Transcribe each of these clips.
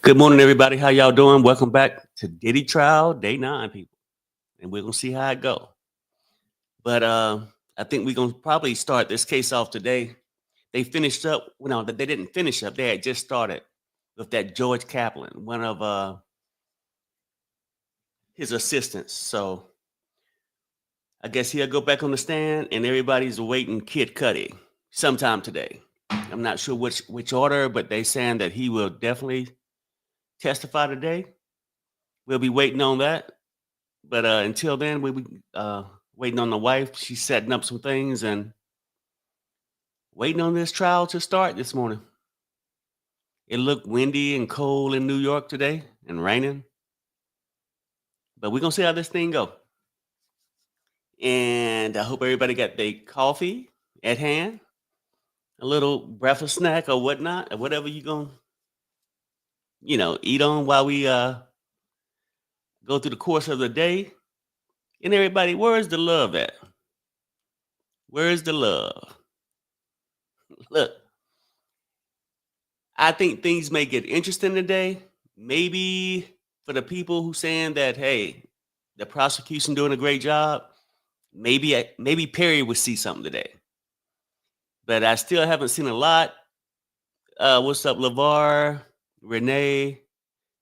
Good morning, everybody. How y'all doing? Welcome back to Diddy trial, day 9, people, and we're gonna see how it go. But I think we're gonna probably start this case off today. They finished up. Well, no, they didn't finish up. They had just started with that George Kaplan, one of his assistants. So I guess he'll go back on the stand, and everybody's awaiting Kid Cudi sometime today. I'm not sure which order, but they saying that he will definitely testify today. We'll be waiting on that. But until then, we waiting on the wife. She's setting up some things and waiting on this trial to start this morning. It looked windy and cold in New York today and raining, but we're gonna see how this thing go. And I hope everybody got their coffee at hand, a little breakfast snack or whatnot, or whatever you gonna eat on while we go through the course of the day. And everybody, where's the love at? Where's the love? Look, I think things may get interesting today. Maybe for the people who saying that, hey, the prosecution doing a great job. Maybe Perry would see something today, but I still haven't seen a lot. What's up, Lavar, Renee,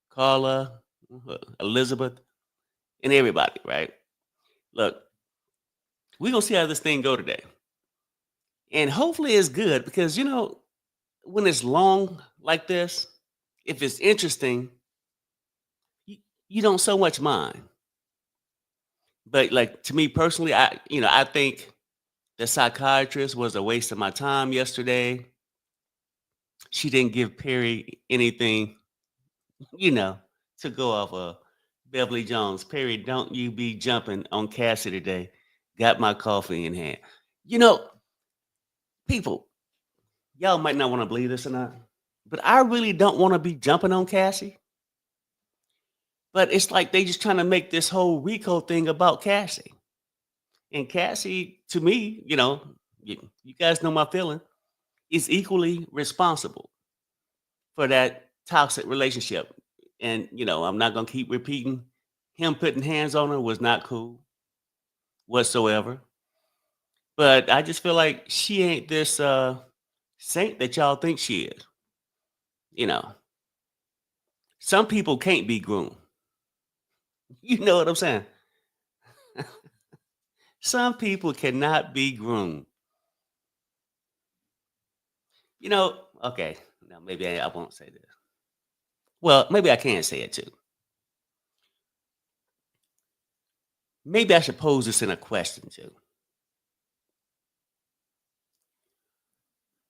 Carla, Elizabeth, and everybody? Right? Look, we gonna see how this thing go today, and hopefully it's good because when it's long like this, if it's interesting, you don't so much mind. But like to me personally, I think the psychiatrist was a waste of my time yesterday. She didn't give Perry anything, you know, to go off of. Beverly Jones, Perry, don't you be jumping on Cassie today. Got my coffee in hand. You know, people, y'all might not want to believe this or not, but I really don't want to be jumping on Cassie. But it's like they just trying to make this whole Rico thing about Cassie. And Cassie, to me, you guys know my feeling, is equally responsible for that toxic relationship. And, I'm not going to keep repeating him putting hands on her was not cool whatsoever. But I just feel like she ain't this saint that y'all think she is. You know, some people can't be groomed. You know what I'm saying? Some people cannot be groomed. Okay, now maybe I won't say this. Well, maybe I can say it too. Maybe I should pose this in a question too.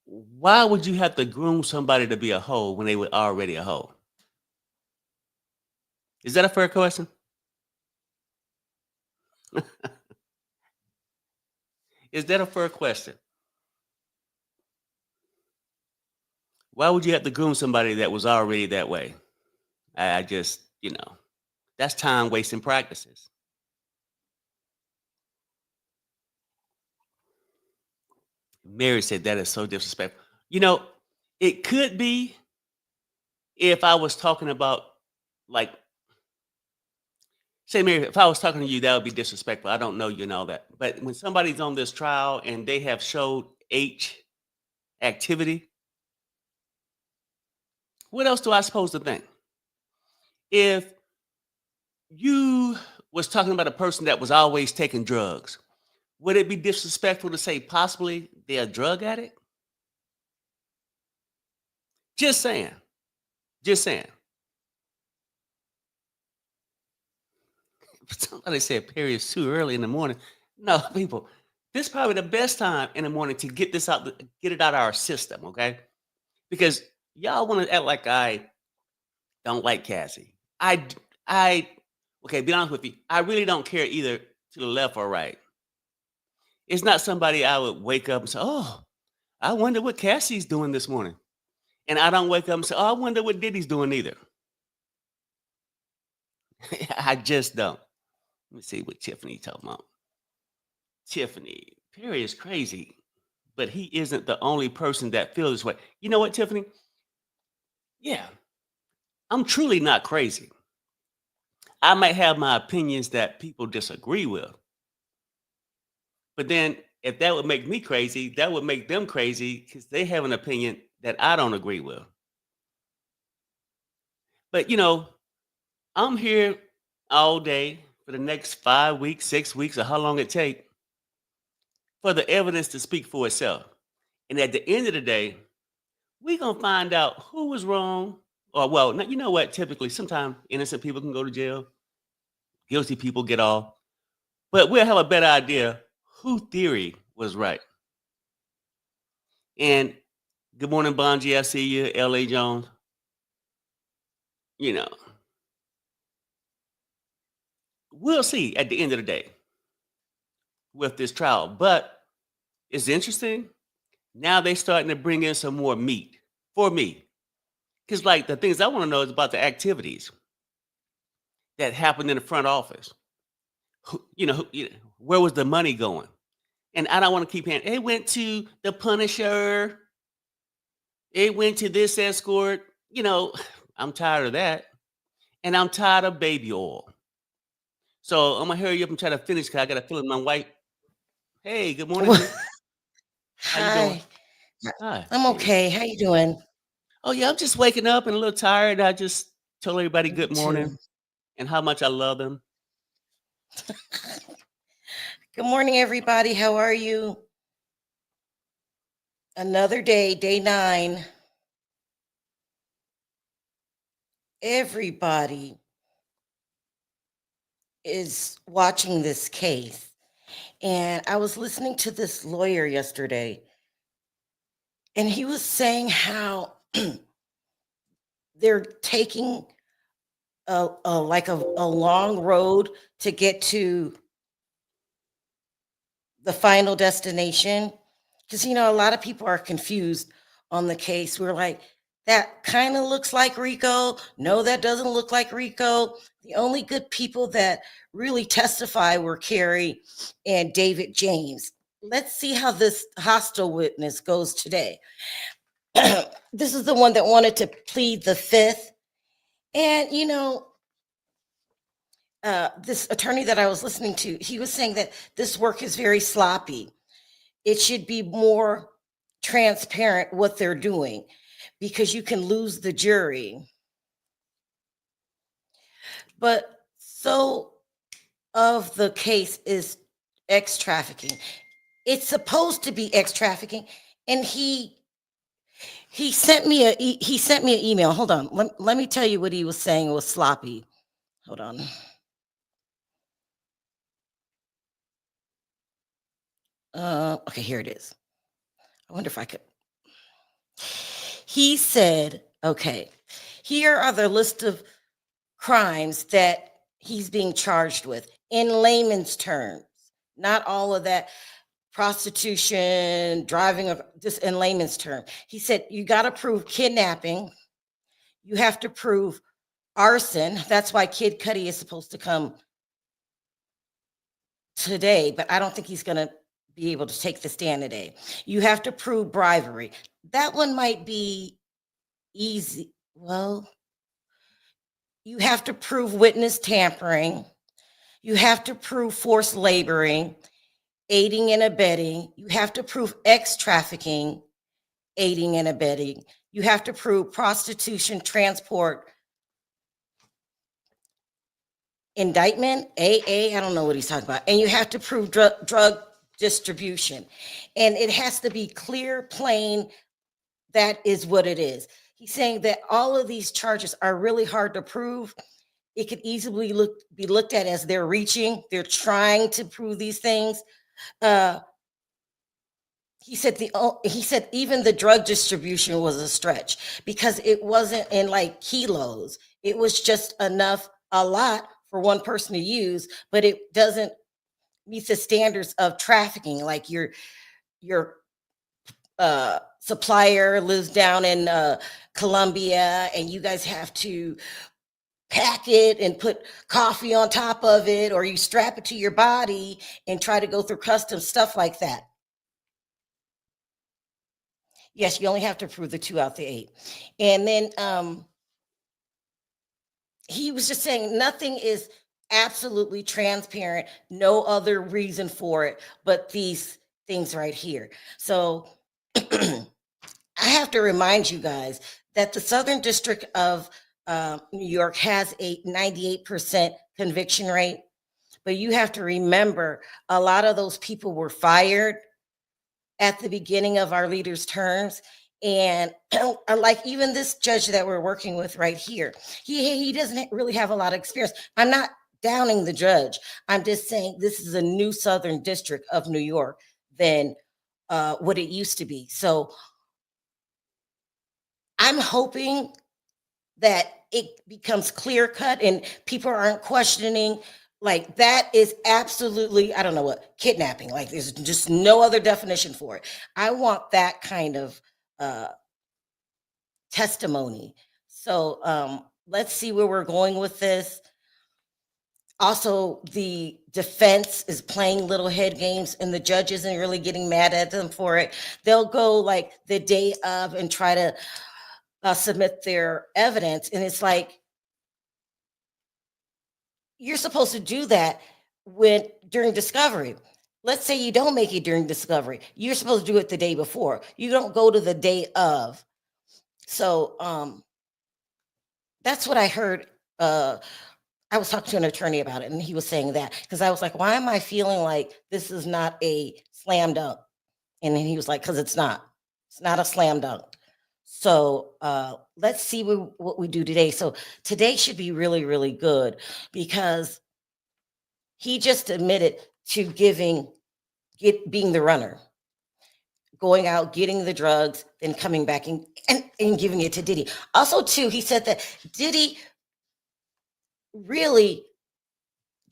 Why would you have to groom somebody to be a hoe when they were already a hoe? Is that a fair question? Is that a fair question? Why would you have to groom somebody that was already that way? I just, that's time wasting practices. Mary said that is so disrespectful. You know, it could be if I was talking about, like, say, Mary, if I was talking to you, that would be disrespectful. I don't know you and all that. But when somebody's on this trial and they have showed H activity, what else do I supposed to think? If you was talking about a person that was always taking drugs, would it be disrespectful to say possibly they're a drug addict? Just saying. Just saying. Somebody said Perry is too early in the morning. No, people, this is probably the best time in the morning to get this out, get it out of our system, okay? Because y'all want to act like I don't like Cassie. I, okay, be honest with you. I really don't care either to the left or right. It's not somebody I would wake up and say, oh, I wonder what Cassie's doing this morning. And I don't wake up and say, oh, I wonder what Diddy's doing either. I just don't. Let me see what Tiffany talking about. Tiffany, Perry is crazy, but he isn't the only person that feels this way. You know what, Tiffany? Yeah, I'm truly not crazy. I might have my opinions that people disagree with, but then if that would make me crazy, that would make them crazy because they have an opinion that I don't agree with. But I'm here all day for the next 5 weeks, 6 weeks, or how long it take for the evidence to speak for itself. And at the end of the day, we gonna find out who was wrong. Or well, you know what? Typically, sometimes innocent people can go to jail, guilty people get off. But we'll have a better idea who theory was right. And good morning, Bonji. I see you, L.A. Jones. You know, we'll see at the end of the day with this trial. But it's interesting. Now they starting to bring in some more meat for me. Because like the things I want to know is about the activities that happened in the front office. Where was the money going? And I don't want to keep hearing it went to the Punisher. It went to this escort. I'm tired of that. And I'm tired of baby oil. So I'm gonna hurry up and try to finish because I got to fill in my white. Hey, good morning, Well, honey. How you doing? hi. Hi. I'm Hey. okay. How you doing? Oh yeah, I'm just waking up and a little tired. I just told everybody Me good too. morning and how much I love them. Good morning, everybody. How are you? Another day, day 9. Everybody is watching this case. And I was listening to this lawyer yesterday, and he was saying how they're taking a long road to get to the final destination. Because, a lot of people are confused on the case. We're like, that kind of looks like Rico. No, that doesn't look like Rico. The only good people that really testify were Carrie and David James. Let's see how this hostile witness goes today. This is the one that wanted to plead the fifth. And, this attorney that I was listening to, he was saying that this work is very sloppy. It should be more transparent what they're doing because you can lose the jury. But so of the case is X trafficking. It's supposed to be X trafficking, and he sent me an email. Hold on, let me tell you what he was saying was sloppy. Hold on. Okay, here it is. I wonder if I could. He said, okay, here are the list of crimes that he's being charged with in layman's terms, not all of that prostitution, driving, just in layman's terms. He said, you got to prove kidnapping. You have to prove arson. That's why Kid Cudi is supposed to come today, but I don't think he's going to be able to take the stand today. You have to prove bribery. That one might be easy. Well, you have to prove witness tampering. You have to prove forced laboring, aiding and abetting. You have to prove X trafficking, aiding and abetting. You have to prove prostitution, transport, indictment, I don't know what he's talking about. And you have to prove drug distribution. And it has to be clear, plain. That is what it is. He's saying that all of these charges are really hard to prove. It could easily be looked at as they're reaching. They're trying to prove these things. He said even the drug distribution was a stretch because it wasn't in like kilos. It was just enough, a lot for one person to use, but it doesn't meet the standards of trafficking. Like your supplier lives down in Colombia, and you guys have to pack it and put coffee on top of it, or you strap it to your body and try to go through customs, stuff like that. Yes, you only have to prove the 2 out the 8. And then he was just saying nothing is absolutely transparent, no other reason for it but these things right here. So I have to remind you guys that the Southern District of New York has a 98% conviction rate, but you have to remember a lot of those people were fired at the beginning of our leaders' terms. And like even this judge that we're working with right here, he doesn't really have a lot of experience. I'm not downing the judge. I'm just saying this is a new Southern District of New York than what it used to be. So I'm hoping that it becomes clear cut and people aren't questioning. Like that is absolutely, I don't know what, kidnapping. Like there's just no other definition for it. I want that kind of uh, testimony. So let's see where we're going with this. Also, the defense is playing little head games and the judge isn't really getting mad at them for it. They'll go like the day of and try to submit their evidence. And it's like, you're supposed to do that when during discovery. Let's say you don't make it during discovery. You're supposed to do it the day before. You don't go to the day of. So that's what I heard. I was talking to an attorney about it, and he was saying that because I was like, why am I feeling like this is not a slam dunk? And then he was like, because it's not. It's not a slam dunk. So let's see what we do today. So today should be really, really good because he just admitted to being the runner, going out, getting the drugs, then coming back and giving it to Diddy. Also, too, he said that Diddy really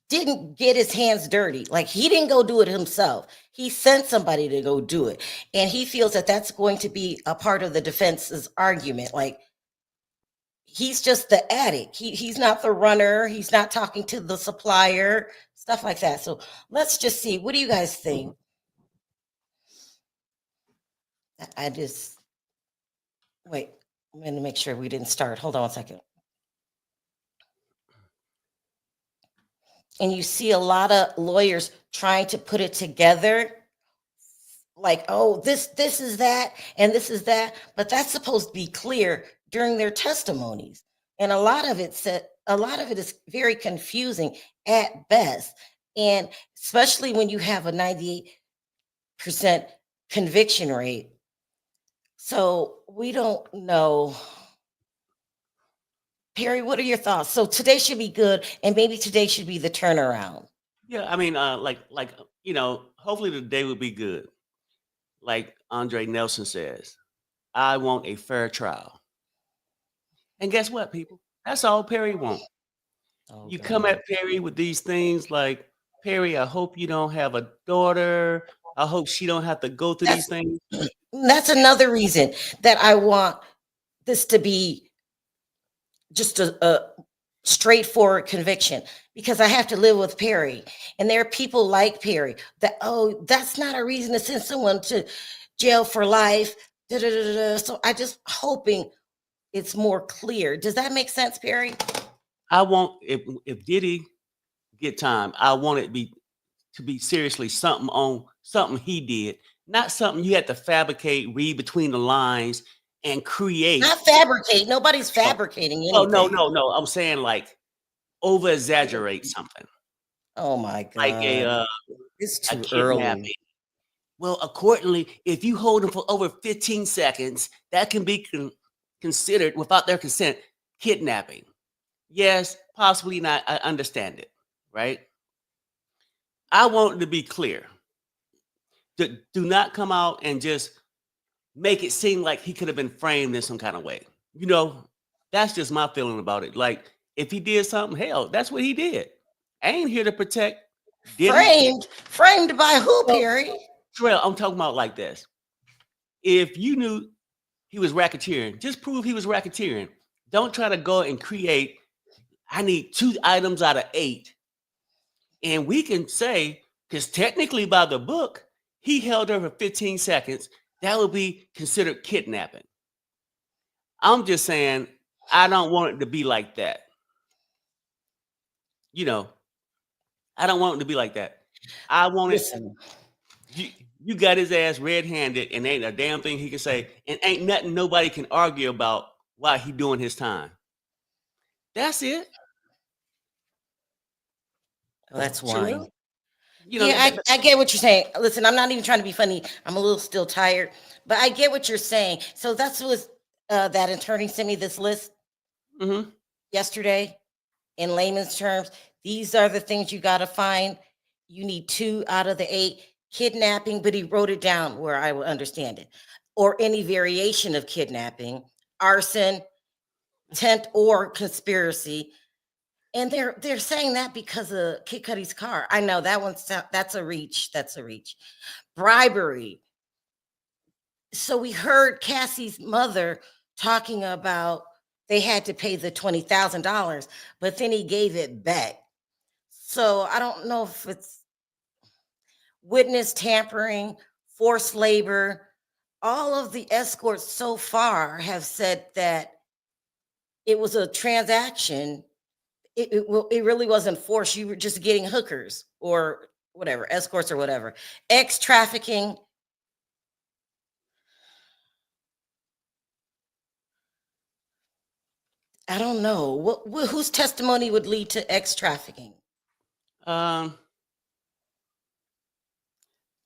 didn't get his hands dirty. Like he didn't go do it himself. He sent somebody to go do it. And he feels that that's going to be a part of the defense's argument. Like he's just the addict. He's not the runner. He's not talking to the supplier, stuff like that. So let's just see. What do you guys think? I just wait. I'm going to make sure we didn't start. Hold on one second. And you see a lot of lawyers trying to put it together like, oh, this is that and this is that, but that's supposed to be clear during their testimonies. And a lot of it is very confusing at best. And especially when you have a 98% conviction rate. So we don't know. Perry, what are your thoughts? So today should be good, and maybe today should be the turnaround. Yeah, I mean, hopefully the day will be good. Like Andre Nelson says, I want a fair trial. And guess what, people? That's all Perry wants. Oh, You come God. at Perry with these things like, Perry, I hope you don't have a daughter. I hope she don't have to go through these That's things. that's another reason that I want this to be just a straightforward conviction because I have to live with Perry. And there are people like Perry that, oh, that's not a reason to send someone to jail for life. Da, da, da, da. So I just hoping it's more clear. Does that make sense, Perry? I want if Diddy get time, I want it to be seriously something he did, not something you had to fabricate, read between the lines, and create. Not fabricate. Nobody's fabricating Oh anything. no. I'm saying like over exaggerate something Oh my like God. It's a too kidnapping. early. Well, accordingly, if you hold them for over 15 seconds, that can be considered without their consent kidnapping. Yes, possibly not. I understand it, right? I want it to be clear. Do not come out and just make it seem like he could have been framed in some kind of way. That's just my feeling about it. Like, if he did something, hell, that's what he did. I ain't here to protect Diddy. Framed by who, Well, Perry? Terrell, I'm talking about like this. If you knew he was racketeering, just prove he was racketeering. Don't try to go and create, I need 2 items out of 8. And we can say, because technically by the book, he held her for 15 seconds. That would be considered kidnapping. I'm just saying, I don't want it to be like that. you know, I don't want him to be like that. I want it. Listen, You, you got his ass red-handed, and ain't a damn thing he can say, and ain't nothing nobody can argue about why he doing his time. That's it. well, that's wine. Sherelle, you know Yeah, that. I get what you're saying. Listen, I'm not even trying to be funny. I'm a little still tired, but I get what you're saying. So that's what that attorney sent me this list Mm-hmm. yesterday. In layman's terms, these are the things you got to find. You need 2 out of the 8. Kidnapping, but he wrote it down where I would understand it, or any variation of kidnapping, arson, attempt, or conspiracy. And they're saying that because of Kid Cudi's car. I know that that's a reach. That's a reach. Bribery. So we heard Cassie's mother talking about they had to pay the $20,000, but then he gave it back. So I don't know if it's witness tampering, forced labor. All of the escorts so far have said that it was a transaction. It really wasn't forced. You were just getting hookers or whatever, escorts or whatever. Ex trafficking. I don't know whose testimony would lead to ex trafficking. Um,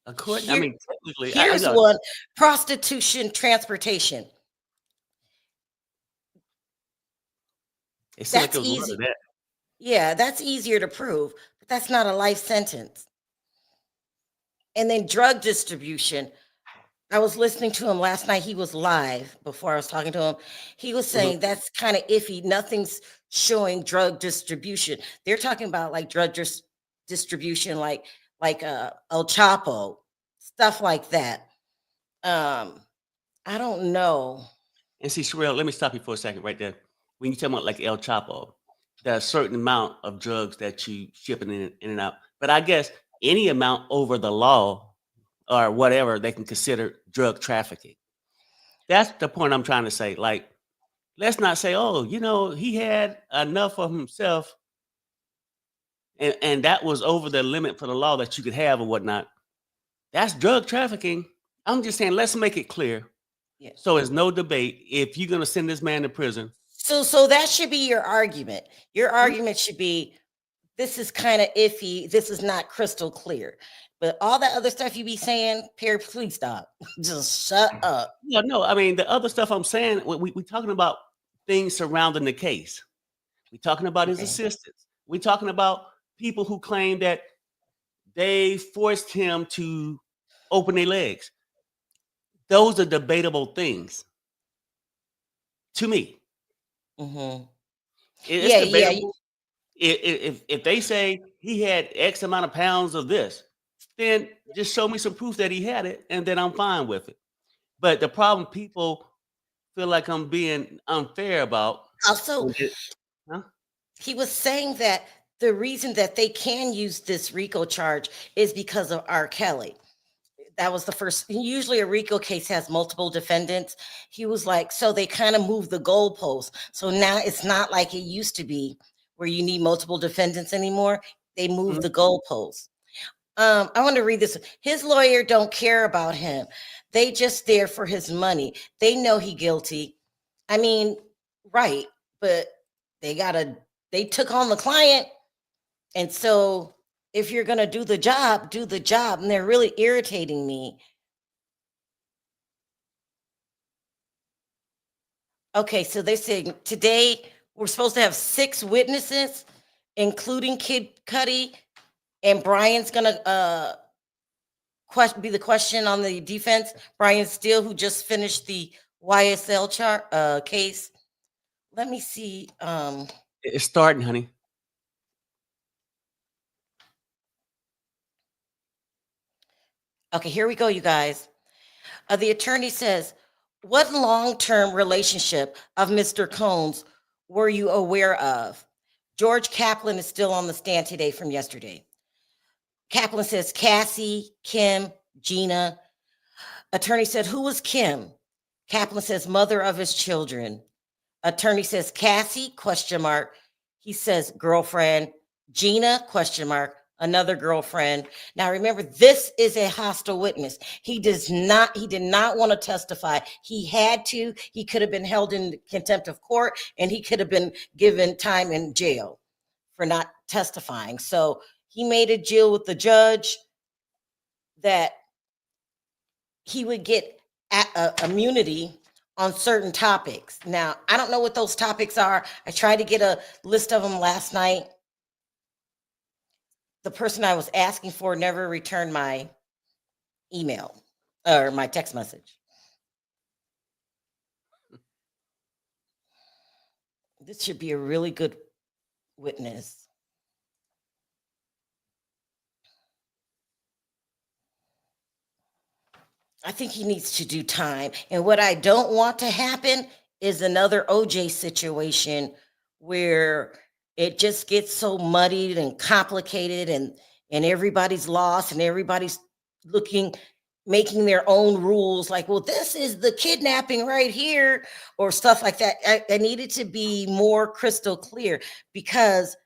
according, I Here, mean, technically, I here's know one: prostitution, transportation. it seemed like That's it was a lot of easy. that. Yeah, that's easier to prove, but that's not a life sentence. And then drug distribution. I was listening to him last night. He was live before I was talking to him. He was Mhm. saying that's kind of iffy. Nothing's showing drug distribution. They're talking about like distribution, like El Chapo, stuff like that. I don't know. And see, Sherelle, let me stop you for a second right there. When you talk about like El Chapo, there's a certain amount of drugs that you shipping in and out. But I guess any amount over the law or whatever they can consider drug trafficking. That's the point I'm trying to say. Like, let's not say, oh, he had enough of himself and that was over the limit for the law that you could have or whatnot. That's drug trafficking. I'm just saying, let's make it clear. Yeah. So it's no debate. If you're gonna send this man to prison, So that should be your argument. Your Mhm. argument should be this is kind of iffy. This is not crystal clear. But all that other stuff you be saying, Perry, please stop. Just shut up. Yeah, no, I mean the other stuff I'm saying, we talking about things surrounding the case. We talking about his Okay. assistants. We talking about people who claim that they forced him to open their legs. Those are debatable things to me. Mm-hmm. It's Yeah, yeah. debatable. If they say he had X amount of pounds of this, then just show me some proof that he had it, and then I'm fine with it. But the problem people feel like I'm being unfair about. Also, and it- huh? he was saying that the reason that they can use this RICO charge is because of R. Kelly. That was the first. Usually, a RICO case has multiple defendants. He was like, so they kind of moved the goalposts. So now it's not like it used to be where you need multiple defendants anymore. They moved Mhm. the goalposts. I want to read this. His lawyer don't care about him. They just there for his money. They know he guilty. I mean, right, but they took on the client. And so if you're gonna do the job, do the job. And they're really irritating me. Okay, so they're saying today we're supposed to have 6 witnesses, including Kid Cudi, and Brian's gonna be the question on the defense. Brian Steele, who just finished the YSL case. Let me see. It's starting, honey. Okay, here we go, you guys. The attorney says, "What long-term relationship of Mr. Cohn's were you aware of?" George Kaplan is still on the stand today from yesterday. Kaplan says Cassie, Kim, Gina. Attorney said, "Who was Kim?" Kaplan says, "Mother of his children." Attorney says, "Cassie?" Question mark. He says, "Girlfriend." Gina, question mark, another girlfriend. Now remember, this is a hostile witness. He did not want to testify. He had to. He could have been held in contempt of court and he could have been given time in jail for not testifying. So he made a deal with the judge that he would get immunity on certain topics. Now, I don't know what those topics are. I tried to get a list of them last night. The person I was asking for never returned my email or my text message. This should be a really good witness. I think he needs to do time. And what I don't want to happen is another OJ situation where it just gets so muddied and complicated and everybody's lost and everybody's making their own rules like, well, this is the kidnapping right here or stuff like that. I need it to be more crystal clear because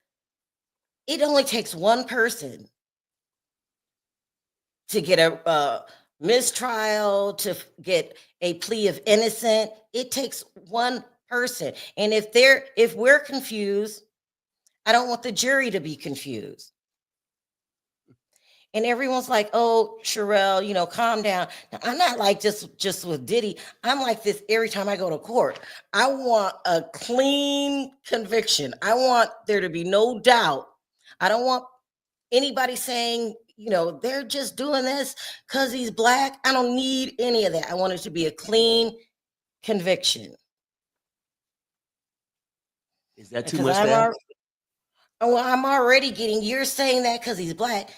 it only takes one person to get a mistrial, to get a plea of innocent. It takes one person. And if we're confused, I don't want the jury to be confused. And everyone's like, oh, Sherelle, calm down. Now, I'm not like just with Diddy. I'm like this every time I go to court. I want a clean conviction. I want there to be no doubt. I don't want anybody saying, they're just doing this because he's Black. I don't need any of that. I want it to be a clean conviction. Is that too much to ask? I'm already getting, you're saying that because he's Black.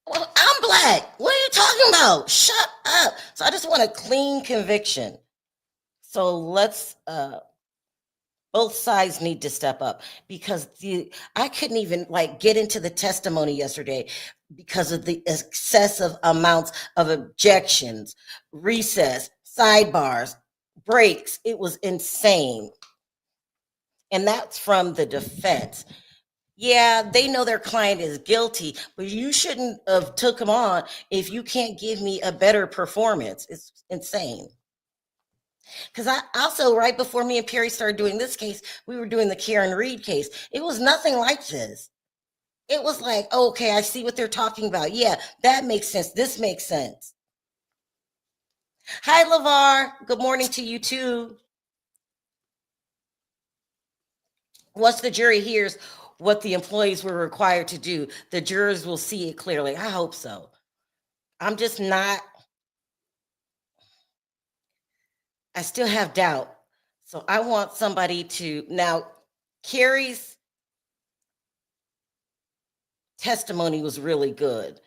Well, I'm Black. What are you talking about? Shut up. So I just want a clean conviction. So let's both sides need to step up because I couldn't even get into the testimony yesterday because of the excessive amounts of objections, recess, sidebars, breaks. It was insane. And that's from the defense. Yeah, they know their client is guilty, but you shouldn't have took him on if you can't give me a better performance. It's insane. Because I also, right before me and Perry started doing this case, we were doing the Karen Reed case. It was nothing like this. It was like, okay, I see what they're talking about. Yeah, that makes sense. This makes sense. Hi, LeVar. Good morning to you too. Once the jury hears what the employees were required to do, the jurors will see it clearly. I hope so. I'm just not, I still have doubt. So I want somebody to, now Carrie's testimony was really good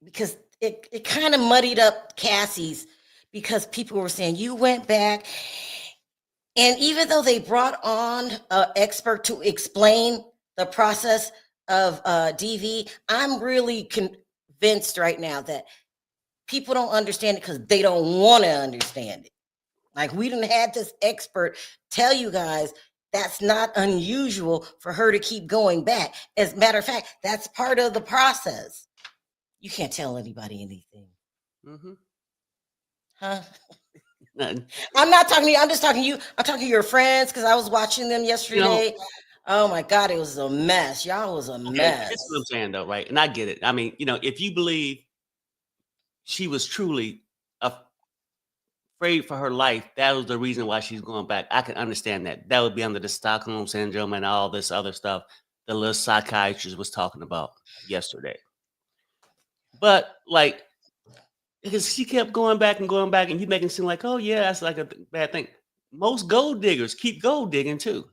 because it kind of muddied up Cassie's because people were saying you went back. And even though they brought on an expert to explain the process of DV, I'm really convinced right now that people don't understand it because they don't want to understand it. Like we didn't have this expert tell you guys that's not unusual for her to keep going back. As a matter of fact, that's part of the process. You can't tell anybody anything. Mm-hmm. Huh? Nothing. I'm not talking to you. I'm just talking to you. I'm talking to your friends because I was watching them yesterday. Oh my God, it was a mess. Y'all was a mess. That's what I'm saying though, right? And I get it. I mean, if you believe she was truly afraid for her life, that was the reason why she's going back. I can understand that. That would be under the Stockholm syndrome and all this other stuff the little psychiatrist was talking about yesterday. But because she kept going back, and you making it seem like, oh yeah, that's like a bad thing. Most gold diggers keep gold digging too.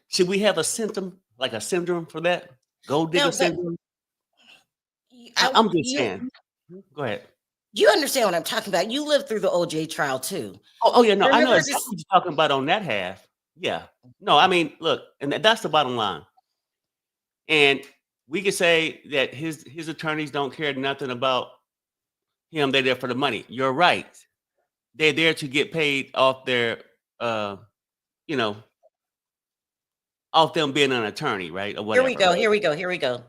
Should we have a symptom, like a syndrome for that? Gold digger syndrome? I'm just saying. Go ahead. You understand what I'm talking about. You lived through the OJ trial too. Oh yeah, no, I know exactly what you're talking about on that half. Yeah. No, I mean, look, and that's the bottom line. And we could say that his attorneys don't care nothing about him. They're there for the money. You're right. They're there to get paid off their, off off them being an attorney, right? Or Here we whatever, go. right? Here we go. Here we go.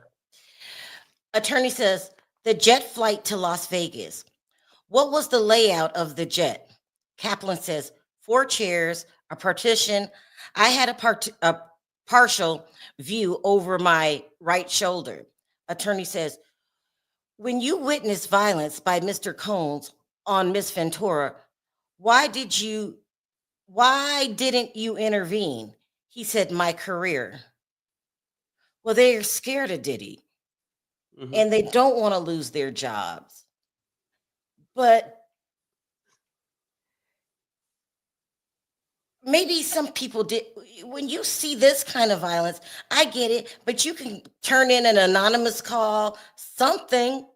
Attorney says the jet flight to Las Vegas. What was the layout of the jet? Kaplan says 4 chairs, a partition. I had a partial view over my right shoulder. Attorney says, when you witnessed violence by Mr. Combs on Miss Ventura, why didn't you intervene? He said, my career. Well, they're scared of Diddy and they don't want to lose their jobs. But maybe some people did. When you see this kind of violence, I get it, but you can turn in an anonymous call, something.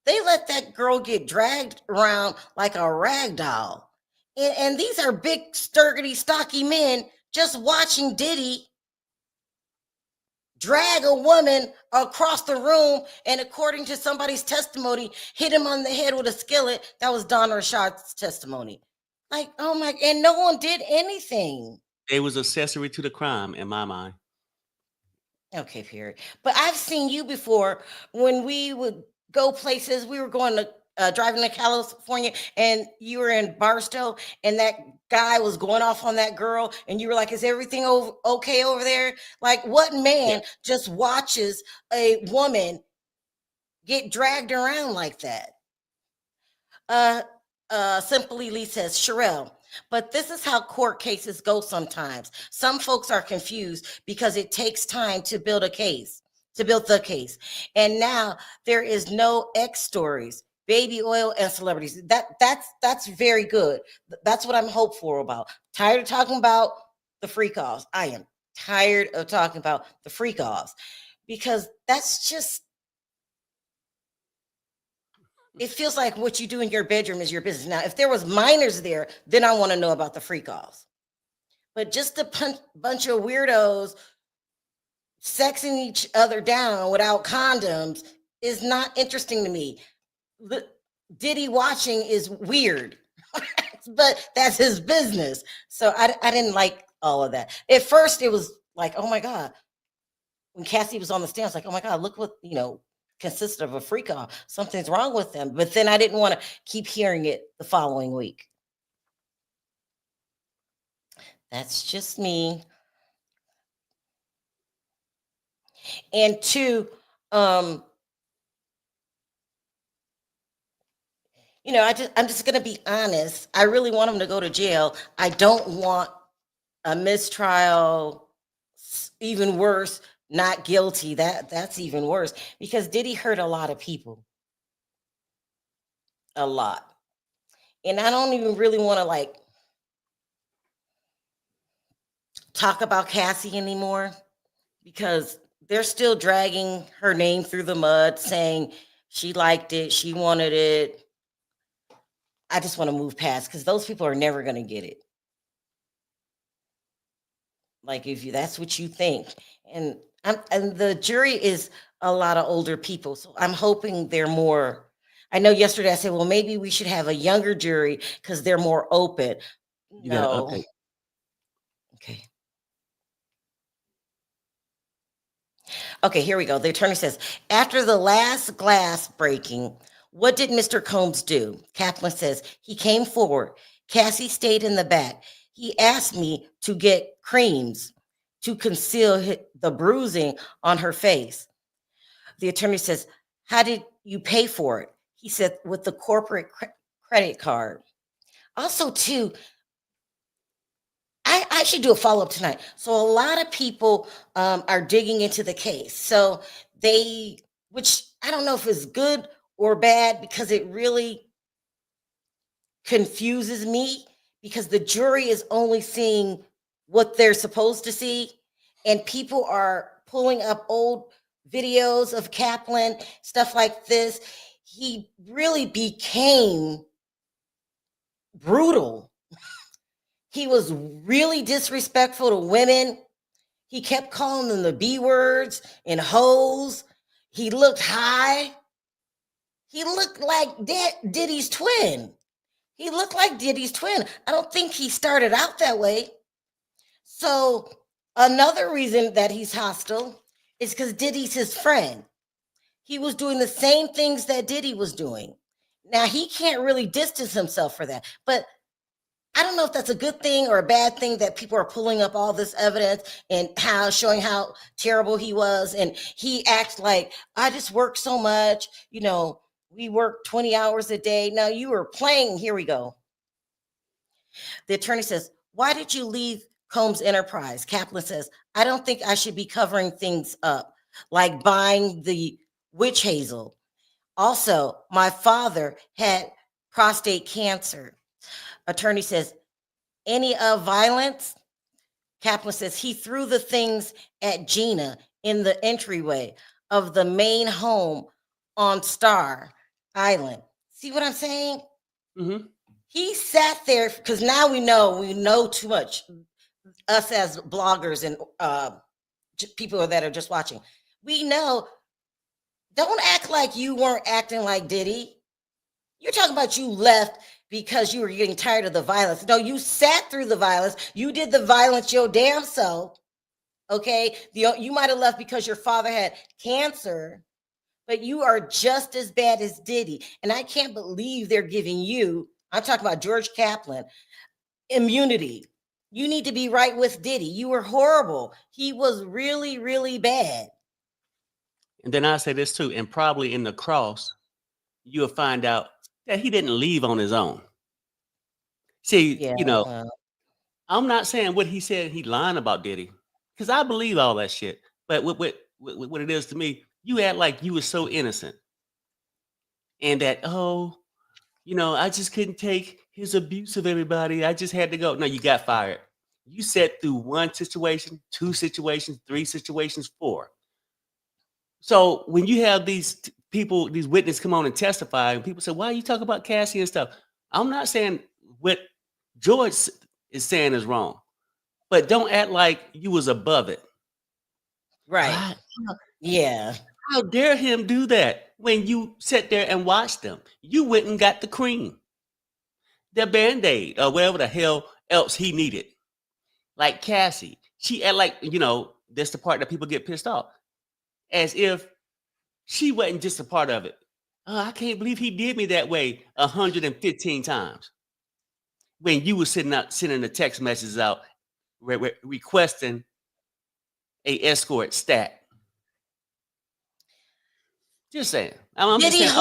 They let that girl get dragged around like a rag doll. And these are big, sturdy, stocky men just watching Diddy drag a woman across the room, and according to somebody's testimony, hit him on the head with a skillet. That was Don Rashad's testimony. Like, oh my, and no one did anything. They was accessory to the crime in my mind. Okay, period. But I've seen you before when we would go places. We were going to driving to California, and you were in Barstow, and that guy was going off on that girl, and you were like, "Is everything okay over there?" Like, what man just watches a woman get dragged around like that? Simply Lee says, Sherelle, but this is how court cases go sometimes. Some folks are confused because it takes time to build the case. And now there is no X stories, baby oil and celebrities. That's very good. That's what I'm hopeful about. Tired of talking about the freak offs. I am tired of talking about the freak offs because that's just, it feels like what you do in your bedroom is your business. Now, if there was minors there, then I want to know about the freak offs. But just a bunch of weirdos sexing each other down without condoms is not interesting to me. Diddy watching is weird, but that's his business. So I didn't like all of that. At first, it was like, oh my God. When Cassie was on the stand, I was like, oh my God, look what, consists of a freak off. Something's wrong with them. But then I didn't want to keep hearing it the following week. That's just me. And two, I'm just going to be honest. I really want him to go to jail. I don't want a mistrial, even worse, not guilty. That's even worse because Diddy hurt a lot of people. A lot. And I don't even really want to talk about Cassie anymore because they're still dragging her name through the mud, saying she liked it, she wanted it. I just want to move past because those people are never going to get it. Like if that's what you think, and the jury is a lot of older people, so I'm hoping they're more. I know yesterday I said, well, maybe we should have a younger jury because they're more open. You got to update. Okay. Okay, here we go. The attorney says, after the last glass breaking, what did Mr. Combs do? Kaplan says, he came forward. Cassie stayed in the back. He asked me to get creams to conceal the bruising on her face. The attorney says, how did you pay for it? He said, with the corporate credit card. Also, too, I should do a follow-up tonight. So a lot of people are digging into the case. So which I don't know if it's good or bad because it really confuses me because the jury is only seeing what they're supposed to see. And people are pulling up old videos of Kaplan, stuff like this. He really became brutal. He was really disrespectful to women. He kept calling them the B words and hoes. He looked high. He looked like Diddy's twin. He looked like Diddy's twin. I don't think he started out that way. So Another reason that he's hostile is because Diddy's his friend. He was doing the same things that Diddy was doing. Now he can't really distance himself for that, but I don't know if that's a good thing or a bad thing that people are pulling up all this evidence and how showing how terrible he was. And he acts like, I just work so much. We work 20 hours a day. Now you were playing. Here we go. The attorney says, why did you leave Combs Enterprise? Kaplan says, I don't think I should be covering things up, like buying the witch hazel. Also, my father had prostate cancer. Attorney says, any violence? Kaplan says, he threw the things at Gina in the entryway of the main home on Star Island. See what I'm saying? Mm-hmm. He sat there because now we know too much. Us as bloggers and people that are just watching, we know. Don't act like you weren't acting like Diddy. You're talking about you left because you were getting tired of the violence. No, you sat through the violence. You did the violence your damn self. Okay, you might have left because your father had cancer, but you are just as bad as Diddy. And I can't believe they're giving you, I'm talking about George Kaplan, immunity. You need to be right with Diddy. You were horrible. He was really, really bad. And then I say this too, and probably in the cross, you'll find out that he didn't leave on his own. See, Yeah. I'm not saying what he said he lying about Diddy, because I believe all that shit. But what it is to me, you act like you were so innocent, and that I just couldn't take his abuse of everybody. I just had to go. No, you got fired. You sat through one situation, two situations, three situations, four. So when you have these people, these witnesses come on and testify, and people say, "Why are you talking about Cassie and stuff?" I'm not saying what George is saying is wrong, but don't act like you was above it. Right. How, Yeah. how dare him do that when you sat there and watched them? You went and got the cream, the Band-Aid, or whatever the hell else he needed. Like Cassie, she act like, that's the part that people get pissed off. As if she wasn't just a part of it. Oh, I can't believe he did me that way 115 times. When you were sending the text messages out requesting a escort stat. Just saying. I'm Did just he saying.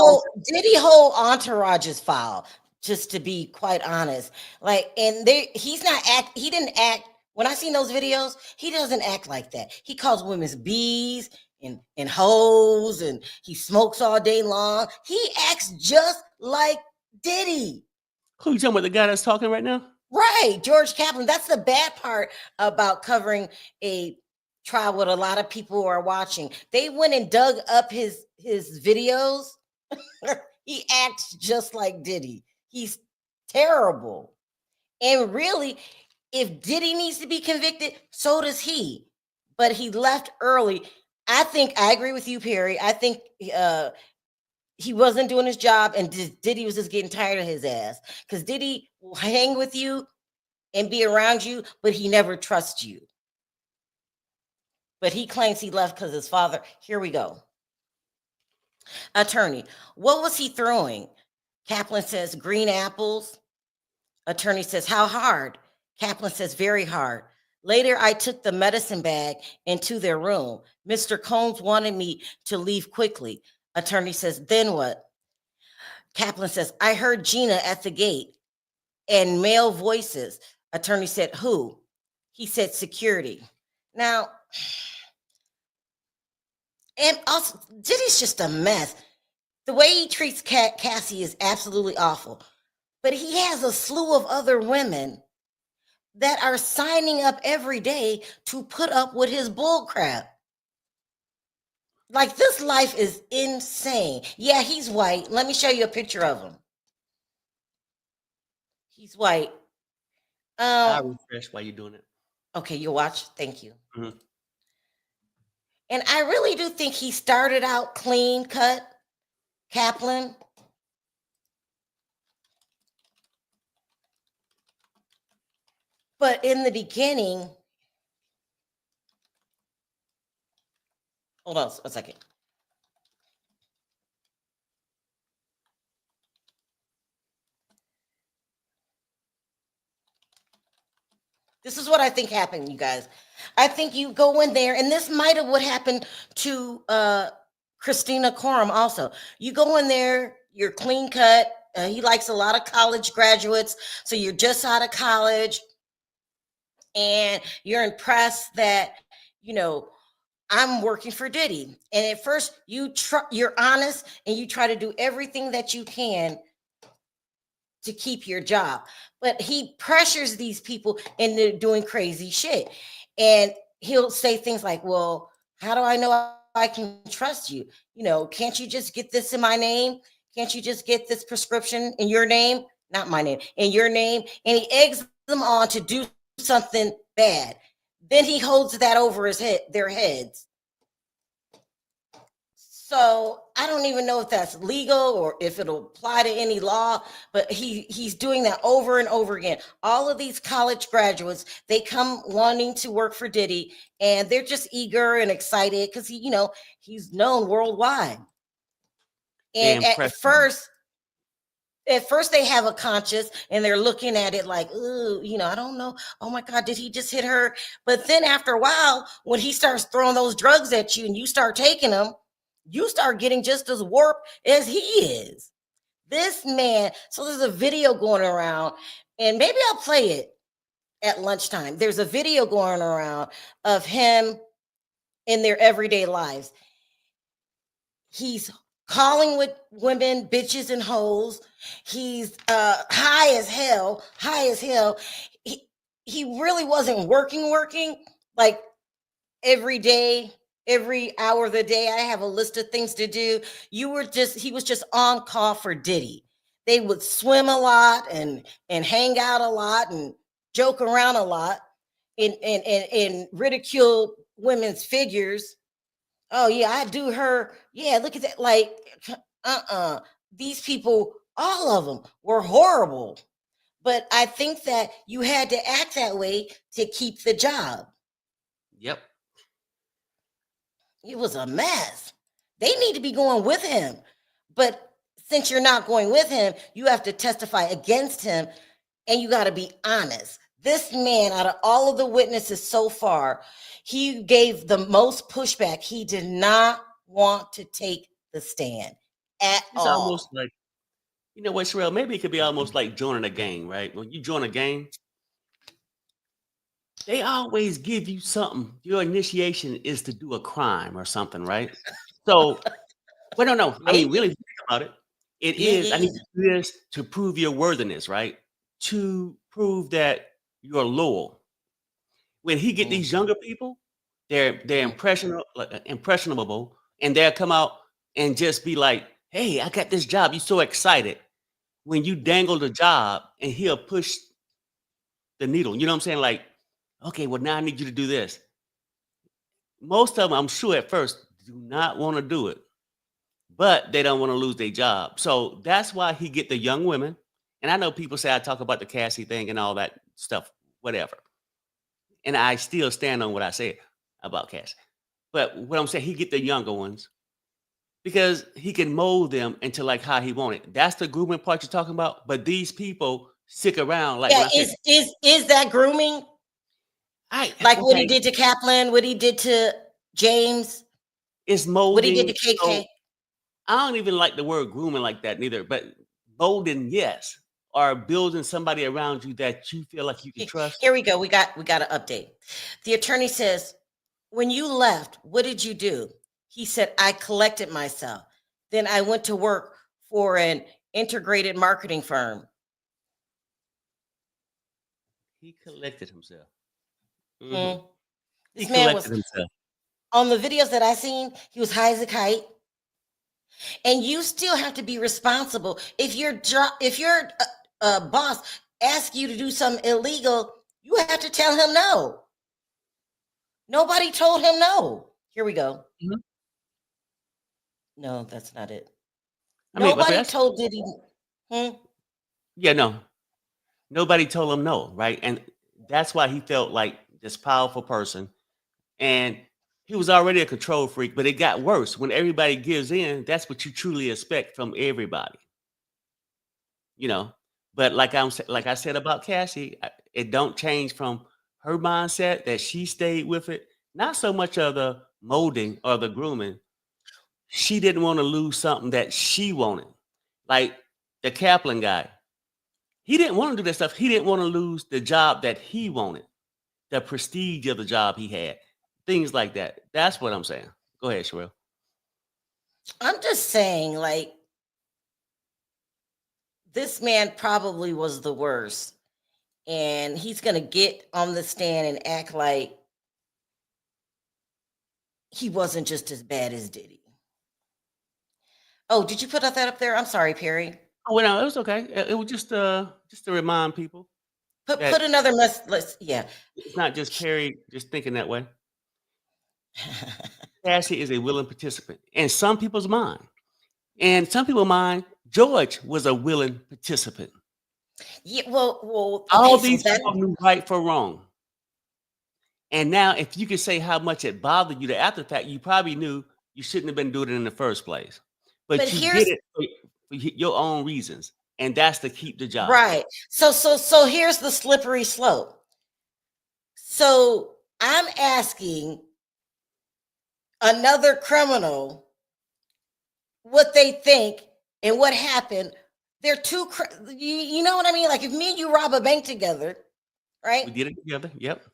hold entourage's file? Just to be quite honest, and he didn't act. When I seen those videos, he doesn't act like that. He calls women's bees and hoes, and he smokes all day long. He acts just like Diddy. Who you talking about? The guy that's talking right now? Right, George Kaplan. That's the bad part about covering a trial with a lot of people who are watching. They went and dug up his videos. He acts just like Diddy. He's terrible. And really, if Diddy needs to be convicted, so does he. But he left early. I agree with you, Perry. I think he wasn't doing his job, and Diddy was just getting tired of his ass. Because Diddy will hang with you and be around you, but he never trusts you. But he claims he left because his father. Here we go. Attorney, what was he throwing? Kaplan says green apples. Attorney says, how hard? Kaplan says, very hard. Later, I took the medicine bag into their room. Mr. Combs wanted me to leave quickly. Attorney says, then what? Kaplan says, I heard Gina at the gate and male voices. Attorney said, who? He said, security. Now, and also, Diddy's just a mess. The way he treats Cassie is absolutely awful. But he has a slew of other women that are signing up every day to put up with his bull crap. Like, this life is insane. Yeah, he's white. Let me show you a picture of him. He's white. I'll refresh while you're doing it. Okay, you watch. Thank you. Mm-hmm. And I really do think he started out clean cut, Kaplan. But in the beginning, Hold on a second. This is what I think happened, you guys. I think you go in there, and this might have what happened to Christina Coram also. You go in there, you're clean cut. He likes a lot of college graduates, so you're just out of college, and you're impressed that you know I'm working for Diddy. And at first, you're honest, and you try to do everything that you can to keep your job. But he pressures these people into doing crazy shit. And he'll say things like, well, how do I know I can trust you? Can't you just get this in my name? Can't you just get this prescription in your name? Not my name, in your name. And he eggs them on to do something bad. Then he holds that over their heads. So I don't even know if that's legal or if it'll apply to any law, but he's doing that over and over again. All of these college graduates, they come wanting to work for Diddy, and they're just eager and excited because he's known worldwide. They And impressed at first they have a conscience and they're looking at it like, ooh, I don't know. Oh my God, did he just hit her? But then after a while, when he starts throwing those drugs at you and you start taking them, you start getting just as warped as he is. This man, so there's a video going around, and maybe I'll play it at lunchtime. There's a video going around of him in their everyday lives. He's calling with women bitches and hoes. He's high as hell, he really wasn't working like every day, every hour of the day. I have a list of things to do. He was just on call for Diddy. They would swim a lot and hang out a lot and joke around a lot and ridicule women's figures. Oh yeah, I do her. Yeah, look at that. Like, these people, all of them were horrible. But I think that you had to act that way to keep the job. Yep. It was a mess. They need to be going with him. But since you're not going with him, you have to testify against him, and you got to be honest. This man, out of all of the witnesses so far, he gave the most pushback. He did not want to take the stand at It's almost all. like, you know what, Sherelle? Maybe it could be almost like joining a gang, right? When you join a gang, they always give you something. Your initiation is to do a crime or something, right? So, well, no. I mean, really Maybe. think about it. It Yeah, is, yeah, I need yeah. to do this to prove your worthiness, right? To prove that you're loyal. When he get these Mhm, younger people, they're mhm. impressionable, and they'll come out and just be like, "Hey, I got this job." You're so excited when you dangle the job, and he'll push the needle. You know what I'm saying? Like, okay, well now I need you to do this. Most of them, I'm sure, at first do not want to do it, but they don't want to lose their job. So that's why he get the young women. And I know people say I talk about the Cassie thing and all that stuff, whatever. And I still stand on what I said about Cassie. But what I'm saying, he get the younger ones because he can mold them into like how he want it. That's the grooming part you're talking about. But these people stick around. Like Yeah, when I said, is that grooming? I Like what he okay, did to Kaplan, what he did to James, it's what he did to molding. KK? So I don't even like the word grooming like that neither. But molding, yes, or building somebody around you that you feel like you can trust. Here we go. We got an update. The attorney says, when you left, what did you do? He said, I collected myself. Then I went to work for an integrated marketing firm. He collected himself. Hmm. Mhm. He This man was collected himself. on the videos that I seen, he was high as a kite. And you still have to be responsible. If your boss asks you to do something illegal, you have to tell him no. Nobody told him no. Here we go. Mhm. No, that's not it. I mean, but Nobody that's told Diddy. Hmm? yeah, no. Nobody told him no, right? And that's why he felt like this powerful person. And He was already a control freak, but it got worse. When everybody gives in, that's what you truly expect from everybody, you know. But like I said about Cassie, it don't change from her mindset that she stayed with it. Not so much of the molding or the grooming. She didn't want to lose something that she wanted. Like the Kaplan guy, he didn't want to do that stuff. He didn't want to lose the job that he wanted, the prestige of the job he had, things like that. That's what I'm saying. Go ahead, Sherelle. I'm just saying, like, this man probably was the worst. And he's going to get on the stand and act like he wasn't just as bad as Diddy. Oh, did you put that up there? I'm sorry, Perry. Oh, well, no, it was okay. It was just to remind people Put that another mess. Let's yeah. it's not just Perry just thinking that way. Cassie is a willing participant in some people's mind. And some people's mind, George was a willing participant. Yeah, well, okay, All so these that people knew right from wrong. And now, if you could say how much it bothered you, the after fact, you probably knew you shouldn't have been doing it in the first place. but But you did here's it for your own reasons, and that's to keep the job. right. So here's the slippery slope. So I'm asking another criminal what they think and what happened. They're two, you know what I mean? Like if me and you rob a bank together, right? We did it together. Yep.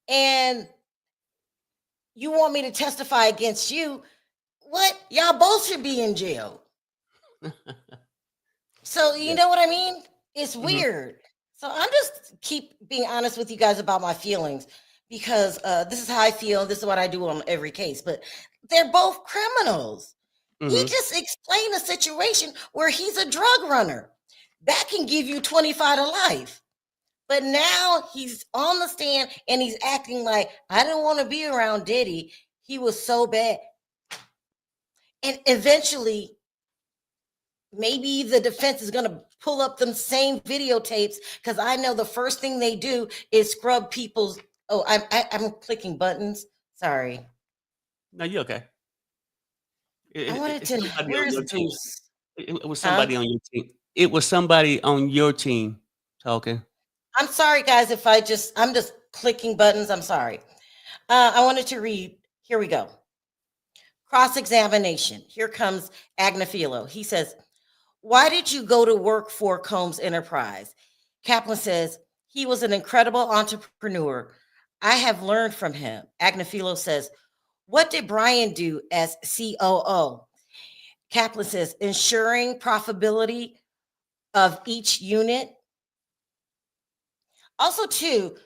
And you want me to testify against you, what? Y'all both should be in jail. So you Yeah. know what I mean? It's Mhm. weird. So I'm just keep being honest with you guys about my feelings because this is how I feel. This is what I do on every case. But they're both criminals. He Mhm. just explained a situation where he's a drug runner. That can give you 25 to life. But now he's on the stand and he's acting like I didn't want to be around Diddy. He was so bad. And eventually, maybe the defense is going to pull up them same videotapes because I know the first thing they do is scrub people's. Oh, I'm clicking buttons. Sorry. No, you're okay. I wanted It's to. somebody on Where's your team. Bruce? It was Huh? somebody on your team. It was somebody on your team talking. I'm sorry, guys. If I'm just clicking buttons. I'm sorry. I wanted to read. Here we go. Cross examination. Here comes Agnafilo. He says, "Why did you go to work for Combs Enterprise?" Kaplan says, "He was an incredible entrepreneur. I have learned from him." Agnafilo says, "What did Brian do as COO?" Kaplan says, "Ensuring profitability of each unit." Also, too,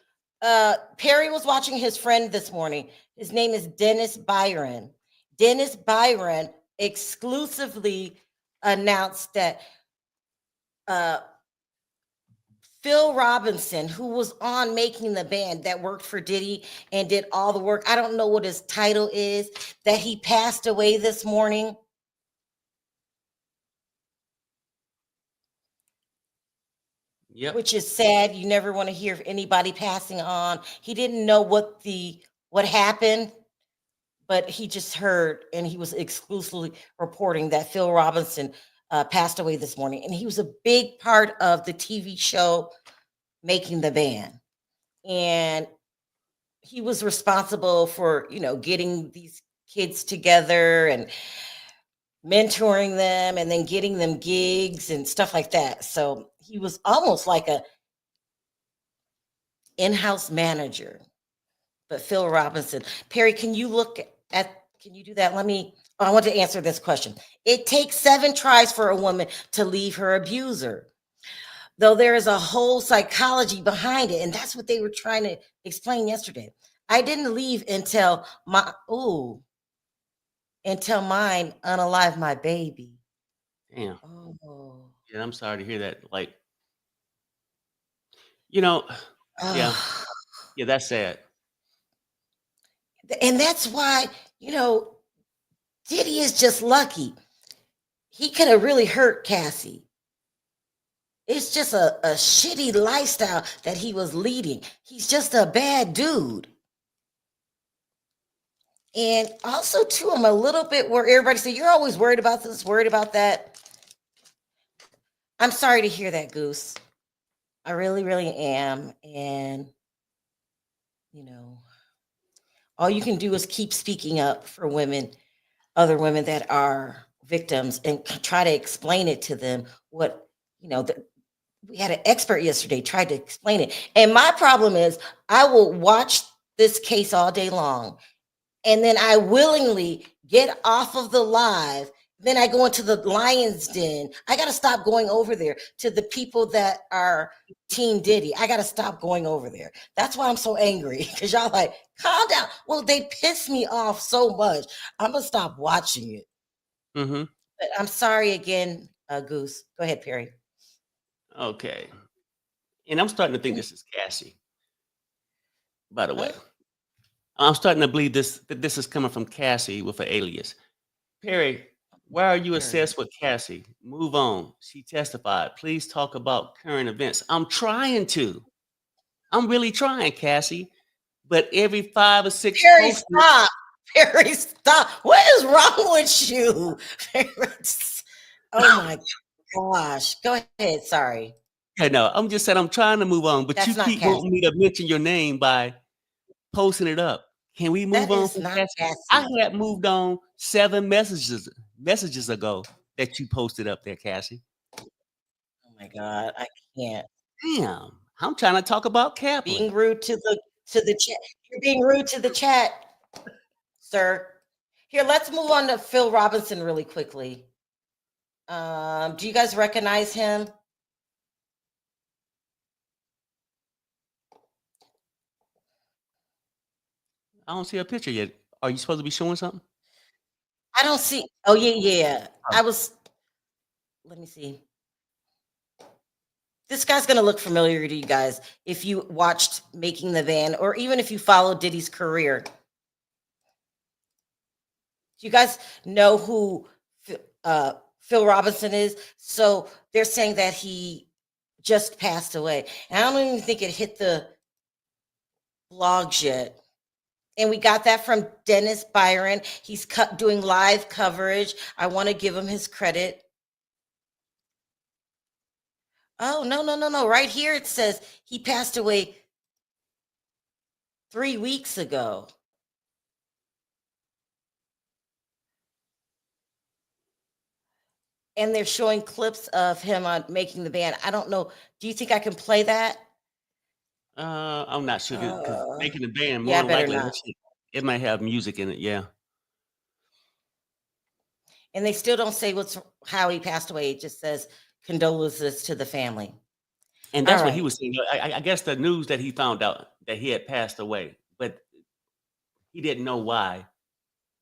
Perry was watching his friend this morning. His name is Dennis Byron. Dennis Byron exclusively announced that uh, Phil Robinson, who was on Making the Band, that worked for Diddy and did all the work. I don't know what his title is, that he passed away this morning. Yep. Which is sad. You never want to hear of anybody passing on. He didn't know what happened, but he just heard, and he was exclusively reporting that Phil Robinson passed away this morning, and he was a big part of the TV show Making the Band, and he was responsible for getting these kids together and mentoring them, and then getting them gigs and stuff like that. So he was almost like a in-house manager. But Phil Robinson, Perry, can you do that? I want to answer this question. It takes 7 tries for a woman to leave her abuser, though there is a whole psychology behind it. And that's what they were trying to explain yesterday. I didn't leave until mine unalive my baby. Damn. Oh, Yeah, I'm sorry to hear that. Like, you know, yeah, oh. yeah, that's sad. And that's why, Diddy is just lucky. He could have really hurt Cassie. It's just a shitty lifestyle that he was leading. He's just a bad dude. And also, too, I'm a little bit where everybody say, you're always worried about this, worried about that. I'm sorry to hear that, Goose. I really, really am. And, you know, all you can do is keep speaking up for women, other women that are victims, and try to explain it to them what, we had an expert yesterday tried to explain it. And my problem is I will watch this case all day long, and then I willingly get off of the live. Then I go into the lion's den. I got to stop going over there to the people that are Team Diddy. I got to stop going over there. That's why I'm so angry, because y'all like, calm down. Well, they piss me off so much. I'm going to stop watching it. Mm-hmm. But I'm sorry again, Goose. Go ahead, Perry. Okay. And I'm starting to think this is Cassie, by the way. Huh? I'm starting to believe that this is coming from Cassie with an alias. Perry, why are you Perry. obsessed with Cassie? Move on. She testified. Please talk about current events. I'm trying to. I'm really trying, Cassie. But every 5 or 6 Perry, posts. stop. Perry, stop. What is wrong with you? Oh my gosh. Go ahead. Sorry. Okay, no, I'm just saying I'm trying to move on, but you That's not keep Cassie. wanting me to mention your name by posting it up. Can we move That on is from not Cassie? I Cassie. had moved on 7 messages ago that you posted up there, Cassie. Oh my God. I can't. Damn, I'm trying to talk about Kaplan. Being rude to the chat. You're being rude to the chat, sir. Here, let's move on to Phil Robinson really quickly. Do you guys recognize him? I don't see a picture yet. Are you supposed to be showing something? I don't see. Oh yeah, yeah. Oh, Let me see. This guy's gonna look familiar to you guys if you watched Making the Band, or even if you followed Diddy's career. Do you guys know who Phil Robinson is? So they're saying that he just passed away. And I don't even think it hit the blogs yet. And we got that from Dennis Byron. He's doing live coverage. I want to give him his credit. Oh, no, no, no, no. Right here it says he passed away 3 weeks ago. And they're showing clips of him on Making the Band. I don't know. Do you think I can play that? I'm not sure because Uh, making the band yeah, more I than better likely not. it might have music in it. Yeah, And they still don't say how he passed away. It just says condolences to the family. and All that's what he right. was saying. I guess the news that he found out that he had passed away, but he didn't know why.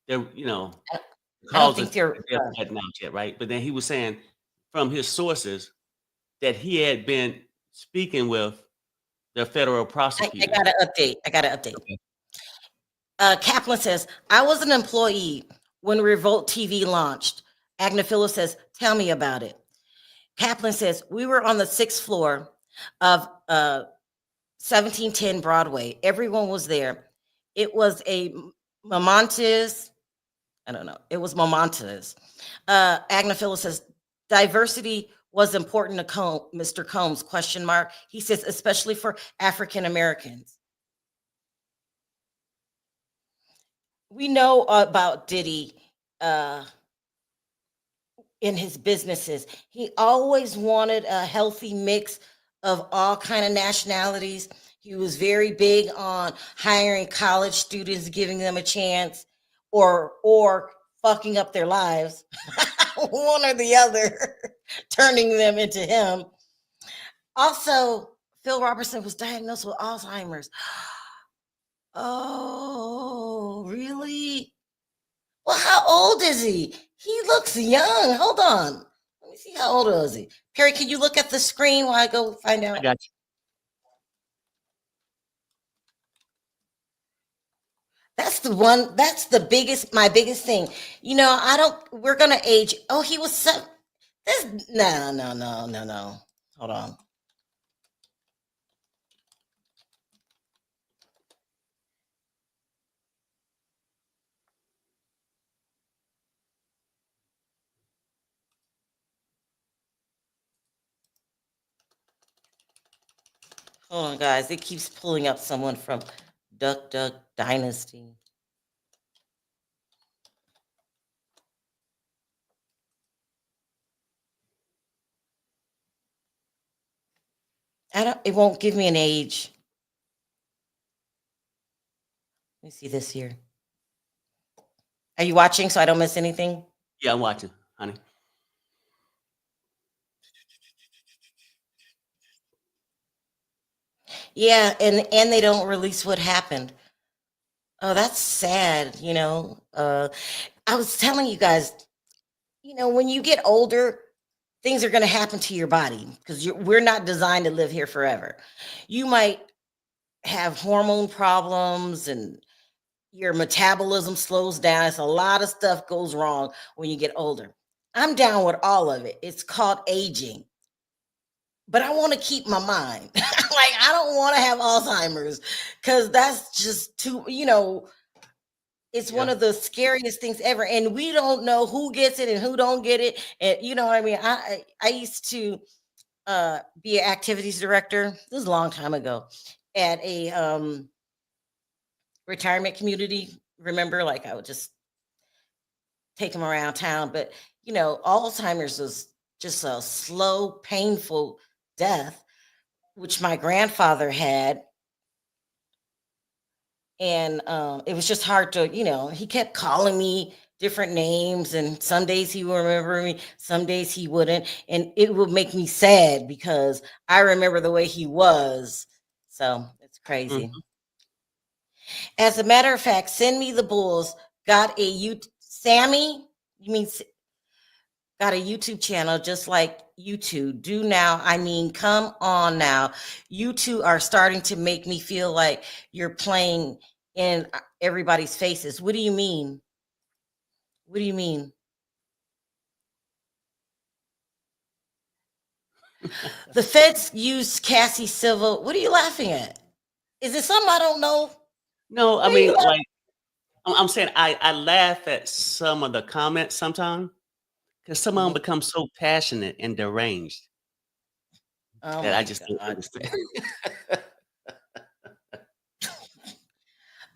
There, I the I don't cause think of they're. the death hadn't out yet, right? But then he was saying from his sources that he had been speaking with the federal I prosecutors. got to update. I got to update. Okay. Kaplan says, I was an employee when Revolt TV launched. Agnafilo says, tell me about it. Kaplan says, we were on the 6th floor of 1710 Broadway. Everyone was there. It was a momentous, I don't know, it was momentous. Agnafilo says, diversity was important to Mr. Combs, question mark. He says, especially for African Americans. We know about Diddy in his businesses. He always wanted a healthy mix of all kind of nationalities. He was very big on hiring college students, giving them a chance, or fucking up their lives, one or the other, turning them into him. Also, Phil Robertson was diagnosed with Alzheimer's. Oh, really? Well, how old is he? He looks young. Hold on. Let me see how old is he. Perry, can you look at the screen while I go find I out? got you. That's the one. That's my biggest thing. I don't. We're gonna age. Oh, he was seven. This no, no, no, no, no. Hold on. Hold on, guys. It keeps pulling up someone from Duck Duck Dynasty. I don't. It won't give me an age. Let me see this here. Are you watching so I don't miss anything? Yeah, I'm watching, honey. Yeah, and they don't release what happened. Oh, that's sad. I was telling you guys, when you get older, things are going to happen to your body because we're not designed to live here forever. You might have hormone problems and your metabolism slows down. It's a lot of stuff goes wrong when you get older. I'm down with all of it. It's called aging. But I want to keep my mind. Like I don't want to have Alzheimer's because that's just too. It's one Yeah. of the scariest things ever, and we don't know who gets it and who don't get it. And you know what I mean. I used to be an activities director. This is a long time ago at a retirement community. Remember, like I would just take them around town. But Alzheimer's was just a slow, painful death, which my grandfather had. And it was just hard to, he kept calling me different names, and some days he would remember me, some days he wouldn't. And it would make me sad because I remember the way he was. So it's crazy. Mhm. As a matter of fact, Send Me the Bulls got Sammy, you mean got a YouTube channel just like you two do now. I mean, come on now. You two are starting to make me feel like you're playing in everybody's faces. What do you mean? What do you mean? The feds used Cassie Civil. What are you laughing at? Is it something I don't know? No, I What are you mean, laughing? like I'm saying, I laugh at some of the comments sometimes because some of them Mhm. become so passionate and deranged Oh that I my just don't God. understand.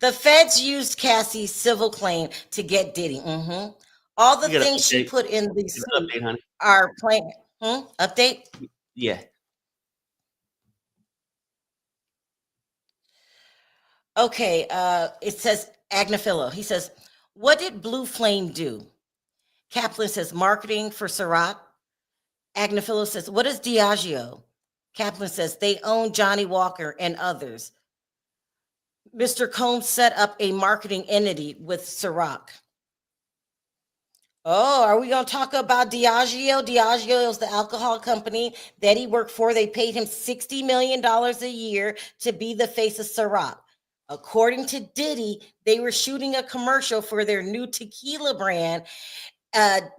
The feds used Cassie's civil claim to get Diddy. All the You get an things she update. put in the Get an suit update, honey. are playing. Update. Yeah. Okay. It says Agnafilo. He says, "What did Blue Flame do?" Kaplan says, "Marketing for Ciroc." Agnafilo says, "What is Diageo?" Kaplan says, "They own Johnny Walker and others." Mr. Combs set up a marketing entity with Ciroc. Oh, are we going to talk about Diageo? Diageo is the alcohol company that he worked for. They paid him $60 million a year to be the face of Ciroc. According to Diddy, they were shooting a commercial for their new tequila brand.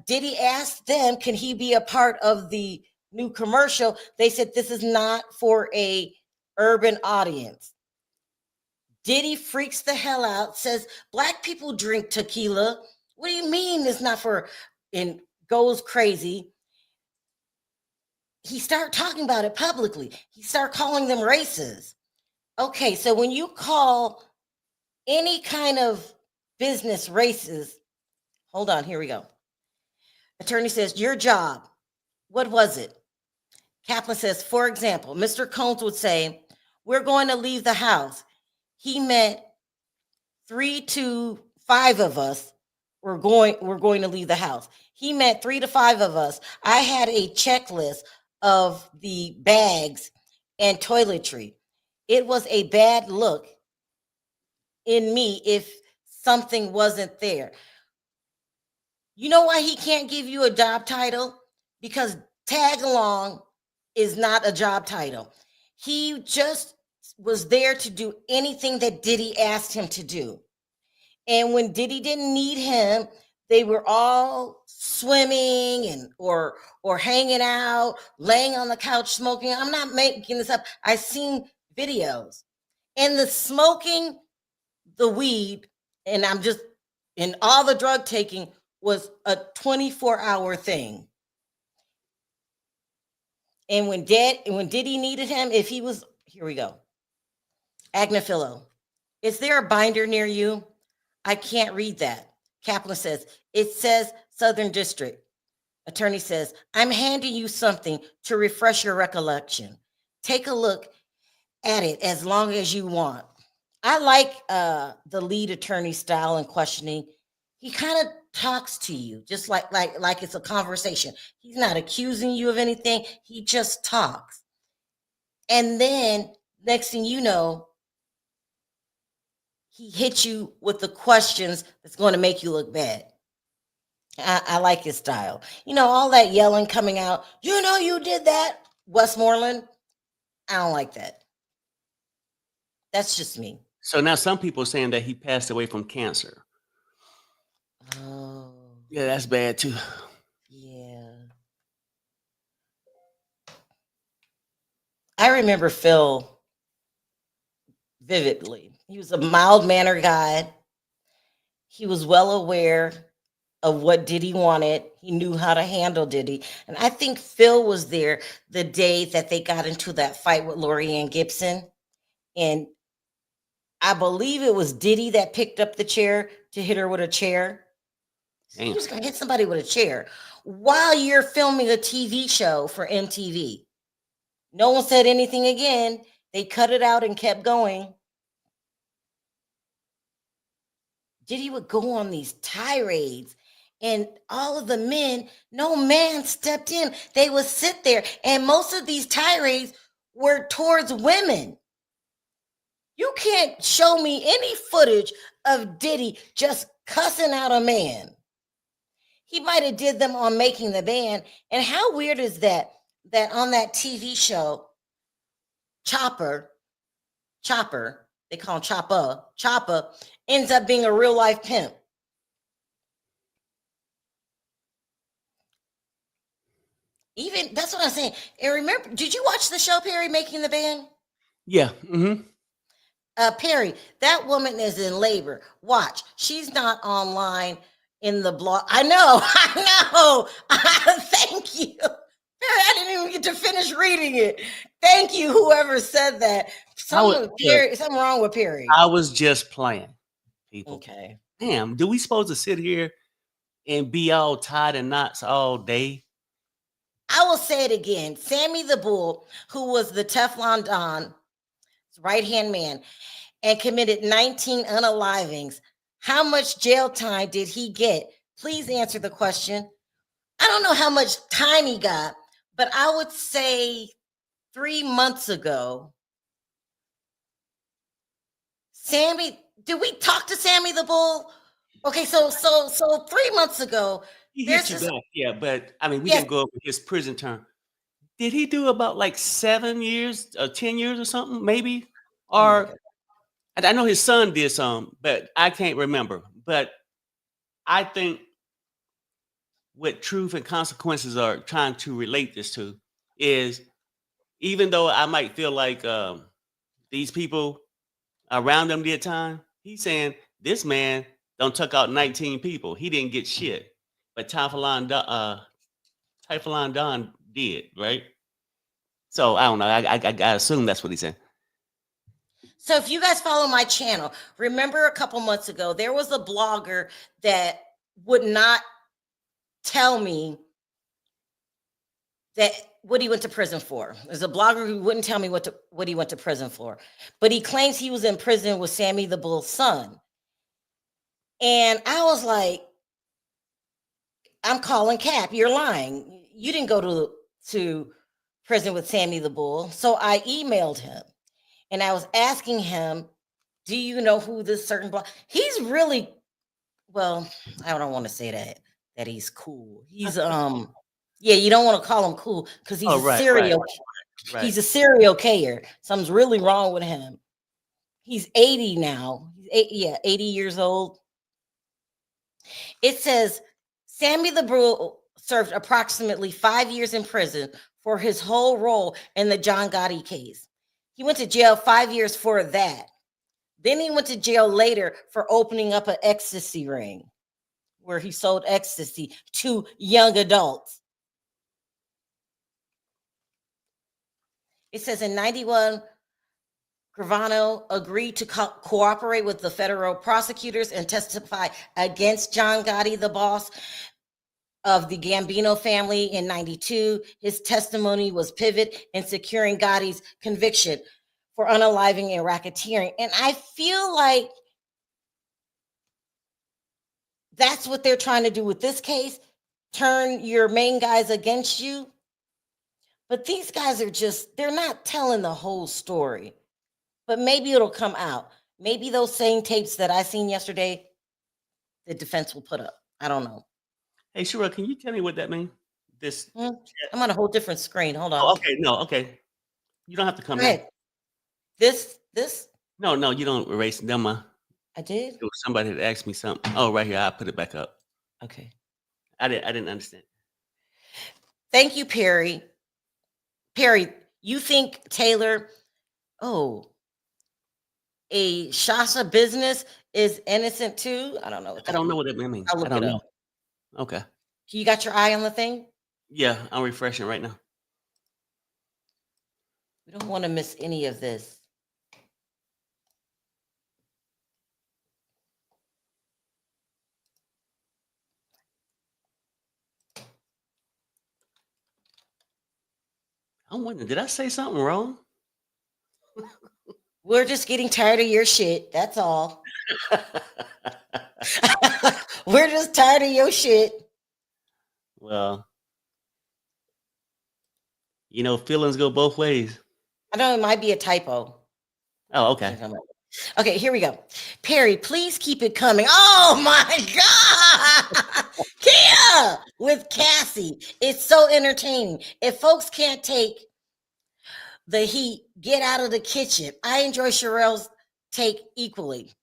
Diddy asked them, can he be a part of the new commercial? They said, this is not for a urban audience. Diddy freaks the hell out, says black people drink tequila. What do you mean it's not for, and goes crazy. He started talking about it publicly. He started calling them races. Okay, so when you call any kind of business racist, hold on, here we go. Attorney says, your job, what was it? Kaplan says, for example, Mr. Combs would say, we're going to leave the house. He meant 3 to 5 of us we're going to leave the house. He meant 3 to 5 of us. I had a checklist of the bags and toiletry. It was a bad look in me if something wasn't there. You know why he can't give you a job title? Because tag along is not a job title. He just was there to do anything that Diddy asked him to do. And when Diddy didn't need him, they were all swimming and or hanging out, laying on the couch smoking. I'm not making this up. I've seen videos. And the smoking, the weed, and I'm just and all the drug taking was a 24-hour thing. And when Diddy needed him, if he was Here we go. Agnafilo, is there a binder near you? I can't read that. Kaplan says, it says Southern District. Attorney says, I'm handing you something to refresh your recollection. Take a look at it as long as you want. I like the lead attorney style and questioning. He kind of talks to you just like it's a conversation. He's not accusing you of anything. He just talks. And then next thing you know, he hits you with the questions that's going to make you look bad. I like his style. You know, all that yelling coming out, you know, you did that, Westmoreland. I don't like that. That's just me. So now some people are saying that he passed away from cancer. Oh, Yeah, that's bad too. yeah. I remember Phil vividly. He was a mild-mannered guy. He was well aware of what Diddy wanted. He knew how to handle Diddy. And I think Phil was there the day that they got into that fight with Lorianne Gibson. And I believe it was Diddy that picked up the chair to hit her with a chair. You're just going to hit somebody with a chair while you're filming a TV show for MTV. No one said anything again. They cut it out and kept going. Diddy would go on these tirades, and all of the men, no man stepped in. They would sit there, and most of these tirades were towards women. You can't show me any footage of Diddy just cussing out a man. He might have did them on Making the Band. And how weird is that on that TV show, Chopper, they call him Chopper ends up being a real life pimp. Even that's what I'm saying. And remember, did you watch the show, Perry, Making the Band? Yeah. Mm-hmm. Perry, that woman is in labor. Watch, she's not online in the blog. I know. Thank you. Perry, I didn't even get to finish reading it. Thank you, whoever said that. Something wrong with Perry. I was just playing, people. Okay. Damn, do we supposed to sit here and be all tied in knots all day? I will say it again. Sammy the Bull, who was the Teflon Don's right-hand man and committed 19 unalivings, how much jail time did he get? Please answer the question. I don't know how much time he got, but I would say 3 months ago, Sammy, did we talk to Sammy the Bull? Okay, so 3 months ago, He hit you back, yeah, but I mean, we didn't go over his prison term. Did he do about like 7 years or 10 years or something, maybe? Or I know his son did some, but I can't remember. But I think what Truth and Consequences are trying to relate this to is, even though I might feel like these people around him did time, he's saying this man don't took out 19 people. He didn't get shit. But Teflon Don did, right? So I don't know. I assume that's what he said. So if you guys follow my channel, remember a couple months ago, there was a blogger that would not tell me that what he went to prison for. There's a blogger who wouldn't tell me what he went to prison for, but he claims he was in prison with Sammy the Bull's son. And I was like, I'm calling Cap. You're lying. You didn't go to prison with Sammy the Bull. So I emailed him and I was asking him, do you know who this certain blog? He's really, well, I don't want to say that he's cool. He's yeah, you don't want to call him cool because he's he's a serial killer. Something's really wrong with him. He's 80 now. He's 80 years old. It says Sammy the Bull served approximately 5 years in prison for his whole role in the John Gotti case. He went to jail 5 years for that. Then he went to jail later for opening up an ecstasy ring where he sold ecstasy to young adults. It says in 91, Gravano agreed to cooperate with the federal prosecutors and testify against John Gotti, the boss of the Gambino family in 92. His testimony was pivot in securing Gotti's conviction for unaliving and racketeering. And I feel like that's what they're trying to do with this case, turn your main guys against you. But these guys are they're not telling the whole story. But maybe it'll come out. Maybe those same tapes that I seen yesterday, the defense will put up. I don't know. Hey, Shira, can you tell me what that means? This. I'm on a whole different screen. Hold on. Oh, okay. No, okay. You don't have to come Go in. ahead. This? No, you don't erase them. I did? It was somebody that asked me something. Oh, right here. I put it back up. Okay. I didn't understand. Thank you, Perry. Perry, you think Taylor, a Shasha business is innocent too? I don't know. I don't know what that means. I'll look I don't it know. up. Okay. You got your eye on the thing? Yeah, I'm refreshing right now. We don't want to miss any of this. I'm wondering, did I say something wrong? We're just getting tired of your shit. That's all. We're just tired of your shit. Well, feelings go both ways. I know it might be a typo. Oh, okay. Okay, here we go. Perry, please keep it coming. Oh my God! Kia with Cassie. It's so entertaining. If folks can't take the heat, get out of the kitchen. I enjoy Sherelle's take equally.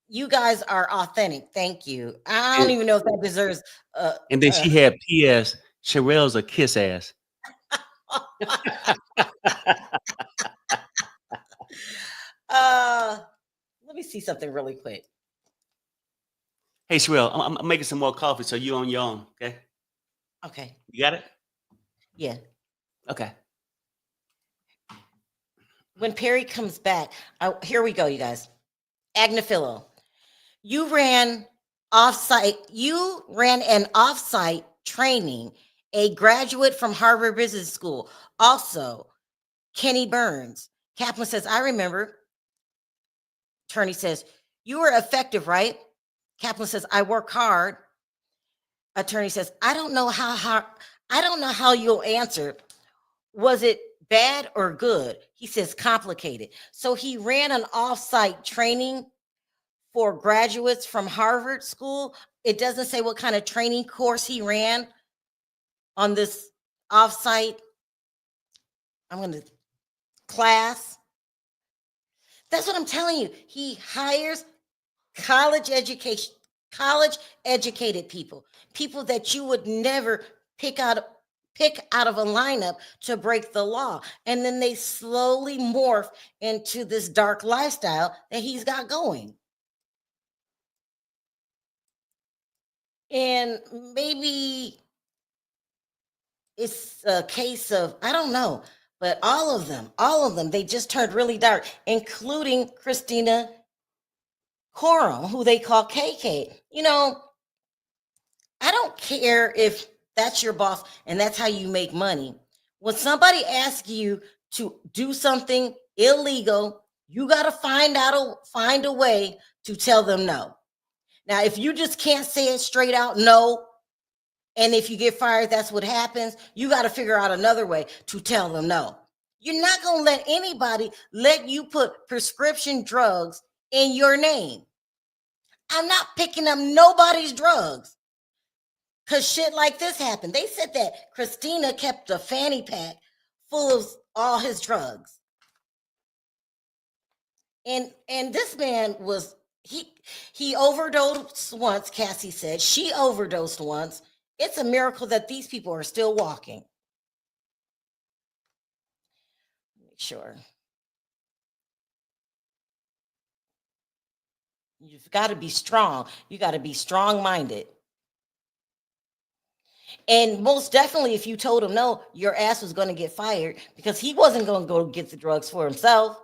You guys are authentic. Thank you. I don't even know if that deserves. And then she had P.S. Sherelle's a kiss ass. Let me see something really quick. Hey, Sherelle, I'm making some more coffee, so you on your own, okay? Okay. You got it? Yeah. Okay. When Perry comes back, here we go, you guys. Agnafilo, you ran an off-site training, a graduate from Harvard Business School. Also, Kenny Burns. Kaplan says, I remember. Attorney says, you were effective, right? Kaplan says, I work hard. Attorney says, I don't know how you'll answer. Was it bad or good? He says, complicated. So he ran an off-site training for graduates from Harvard School. It doesn't say what kind of training course he ran on this off-site. Class. That's what I'm telling you. He hires college educated people that you would never pick out of a lineup to break the law. And then they slowly morph into this dark lifestyle that he's got going. And maybe it's a case of, I don't know, but all of them, they just turned really dark, including Christina Coram, who they call KK. I don't care if that's your boss and that's how you make money. When somebody asks you to do something illegal, you got to find a way to tell them no. Now, if you just can't say it straight out, no, and if you get fired, that's what happens, you got to figure out another way to tell them no. You're not going to let anybody let you put prescription drugs in your name. I'm not picking up nobody's drugs because shit like this happened. They said that Christina kept a fanny pack full of all his drugs. And this man was, he overdosed once, Cassie said. She overdosed once. It's a miracle that these people are still walking. Make sure. You've got to be strong. You got to be strong-minded. And most definitely, if you told him no, your ass was going to get fired because he wasn't going to go get the drugs for himself.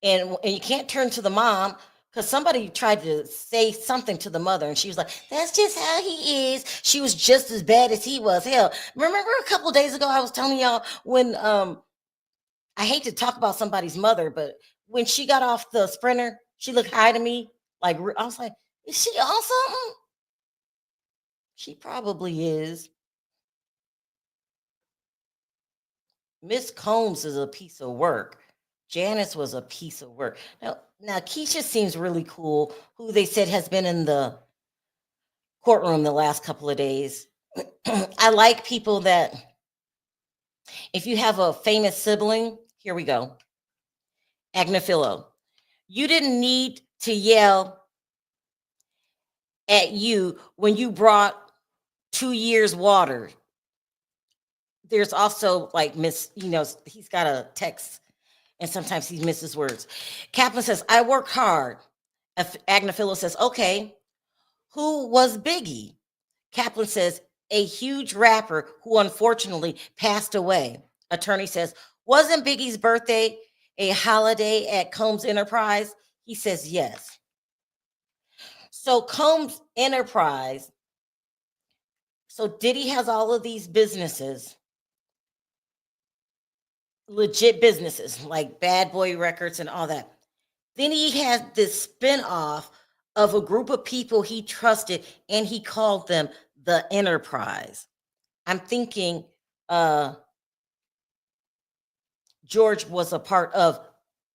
And you can't turn to the mom because somebody tried to say something to the mother, and she was like, "That's just how he is." She was just as bad as he was. Hell, remember a couple of days ago I was telling y'all when I hate to talk about somebody's mother, but when she got off the sprinter, she looked high to me. Like I was like, "Is she on something?" She probably is. Miss Combs is a piece of work. Janice was a piece of work. Now Keisha seems really cool, who they said has been in the courtroom the last couple of days. I like people that, if you have a famous sibling, here we go. Agnafilo, you didn't need to yell at you when you brought 2 years water. There's also like he's got a text and sometimes he misses words. Kaplan says, I work hard. Agnafilo says, okay, who was Biggie? Kaplan says, a huge rapper who unfortunately passed away. Attorney says, wasn't Biggie's birthday a holiday at Combs Enterprise? He says, yes. So Combs Enterprise, so Diddy has all of these businesses, legit businesses like Bad Boy Records and all that. Then he had this spinoff of a group of people he trusted, and he called them the Enterprise. I'm thinking George was a part of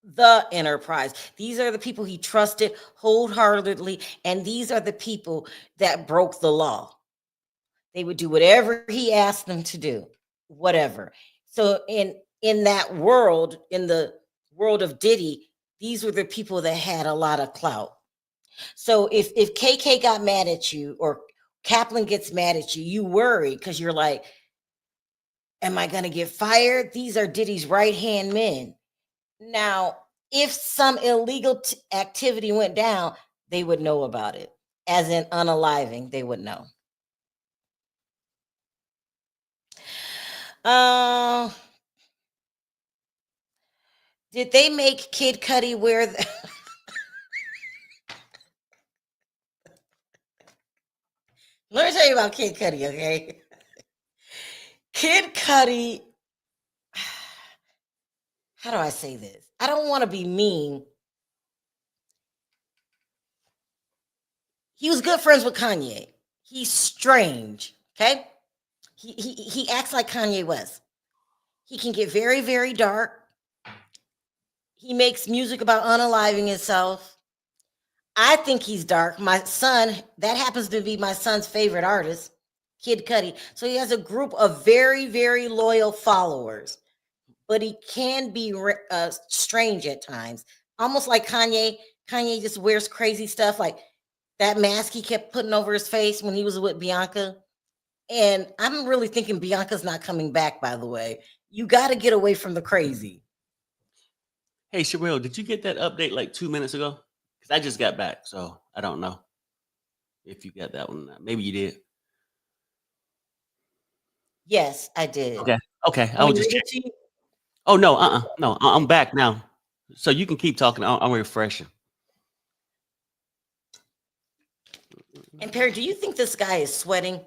the Enterprise. These are the people he trusted wholeheartedly, and these are the people that broke the law. They would do whatever he asked them to do, whatever. So in that world, in the world of Diddy, these were the people that had a lot of clout. So if KK got mad at you or Kaplan gets mad at you, you worry because you're like, am I going to get fired? These are Diddy's right-hand men. Now, if some illegal activity went down, they would know about it. As in unaliving, they would know. Did they make Kid Cudi wear the Let me tell you about Kid Cudi, okay? Kid Cudi, how do I say this? I don't want to be mean. He was good friends with Kanye. He's strange, okay? He acts like Kanye West. He can get very, very dark. He makes music about unaliving himself. I think he's dark. My son, that happens to be my son's favorite artist, Kid Cudi. So he has a group of very, very loyal followers, but he can be strange at times. Almost like Kanye. Kanye just wears crazy stuff, like that mask he kept putting over his face when he was with Bianca. And I'm really thinking Bianca's not coming back, by the way. You got to get away from the crazy. Hey, Sherelle, did you get that update like 2 minutes ago? Because I just got back, so I don't know if you got that one or not. Maybe you did. Yes, I did. Okay. Okay. I Want was me to just read it checking. to you? Oh, no. No, I'm back now. So you can keep talking. I'm refreshing. And Perry, do you think this guy is sweating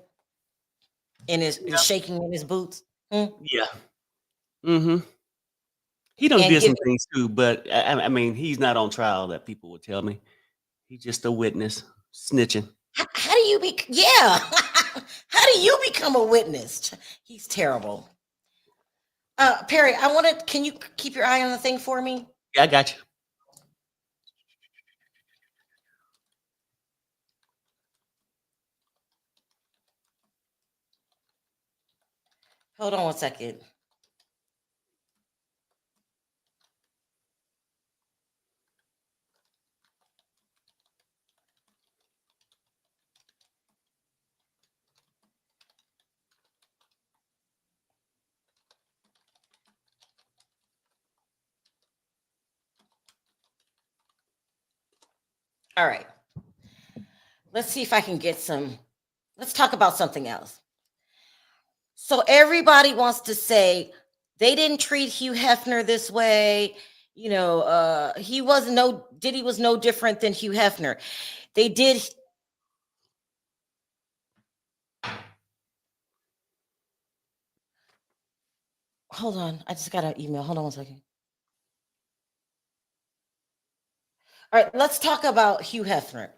and is Yeah. shaking in his boots? Hmm? Yeah. Mm-hmm. He done And did give some things too, but I mean, he's not on trial that people would tell me. He's just a witness snitching. how do you be? Yeah, how do you become a witness? He's terrible. Perry, I wanted. Can you keep your eye on the thing for me? Yeah, I got you. Hold on 1 second. All right. Let's see if I can get some. Let's talk about something else. So everybody wants to say they didn't treat Hugh Hefner this way. Diddy was no different than Hugh Hefner. They did. Hold on, I just got an email. Hold on 1 second. All right, let's talk about Hugh Hefner.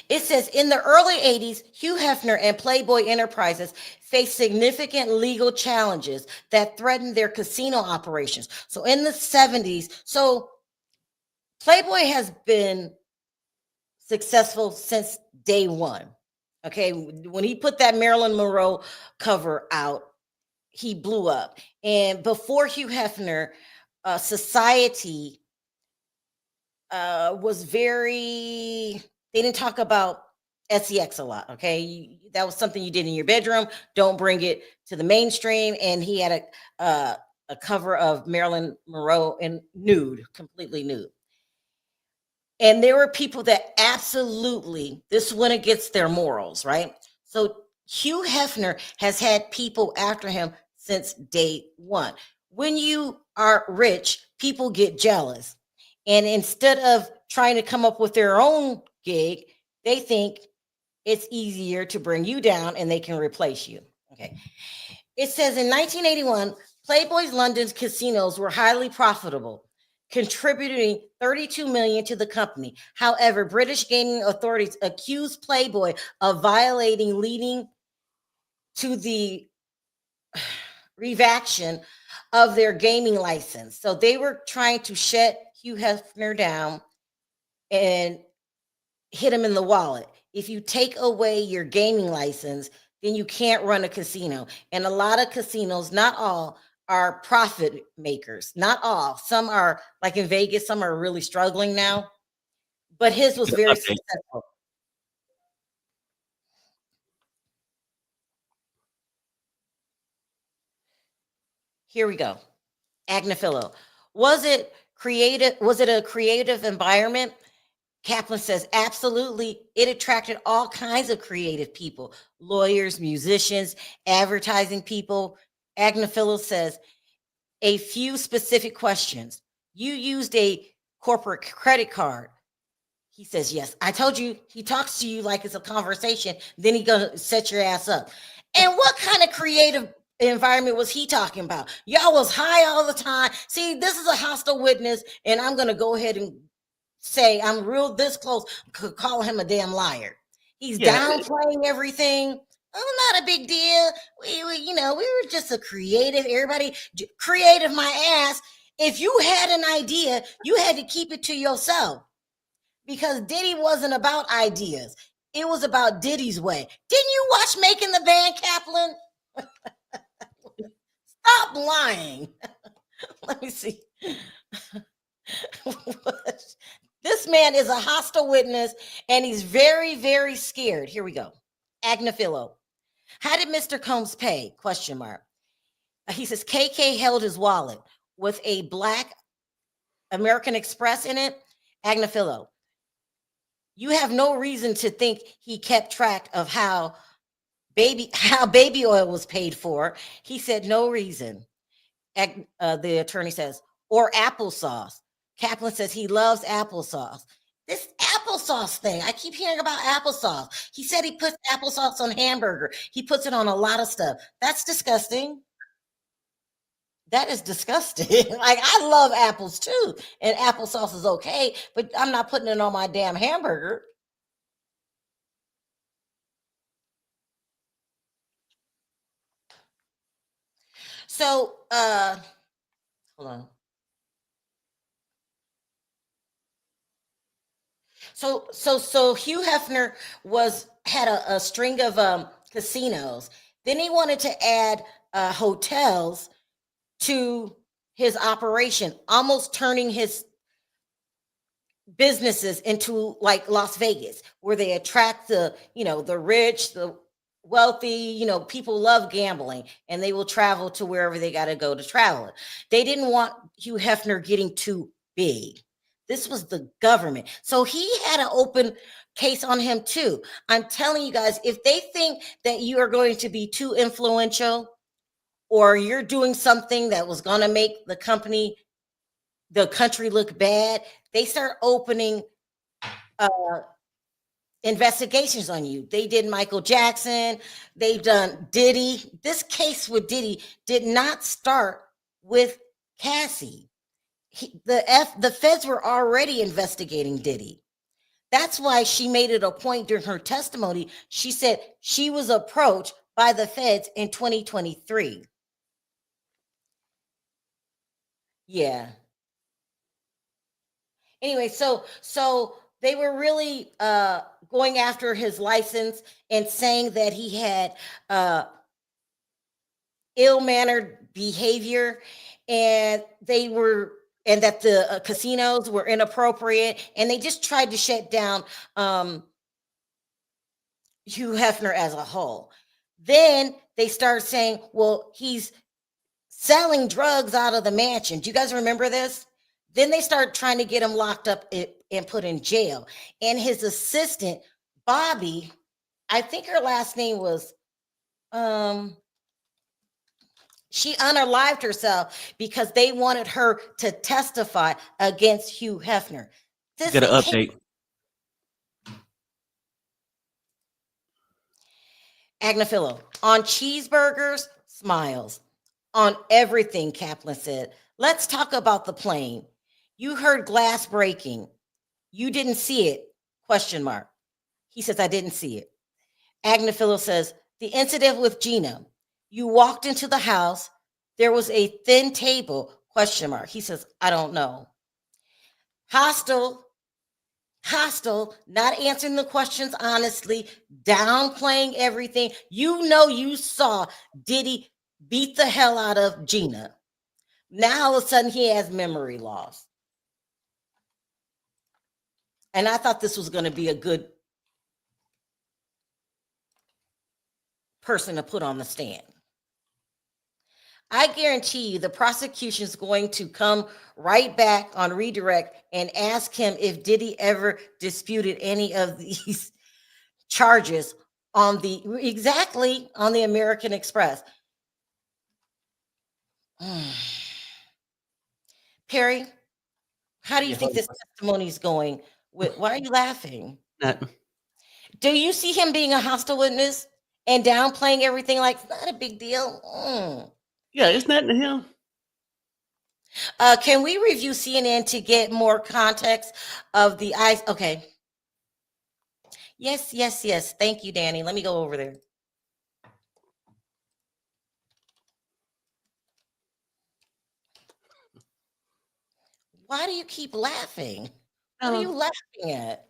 It says in the early 80s, Hugh Hefner and Playboy Enterprises faced significant legal challenges that threatened their casino operations. So in the 70s, Playboy has been successful since day one. Okay, when he put that Marilyn Monroe cover out, he blew up. And before Hugh Hefner, society was very, they didn't talk about sex a lot. Okay, that was something you did in your bedroom. Don't bring it to the mainstream. And he had a cover of Marilyn Monroe in nude, completely nude. And there were people that absolutely, this went against their morals, right? So Hugh Hefner has had people after him since day one. When you are rich, people get jealous. And instead of trying to come up with their own gig, they think it's easier to bring you down and they can replace you. Okay. It says in 1981, Playboy's London's casinos were highly profitable, contributing 32 million to the company. However, British gaming authorities accused Playboy of violating, leading to the revaction of their gaming license. So they were trying to shut Hugh Hefner down and hit him in the wallet. If you take away your gaming license, then you can't run a casino. And a lot of casinos, not all, are profit makers. Not all. Some are, like in Vegas, some are really struggling now. But his was very successful. Here we go. Agnafilo. Was it creative? Was it a creative environment? Kaplan says, absolutely. It attracted all kinds of creative people, lawyers, musicians, advertising people. Agnafilo says, a few specific questions. You used a corporate credit card. He says, yes. I told you, he talks to you like it's a conversation. Then he gonna set your ass up. And what kind of creative environment was he talking about? Y'all was high all the time. See, this is a hostile witness, and I'm gonna go ahead and say I'm real this close, could call him a damn liar. He's downplaying everything. Oh, not a big deal. We were just a creative, everybody creative my ass. If you had an idea, you had to keep it to yourself because Diddy wasn't about ideas. It was about Diddy's way. Didn't you watch Making the Band, Kaplan? Stop lying. Let me see. This man is a hostile witness and he's very, very scared. Here we go. Agnafilo. How did Mr. Combs pay? Question mark. He says KK held his wallet with a black American Express in it. Agnafilo. You have no reason to think he kept track of how baby oil was paid for. He said no reason. The attorney says, or applesauce. Kaplan says he loves applesauce. This applesauce thing, I keep hearing about applesauce. He said he puts applesauce on hamburger. He puts it on a lot of stuff. That's disgusting. That is disgusting. Like, I love apples too, and applesauce is okay, but I'm not putting it on my damn hamburger. So, hold on. So Hugh Hefner had a string of casinos. Then he wanted to add hotels to his operation, almost turning his businesses into like Las Vegas, where they attract the rich, the wealthy. People love gambling, and they will travel to wherever they got to go to travel. They didn't want Hugh Hefner getting too big. This was the government. So he had an open case on him too. I'm telling you guys, if they think that you are going to be too influential or you're doing something that was going to make the company the country look bad, they start opening investigations on you. They did Michael Jackson, they've done Diddy. This case with Diddy did not start with Cassie. The feds were already investigating Diddy. That's why she made it a point during her testimony. She said she was approached by the feds in 2023. Yeah. Anyway, so they were really going after his license and saying that he had ill-mannered behavior, and that the casinos were inappropriate, and they just tried to shut down Hugh Hefner as a whole. Then they started saying, well, he's selling drugs out of the mansion. Do you guys remember this? Then they started trying to get him locked up and put in jail. And his assistant, Bobby, I think her last name was, she unalived herself because they wanted her to testify against Hugh Hefner. This Get an update. Agnafilo, on cheeseburgers, smiles. On everything, Kaplan said. Let's talk about the plane. You heard glass breaking. You didn't see it? Question mark. He says, I didn't see it. Agnafilo says, the incident with Gina. You walked into the house. There was a thin table? Question mark. He says, I don't know. Hostile, not answering the questions honestly, downplaying everything. You know, you saw Diddy beat the hell out of Gina. Now all of a sudden he has memory loss. And I thought this was going to be a good person to put on the stand. I guarantee you the prosecution is going to come right back on redirect and ask him if Diddy ever disputed any of these charges on the American Express. Perry, how do you think this testimony is going? Why are you laughing? Do you see him being a hostile witness and downplaying everything like it's not a big deal? Yeah, it's nothing to him. Can we review CNN to get more context of the eyes? Okay. Yes. Thank you, Danny. Let me go over there. Why do you keep laughing? What are you laughing at?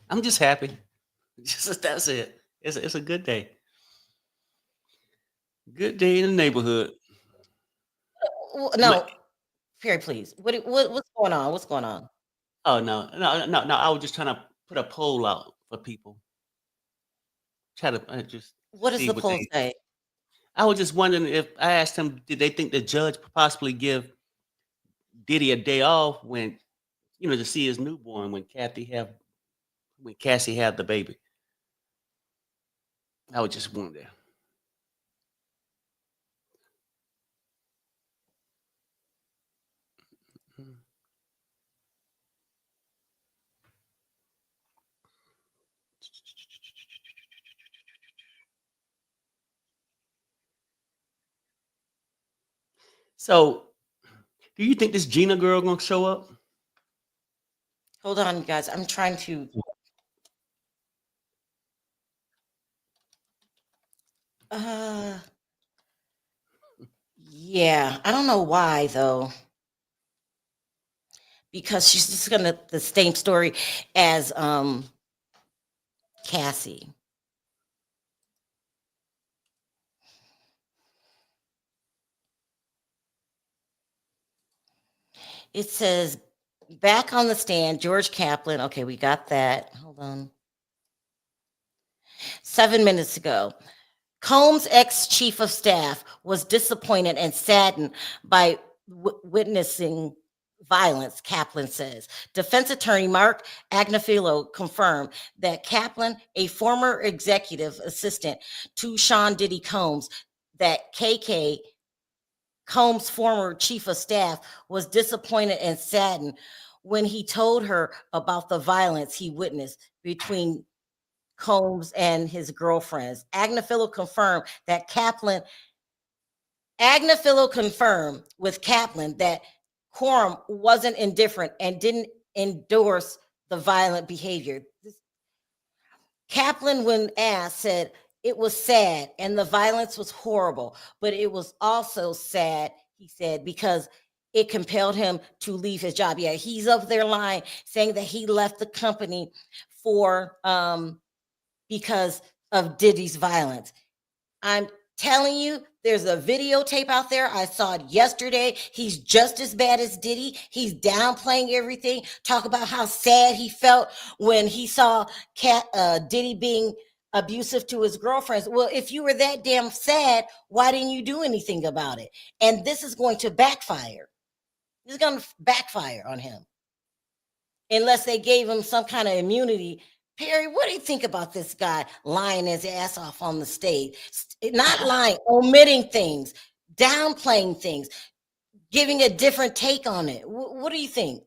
I'm just happy. That's it. It's a good day. Good day in the neighborhood. No, Perry, please. What's going on? What's going on? Oh no. I was just trying to put a poll out for people. Try to just. What does the poll say? I was just wondering if I asked them, did they think the judge could possibly give Diddy a day off when, to see his newborn when Cassie had the baby? I was just wondering. So, do you think this Gina girl gonna show up? Hold on, guys. I'm trying to. Yeah, I don't know why though. Because she's just gonna the same story as Cassie. It says back on the stand, George Kaplan. Okay, we got that. Hold on. 7 minutes ago, Combs' ex-chief of staff was disappointed and saddened by witnessing violence, Kaplan says. Defense attorney Mark Agnafilo confirmed that Kaplan, a former executive assistant to Sean Diddy Combs, that KK Combs' former chief of staff was disappointed and saddened when he told her about the violence he witnessed between Combs and his girlfriends. Agnafilo confirmed with Kaplan that Quorum wasn't indifferent and didn't endorse the violent behavior. Kaplan, when asked, said it was sad and the violence was horrible, but it was also sad, he said, because it compelled him to leave his job. Yeah, he's up there lying, saying that he left the company for because of Diddy's violence. I'm telling you, there's a videotape out there. I saw it yesterday. He's just as bad as Diddy. He's downplaying everything. Talk about how sad he felt when he saw Diddy being abusive to his girlfriends. Well, if you were that damn sad, why didn't you do anything about it? And this is going to backfire. This is going to backfire on him unless they gave him some kind of immunity. Perry, what do you think about this guy lying his ass off on the stage? Not lying, omitting things, downplaying things, giving a different take on it. What do you think?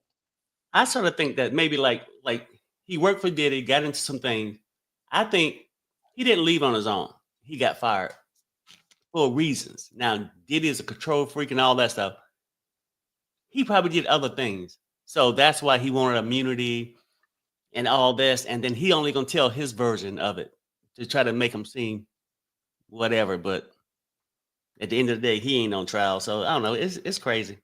I sort of think that maybe like he worked for Diddy, got into some things. I think he didn't leave on his own. He got fired for reasons. Now, Diddy is a control freak and all that stuff. He probably did other things. So that's why he wanted immunity and all this. And then he only gonna tell his version of it to try to make him seem whatever. But at the end of the day, he ain't on trial. So I don't know. It's crazy.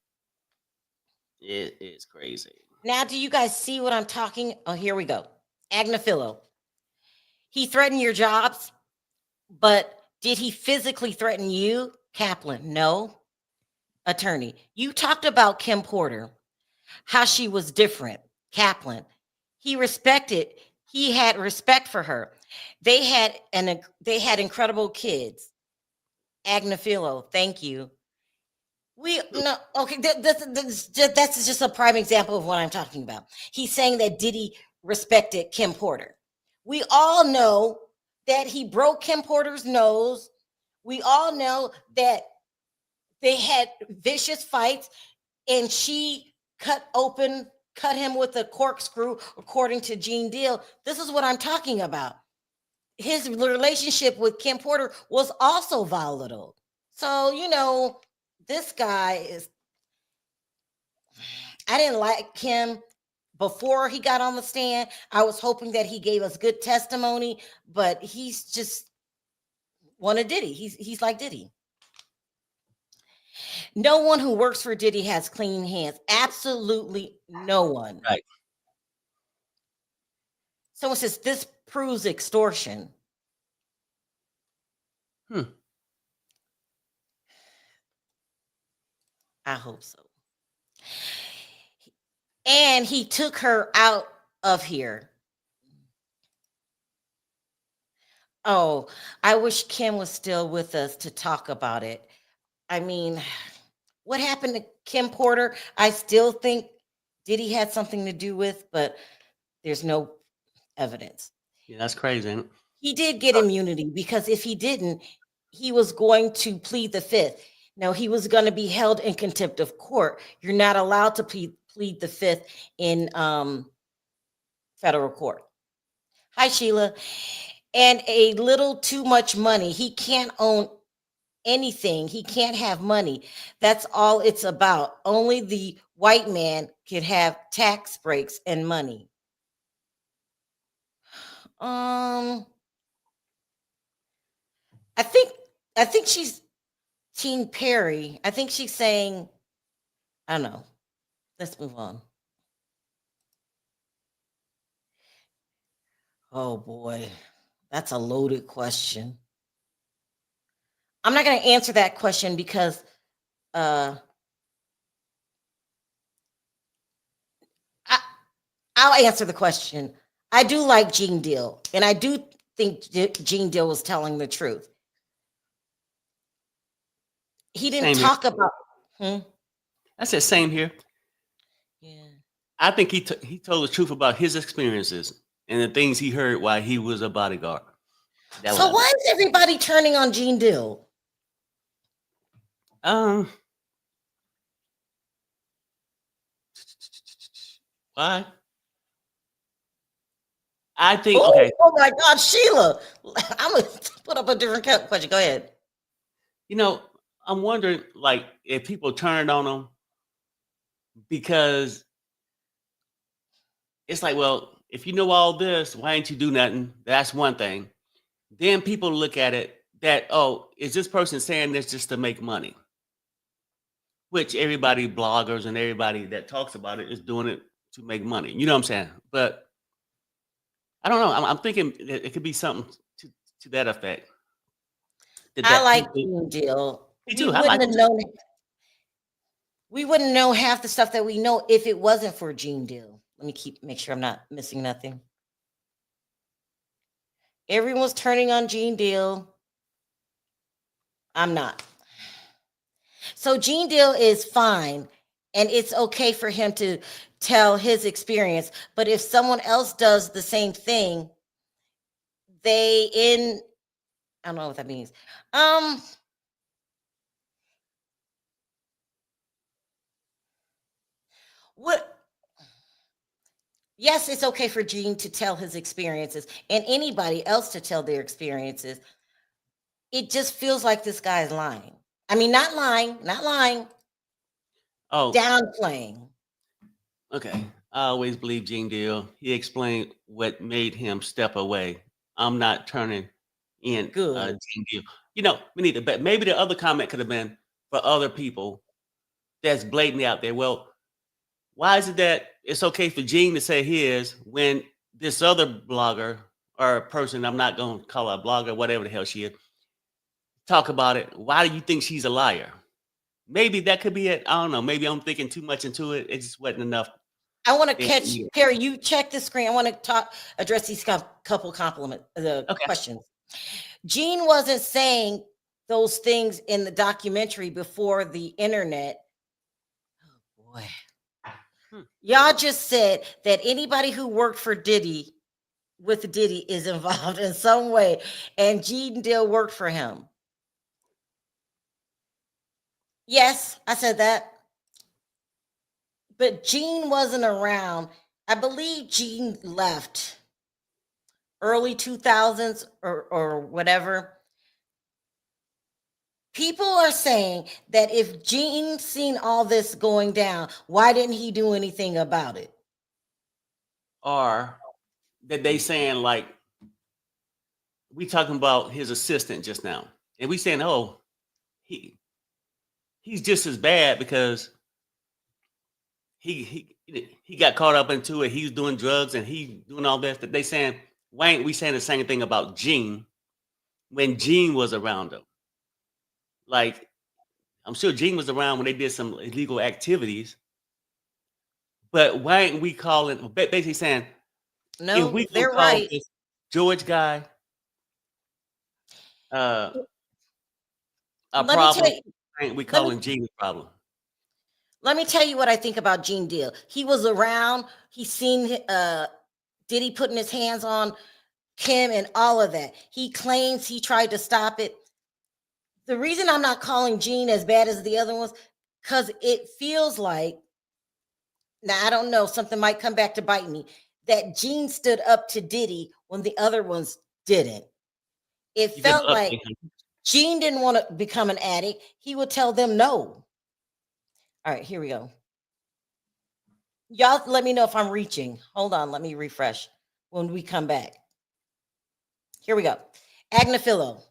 It is crazy. Now, do you guys see what I'm talking? Oh, here we go. Agnafilo. He threatened your jobs, but did he physically threaten you? Kaplan, no. Attorney, you talked about Kim Porter, how she was different. Kaplan, he had respect for her. They had incredible kids. Agnafilo, thank you. That's just a prime example of what I'm talking about. He's saying that Diddy respected Kim Porter. We all know that he broke Kim Porter's nose. We all know that they had vicious fights and she cut him with a corkscrew, according to Gene Deal. This is what I'm talking about. His relationship with Kim Porter was also volatile. So, this guy I didn't like him before he got on the stand. I was hoping that he gave us good testimony, but he's just one of Diddy. He's like Diddy. No one who works for Diddy has clean hands. Absolutely no one. Right. Someone says this proves extortion. I hope so. And he took her out of here. Oh, I wish Kim was still with us to talk about it. I mean, what happened to Kim Porter? I still think Diddy had something to do with, but there's no evidence. Yeah, that's crazy, ain't it? He did get immunity because if he didn't, he was going to plead the fifth. No, he was going to be held in contempt of court. You're not allowed to plead the fifth in federal court. Hi, Sheila. And a little too much money. He can't own anything. He can't have money. That's all it's about. Only the white man could have tax breaks and money. I think she's Team Perry. I think she's saying, I don't know. Let's move on. Oh boy, that's a loaded question. I'm not going to answer that question because I'll answer the question. I do like Gene Deal, and I do think Gene Deal was telling the truth. He didn't talk about. I said same here. Yeah. I think he told the truth about his experiences and the things he heard while he was a bodyguard. So why is everybody turning on Gene Deal? Why? I think Oh, okay. oh my God, Sheila. I'm gonna put up a different question. Go ahead. You know, I'm wondering like if people turned on him because it's like, well, if you know all this, why ain't you do nothing? That's one thing. Then people look at it that, oh, is this person saying this just to make money? Which everybody, bloggers and everybody that talks about it is doing it to make money. You know what I'm saying? But I don't know. I'm thinking that it could be something to that effect. That, I that like people, Gene Deal. me We too. I wouldn't like have him too. known. We wouldn't know half the stuff that we know if it wasn't for Gene Deal. Let me make sure I'm not missing nothing. Everyone's turning on Gene Deal. I'm not. So Gene Deal is fine, and it's okay for him to tell his experience. But if someone else does the same thing, I don't know what that means. Um, what? Yes, it's okay for Gene to tell his experiences and anybody else to tell their experiences. It just feels like this guy is lying. I mean, not lying, Oh, downplaying. okay. I always believe Gene Deal. He explained what made him step away. I'm not turning in Good. Gene Deal. Me neither. But maybe the other comment could have been for other people that's blatantly out there. Well, why is it that it's okay for Gene to say his when this other blogger or person, I'm not going to call her a blogger, whatever the hell she is, talk about it? Why do you think she's a liar? Maybe that could be it. I don't know. Maybe I'm thinking too much into it. It just wasn't enough. I want to there for catch me. Perry. You check the screen. I want to address these couple the Okay. questions. Gene wasn't saying those things in the documentary before the internet. Oh boy. Hmm. Y'all just said that anybody who worked for Diddy with Diddy is involved in some way, and Gene Deal worked for him. Yes, I said that. But Gene wasn't around. I believe Gene left early 2000s or whatever. People are saying that if Gene seen all this going down, why didn't he do anything about it? Or that they saying like we talking about his assistant just now, and we saying, oh, he he's just as bad because he got caught up into it. He's doing drugs and he doing all that. That they saying, why ain't we saying the same thing about Gene when Gene was around him? Like I'm sure Gene was around when they did some illegal activities, but why ain't we calling? Basically saying, if No, we gonna they're call right. this George guy uh, a Let me tell problem, you, why ain't we let me calling Gene a problem? let me tell you what I think about Gene Deal. He was around, he's seen Diddy putting his hands on Kim and all of that. He claims he tried to stop it. The reason I'm not calling Gene as bad as the other ones, because it feels like, now I don't know, something might come back to bite me, that Gene stood up to Diddy when the other ones didn't. It You got to felt like update him. Gene didn't want to become an addict. He would tell them no. All right, here we go. Y'all let me know if I'm reaching. Hold on, let me refresh when we come back. Here we go. Agnafilo,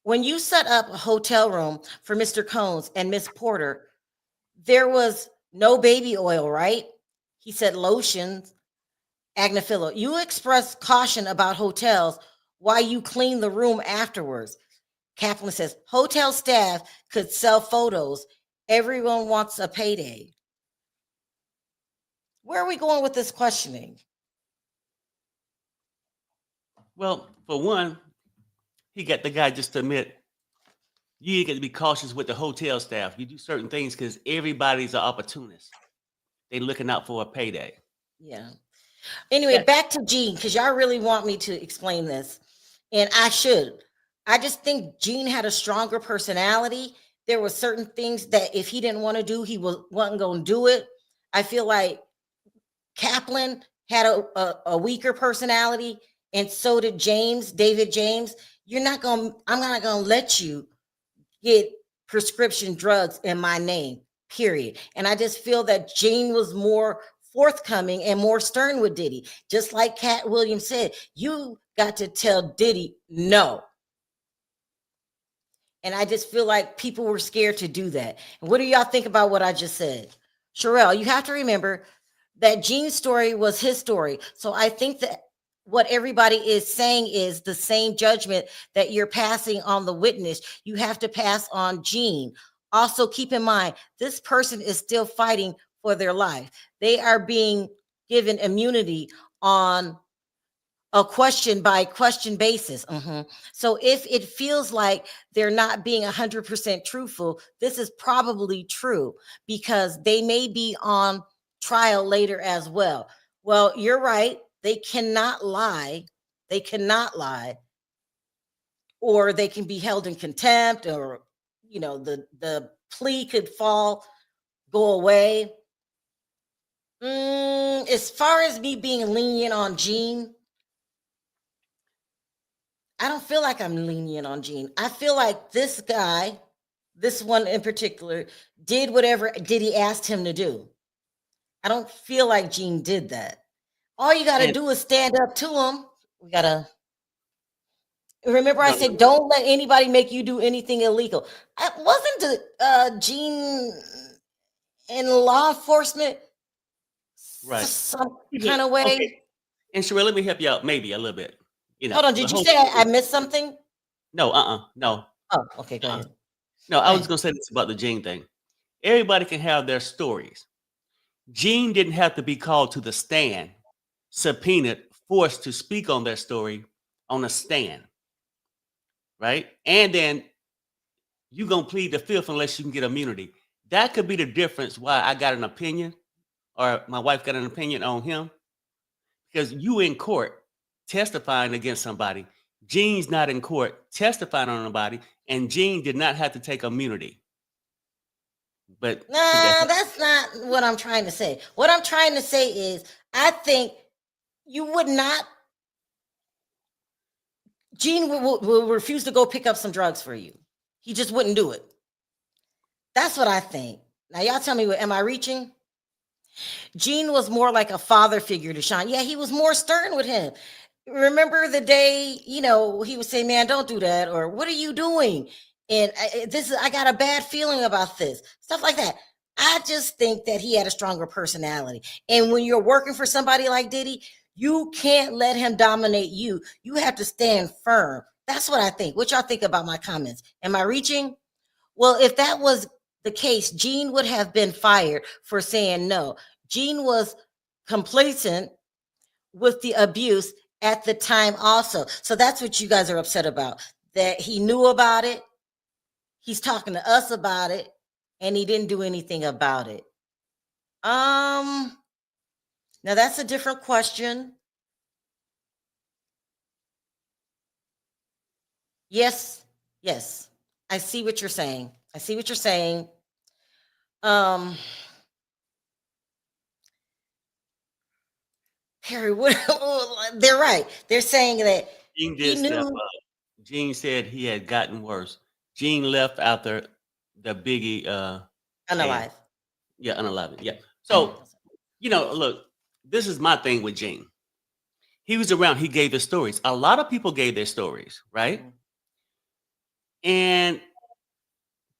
when you set up a hotel room for Mr. Combs and Miss Porter, there was no baby oil, right? He said lotions. Agnafilo, you expressed caution about hotels while you clean the room afterwards. Kaplan says hotel staff could sell photos. Everyone wants a payday. Where are we going with this questioning? Well, for one, he got the guy just to admit you got to be cautious with the hotel staff. You do certain things because everybody's an opportunist. They looking out for a payday. Yeah. Anyway, That back to Gene, because y'all really want me to explain this. And I should. I just think Gene had a stronger personality. There were certain things that if he didn't want to do, wasn't going to do it. I feel like Kaplan had a weaker personality, and so did David James. I'm not gonna let you get prescription drugs in my name, period. And I just feel that Gene was more forthcoming and more stern with Diddy. Just like Cat Williams said, you got to tell Diddy no. And I just feel like people were scared to do that. And what do y'all think about what I just said? Sherelle, you have to remember that Gene's story was his story. So I think that what everybody is saying is the same judgment that you're passing on the witness, you have to pass on Gene. Also, keep in mind, this person is still fighting for their life. They are being given immunity on a question by question basis. So if it feels like they're not being 100% truthful, this is probably true because they may be on trial later as well. Well, you're right. They cannot lie. They cannot lie. Or they can be held in contempt, or the plea could go away. As far as me being lenient on Gene, I don't feel like I'm lenient on Gene. I feel like this guy, this one in particular, did whatever Diddy asked him to do. I don't feel like Gene did that. All you got to do is stand up to him. We got to remember, I said, don't let anybody make you do anything illegal. Wasn't Gene in law enforcement Right. some kind of way? Okay. And Sherelle, let me help you out maybe a little bit. Hold on. Did you say I missed something? No, no. Oh, okay. Go ahead. No, I was going to say this about the Gene thing. Everybody can have their stories. Gene didn't have to be called to the stand, subpoenaed, forced to speak on their story on a stand. Right? And then you're going to plead the fifth unless you can get immunity. That could be the difference why I got an opinion, or my wife got an opinion on him. Because you in court testifying against somebody. Gene's not in court testifying on nobody, and Gene did not have to take immunity. But no, that's not what I'm trying to say. What I'm trying to say is, I think you would not. Gene will refuse to go pick up some drugs for you. He just wouldn't do it. That's what I think. Now, y'all tell me, am I reaching? Gene was more like a father figure to Sean. Yeah, he was more stern with him. Remember the day, he would say, man, don't do that, or what are you doing? And I got a bad feeling about this, stuff like that. I just think that he had a stronger personality. And when you're working for somebody like Diddy, you can't let him dominate you. You have to stand firm. That's what I think. What y'all think about my comments? Am I reaching? Well, if that was the case, Gene would have been fired for saying no. Gene was complacent with the abuse at the time also. So that's what you guys are upset about, that he knew about it. He's talking to us about it, and he didn't do anything about it. Now that's a different question. Yes. I see what you're saying. Perry, they're right. They're saying that Gene did step up. Gene said he had gotten worse. Gene left after the Biggie unalive. Yeah, unalive. Yeah. So, look, this is my thing with Gene. He was around, he gave his stories. A lot of people gave their stories, right? Mm-hmm. And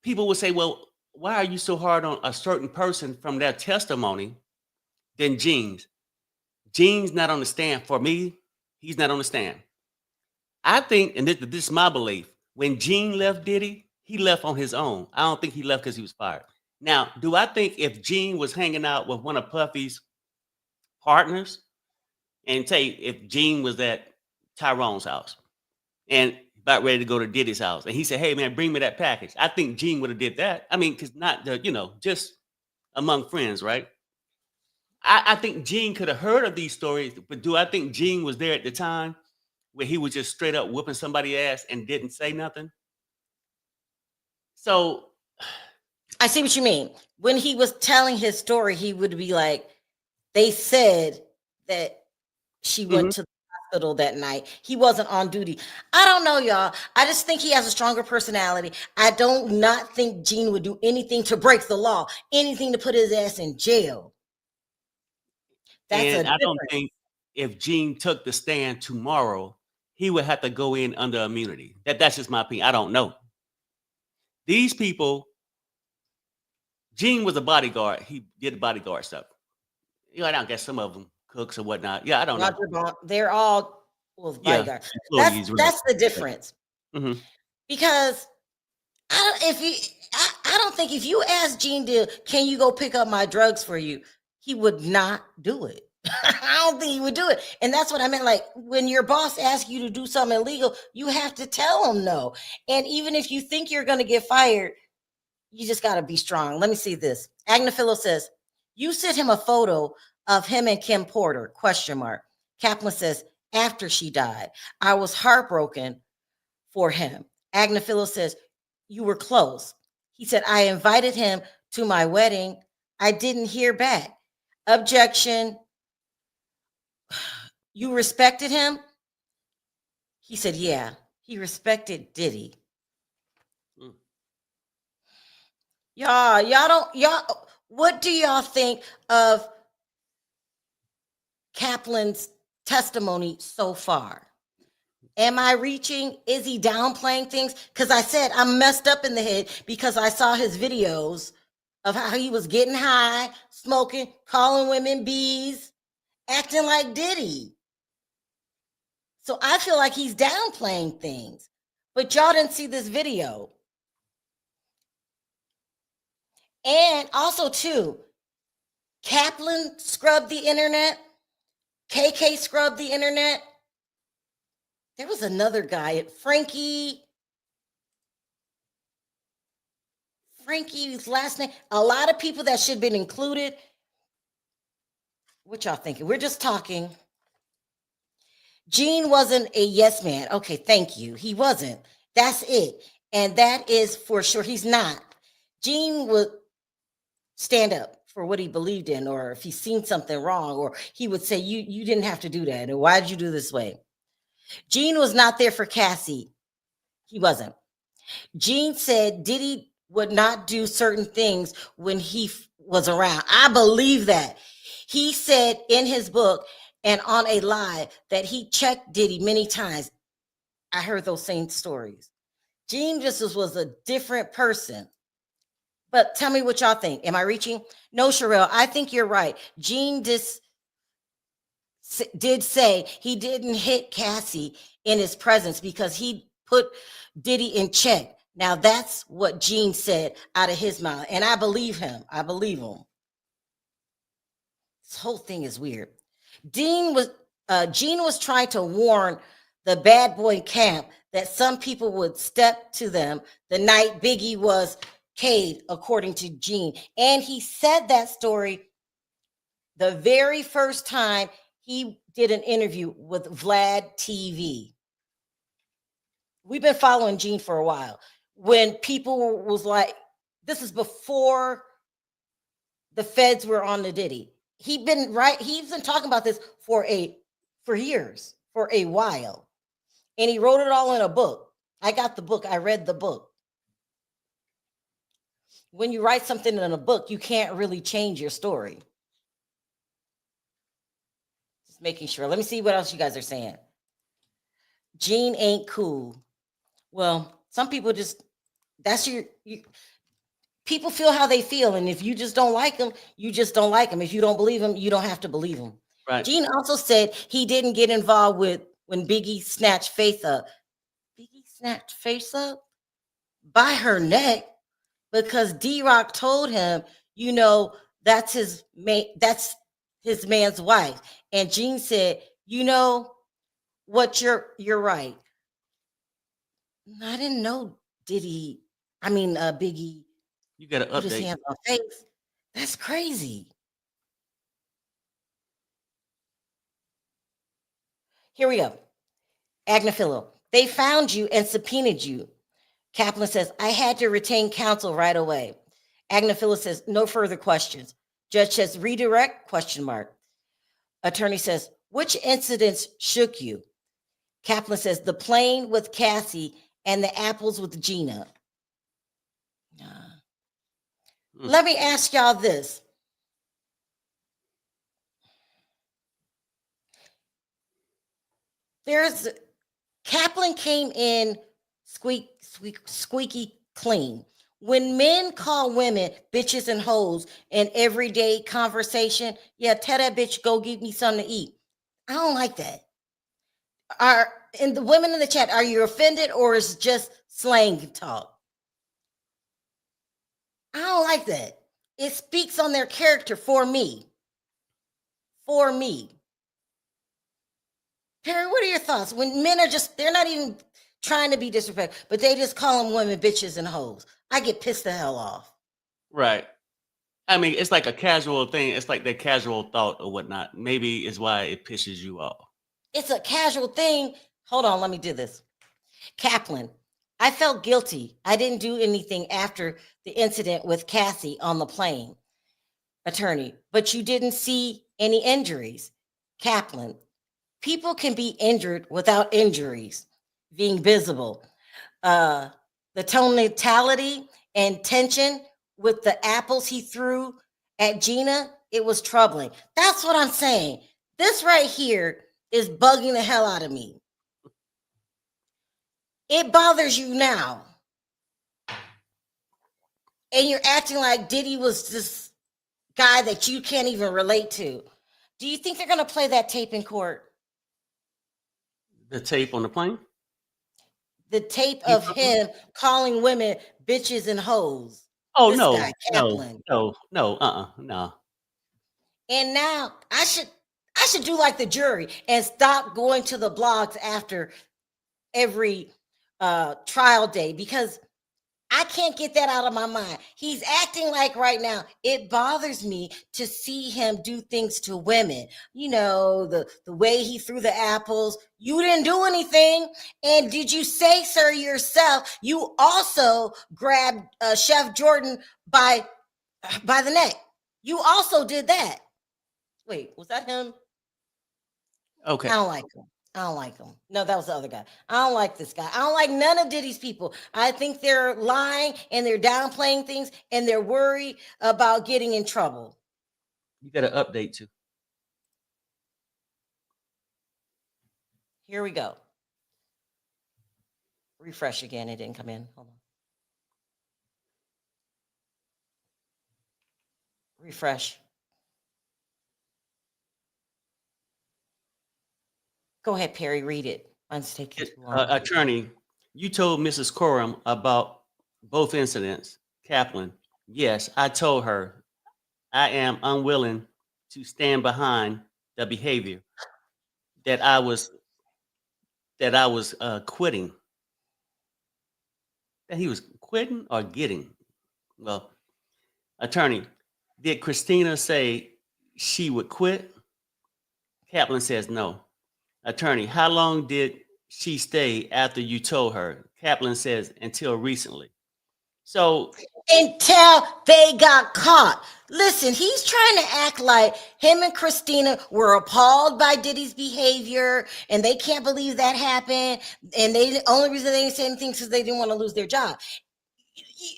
people would say, well, why are you so hard on a certain person from their testimony than Gene's? Gene's not on the stand. For me, he's not on the stand. I think, and this is my belief, when Gene left Diddy, he left on his own. I don't think he left because he was fired. Now, do I think if Gene was hanging out with one of Puffy's partners, and say if Gene was at Tyrone's house and about ready to go to Diddy's house, and he said, hey, man, bring me that package, I think Gene would have did that. I mean, because not just among friends, right? I think Gene could have heard of these stories, but do I think Gene was there at the time where he was just straight up whooping somebody's ass and didn't say nothing? So I see what you mean. When he was telling his story, he would be like, They said that she went Mhm. to the hospital that night. He wasn't on duty. I don't know, y'all. I just think he has a stronger personality. I don't not think Gene would do anything to break the law, anything to put his ass in jail. That's a And I don't difference. think if Gene took the stand tomorrow, he would have to go in under immunity. That's just my opinion. I don't know. These people, Gene was a bodyguard. He did bodyguard stuff. You know, I don't guess some of them cooks or whatnot. Yeah, I don't know. Roger Bond, they're all well Yeah, bodyguards. That's employees, right? that's the difference. Mhm. Because I don't if you I don't think if you ask Gene to can you go pick up my drugs for you, he would not do it. I don't think he would do it. And that's what I meant. Like when your boss asks you to do something illegal, you have to tell him no. And even if you think you're gonna get fired, you just gotta be strong. Let me see this. Agnafilo says, you sent him a photo of him and Kim Porter, question mark. Kaplan says, after she died. I was heartbroken for him. Agnafilo says, you were close. He said, I invited him to my wedding. I didn't hear back. Objection. You respected him? He said, yeah. He respected Diddy. Mm. What do y'all think of Kaplan's testimony so far? Am I reaching? Is he downplaying things? Because I said I'm messed up in the head because I saw his videos of how he was getting high, smoking, calling women bees, acting like Diddy. So I feel like he's downplaying things. But y'all didn't see this video. And also, too, Kaplan scrubbed the internet. KK scrubbed the internet. There was another guy, Frankie's last name. A lot of people that should have been included. What y'all thinking? We're just talking. Gene wasn't a yes man. Okay, thank you. He wasn't. That's it. And that is for sure. He's not. Gene would stand up for what he believed in, or if he's seen something wrong, or he would say, you didn't have to do that. And why did you do this way? Gene was not there for Cassie. He wasn't. Gene said Diddy would not do certain things when he was around. I believe that. He said in his book and on a live that he checked Diddy many times. I heard those same stories. Gene just was a different person. But tell me what y'all think. Am I reaching? No, Sherelle, I think you're right. Gene did say he didn't hit Cassie in his presence because he put Diddy in check. Now that's what Gene said out of his mouth, and I believe him. I believe him. This whole thing is weird. Gene was trying to warn the bad boy camp that some people would step to them the night Biggie was caved, according to Gene, and he said that story the very first time he did an interview with Vlad TV. We've been following Gene for a while. When people was like, this is before the feds were on the Diddy. He's been talking about this for years, for a while. And he wrote it all in a book. I got the book. I read the book. When you write something in a book, you can't really change your story. Just making sure. Let me see what else you guys are saying. Gene ain't cool. Well, some people just that's people feel how they feel, and if you just don't like them, you just don't like them. If you don't believe them, you don't have to believe them. Right. Gene also said he didn't get involved with when Biggie snatched Faith up. Biggie snatched Faith up by her neck because D-Rock told him, that's his man's wife. And Gene said, what, you're right. I didn't know Biggie You got to put his update. hands on Faith. That's crazy. Here we go. Agnafilo, they found you and subpoenaed you. Kaplan says, I had to retain counsel right away. Agnafilo says, no further questions. Judge says, redirect, question mark. Attorney says, which incidents shook you? Kaplan says, the plane with Cassie and the apples with Gina. Let me ask y'all this. Kaplan came in squeaky clean. When men call women bitches and hoes in everyday conversation, yeah, tell that bitch go give me something to eat. I don't like that. And the women in the chat, are you offended or is just slang talk? I don't like that. It speaks on their character for me. For me. Perry, what are your thoughts? When men are they're not even trying to be disrespectful, but they just call them women bitches and hoes. I get pissed the hell off. Right. I mean, it's like a casual thing. It's like that casual thought or whatnot. Maybe is why it pisses you off. It's a casual thing. Hold on, let me do this. Kaplan, I felt guilty. I didn't do anything after the incident with Cassie on the plane. Attorney, but you didn't see any injuries. Kaplan, people can be injured without injuries being visible. The tonality and tension with the apples he threw at Gina, it was troubling. That's what I'm saying. This right here is bugging the hell out of me. It bothers you now. And you're acting like Diddy was this guy that you can't even relate to. Do you think they're going to play that tape in court? The tape on the plane? The tape of him calling women bitches and hoes. Oh, this no, guy, Kaplan. no. And now I should do like the jury and stop going to the blogs after every trial day because I can't get that out of my mind. He's acting like right now, it bothers me to see him do things to women. You know, the way he threw the apples. You didn't do anything. And did you say, sir, yourself, you also grabbed Chef Jordan by the neck. You also did that. Wait, was that him? Okay. I don't like him. I don't like him. No, that was the other guy. I don't like this guy. I don't like none of Diddy's people. I think they're lying and they're downplaying things and they're worried about getting in trouble. You got an update too. Here we go. Refresh again. It didn't come in. Hold on. Refresh. Go ahead, Perry. Read it. Mine's taking too long. Attorney, you told Mrs. Coram about both incidents. Kaplan, yes, I told her I am unwilling to stand behind the behavior that I was quitting. That he was quitting or getting. Well, attorney, did Christina say she would quit? Kaplan says no. Attorney, how long did she stay after you told her? Kaplan says until recently. So until they got caught. Listen, he's trying to act like him and Christina were appalled by Diddy's behavior and they can't believe that happened. And the only reason they didn't say anything is because they didn't want to lose their job.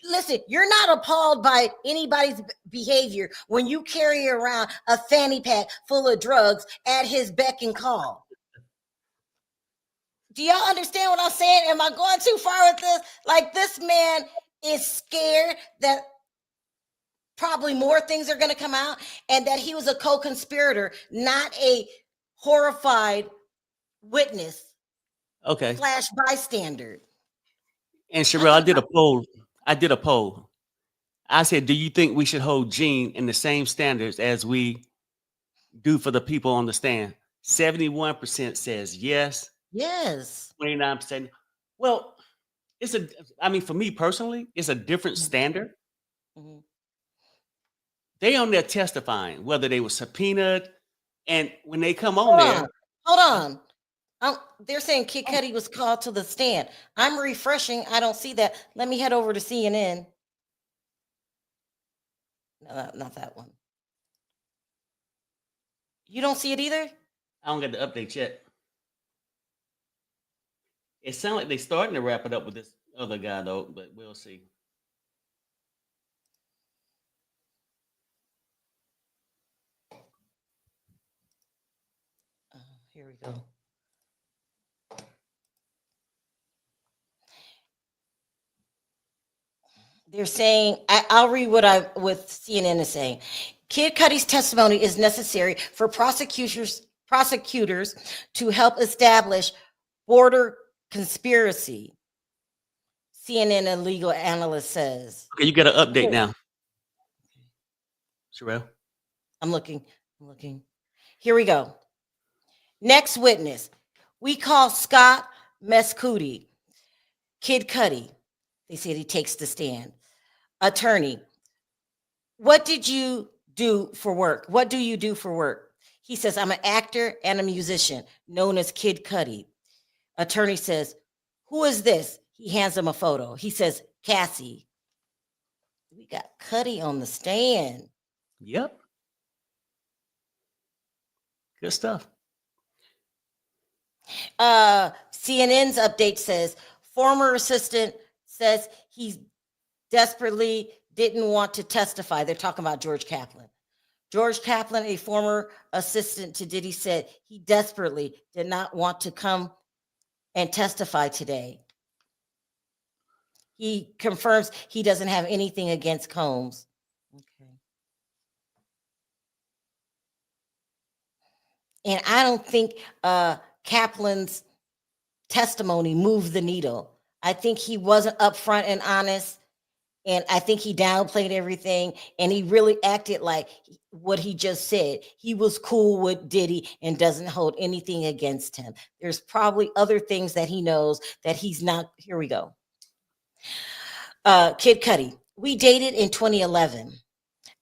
Listen, you're not appalled by anybody's behavior when you carry around a fanny pack full of drugs at his beck and call. Do y'all understand what I'm saying? Am I going too far with this? Like, this man is scared that probably more things are going to come out and that he was a co-conspirator, not a horrified witness. Okay. Slash bystander. And Sherelle, I did a poll. I said, do you think we should hold Gene in the same standards as we do for the people on the stand? 71% says yes. Yes. 29%. Well, for me personally, it's a different standard. Mm-hmm. They on there testifying, whether they were subpoenaed, and when they come on hold on. They're saying Kid Cudi was called to the stand. I'm refreshing. I don't see that. Let me head over to CNN. No, not that one. You don't see it either? I don't get the update yet. It sounds like they starting to wrap it up with this other guy though, but we'll see. Here we go. They're saying, I'll read what CNN is saying. Kid Cudi's testimony is necessary for prosecutors to help establish border conspiracy. CNN and legal analyst says. Okay, you got an update now. Sherelle? I'm looking. Here we go. Next witness. We call Scott Mescudi. Kid Cudi. They said he takes the stand. Attorney. What did you do for work? What do you do for work? He says, I'm an actor and a musician known as Kid Cudi. Attorney says, who is this? He hands him a photo. He says, Cassie. We got Cudi on the stand. Yep. Good stuff. CNN's update says, former assistant says he desperately didn't want to testify. They're talking about George Kaplan. George Kaplan, a former assistant to Diddy, said he desperately did not want to come and testify today. He confirms he doesn't have anything against Combs. Okay. And I don't think Kaplan's testimony moved the needle. I think he wasn't upfront and honest. And I think he downplayed everything. And he really acted like what he just said. He was cool with Diddy and doesn't hold anything against him. There's probably other things that he knows that he's not. Here we go. Kid Cudi. We dated in 2011.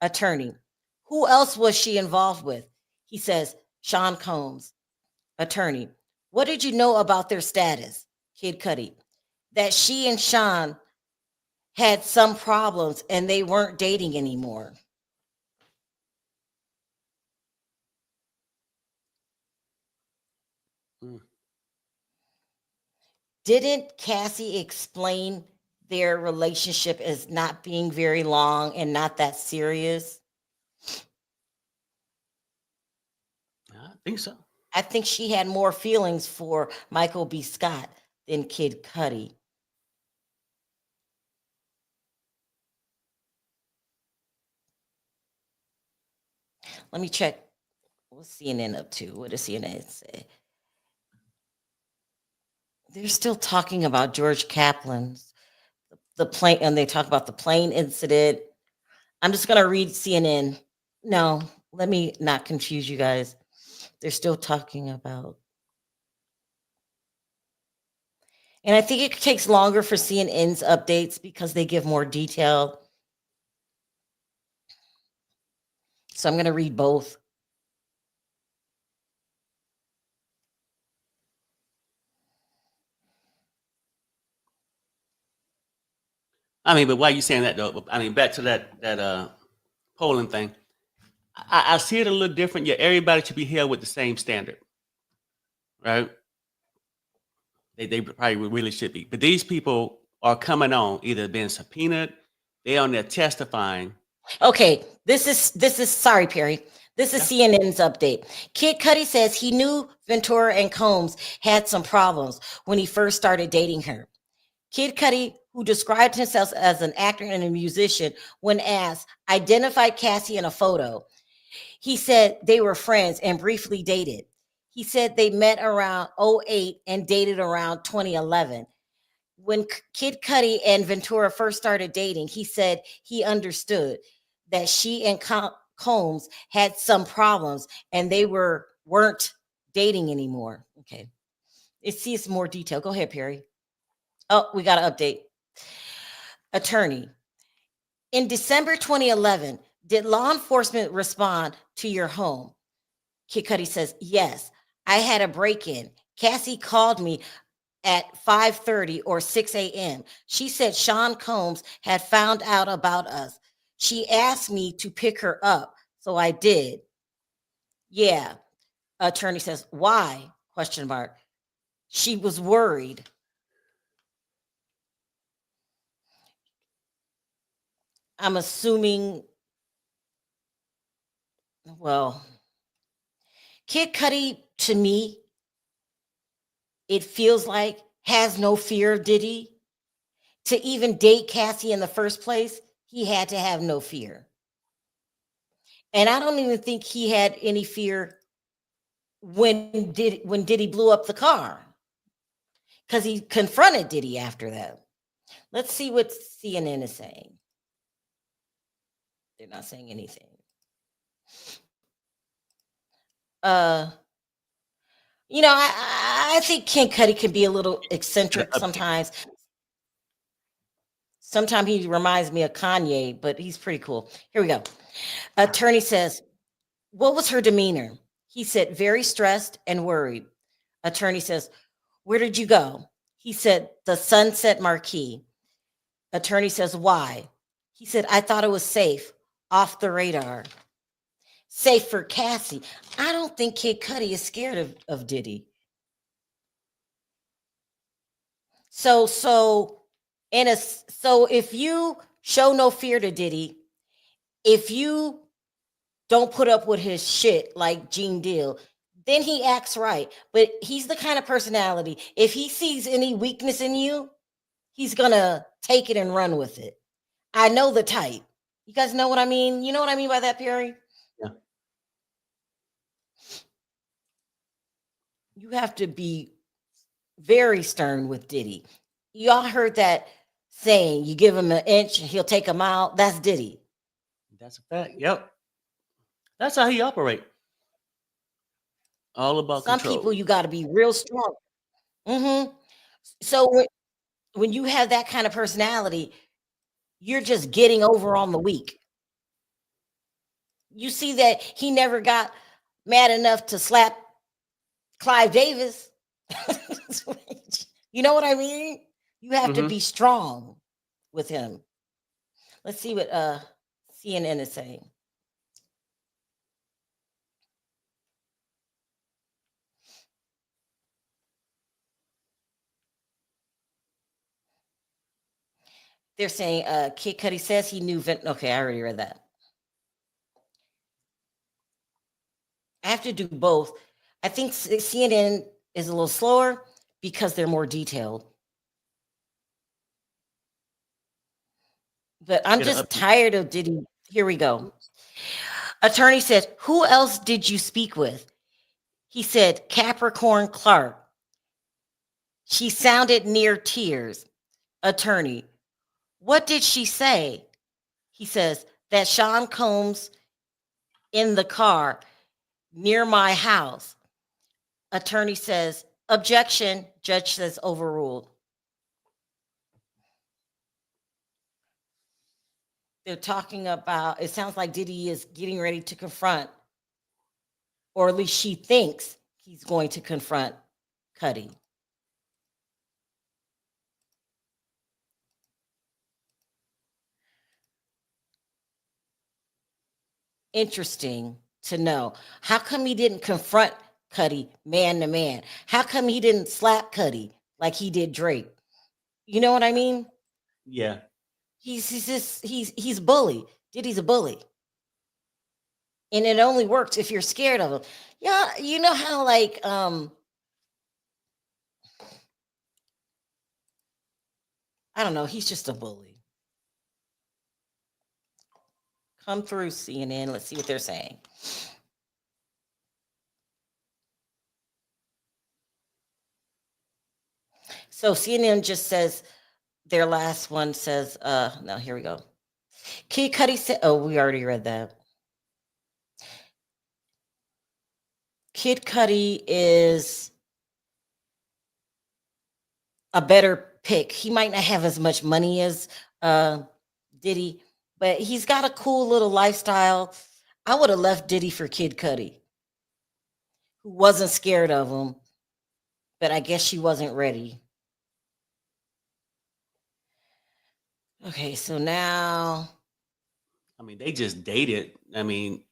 Attorney. Who else was she involved with? He says, Sean Combs. Attorney. What did you know about their status? Kid Cudi. That she and Sean had some problems and they weren't dating anymore. Didn't Cassie explain their relationship as not being very long and not that serious? I think so. I think she had more feelings for Michael B. Scott than Kid Cudi. Let me check. What's CNN up to? What does CNN say? They're still talking about George Kaplan's the plane, and they talk about the plane incident. I'm just gonna read CNN. No, let me not confuse you guys. They're still talking about, and I think it takes longer for CNN's updates because they give more detail. So I'm gonna read both. I mean, but why are you saying that though? I mean, back to that polling thing. I see it a little different. Yeah, everybody should be held with the same standard, right? They probably really should be. But these people are coming on, either being subpoenaed, they on there testifying. Okay, this is sorry, Perry. This is CNN's update. Kid Cudi says he knew Ventura and Combs had some problems when he first started dating her. Kid Cudi, who described himself as an actor and a musician, when asked, identified Cassie in a photo. He said they were friends and briefly dated. He said they met around 2008 and dated around 2011. When Kid Cudi and Ventura first started dating, he said he understood that she and Combs had some problems and they weren't dating anymore. Okay. It sees more detail. Go ahead, Perry. Oh, we got an update. Attorney. In December 2011, did law enforcement respond to your home? Kid Cudi says, yes. I had a break-in. Cassie called me at 5:30 or 6 a.m. She said Sean Combs had found out about us. She asked me to pick her up, so I did. Yeah. Attorney says, why? Question mark. She was worried. I'm assuming, well, Kid Cudi to me, it feels like has no fear of Diddy. To even date Cassie in the first place, he had to have no fear. And I don't even think he had any fear when Diddy blew up the car, because he confronted Diddy after that. Let's see what CNN is saying. They're not saying anything. Uh, I think Ken Cudi can be a little Get eccentric an update. sometimes. Sometimes he reminds me of Kanye, but he's pretty cool. Here we go. Attorney says, what was her demeanor? He said, very stressed and worried. Attorney says, where did you go? He said, the Sunset Marquee. Attorney says, why? He said, I thought it was safe, off the radar. Safe for Cassie. I don't think Kid Cudi is scared of Diddy. So if you show no fear to Diddy, if you don't put up with his shit like Gene Deal, then he acts right. But he's the kind of personality, if he sees any weakness in you, he's gonna take it and run with it. I know the type. You guys know what I mean? You know what I mean by that, Perry? Yeah. You have to be very stern with Diddy. Y'all heard that saying, you give him an inch, he'll take a mile. That's Diddy. That's a fact. Yep. That's how he operate. All about Some people, control. you got to be real strong. hmm So when you have that kind of personality, you're just getting over on the weak. You see that he never got mad enough to slap Clive Davis. You know what I mean? You have to Hmm. be strong with him. Let's see what CNN is saying. They're saying Kid Cudi says he knew okay, I already read that. I have to do both. I think CNN is a little slower because they're more detailed. But I'm Get an just update. tired of Diddy. Here we go. Attorney said, who else did you speak with? He said, Capricorn Clark. She sounded near tears. Attorney, what did she say? He says, that Sean Combs in the car near my house. Attorney says, objection. Judge says, overruled. They're talking about, it sounds like Diddy is getting ready to confront, or at least she thinks he's going to confront Cudi. Interesting to know. How come he didn't confront Cudi man to man? How come he didn't slap Cudi like he did Drake? You know what I mean? Yeah. He's bully. Diddy's a bully. And it only works if you're scared of him. Yeah, you know how like I don't know, he's just a bully. Come through CNN. Let's see what they're saying. So CNN just says their last one says, no, here we go. Kid Cudi said, oh, we already read that. Kid Cudi is a better pick. He might not have as much money as Diddy, but he's got a cool little lifestyle. I would have left Diddy for Kid Cudi, who wasn't scared of him, but I guess she wasn't ready. Okay, so now I mean, they just dated. I mean,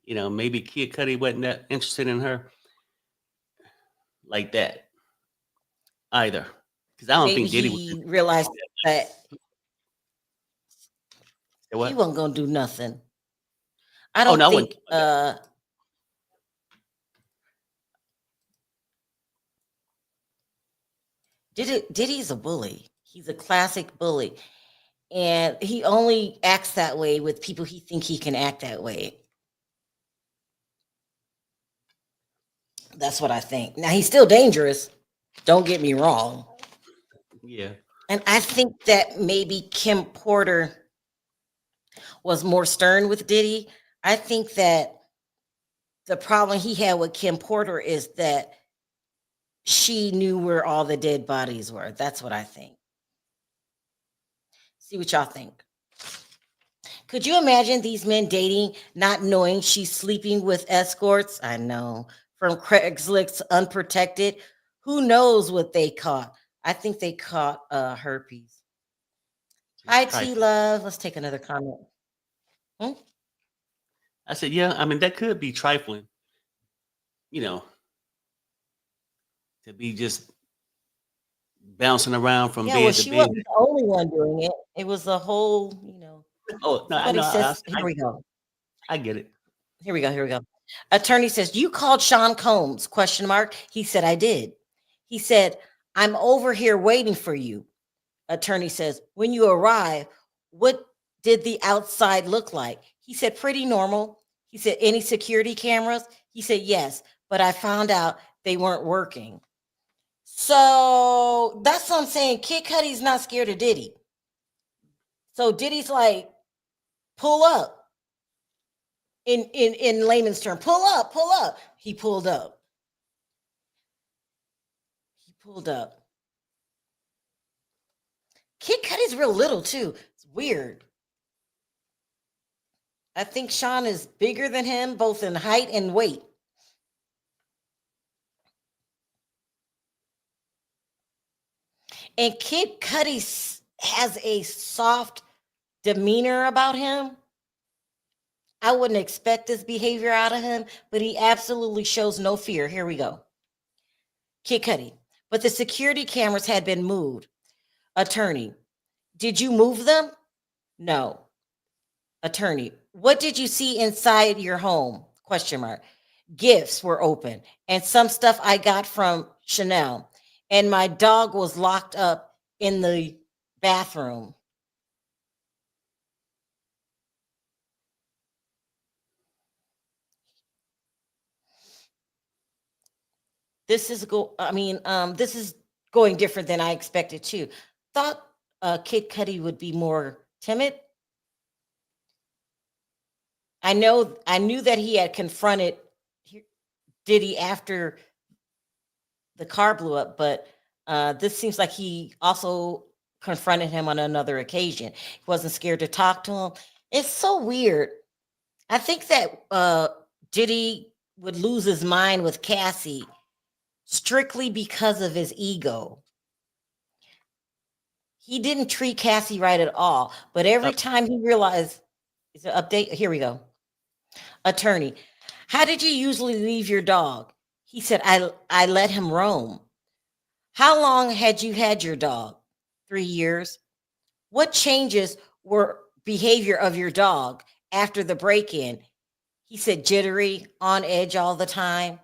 maybe Kid Cudi wasn't that interested in her like that either. Because I don't Maybe think Diddy was he interested realized in that. that Say he what? wasn't gonna do nothing. I Oh no, don't I wasn't think talking about that. Diddy's a bully. He's a classic bully. And he only acts that way with people he think he can act that way. That's what I think. Now he's still dangerous. Don't get me wrong. Yeah. And I think that maybe Kim Porter was more stern with Diddy. I think that the problem he had with Kim Porter is that she knew where all the dead bodies were. That's what I think. See what y'all think. Could you imagine these men dating, not knowing she's sleeping with escorts? I know. From Craigslist unprotected. Who knows what they caught? I think they caught herpes. Just Hi, T trifling. Love. Let's take another comment. Hmm? I said, yeah, I mean that could be trifling, you know, to be just bouncing around from Yeah, well, bed to she bed. wasn't the only one doing it. It was a whole. Oh no, I Somebody know, says, here we go. I get it. Here we go. Attorney says, you called Sean Combs, question mark. He said, I did. He said, I'm over here waiting for you. Attorney says, when you arrive, what did the outside look like? He said, pretty normal. He said, any security cameras? He said, yes, but I found out they weren't working. So that's what I'm saying. Kid Cudi's not scared of Diddy. So Diddy's like, pull up. In layman's term, pull up, pull up. He pulled up. He pulled up. Kid Cudi's real little too. It's weird. I think Sean is bigger than him, both in height and weight. And Kid Cudi has a soft demeanor about him. I wouldn't expect this behavior out of him, but he absolutely shows no fear. Here we go. Kid Cudi. But the security cameras had been moved. Attorney. Did you move them? No. Attorney. What did you see inside your home? Question mark. Gifts were open and some stuff I got from Chanel. And my dog was locked up in the bathroom. This is going different than I expected too. Thought Kid Cudi would be more timid. I knew that he had confronted Diddy after the car blew up, but this seems like he also confronted him on another occasion. He wasn't scared to talk to him. It's so weird. I think that Diddy would lose his mind with Cassie strictly because of his ego. He didn't treat Cassie right at all, but every Uh, time he realized, is it update? Here we go. Attorney, how did you usually leave your dog? He said, I let him roam. How long had you had your dog? 3 years. What changes were behavior of your dog after the break-in? He said jittery, on edge all the time.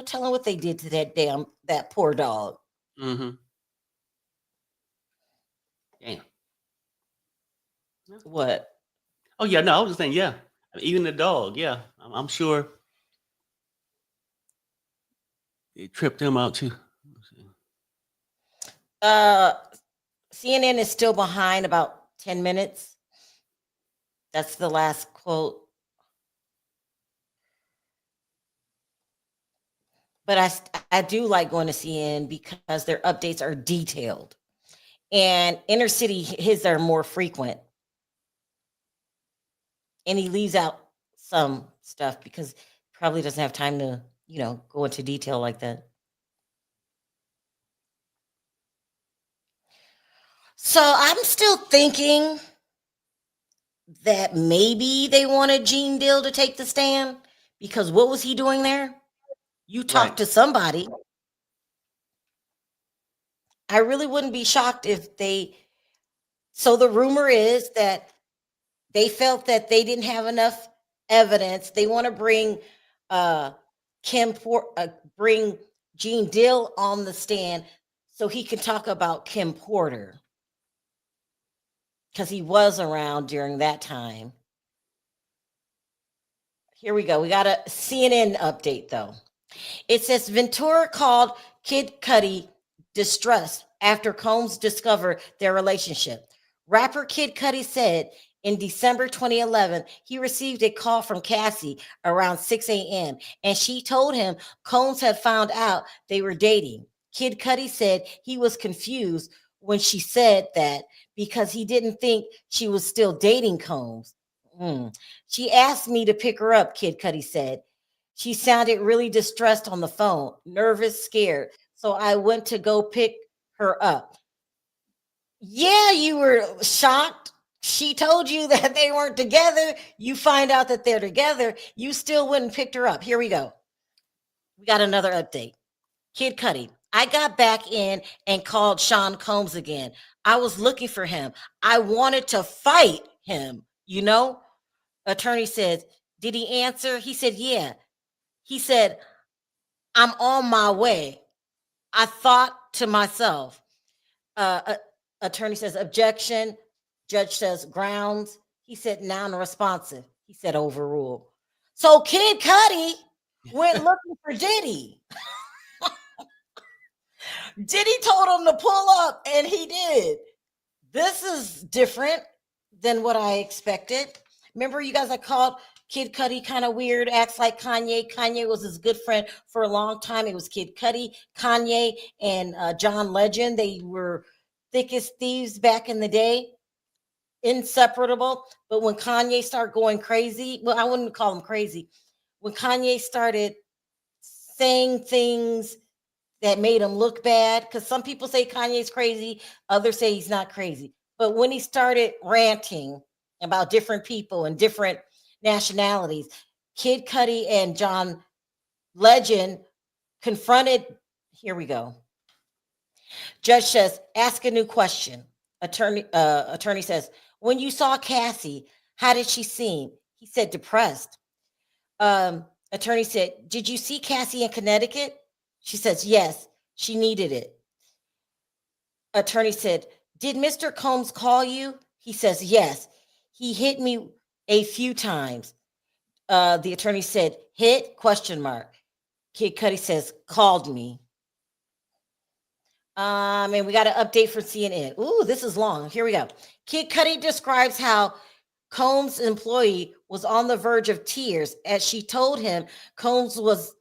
Tell him what they did to that poor dog. mm-hmm. Damn. What? Oh yeah, no, I was just saying, yeah. Even the dog, yeah. I'm sure it tripped him out too. Uh, CNN is still behind about 10 minutes. That's the last quote. But I do like going to CNN because their updates are detailed. And inner city, his are more frequent. And he leaves out some stuff because probably doesn't have time to, go into detail like that. So I'm still thinking that maybe they wanted Gene Deal to take the stand, because what was he doing there? You Right. talk to somebody. I really wouldn't be shocked if they. So the rumor is that they felt that they didn't have enough evidence. They want to bring uh, bring Gene Dill on the stand so he can talk about Kim Porter, because he was around during that time. Here we go. We got a CNN update though. It says Ventura called Kid Cudi distressed after Combs discovered their relationship. Rapper Kid Cudi said in December 2011 he received a call from Cassie around 6 a.m. and she told him Combs had found out they were dating. Kid Cudi said he was confused when she said that because he didn't think she was still dating Combs. She asked me to pick her up, Kid Cudi said. She sounded really distressed on the phone, nervous, scared. So I went to go pick her up. Yeah, you were shocked. She told you that they weren't together. You find out that they're together. You still went and picked her up. Here we go. We got another update. Kid Cudi. I got back in and called Sean Combs again. I was looking for him. I wanted to fight him, you know? Attorney says, did he answer? He said, yeah. He said, I'm on my way. I thought to myself. Attorney says, objection. Judge says, grounds. He said, non-responsive. He said, overruled. So Kid Cudi went looking for Diddy. Diddy told him to pull up, and he did. This is different than what I expected. Remember, you guys, I called Kid Cudi kind of weird, acts like Kanye. Kanye was his good friend for a long time. It was Kid Cudi, Kanye, and John Legend. They were thick as thieves back in the day, inseparable. But when Kanye started going crazy, well, I wouldn't call him crazy. When Kanye started saying things that made him look bad, because some people say Kanye's crazy, others say he's not crazy. But when he started ranting about different people and different nationalities, Kid Cudi and John Legend confronted. Here we go. Judge says, ask a new question. Attorney says, when you saw Cassie, how did she seem? He said, depressed. Attorney said, did you see Cassie in Connecticut? She says, yes, she needed it. Attorney said, did Mr. Combs call you? He says, yes. He hit me a few times. The attorney said, hit, question mark. Kid Cudi says, called me. And we got an update from CNN. Ooh, this is long. Here we go. Kid Cudi describes how Combs' employee was on the verge of tears as she told him Combs was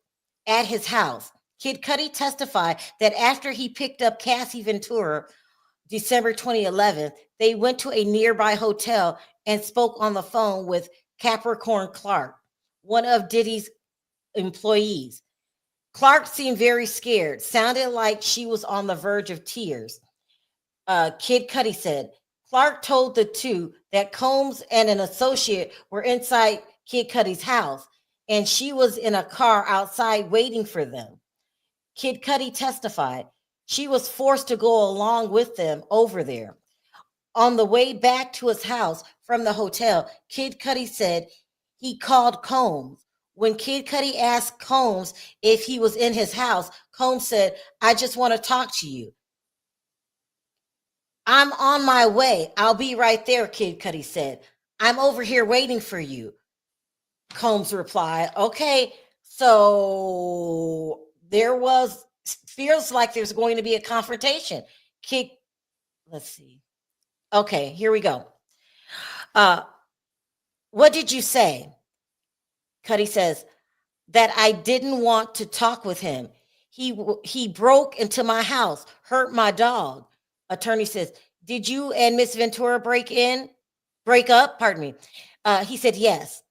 at his house. Kid Cudi testified that after he picked up Cassie Ventura, December 2011, they went to a nearby hotel and spoke on the phone with Capricorn Clark, one of Diddy's employees. Clark seemed very scared, sounded like she was on the verge of tears. Kid Cudi said, Clark told the two that Combs and an associate were inside Kid Cudi's house, and she was in a car outside waiting for them. Kid Cudi testified she was forced to go along with them over there. On the way back to his house from the hotel, Kid Cudi said he called Combs. When Kid Cudi asked Combs if he was in his house, Combs said, I just want to talk to you. I'm on my way. I'll be right there, Kid Cudi said. I'm over here waiting for you. Combs replied, okay, so feels like there's going to be a confrontation. Let's see. Okay, here we go. What did you say? Cudi says that I didn't want to talk with him. He broke into my house, hurt my dog. Attorney says, did you and Miss Ventura break up? Pardon me. He said, yes.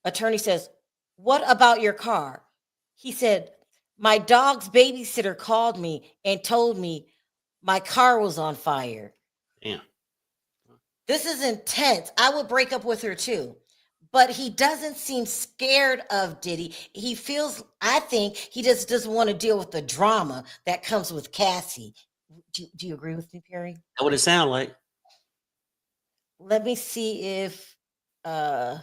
Attorney says, what about your car? He said, my dog's babysitter called me and told me my car was on fire. Damn. This is intense. I would break up with her too. But he doesn't seem scared of Diddy. He feels, I think, he just doesn't want to deal with the drama that comes with Cassie. Do you agree with me, Perry? That what it sound like. Let me see if uh,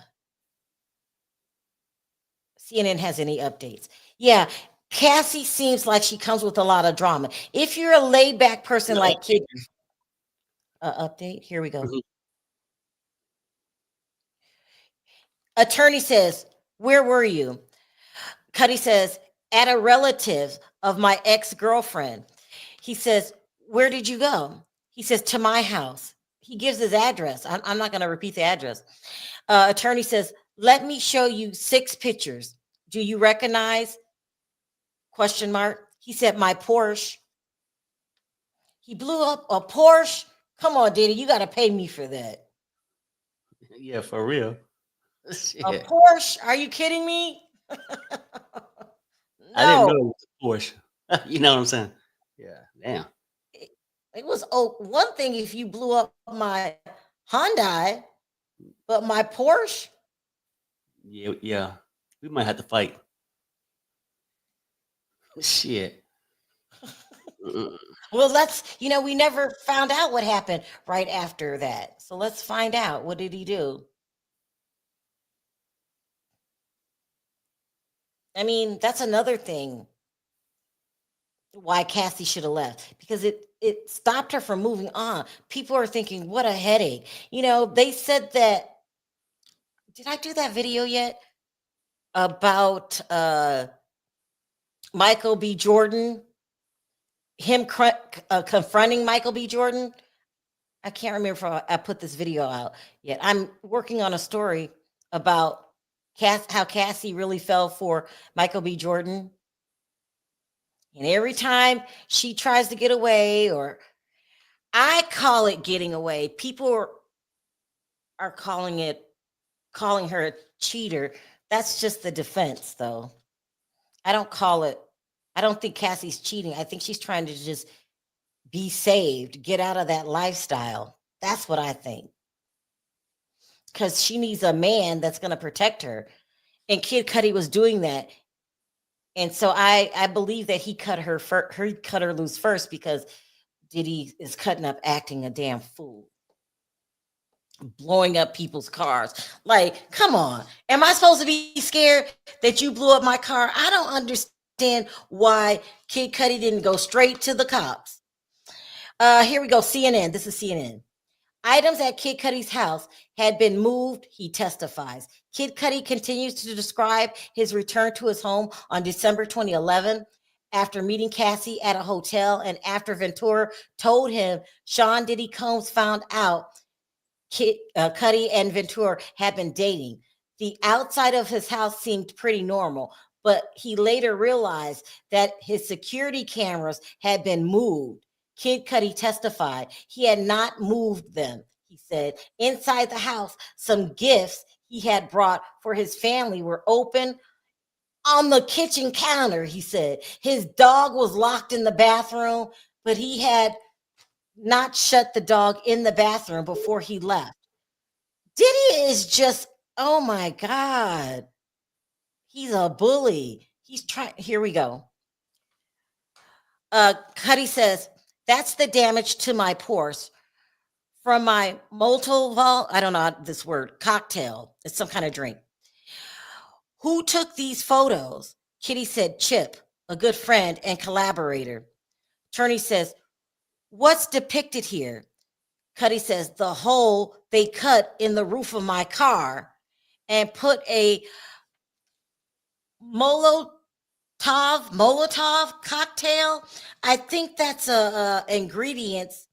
CNN has any updates. Yeah, Cassie seems like she comes with a lot of drama. If you're a laid back person No like Kid, update. update, here we go. Mhm. Attorney says, where were you? Cuddy says, at a relative of my ex girlfriend. He says, where did you go? He says, to my house. He gives his address. I'm not going to repeat the address. Attorney says, let me show you 6 pictures. Do you recognize? Question mark. He said, my Porsche. He blew up a Porsche. Come on, Diddy, you got to pay me for that. Yeah, for real. A Shit. Porsche? Are you kidding me? I didn't know No. it was a Porsche. You know what I'm saying? Yeah. Damn. It, it was one thing if you blew up my Hyundai, but my Porsche. Yeah, yeah. We might have to fight. Shit. Mm. Well, we never found out what happened right after that. So let's find out. What did he do? I mean, that's another thing why Cassie should have left because it stopped her from moving on. People are thinking, what a headache. They said that. Did I do that video yet about Michael B. Jordan? Him confronting Michael B. Jordan? I can't remember if I put this video out yet. I'm working on a story about how Cassie really fell for Michael B. Jordan. And every time she tries to get away, or I call it getting away, people are calling her a cheater. That's just the defense, though. I don't call it. I don't think Cassie's cheating. I think she's trying to just be saved, get out of that lifestyle. That's what I think. Because she needs a man that's going to protect her. And Kid Cudi was doing that. And so I believe that he cut her loose first because Diddy is cutting up acting a damn fool, blowing up people's cars. Like, come on. Am I supposed to be scared that you blew up my car? I don't understand why Kid Cudi didn't go straight to the cops. Here we go. CNN. This is CNN. Items at Kid Cudi's house had been moved, he testifies. Kid Cudi continues to describe his return to his home on December 2011 after meeting Cassie at a hotel and after Ventura told him Sean Diddy Combs found out Cudi and Ventura had been dating. The outside of his house seemed pretty normal, but he later realized that his security cameras had been moved. Kid Cudi testified he had not moved them. He said inside the house, some gifts he had brought for his family were open on the kitchen counter. He said his dog was locked in the bathroom, but he had not shut the dog in the bathroom before he left. Diddy is just, oh my God. He's a bully. He's trying. Here we go. Cuddy says, that's the damage to my pores from my Molotov, I don't know this word, cocktail. It's some kind of drink. Who took these photos? Kitty said, Chip, a good friend and collaborator. Attorney says, what's depicted here? Cuddy says, the hole they cut in the roof of my car and put a Molotov cocktail. I think that's a ingredients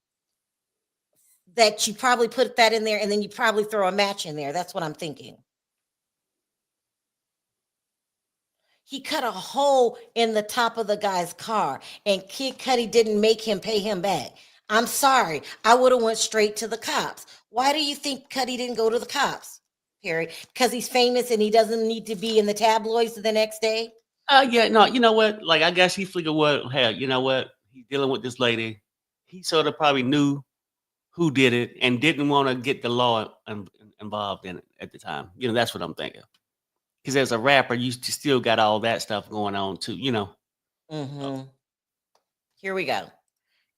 that you probably put that in there and then you probably throw a match in there. That's what I'm thinking. He cut a hole in the top of the guy's car and Kid Cudi didn't make him pay him back. I'm sorry. I would have went straight to the cops. Why do you think Cudi didn't go to the cops, Perry? Because he's famous and he doesn't need to be in the tabloids the next day? Yeah, no, you know what? Like, I guess he figured, what, hey, you know what? He's dealing with this lady. He sort of probably knew who did it and didn't want to get the law involved in it at the time. That's what I'm thinking. Because as a rapper, you still got all that stuff going on too. Mm-hmm. Here we go.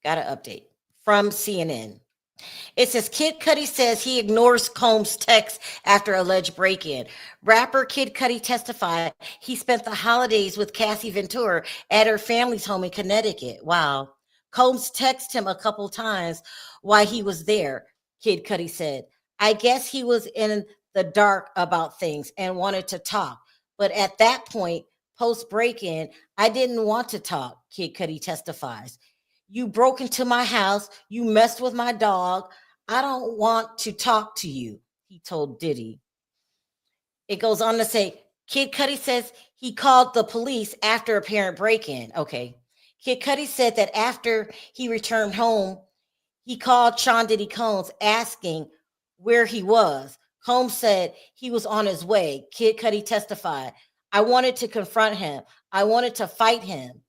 Got an update from CNN. It says Kid Cudi says he ignores Combs' text after alleged break-in. Rapper Kid Cudi testified he spent the holidays with Cassie Ventura at her family's home in Connecticut. Wow. Combs texted him a couple times while he was there, Kid Cudi said. I guess he was in the dark about things and wanted to talk. But at that point, post break-in, I didn't want to talk, Kid Cudi testifies. You broke into my house. You messed with my dog. I don't want to talk to you, he told Diddy. It goes on to say, Kid Cudi says he called the police after apparent break-in. Okay. Kid Cudi said that after he returned home, he called Sean Diddy Combs asking where he was. Combs said he was on his way. Kid Cudi testified, I wanted to confront him. I wanted to fight him.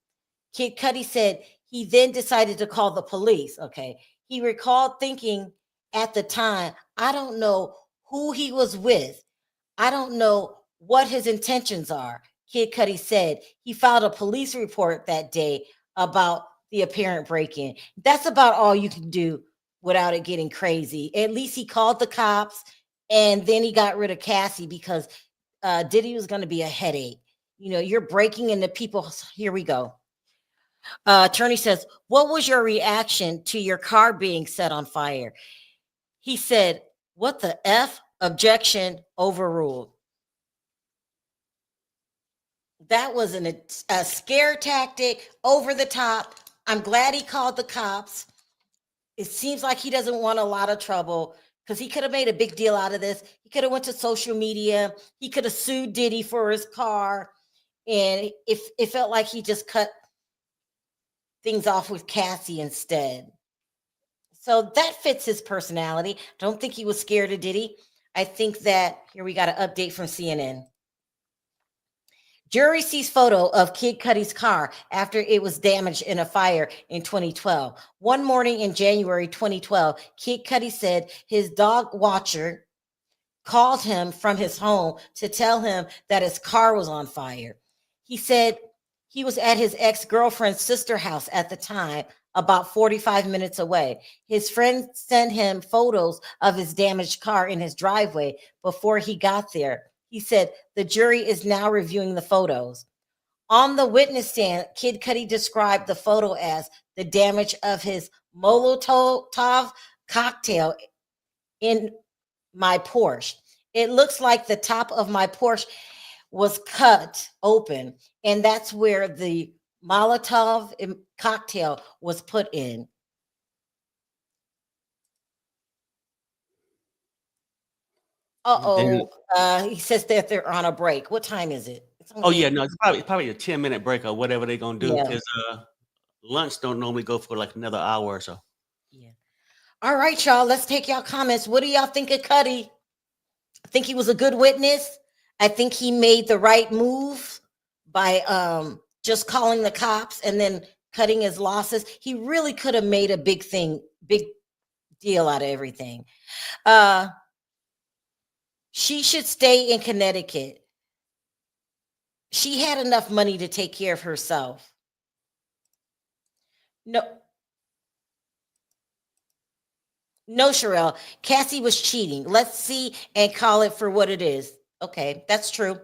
Kid Cudi said he then decided to call the police. Okay. He recalled thinking at the time, I don't know who he was with. I don't know what his intentions are. Kid Cudi said he filed a police report that day about the apparent break-in. That's about all you can do without it getting crazy. At least he called the cops and then he got rid of Cassie because Diddy was going to be a headache. You're breaking into people's. Here we go. Attorney says, what was your reaction to your car being set on fire? He said, what the F? Objection overruled. That was a scare tactic, over the top. I'm glad he called the cops. It seems like he doesn't want a lot of trouble because he could have made a big deal out of this. He could have went to social media. He could have sued Diddy for his car. And it felt like he just cut things off with Cassie instead. So that fits his personality. Don't think he was scared of Diddy. I think that here we got an update from CNN. Jury sees photo of Kid Cudi's car after it was damaged in a fire in 2012. One morning in January 2012, Kid Cudi said his dog watcher called him from his home to tell him that his car was on fire. He said he was at his ex-girlfriend's sister house at the time, about 45 minutes away. His friend sent him photos of his damaged car in his driveway before he got there. He said the jury is now reviewing the photos. On the witness stand, Kid Cudi described the photo as the damage of his Molotov cocktail in my Porsche. It looks like the top of my Porsche was cut open, and that's where the Molotov cocktail was put in. He says that they're on a break. What time is it? Oh yeah, no, it's probably a 10-minute break or whatever they're gonna do because lunch don't normally go for like another hour or so. Yeah. All right, y'all. Let's take y'all comments. What do y'all think of Cudi? I think he was a good witness. I think he made the right move by just calling the cops and then cutting his losses. He really could have made a big deal out of everything. She should stay in Connecticut. She had enough money to take care of herself. No, Sherelle. Cassie was cheating. Let's see and call it for what it is. Okay, that's true.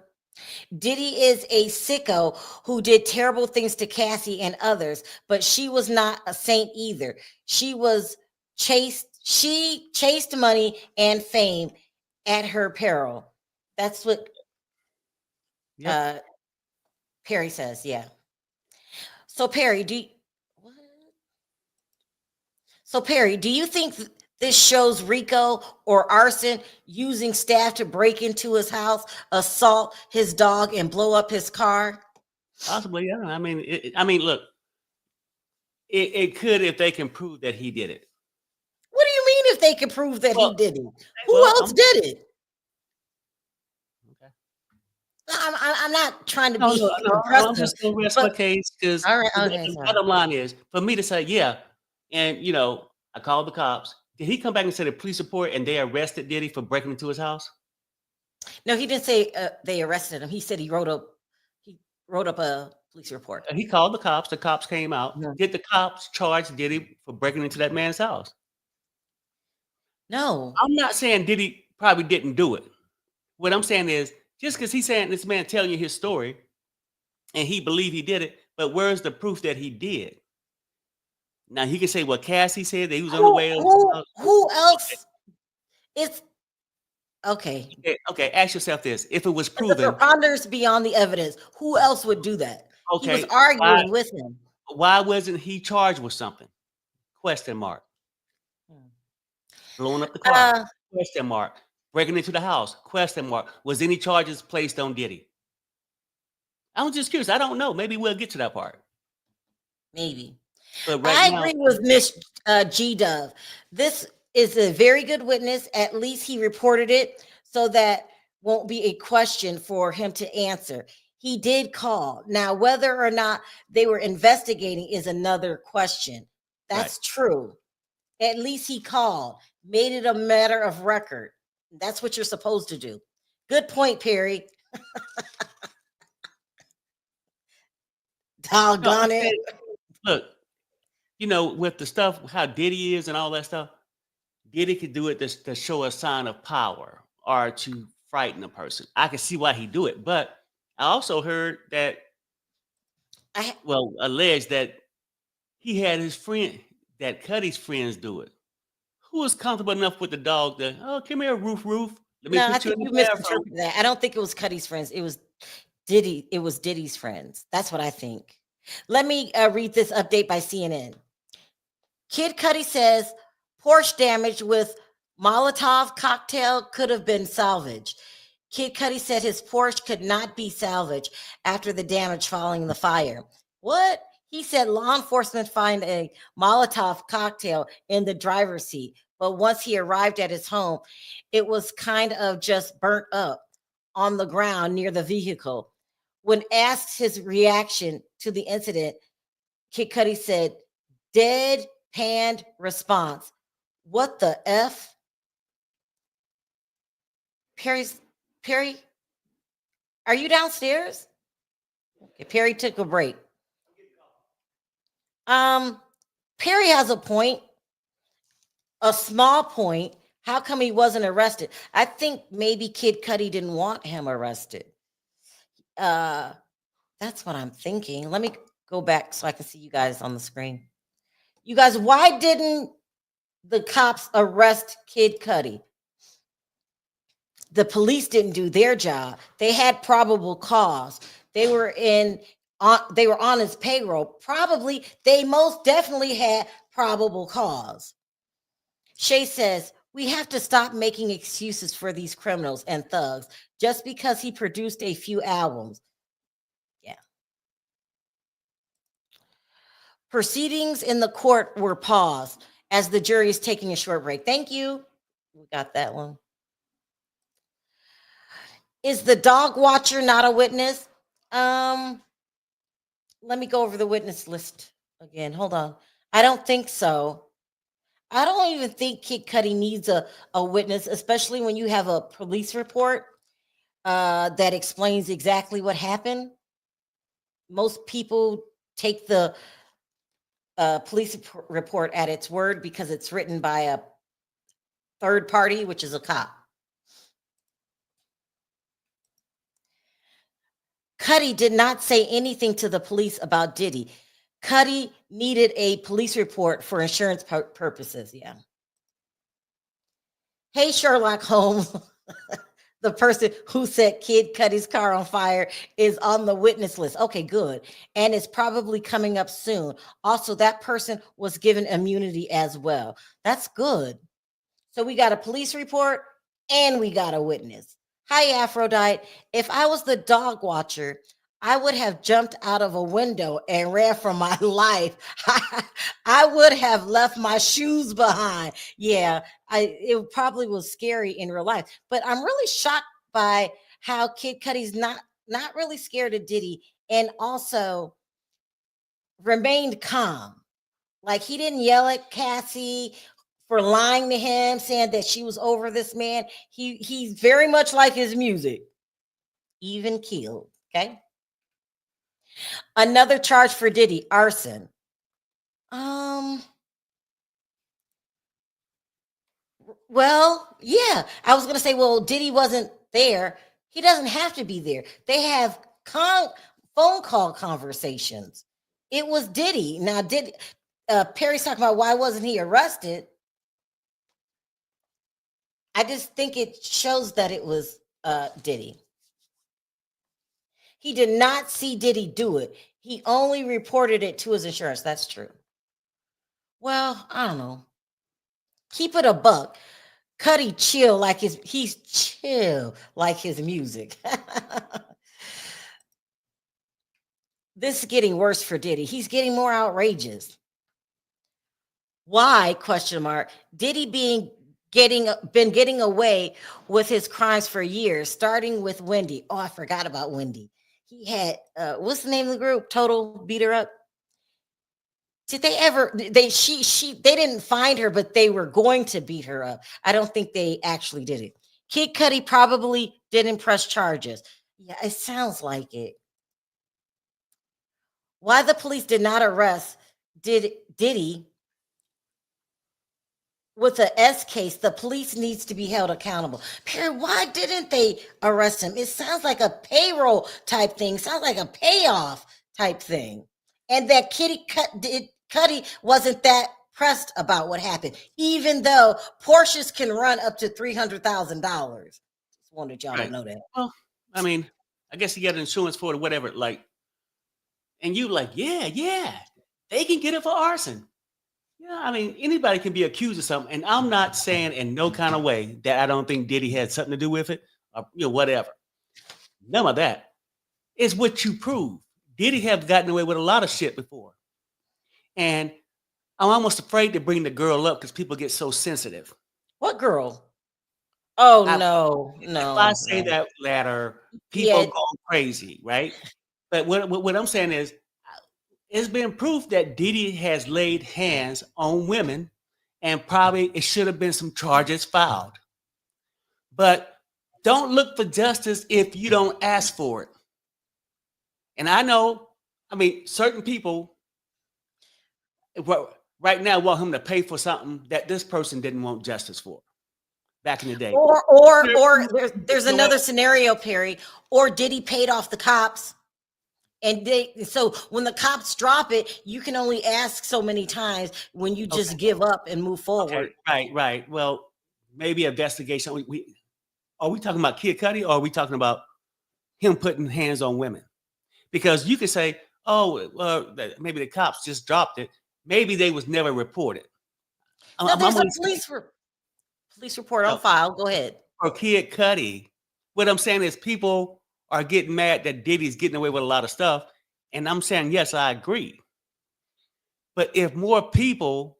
Diddy is a sicko who did terrible things to Cassie and others, but she was not a saint either. She chased money and fame at her peril. That's what Perry says. Yeah. So Perry, do you think this shows Rico or arson using staff to break into his house, assault his dog, and blow up his car? Possibly, yeah. I mean, look, it could if they can prove that he did it. What do you mean if they can prove that he did it? Who else did it? Okay. I'm not trying to be. No, I'm just going to rest my case because all right, okay, the bottom line is for me to say, yeah, and I called the cops. Did he come back and say the police report and they arrested Diddy for breaking into his house? No, he didn't say they arrested him. He said he wrote up a police report. He called the cops. The cops came out. Mhm. Did the cops charge Diddy for breaking into that man's house? No, I'm not saying Diddy probably didn't do it. What I'm saying is, just because he's saying this man telling you his story and he believed he did it, but where's the proof that he did? Now he can say what Cassie said that he was on the way. who else? It's okay. Okay, ask yourself this: if it was But the proven, preponderance beyond the evidence. Who else would do that? He was okay, arguing with him. why wasn't he charged with something? Question mark. Blowing up the car? Uh, Question mark. Breaking into the house? Question mark. Was any charges placed on Diddy? I'm just curious. I don't know. Maybe we'll get to that part. maybe. But right I now, agree with Miss G Dove. This is a very good witness. At least he reported it, so that won't be a question for him to answer. He did call. Now, whether or not they were investigating is another question. That's true. At least he called, made it a matter of record. That's what you're supposed to do. Good point, Perry. no, Doggone it. look, with the stuff, how Diddy is and all that stuff, Diddy could do it to show a sign of power or to frighten a person. I can see why he do it, but I also heard that, alleged that he had his friend, that Cuddy's friends do it. Who was comfortable enough with the dog that, oh, come here, Roof Roof. Let me No, I put you think in you the bathroom. misinterpreted that. I don't think it was Cuddy's friends. It was Diddy. It was Diddy's friends. That's what I think. Let me read this update by CNN. Kid Cudi says Porsche damage with Molotov cocktail could have been salvaged. Kid Cudi said his Porsche could not be salvaged after the damage following the fire. What? He said law enforcement find a Molotov cocktail in the driver's seat, but once he arrived at his home, it was kind of just burnt up on the ground near the vehicle. When asked his reaction to the incident, Kid Cudi said, deadpanned response. What the F? Perry, are you downstairs? Okay, Perry took a break. Perry has a point, a small point. How come he wasn't arrested? I think maybe Kid Cudi didn't want him arrested. That's what I'm thinking. Let me go back so I can see you guys on the screen. You guys, why didn't the cops arrest Kid Cudi? The police didn't do their job. They had probable cause. They were on his payroll. Probably, they most definitely had probable cause. Shay says, we have to stop making excuses for these criminals and thugs just because he produced a few albums. Yeah. Proceedings in the court were paused as the jury is taking a short break. Thank you. We got that one. Is the dog watcher not a witness? Let me go over the witness list again. Hold on. I don't think so. I don't even think Kid Cudi needs a witness, especially when you have a police report that explains exactly what happened. Most people take the police report at its word because it's written by a third party, which is a cop. Cudi did not say anything to the police about Diddy. Cudi needed a police report for insurance purposes. Yeah. Hey, Sherlock Holmes. The person who set Kid Cudi's car on fire is on the witness list. Okay, good. And it's probably coming up soon. Also, that person was given immunity as well. That's good. So we got a police report and we got a witness. Hi, Aphrodite. If I was the dog watcher, I would have jumped out of a window and ran for my life. I would have left my shoes behind. Yeah, it probably was scary in real life. But I'm really shocked by how Kid Cudi's not really scared of Diddy and also remained calm. Like he didn't yell at Cassie for lying to him, saying that she was over this man. He's very much like his music, even killed. Okay. Another charge for Diddy, arson. Um, well, yeah. I was gonna say, well, Diddy wasn't there. He doesn't have to be there. They have phone call conversations. It was Diddy. Now, Perry's talking about why wasn't he arrested? I just think it shows that it was Diddy. He did not see Diddy do it. He only reported it to his insurance. That's true. Well, I don't know. Keep it a buck. Cuddy he's chill like his music. This is getting worse for Diddy. He's getting more outrageous. Why? Question mark. Diddy been getting away with his crimes for years, starting with Wendy. Oh, I forgot about Wendy. He had what's the name of the group? Total Beat Her Up. Did they ever they didn't find her, but they were going to beat her up. I don't think they actually did it. Kid Cudi probably didn't press charges. Yeah, it sounds like it. Why the police did not arrest Diddy with a S case, the police needs to be held accountable. Perry, why didn't they arrest him? It sounds like a payroll type thing. Sounds like a payoff type thing. And that Cudi wasn't that pressed about what happened, even though Porsches can run up to $300,000. Just wanted y'all to know that. Well, I mean, I guess he got insurance for it or whatever. Like, and you like, yeah, they can get it for arson. Yeah, I mean, anybody can be accused of something, and I'm not saying in no kind of way that I don't think Diddy had something to do with it, or whatever. None of that. It's what you prove. Diddy have gotten away with a lot of shit before, and I'm almost afraid to bring the girl up because people get so sensitive. What girl? Oh I, no. if I say that latter, people go crazy, right? But what I'm saying is, it's been proof that Diddy has laid hands on women, and probably it should have been some charges filed. But don't look for justice if you don't ask for it. And I know, I mean, certain people right now want him to pay for something that this person didn't want justice for back in the day. Or there's another scenario, Perry. Or Diddy paid off the cops. And so when the cops drop it, you can only ask so many times when you just give up and move forward. Okay. Right. Well, maybe investigation. Are we talking about Kid Cudi, or are we talking about him putting hands on women? Because you could say, oh, maybe the cops just dropped it. Maybe they was never reported. No, there's a police report on file. Go ahead. For Kid Cudi, what I'm saying is people are getting mad that Diddy's getting away with a lot of stuff. And I'm saying, yes, I agree. But if more people,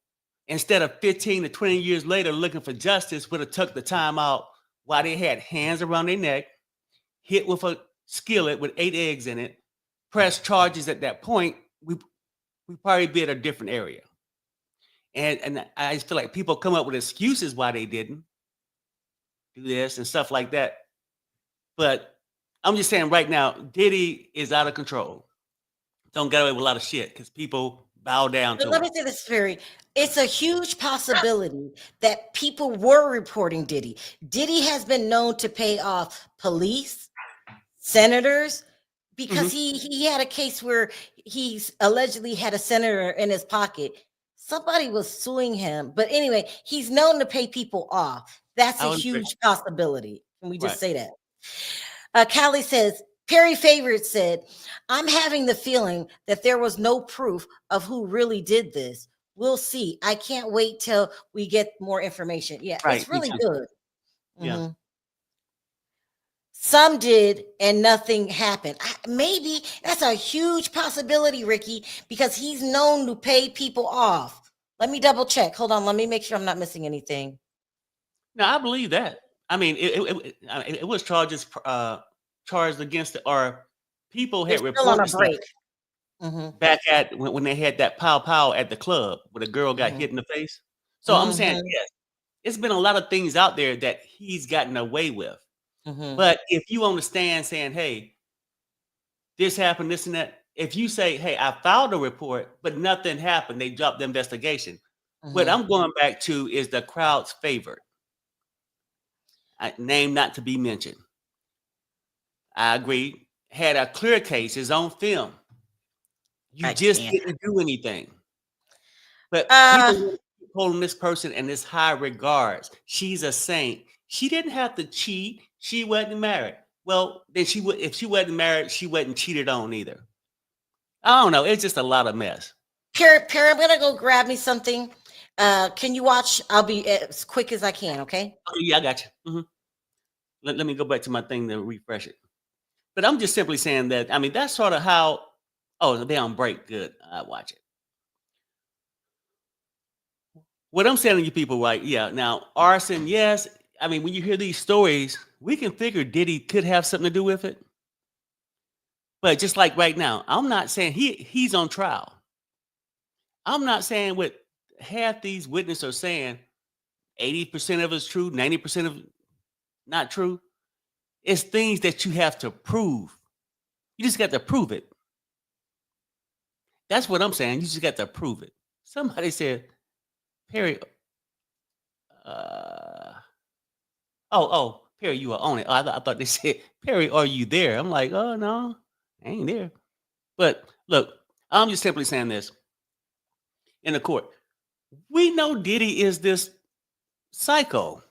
instead of 15 to 20 years later looking for justice, would have took the time out while they had hands around their neck, hit with a skillet with 8 eggs in it, press charges at that point, we probably be at a different area. And I just feel like people come up with excuses why they didn't do this and stuff like that. But I'm just saying right now, Diddy is out of control. Don't get away with a lot of shit because people bow down to him. Let me say this, Perry. It's a huge possibility that people were reporting Diddy. Diddy has been known to pay off police, senators, because he had a case where he allegedly had a senator in his pocket. Somebody was suing him. But anyway, he's known to pay people off. That's a huge possibility. Can we just say that? Callie says, Perry Favorite said, I'm having the feeling that there was no proof of who really did this. We'll see. I can't wait till we get more information. Yeah, it's really good. Yeah. Some did and nothing happened. Maybe that's a huge possibility, Ricky, because he's known to pay people off. Let me double check. Hold on. Let me make sure I'm not missing anything. No, I believe that. I mean, it was charged against it, or people had reported back at when they had that pow at the club where the girl got hit in the face. So I'm saying, Mhm, yes, it's been a lot of things out there that he's gotten away with. mhm, But if you understand saying, hey, this happened, this and that, if you say, hey, I filed a report, but nothing happened, they dropped the investigation. What mhm. I'm going back to is the crowd's favorite. Name not to be mentioned. I agree. Had a clear case, his own film. You I just can't. didn't do anything. But Uh, people want to keep holding this person in this high regards. She's a saint. She didn't have to cheat. She wasn't married. Well, then she would if she wasn't married, she wasn't cheated on either. I don't know. It's just a lot of mess. Perry, I'm gonna go grab me something. Can you watch? I'll be as quick as I can, okay? Oh, yeah, I got you. Let me go back to my thing to refresh it. But I'm just simply saying that, I mean, that's sort of how, oh, they're on break. Good. I watch it. What I'm saying to you people, right? Yeah. Now, arson, yes. I mean, when you hear these stories, we can figure Diddy could have something to do with it. But just like right now, I'm not saying he's on trial. I'm not saying what half these witnesses are saying, 80% of it's true, 90% of not true. It's things that you have to prove. You just got to prove it. That's what I'm saying. You just got to prove it. Somebody said, Perry, uh, Perry, you are on it. Oh, I thought they said, Perry, are you there? I'm like, oh, no, I ain't there. But look, I'm just simply saying this in the court. We know Diddy is this psycho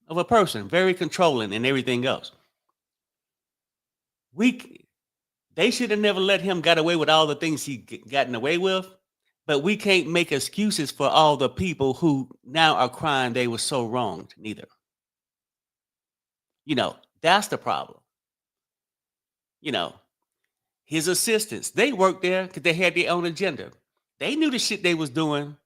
of a person, very controlling and everything else. We They should have never let him get away with all the things he gotten away with. But we can't make excuses for all the people who now are crying they were so wronged. Neither, that's the problem. You know, his assistants, they worked there because they had their own agenda. They knew the shit they was doing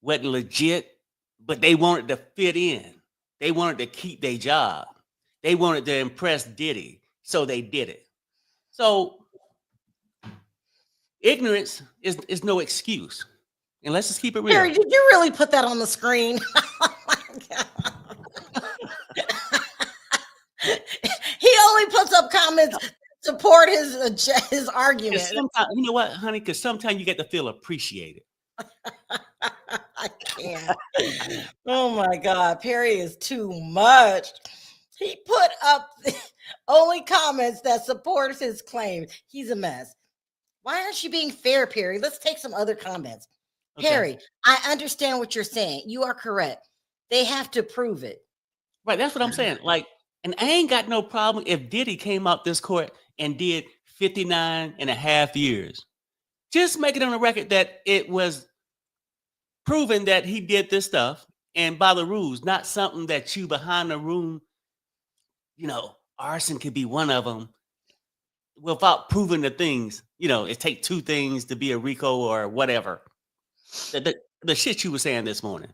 wasn't legit, but they wanted to fit in. They wanted to keep their job. They wanted to impress Diddy, so they did it. So ignorance is no excuse. And let's just keep it Perry, real. did you really put that on the screen? Oh my God. He only puts up comments to support his Because argument. sometimes, you know what, honey? Because sometimes you get to feel appreciated. I can't. Oh my God, Perry is too much. He put up only comments that supports his claim. He's a mess. Why aren't you being fair, Perry? Let's take some other comments. Okay. Perry, I understand what you're saying. You are correct. They have to prove it. Right. That's what I'm saying. Like, and I ain't got no problem if Diddy came out this court and did 59 and a half years. Just make it on the record that it was proven that he did this stuff and by the rules, not something that you behind the room, arson could be one of them without proving the things. It take two things to be a RICO or whatever. The shit you were saying this morning,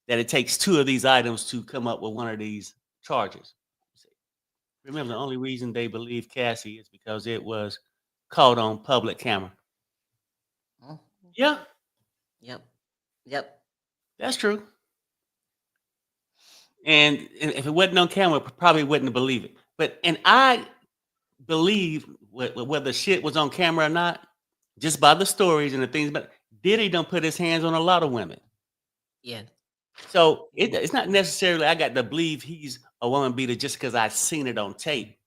that it takes two of these items to come up with one of these charges. Remember, the only reason they believe Cassie is because it was caught on public camera. Mhm. Yeah, Yep. Yep. that's true. And if it wasn't on camera, probably wouldn't believe it. And I believe whether shit was on camera or not, just by the stories and the things. But Diddy don't put his hands on a lot of women, Yeah. so it's not necessarily I got to believe he's a woman beater just because I've seen it on tape.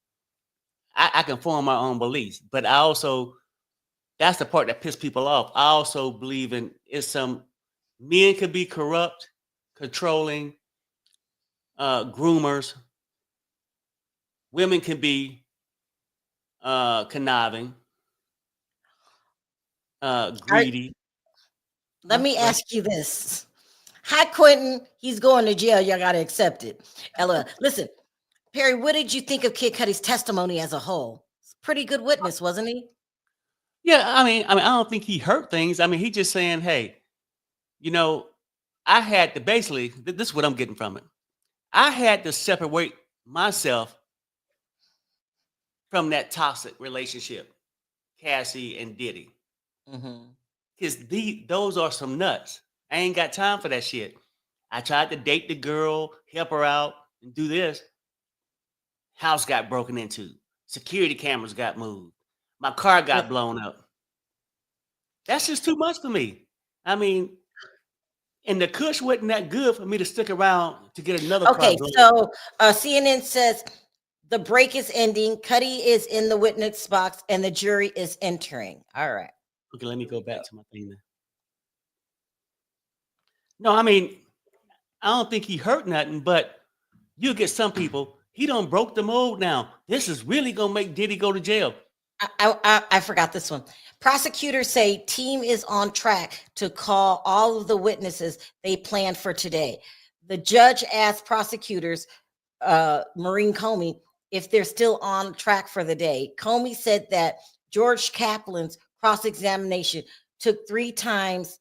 I can form my own beliefs, but I also that's the part that pissed people off. I also believe in is some men could be corrupt, controlling, groomers. Women can be conniving, All right. greedy. Let me Go ahead. ask you this. Hi, Quentin. He's going to jail. Y'all got to accept it. Ella, listen, Perry, what did you think of Kid Cudi's testimony as a whole? Pretty good witness, wasn't he? Yeah, I don't think he hurt things. I mean, he just saying, hey, you know, I had to basically. This is what I'm getting from it. I had to separate myself from that toxic relationship, Cassie and Diddy, Mm-hmm. because those are some nuts. I ain't got time for that shit. I tried to date the girl, help her out, and do this. House got broken into. Security cameras got moved. My car got blown up. That's just too much for me. I mean, and the kush wasn't that good for me to stick around to get another car Okay, blown up. so CNN says the break is ending. Cuddy is in the witness box, and the jury is entering. All right. Okay, let me go back to my thing now. No, I mean, I don't think he hurt nothing, but you get some people, he done broke the mold now. This is really gonna make Diddy go to jail. I forgot this one. Prosecutors say team is on track to call all of the witnesses they planned for today. The judge asked prosecutors, Maureen Comey, if they're still on track for the day. Comey said that George Kaplan's cross-examination took 3 times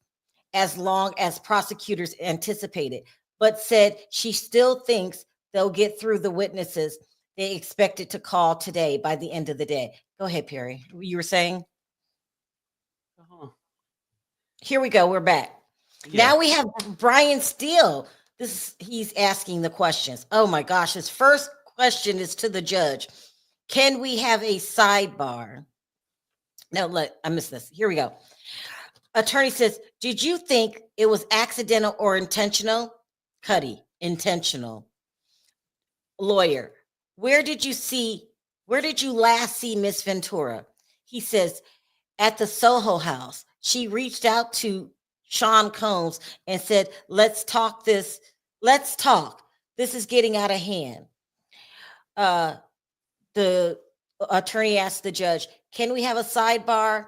as long as prosecutors anticipated, but said she still thinks they'll get through the witnesses they expected to call today by the end of the day. Go ahead, Perry. You were saying? Uh-huh. Here we go. We're back. Yeah. Now we have Brian Steele. He's asking the questions. Oh my gosh. His first question is to the judge. Can we have a sidebar? No, look, I missed this. Here we go. Attorney says, did you think it was accidental or intentional? Cuddy, intentional. Lawyer, where did you last see Miss Ventura? He says, at the Soho House. She reached out to Sean Combs and said, let's talk. This is getting out of hand. The attorney asked the judge, can we have a sidebar?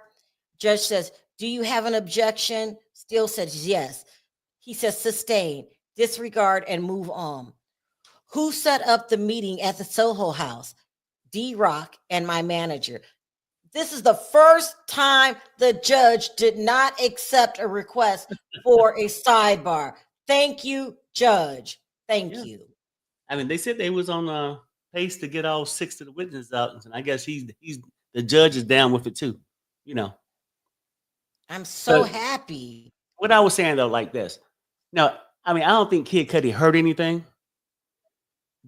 Judge says, do you have an objection? Steele says, yes. He says, sustain, disregard, and move on. Who set up the meeting at the Soho House? D-Rock and my manager. This is the first time the judge did not accept a request for a sidebar. Thank you, Judge. Thank you. I mean, they said they was on pace to get all 6 of the witnesses out, and I guess he's the judge is down with it too. You know. I'm so happy. What I was saying though, like this. No, I mean, I don't think Kid Cudi hurt anything.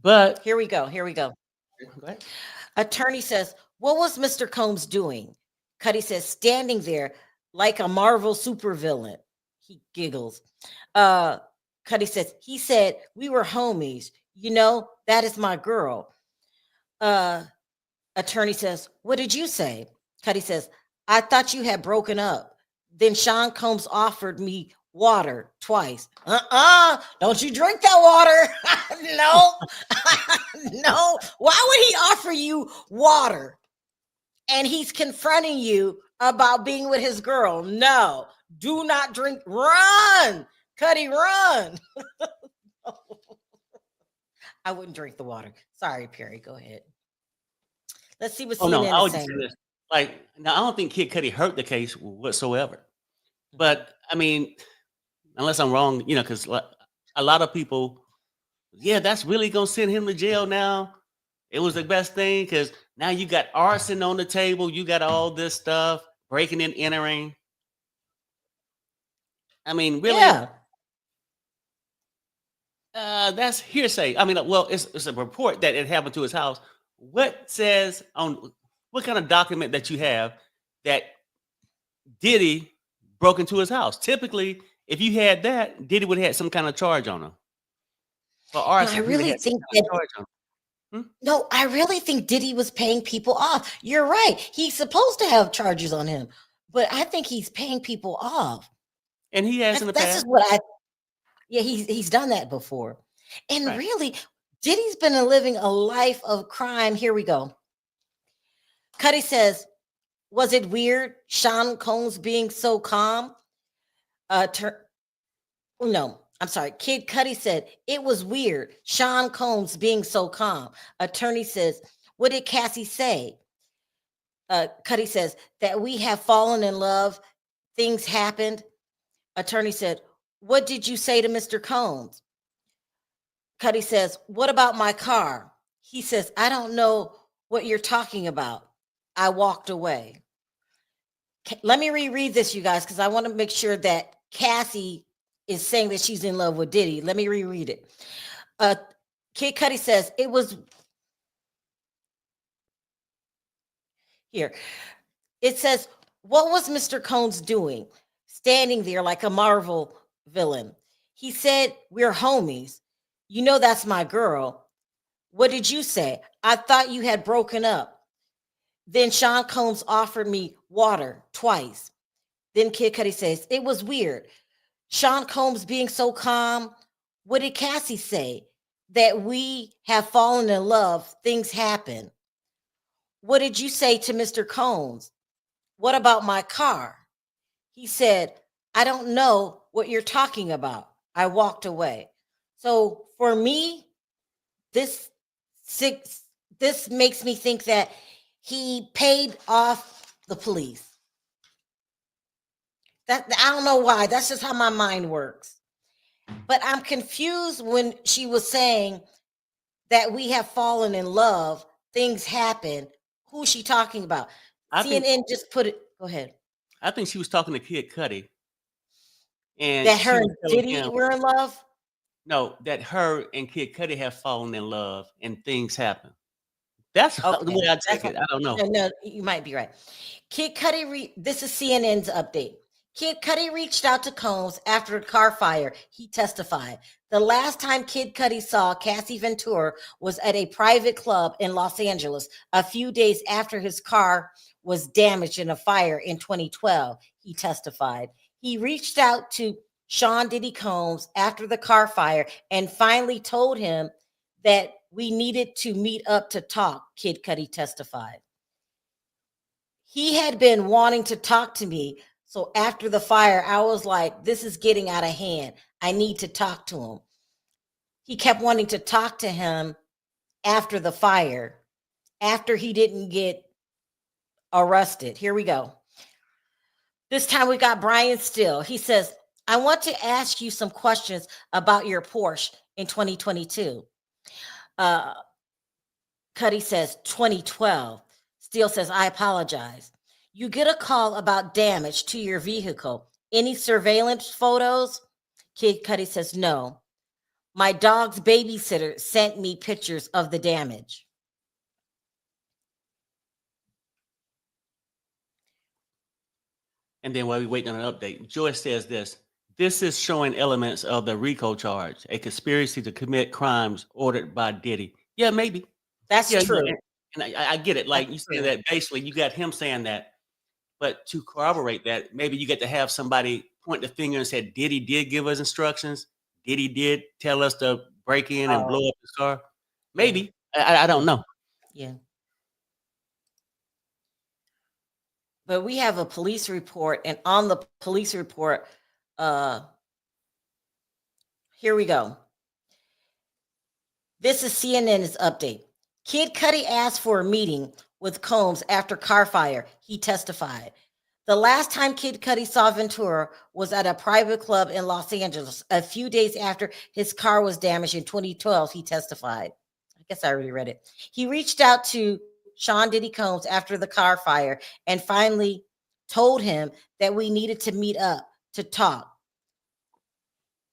But here we go. Go ahead. Attorney says, what was Mr. Combs doing? Cuddy says, standing there like a Marvel supervillain. He giggles. Cuddy says, he said, we were homies. You know, that is my girl. Attorney says, what did you say? Cuddy says, I thought you had broken up. Then Sean Combs offered me water twice. Don't you drink that water. No. No. Why would he offer you water? And he's confronting you about being with his girl. No, do not drink. Run, Cuddy, run. I wouldn't drink the water. Sorry, Perry. Go ahead. Let's see what CNN is saying. Like, now I don't think Kid Cudi hurt the case whatsoever. But I mean, unless I'm wrong, you know, because a lot of people, that's really gonna send him to jail now. It was the best thing because now you got arson on the table, you got all this stuff, breaking and entering. I mean, really, that's hearsay. I mean, well, it's a report that it happened to his house. What says on what kind of document that you have that Diddy broke into his house? Typically, if you had that, Diddy would have had some kind of charge on him. For arson, I really think that. No, I really think Diddy was paying people off. You're right. He's supposed to have charges on him, but I think he's paying people off. And he has in the past. He's done that before. And really, Diddy's been living a life of crime. Here we go. Cuddy says, was it weird Sean Combs being so calm? No. I'm sorry. Kid Cudi said, it was weird. Sean Combs being so calm. Attorney says, what did Cassie say? Cudi says, that we have fallen in love. Things happened. Attorney said, what did you say to Mr. Combs? Cudi says, what about my car? He says, I don't know what you're talking about. I walked away. Let me reread this, you guys, because I want to make sure that Cassie is saying that she's in love with Diddy. Let me reread it. Uh, Kid Cudi says it was here. It says, what was Mr. Combs doing? Standing there like a Marvel villain. He said, we're homies. You know, that's my girl. What did you say? I thought you had broken up. Then Sean Combs offered me water twice. Then Kid Cudi says, it was weird. Sean Combs being so calm. What did Cassie say? That we have fallen in love. Things happen. What did you say to Mr. Combs? What about my car? He said, I don't know what you're talking about. I walked away. So for me, this six this makes me think that he paid off the police. That I don't know why. That's just how my mind works. But I'm confused when she was saying that we have fallen in love, things happen. Who's she talking about? I think CNN just put it. Go ahead. I think she was talking to Kid Cudi, and That she her was and telling Diddy him were in love. no, that her and Kid Cudi have fallen in love and things happen. That's the Okay, way I that's take what. it. I don't know. No, no, you might be right. Kid Cudi. This is CNN's update. Kid Cudi reached out to Combs after a car fire. He testified. The last time Kid Cudi saw Cassie Ventura was at a private club in Los Angeles a few days after his car was damaged in a fire in 2012. He testified. He reached out to Sean Diddy Combs after the car fire and finally told him that we needed to meet up to talk, Kid Cudi testified. He had been wanting to talk to me. So after the fire, I was like, this is getting out of hand. I need to talk to him. He kept wanting to talk to him after the fire, after he didn't get arrested. Here we go. This time we got Brian Still. He says, I want to ask you some questions about your Porsche in 2022. Cuddy says 2012. Steele says, I apologize. You get a call about damage to your vehicle. Any surveillance photos? Kid Cuddy says, no. My dog's babysitter sent me pictures of the damage. And then while we wait on an update, Joyce says this. This is showing elements of the RICO charge, a conspiracy to commit crimes ordered by Diddy. Yeah, maybe. That's Yeah, true. and I get it. That's Like you saying true. that basically you got him saying that, but to corroborate that, maybe you get to have somebody point the finger and say, Diddy did give us instructions. Diddy did tell us to break in and Oh, blow up his car. yeah, Maybe. I yeah, don't know. yeah. But we have a police report, and on the police report, uh, here we go. This is CNN's update. Kid Cudi asked for a meeting with Combs after car fire. He testified. The last time Kid Cudi saw Ventura was at a private club in Los Angeles a few days after his car was damaged in 2012. He testified. I guess I already read it. He reached out to Sean Diddy Combs after the car fire and finally told him that we needed to meet up to talk.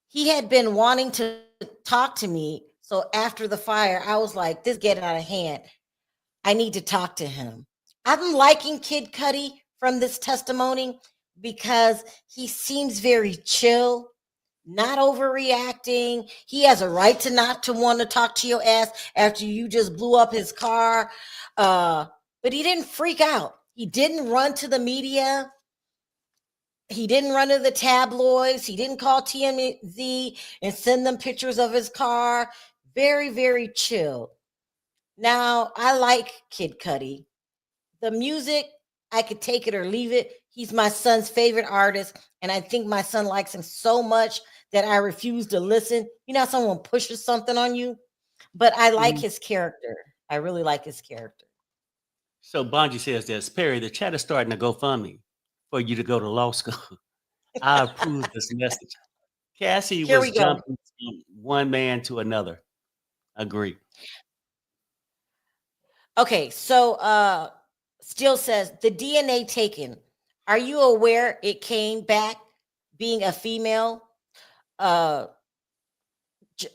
He had been wanting to talk to me. So after the fire, I was like, this getting out of hand. I need to talk to him. I'm liking Kid Cudi from this testimony because he seems very chill, not overreacting. He has a right to not to want to talk to your ass after you just blew up his car. But he didn't freak out. He didn't run to the media. He didn't run to the tabloids. He didn't call TMZ and send them pictures of his car. Very, very chill. Now, I like Kid Cudi. The music, I could take it or leave it. He's my son's favorite artist, and I think my son likes him so much that I refuse to listen. You know how someone pushes something on you? But I like Mhm. his character. I really like his character. So Bonji says this, Perry, the chat is starting to GoFundMe for you to go to law school. I approve this message. Cassie Here was we go. jumping from one man to another. Agree. Okay, so Still says the DNA taken. Are you aware it came back being a female? uh,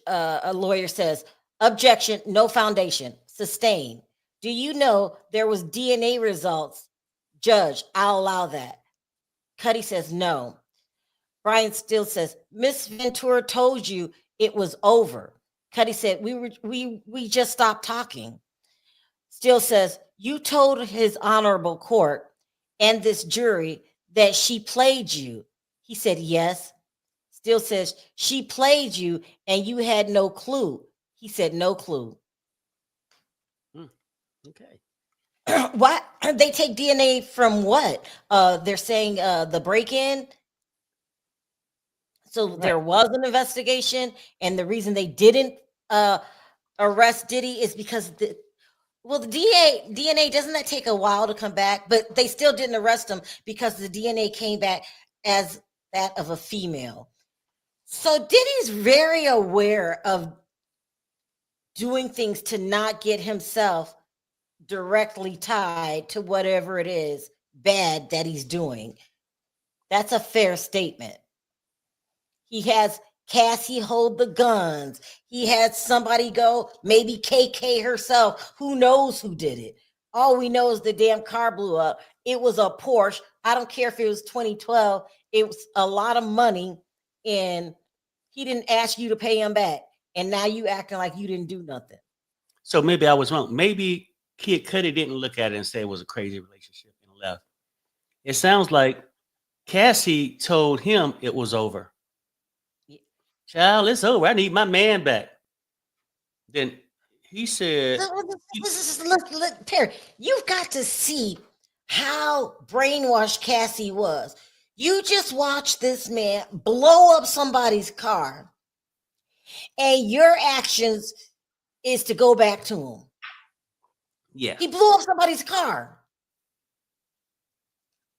a lawyer says, objection, no foundation, sustain. Do you know there was DNA results? Judge, I'll allow that. Cuddy says no. Brian still says, Miss Ventura told you it was over. Cuddy said, we just stopped talking. Still says, you told his honorable court and this jury that she played you. He said, yes. Still says, she played you and you had no clue. He said, no clue. Okay. Why they take DNA from what? They're saying the break-in. So Right. there was an investigation, and the reason they didn't arrest Diddy is because the DNA doesn't that take a while to come back? But they still didn't arrest him because the DNA came back as that of a female. So Diddy's very aware of doing things to not get himself directly tied to whatever it is bad that he's doing. That's a fair statement. He has Cassie hold the guns. He had somebody go, maybe KK herself. Who knows who did it? All we know is the damn car blew up. It was a Porsche. I don't care if it was 2012. It was a lot of money, and he didn't ask you to pay him back. And now you acting like you didn't do nothing. So maybe I was wrong. Maybe Kid Cudi didn't look at it and say it was a crazy relationship and left. It sounds like Cassie told him it was over. Child, it's over. I need my man back. Then he said, Look, Terry, you've got to see how brainwashed Cassie was. You just watched this man blow up somebody's car, and your actions is to go back to him. yeah. He blew up somebody's car.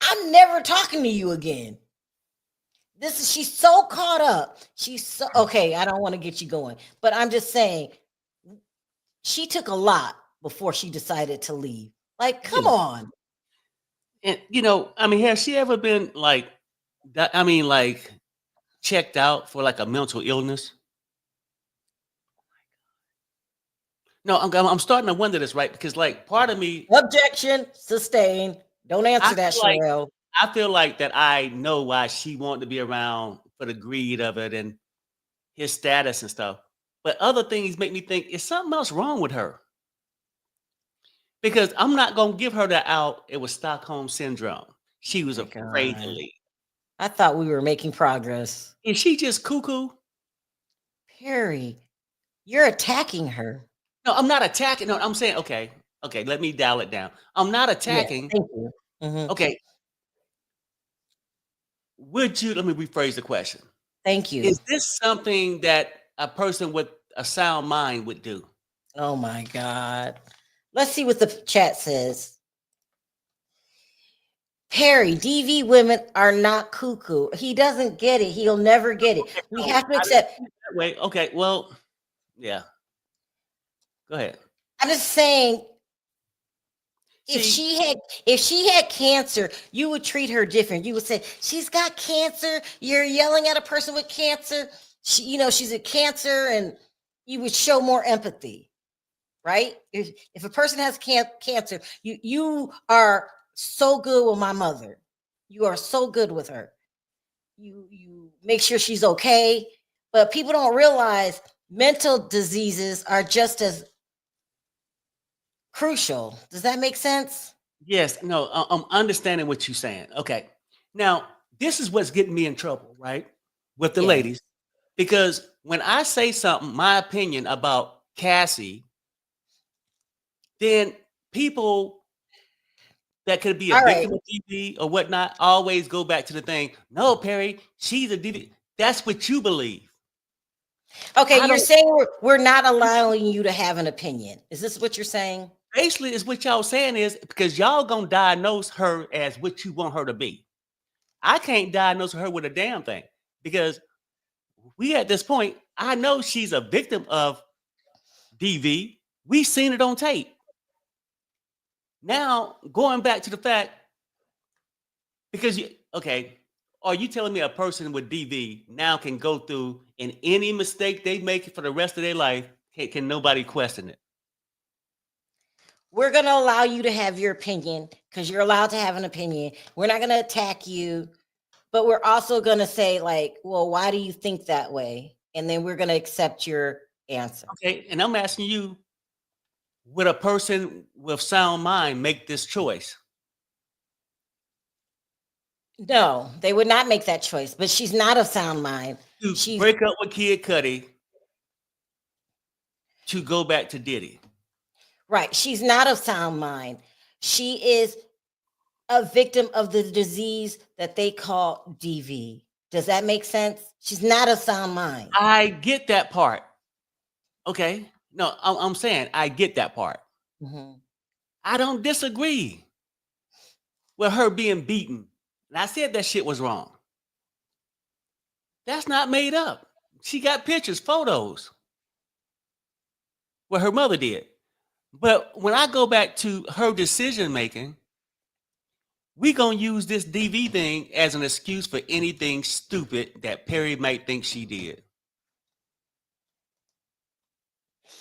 I'm never talking to you again. She's so caught up. She's so okay. I don't want to get you going, but I'm just saying she took a lot before she decided to leave. Like, come on. And I mean, has she ever been like that? I mean, like checked out for like a mental illness? No, I'm starting to wonder this, right? Because like part of me, Objection, sustain. Don't answer I that, feel like Sherelle. I feel like that I know why she wanted to be around for the greed of it and his status and stuff. But other things make me think is something else wrong with her. Because I'm not gonna give her the out. It was Stockholm syndrome. She was My afraid to God. leave. I thought we were making progress. Is she just cuckoo? Perry, you're attacking her. No, I'm not attacking. No, I'm saying okay. Let me dial it down. I'm not Yes, attacking. thank you. Mhm. Okay, would you? Let me rephrase the question. Thank you. Is this something that a person with a sound mind would do? Oh my God. Let's see what the chat says. Perry, DV women are not cuckoo. He doesn't get it. He'll never get it. Okay, We no, have to I didn't accept. see it that way. Okay, well, yeah. Go ahead. I'm just saying, if See, she had cancer, you would treat her different. You would say, she's got cancer. You're yelling at a person with cancer. She's a cancer, and you would show more empathy, right? If a person has cancer, you are so good with my mother. You are so good with her. You make sure she's okay. But people don't realize mental diseases are just as crucial. Does that make sense? yes, no, I'm understanding what you're saying. Okay, now this is what's getting me in trouble, right, with the Yes. ladies, because when I say something, my opinion about Cassie, then people that could be a All right. victim of DV or whatnot always go back to the thing. No, Perry, she's a DV. That's what you believe. Okay, I you're don't. saying we're not allowing you to have an opinion. Is this what you're saying? Basically, is what y'all saying is because y'all gonna diagnose her as what you want her to be. I can't diagnose her with a damn thing because we at this point, I know she's a victim of DV. We seen it on tape. Now, going back to the fact, because okay, Are you telling me a person with DV now can go through and any mistake they make for the rest of their life, can nobody question it? We're going to allow you to have your opinion because you're allowed to have an opinion. We're not going to attack you, but we're also going to say, like, well, why do you think that way? And then we're going to accept your answer. Okay, and I'm asking you, would a person with sound mind make this choice? No, they would not make that choice, but she's not of sound mind. To She's break up with Kid Cudi to go back to Diddy? right. She's not of sound mind. She is a victim of the disease that they call DV. Does that make sense? She's not of sound mind. I get that part. Okay. No, I'm saying I get that part. Mhm. I don't disagree with her being beaten. And I said that shit was wrong. That's not made up. She got pictures, photos, what her mother did. But when I go back to her decision making, we gonna use this DV thing as an excuse for anything stupid that Perry might think she did.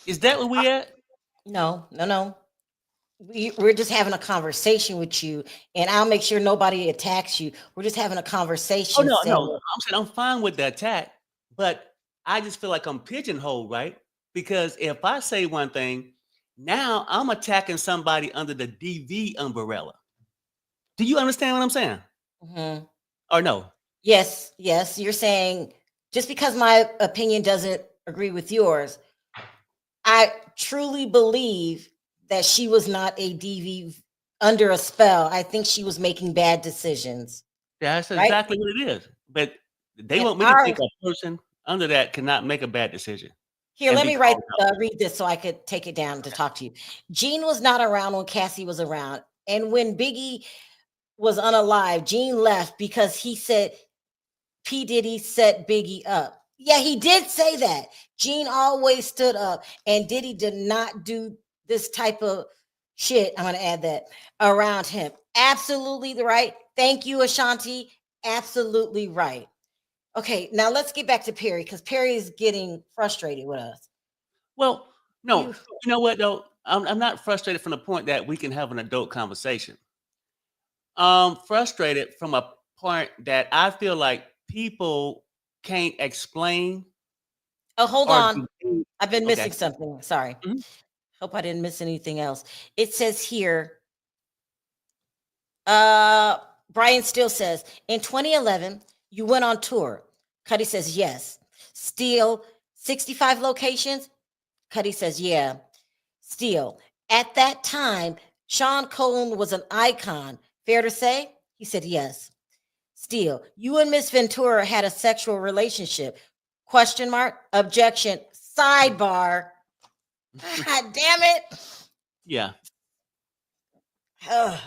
Is that where we at? No, no, no. We're just having a conversation with you, and I'll make sure nobody attacks you. We're just having a Oh conversation no, saying, no. I'm saying I'm fine with the attack, but I just feel like I'm pigeonholed, right? Because if I say one thing, now I'm attacking somebody under the DV umbrella. Do you understand what I'm saying? mhm. Or no? Yes, yes, you're saying just because my opinion doesn't agree with yours, I truly believe that she was not a DV under a spell. I think she was making bad decisions, That's right? exactly what it is. But they And want me to our think a person under that cannot make a bad decision here, and let be me write called out. read this so I could take it down to talk to you. Gene was not around when Cassie was around, and when Biggie was unalive, Gene left because he said P. Diddy set Biggie up. Yeah, he did say that. Gene always stood up, and Diddy did not do this type of shit. I'm going to add that around him. Absolutely right. Thank you, Ashanti. Absolutely right. Okay, now let's get back to Perry because Perry is getting frustrated with us. Well, no, You you know what though? I'm not frustrated from the point that we can have an adult conversation. Frustrated from a point that I feel like people can't explain hold or on. do. I've been Okay. missing something. Sorry. Mhm. Hope I didn't miss anything else. It says here Uh, Brian still says, in 2011, you went on tour. Cuddy says, yes. Still, 65 locations? Cuddy says, yeah. Still, at that time, Sean Cohen was an icon. Fair to say? He said, yes. Still, you and Miss Ventura had a sexual relationship. Question mark? Objection. Sidebar. God damn it. Yeah. Ugh.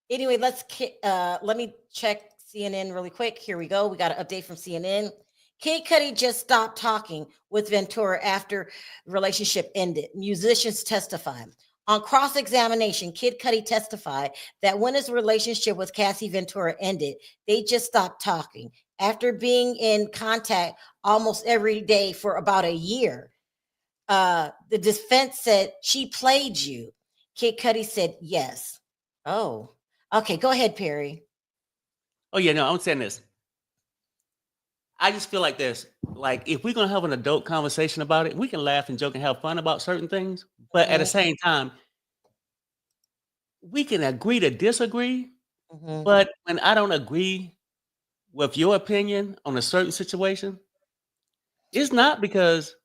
Anyway, let me check CNN really quick. Here we go. We got an update from CNN. Kid Cudi just stopped talking with Ventura after relationship ended. Musicians testify. On cross-examination, Kid Cudi testified that when his relationship with Cassie Ventura ended, they just stopped talking. After being in contact almost every day for about a year, the defense said, she played you. Kid Cudi said, yes. Oh, okay. Go ahead, Perry. Oh yeah, no, I'm saying this. I just feel like this. Like if we're gonna have an adult conversation about it, we can laugh and joke and have fun about certain things. But at the Mhm, same time, we can agree to disagree. mhm. But when I don't agree with your opinion on a certain situation, it's not because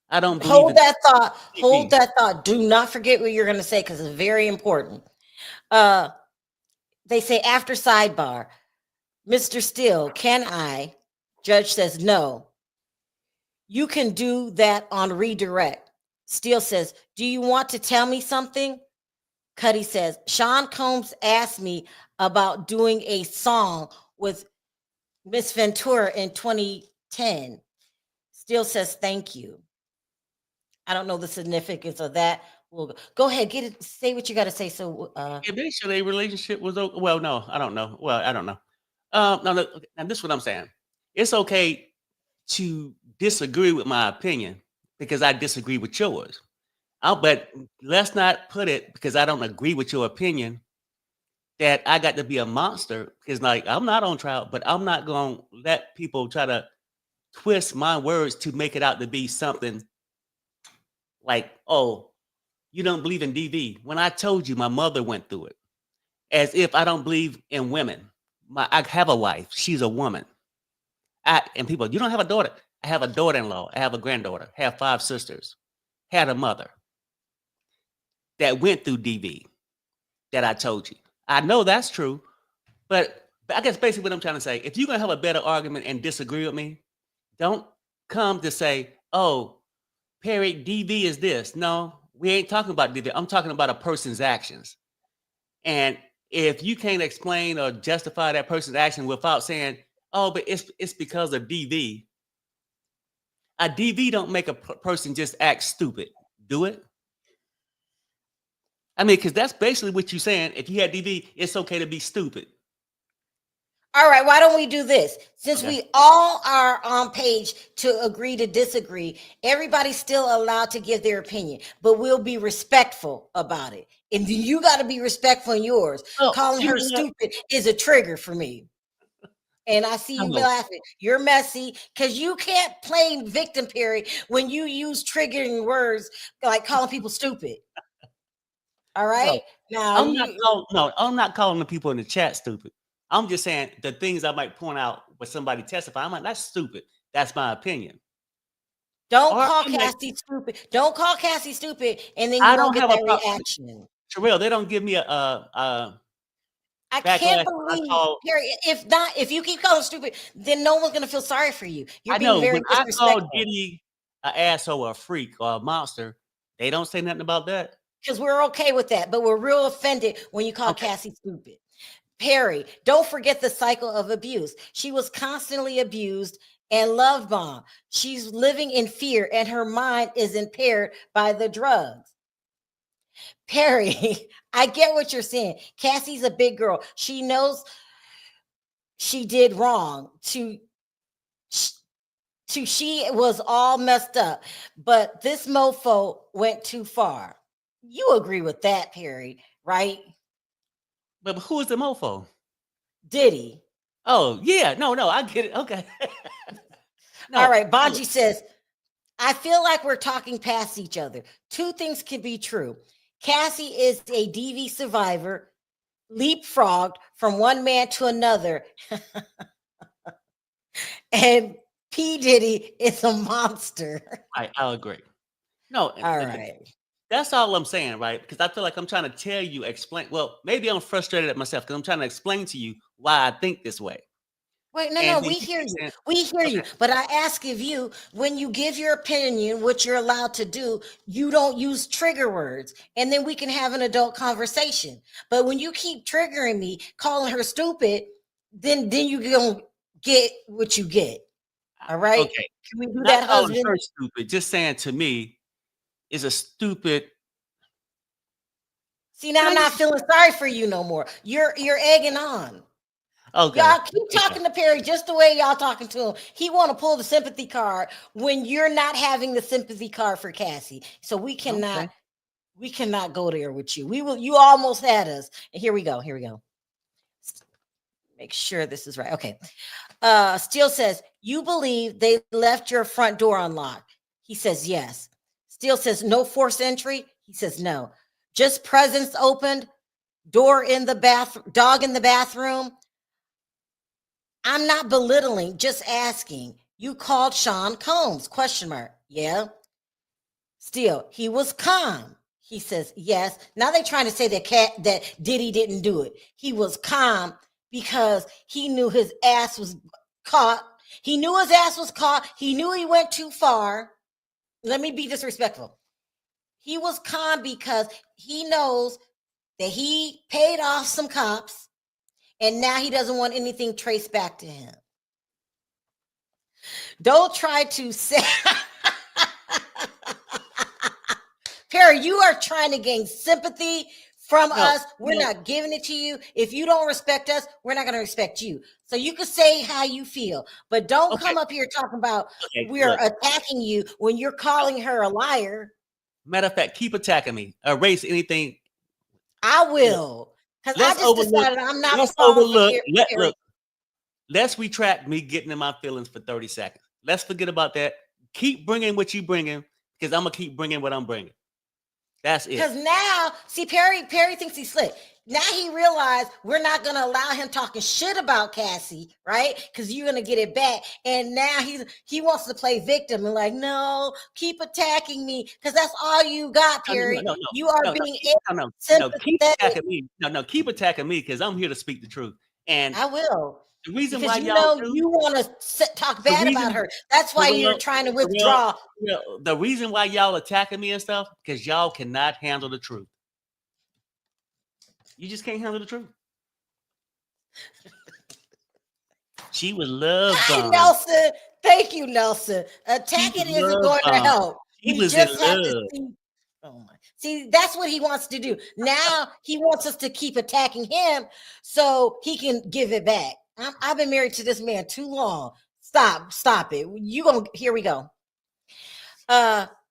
I don't believe Hold in that thought. Hold TV. that thought. Do not forget what you're going to say because it's very important. Uh, they say after sidebar, Mr. Steele, can I? Judge says no. You can do that on redirect. Steele says, do you want to tell me something? Cuddy says, Sean Combs asked me about doing a song with Miss Ventura in 2010. Steele says, thank you. I don't know the significance of that. We'll go ahead, get it, say what you got to say. So, Yeah, they sure their relationship was well, no, I don't know. Well, I don't know. No, no. Okay, now this is what I'm saying. It's okay to disagree with my opinion because I disagree with yours. But let's not put it because I don't agree with your opinion that I got to be a monster. Because like I'm not on trial, but I'm not gonna let people try to twist my words to make it out to be something like, oh, you don't believe in DV. When I told you my mother went through it, as if I don't believe in women. I have a wife. She's a woman. And people, you don't have a daughter. I have a daughter-in-law. I have a granddaughter. I have 5 sisters. Had a mother that went through DV that I told you. I know that's true, but I guess basically what I'm trying to say, if you're gonna have a better argument and disagree with me, don't come to say, oh, Perry, DV is this. No, we ain't talking about DV. I'm talking about a person's actions. And if you can't explain or justify that person's action without saying, oh, but it's because of DV, a DV don't make a person just act stupid. Do it? I mean, because that's basically what you're saying. If you had DV, it's okay to be stupid. All right, why don't we do this? Since Okay. we all are on page to agree to disagree, everybody's still allowed to give their opinion, but we'll be respectful about it. And you got to be respectful in yours. Oh, Calling you her know what? stupid is a trigger for me. And I see I you know. laughing. You're messy because you can't play victim, Perry, when you use triggering words like calling people stupid. All No, right? Now, I'm not calling the people in the chat stupid. I'm just saying the things I might point out when somebody testify. I'm like, that's stupid. That's my opinion. don't Or call I'm like, Cassie stupid. Don't call Cassie stupid, and then you I won't don't get have a that problem. reaction. Terrell, they don't give me a I can't backlash when I believe, call. Perry. If you keep calling stupid, then no one's gonna feel sorry for you. You're I being know very when I call disrespectful. Diddy an asshole, or a freak, or a monster, they don't say nothing about that. Because we're okay with that, but we're real offended when you call Okay. Cassie stupid. Perry, don't forget the cycle of abuse. She was constantly abused and love bombed. She's living in fear, and her mind is impaired by the drugs. Perry, I get what you're saying. Cassie's a big girl. She knows she did wrong. She was all messed up, but this mofo went too far. You agree with that, Perry, right? But who is the mofo? Diddy. Oh yeah, no, I get it. Okay. All No, right, no, Bonji says, I feel like we're talking past each other. Two things can be true. Cassie is a DV survivor, leapfrogged from one man to another, and P. Diddy is a monster. I'll agree. No, All right. that's all I'm saying, right? Because I feel like I'm trying to tell you, explain. Well, maybe I'm frustrated at myself because I'm trying to explain to you why I think this way. Wait, no, And no, then we you hear keep you. saying, We hear you. okay, But I ask of you, when you give your opinion, which you're allowed to do, you don't use trigger words. And then we can have an adult conversation. But when you keep triggering me, calling her stupid, then you gonna get what you get. All right? okay, Can we do not that, calling husband? her stupid, just saying to me is a stupid. See, now Can I'm I not just feeling sorry for you no more. You're egging on. okay? Y'all keep Okay. talking to Perry just the way y'all talking to him. He want to pull the sympathy card when you're not having the sympathy card for Cassie. So Okay. we cannot go there with you. We will. You almost had us. And here we go. Here we go. Make sure this is right. Okay. Steele says, you believe they left your front door unlocked. He says, yes. Steele says, no forced entry. He says, no. Just presence opened, door in the bathroom, dog in the bathroom. I'm not belittling, just asking. You called Sean Combs? Question mark. Yeah. Still, he was calm. He says, yes. Now they're trying to say that Diddy didn't do it. He was calm because he knew his ass was caught. He knew his ass was caught. He knew he went too far. Let me be disrespectful. He was calm because he knows that he paid off some cops and now he doesn't want anything traced back to him. Don't try to say, Perry, you are trying to gain sympathy from No, us. We're not giving it to you. If you don't respect us, we're not going to respect you. So you can say how you feel, but don't okay, come up here talking about okay. we're Look, attacking you when you're calling her a liar. matter of fact, keep attacking me. Erase anything. I Look, will, because I let's just overlook. decided I'm not Let's falling for overlook. Perry. Look. Let's retract me getting in my feelings for 30 seconds. Let's forget about that. Keep bringing what you bringing, because I'm gonna keep bringing what I'm bringing. That's it. Because now, see, Perry thinks he's slick. Now he realized we're not going to allow him talking shit about Cassie, right? Because you're going to get it back. And now he wants to play victim and like, no, keep attacking me because that's all you got, Perry. You are being keep sympathetic. attacking me. Keep attacking me because I'm here to speak the truth. And I will. the reason Because why you y'all know do you want to talk the bad reason about her. That's why you're trying to withdraw. The reason why y'all attacking me and stuff, because y'all cannot handle the truth. You just can't handle the truth. She was love bombed. Nelson. Thank you, Nelson. Attacking isn't going to help. He We was just in have love. to see. Oh my. See, that's what he wants to do. Now he wants us to keep attacking him so he can give it back. I've been married to this man too long. Stop it. Here we go.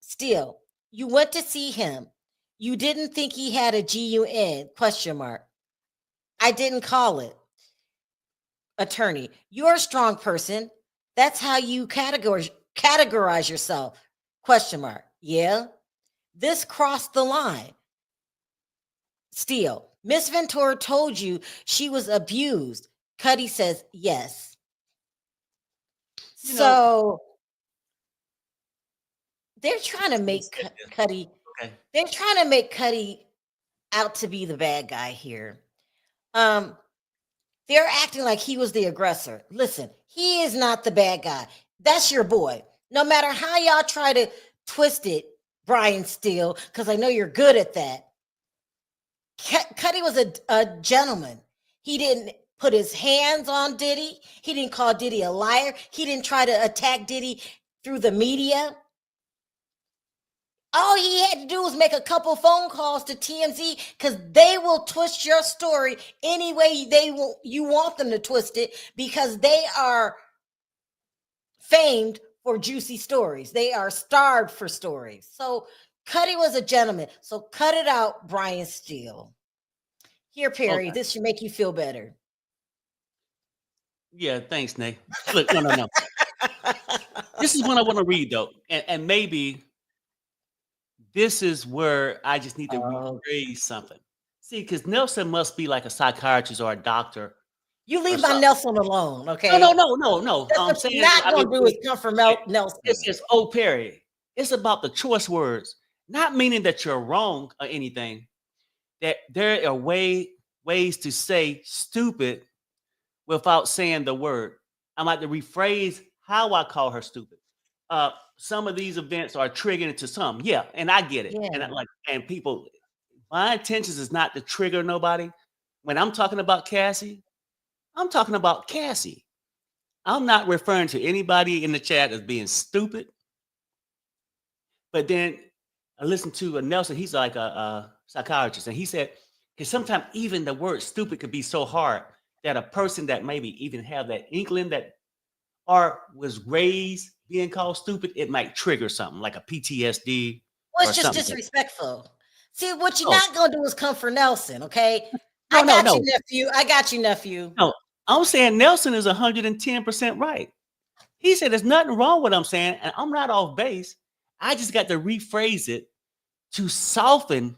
Still, you went to see him. You didn't think he had a GUN? Question mark. I didn't call it. Attorney, you're a strong person. That's how you categorize yourself. Question mark. Yeah. This crossed the line. Still, Miss Ventura told you she was abused. Cuddy says yes. So they're trying to make Cuddy. Okay. They're trying to make Cuddy out to be the bad guy here. They're acting like he was the aggressor. Listen, he is not the bad guy. That's your boy. No matter how y'all try to twist it, Brian Steele, because I know you're good at that. Cuddy was a gentleman. He didn't put his hands on Diddy. He didn't call Diddy a liar. He didn't try to attack Diddy through the media. All he had to do was make a couple phone calls to TMZ because they will twist your story any way you want them to twist it because they are famed for juicy stories. They are starved for stories. So Cuddy was a gentleman. So cut it out, Brian Steele. Here, Perry, this should make you feel better. Yeah, thanks, Nate. Look, no. This is what I want to read, though. And maybe this is where I just need to rephrase something. See, because Nelson must be like a psychiatrist or a doctor. You leave my Nelson alone, okay? No. I'm saying not going to do is come from Nelson. It's Perry. It's about the choice words, not meaning that you're wrong or anything. That there are ways to say stupid without saying the word. I'm about to rephrase how I call her stupid. Some of these events are triggering to some. Yeah, and I get it. Yeah. And people, my intentions is not to trigger nobody. When I'm talking about Cassie, I'm talking about Cassie. I'm not referring to anybody in the chat as being stupid. But then I listened to Nelson. He's like a psychiatrist. And he said, because sometimes even the word stupid could be so hard that a person that maybe even have that inkling that or was raised being called stupid, it might trigger something like a PTSD. Well, it's just disrespectful. See, what you're not going to do is come for Nelson, okay? I got you, nephew. No, I'm saying Nelson is 110% right. He said there's nothing wrong with what I'm saying, and I'm not off base. I just got to rephrase it to soften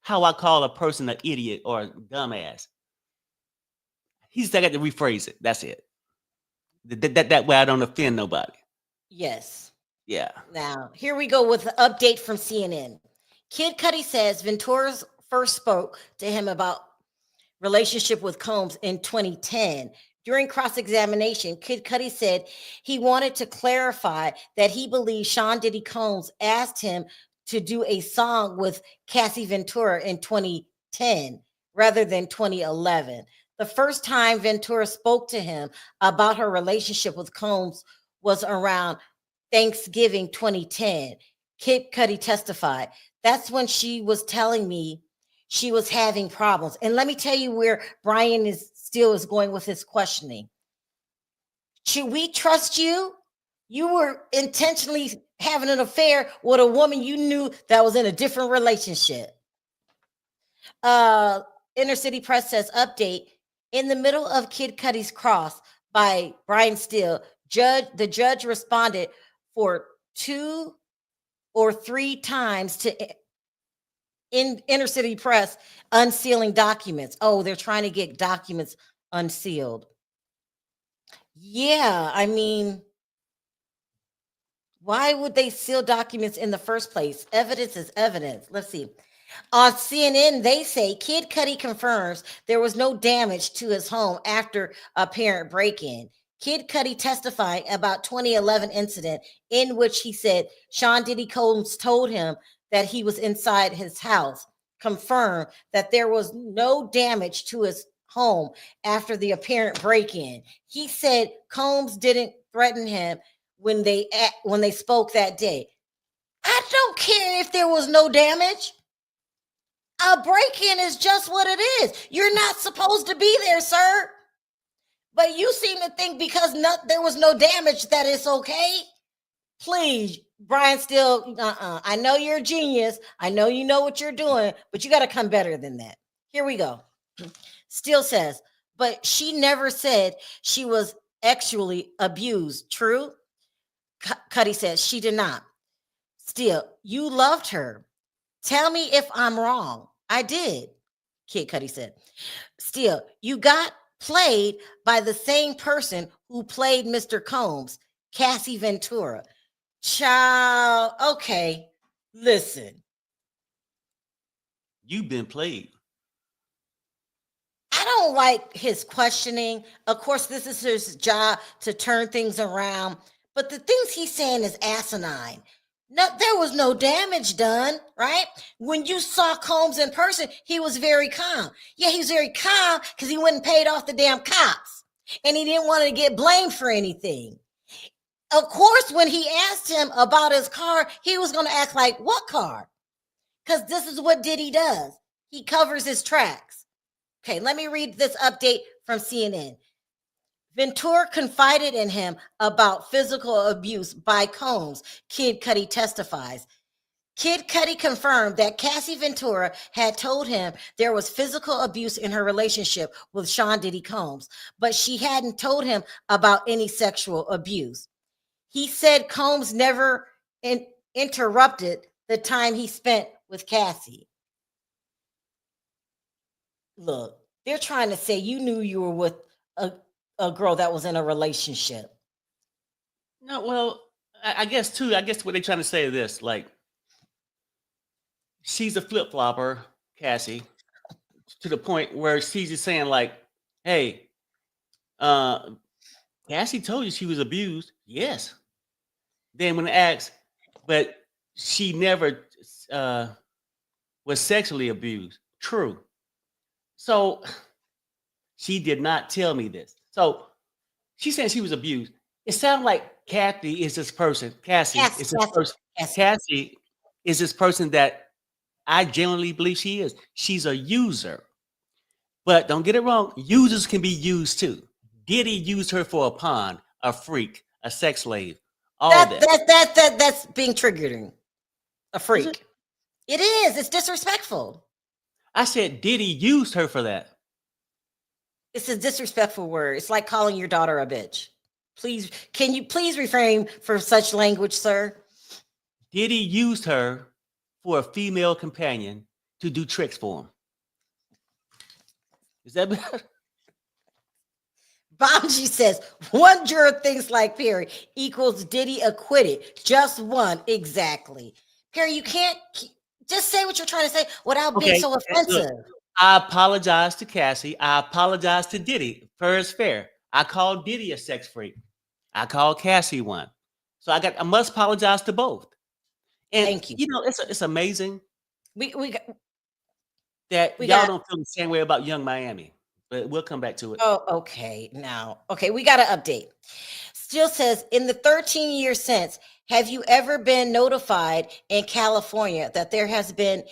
how I call a person an idiot or a dumbass. I got to rephrase it. That's it. That way I don't offend nobody. Yes. Yeah. Now, here we go with an update from CNN. Kid Cudi says Ventura first spoke to him about relationship with Combs in 2010. During cross-examination, Kid Cudi said he wanted to clarify that he believes Sean Diddy Combs asked him to do a song with Cassie Ventura in 2010 rather than 2011. The first time Ventura spoke to him about her relationship with Combs was around Thanksgiving 2010. Kid Cudi testified. That's when she was telling me she was having problems. And let me tell you where Brian is going with his questioning. Should we trust you? You were intentionally having an affair with a woman you knew that was in a different relationship. Inner City Press says, update, in the middle of Kid Cudi's Cross by Brian Steele, the judge responded for 2 or 3 times to in Inner City Press unsealing documents. Oh, they're trying to get documents unsealed. Yeah, I mean, why would they seal documents in the first place? Evidence is evidence. Let's see. On CNN, they say Kid Cudi confirms there was no damage to his home after apparent break-in. Kid Cudi testifying about 2011 incident in which he said Sean Diddy Combs told him that he was inside his house, confirmed that there was no damage to his home after the apparent break-in. He said Combs didn't threaten him when they spoke that day. I don't care if there was no damage. A break-in is just what it is. You're not supposed to be there, sir. But you seem to think because there was no damage that it's okay. Please, Brian Steele, I know you're a genius. I know you know what you're doing, but you got to come better than that. Here we go. Steele says, but she never said she was sexually abused. True? Cudi says she did not. Steele, you loved her. Tell me if I'm wrong. I did, Kid Cudi said. Steele, you got played by the same person who played Mr. Combs, Cassie Ventura. Child, okay, listen. You've been played. I don't like his questioning. Of course, this is his job to turn things around, but the things he's saying is asinine. No, there was no damage done, right? When you saw Combs in person, he was very calm. Yeah, he was very calm because he went and paid off the damn cops. And he didn't want to get blamed for anything. Of course, when he asked him about his car, he was going to act like, what car? Because this is what Diddy does. He covers his tracks. Okay, let me read this update from CNN. Ventura confided in him about physical abuse by Combs, Kid Cudi testifies. Kid Cudi confirmed that Cassie Ventura had told him there was physical abuse in her relationship with Sean Diddy Combs, but she hadn't told him about any sexual abuse. He said Combs never interrupted the time he spent with Cassie. Look, they're trying to say you knew you were with a girl that was in a relationship. No, well, I guess too. I guess what they're trying to say is this: like, she's a flip flopper, Cassie, to the point where she's just saying like, "Hey, Cassie told you she was abused." Yes. Then when asked, but she never was sexually abused. True. So she did not tell me this. So she's saying she was abused. It sounds like Kathy is this person. Cassie is this person. Cassie is this person that I genuinely believe she is. She's a user. But don't get it wrong, users can be used too. Diddy used her for a pawn, a freak, a sex slave, all that. That's being triggering. A freak. It is. It's disrespectful. I said Diddy used her for that. It's a disrespectful word. It's like calling your daughter a bitch. Please, can you please refrain from such language, sir? Diddy used her for a female companion to do tricks for him. Is that better? Bonji says, one juror thinks like Perry equals Diddy acquitted. Just one. Exactly. Perry, you can't just say what you're trying to say without being so offensive. Look, I apologize to Cassie. I apologize to Diddy. Fair is fair. I called Diddy a sex freak. I called Cassie one. So I must apologize to both. And thank you. You know, it's amazing we y'all don't feel the same way about Young Miami. But we'll come back to it. Oh, okay. Now, okay, we got to update. Still says, in the 13 years since, have you ever been notified in California that there has been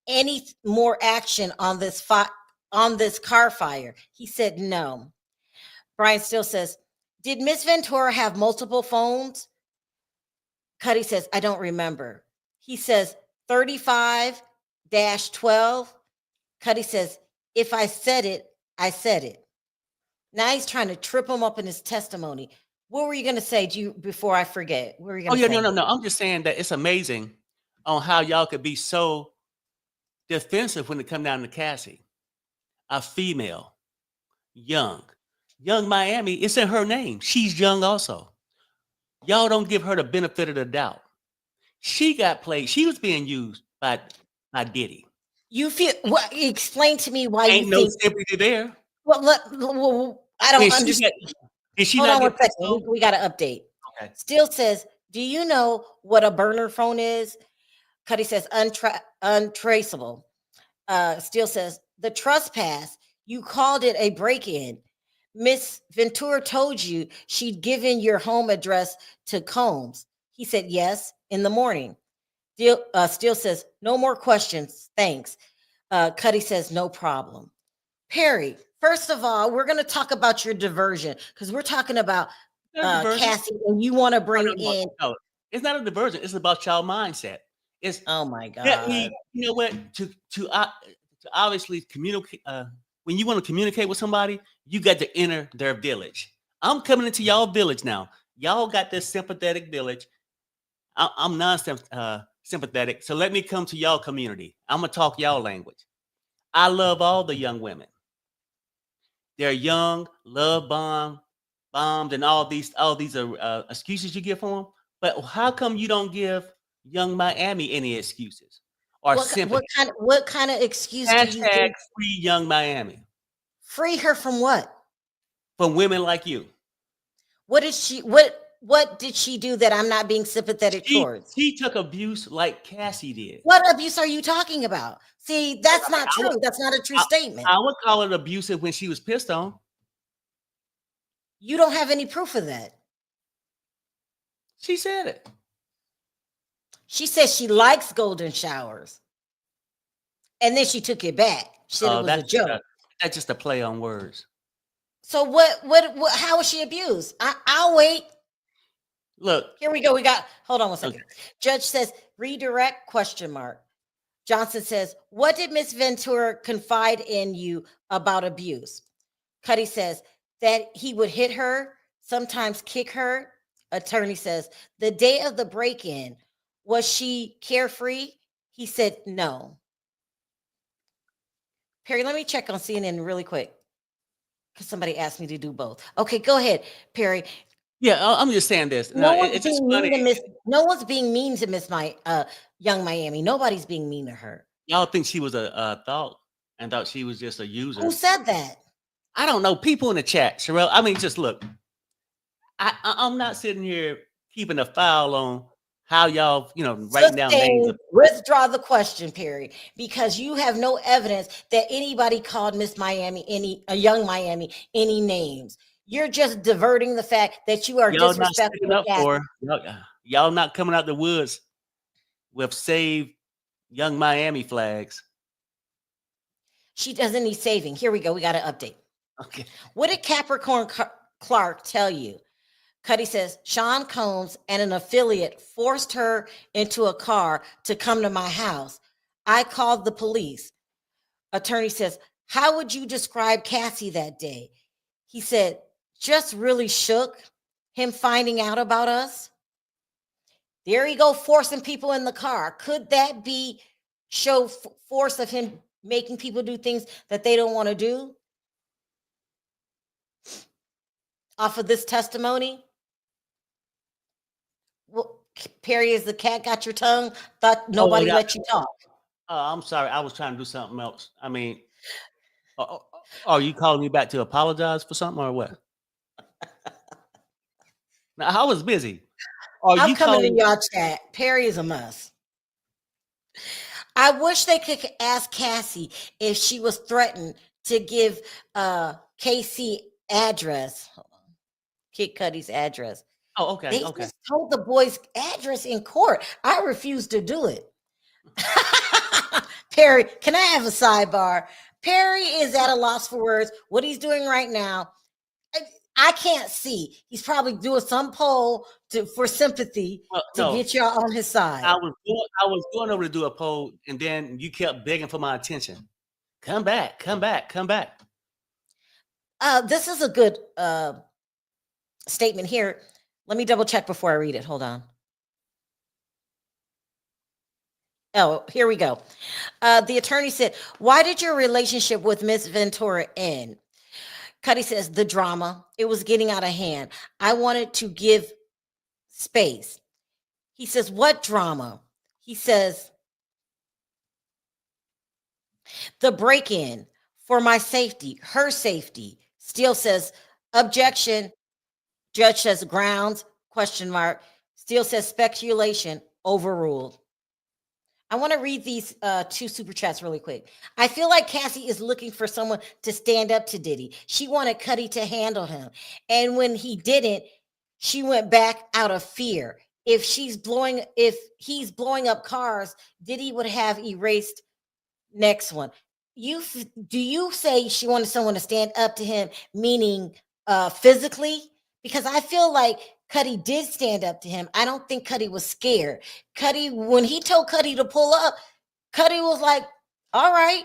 any more action on this car fire? He said no. Brian still says, did Miss Ventura have multiple phones? Cuddy says, I don't remember. He says 35-12. Cuddy says, if I said it, I said it. Now he's trying to trip him up in his testimony. What were you going to say before I forget? What were you Oh going to yeah, say? no. I'm just saying that it's amazing on how y'all could be so defensive when it come down to Cassie, a female, young Miami. It's in her name. She's young also. Y'all don't give her the benefit of the doubt. She got played. She was being used by Diddy. You feel what? Explain to me why you Ain't no think. sympathy there. I don't Did she understand. did she Hold not on get 1 pissed second. off? We got to update. Okay. Still says, do you know what a burner phone is? Cuddy says untraceable. Still says the trespass. You called it a break-in. Miss Ventura told you she'd given your home address to Combs. He said yes in the morning. Still says no more questions. Thanks. Cuddy says no problem. Perry, first of all, we're going to talk about your diversion because we're talking about Not a diversion. Cassie, and you want to bring No. in. No, it's not a diversion. It's about y'all mindset. It's Oh my let me, God. you know what, to obviously communicate. When you want to communicate with somebody, you got to enter their village. I'm coming into y'all village now. Y'all got this sympathetic village. I'm non-sympathetic. So let me come to y'all community. I'm gonna talk y'all language. I love all the young women. They're young, love bombed, and all these are excuses you give for them. But how come you don't give young Miami any excuses or sympathy? What kind of excuse do you Hashtag think? free young Miami Free her from what? from women like you. What did she do that I'm not being sympathetic She towards? she took abuse like Cassie did. What abuse are you talking about? See, that's not I would, true. That's not a true I, statement. I would call it abusive when she was pissed on. You don't have any proof of that. She said it. She says she likes golden showers. And then she took it back. She said it was a joke. That's just a play on words. So how was she abused? I'll wait. Look, Here we go. Hold on 1 second. Okay. Judge says redirect ? Johnson says, what did Miss Ventura confide in you about abuse? Cuddy says that he would hit her, sometimes kick her. Attorney says, the day of the break-in, was she carefree? He said no. Perry, let me check on CNN really quick because somebody asked me to do both. Okay, go ahead, Perry. Yeah, I'm just saying this. No No, one's it's just being funny. mean to Miss. No one's being mean to Miss Young Miami. Nobody's being mean to her. Y'all think she was a thought and thought she was just a user. Who said that? I don't know. People in the chat, Sherelle. I mean, just look. I'm not sitting here keeping a file on how y'all, writing down names. Withdraw the question, Perry, because you have no evidence that anybody called Miss Miami Young Miami any names. You're just diverting the fact that you are Y'all not disrespectful. sticking up for her. Y'all not coming out the woods with save Young Miami flags. She doesn't need saving. Here we go. We got an update. Okay. What did Capricorn Clark tell you? Cuddy says, Sean Combs and an affiliate forced her into a car to come to my house. I called the police. Attorney says, how would you describe Cassie that day? He said, just really shook, him finding out about us. There you go, forcing people in the car. Could that be show force of him making people do things that they don't want to do? Off of this testimony? Well, Perry, is the cat got your tongue? Thought nobody let you talk. I'm sorry. I was trying to do something else. I mean, are you calling me back to apologize for something or what? Now, I was busy. I'm coming in y'all chat. Perry is a mess. I wish they could ask Cassie if she was threatened to give KC address. Hold on. Kid Cudi's address. Oh, okay. They just told the boy's address in court. I refuse to do it. Perry, can I have a sidebar? Perry is at a loss for words. What he's doing right now, I can't see. He's probably doing some poll for sympathy Well, to no, get y'all on his side. I was going over to do a poll, and then you kept begging for my attention. Come back, come back, come back. This is a good statement here. Let me double check before I read it. Hold on. Oh, here we go. The attorney said, "Why did your relationship with Miss Ventura end?" Cuddy says, "The drama. It was getting out of hand. I wanted to give space." He says, "What drama?" He says, "The break-in for my safety, her safety." Steele says, "Objection." Judge says, "Grounds, question mark." Steele says, "Speculation, overruled." I want to read these two super chats really quick. I feel like Cassie is looking for someone to stand up to Diddy. She wanted Cuddy to handle him. And when he didn't, she went back out of fear. If he's blowing up cars, Diddy would have erased next one. Do you say she wanted someone to stand up to him, meaning physically? Because I feel like Cuddy did stand up to him. I don't think Cuddy was scared. Cuddy, when he told Cuddy to pull up, Cuddy was like, "All right,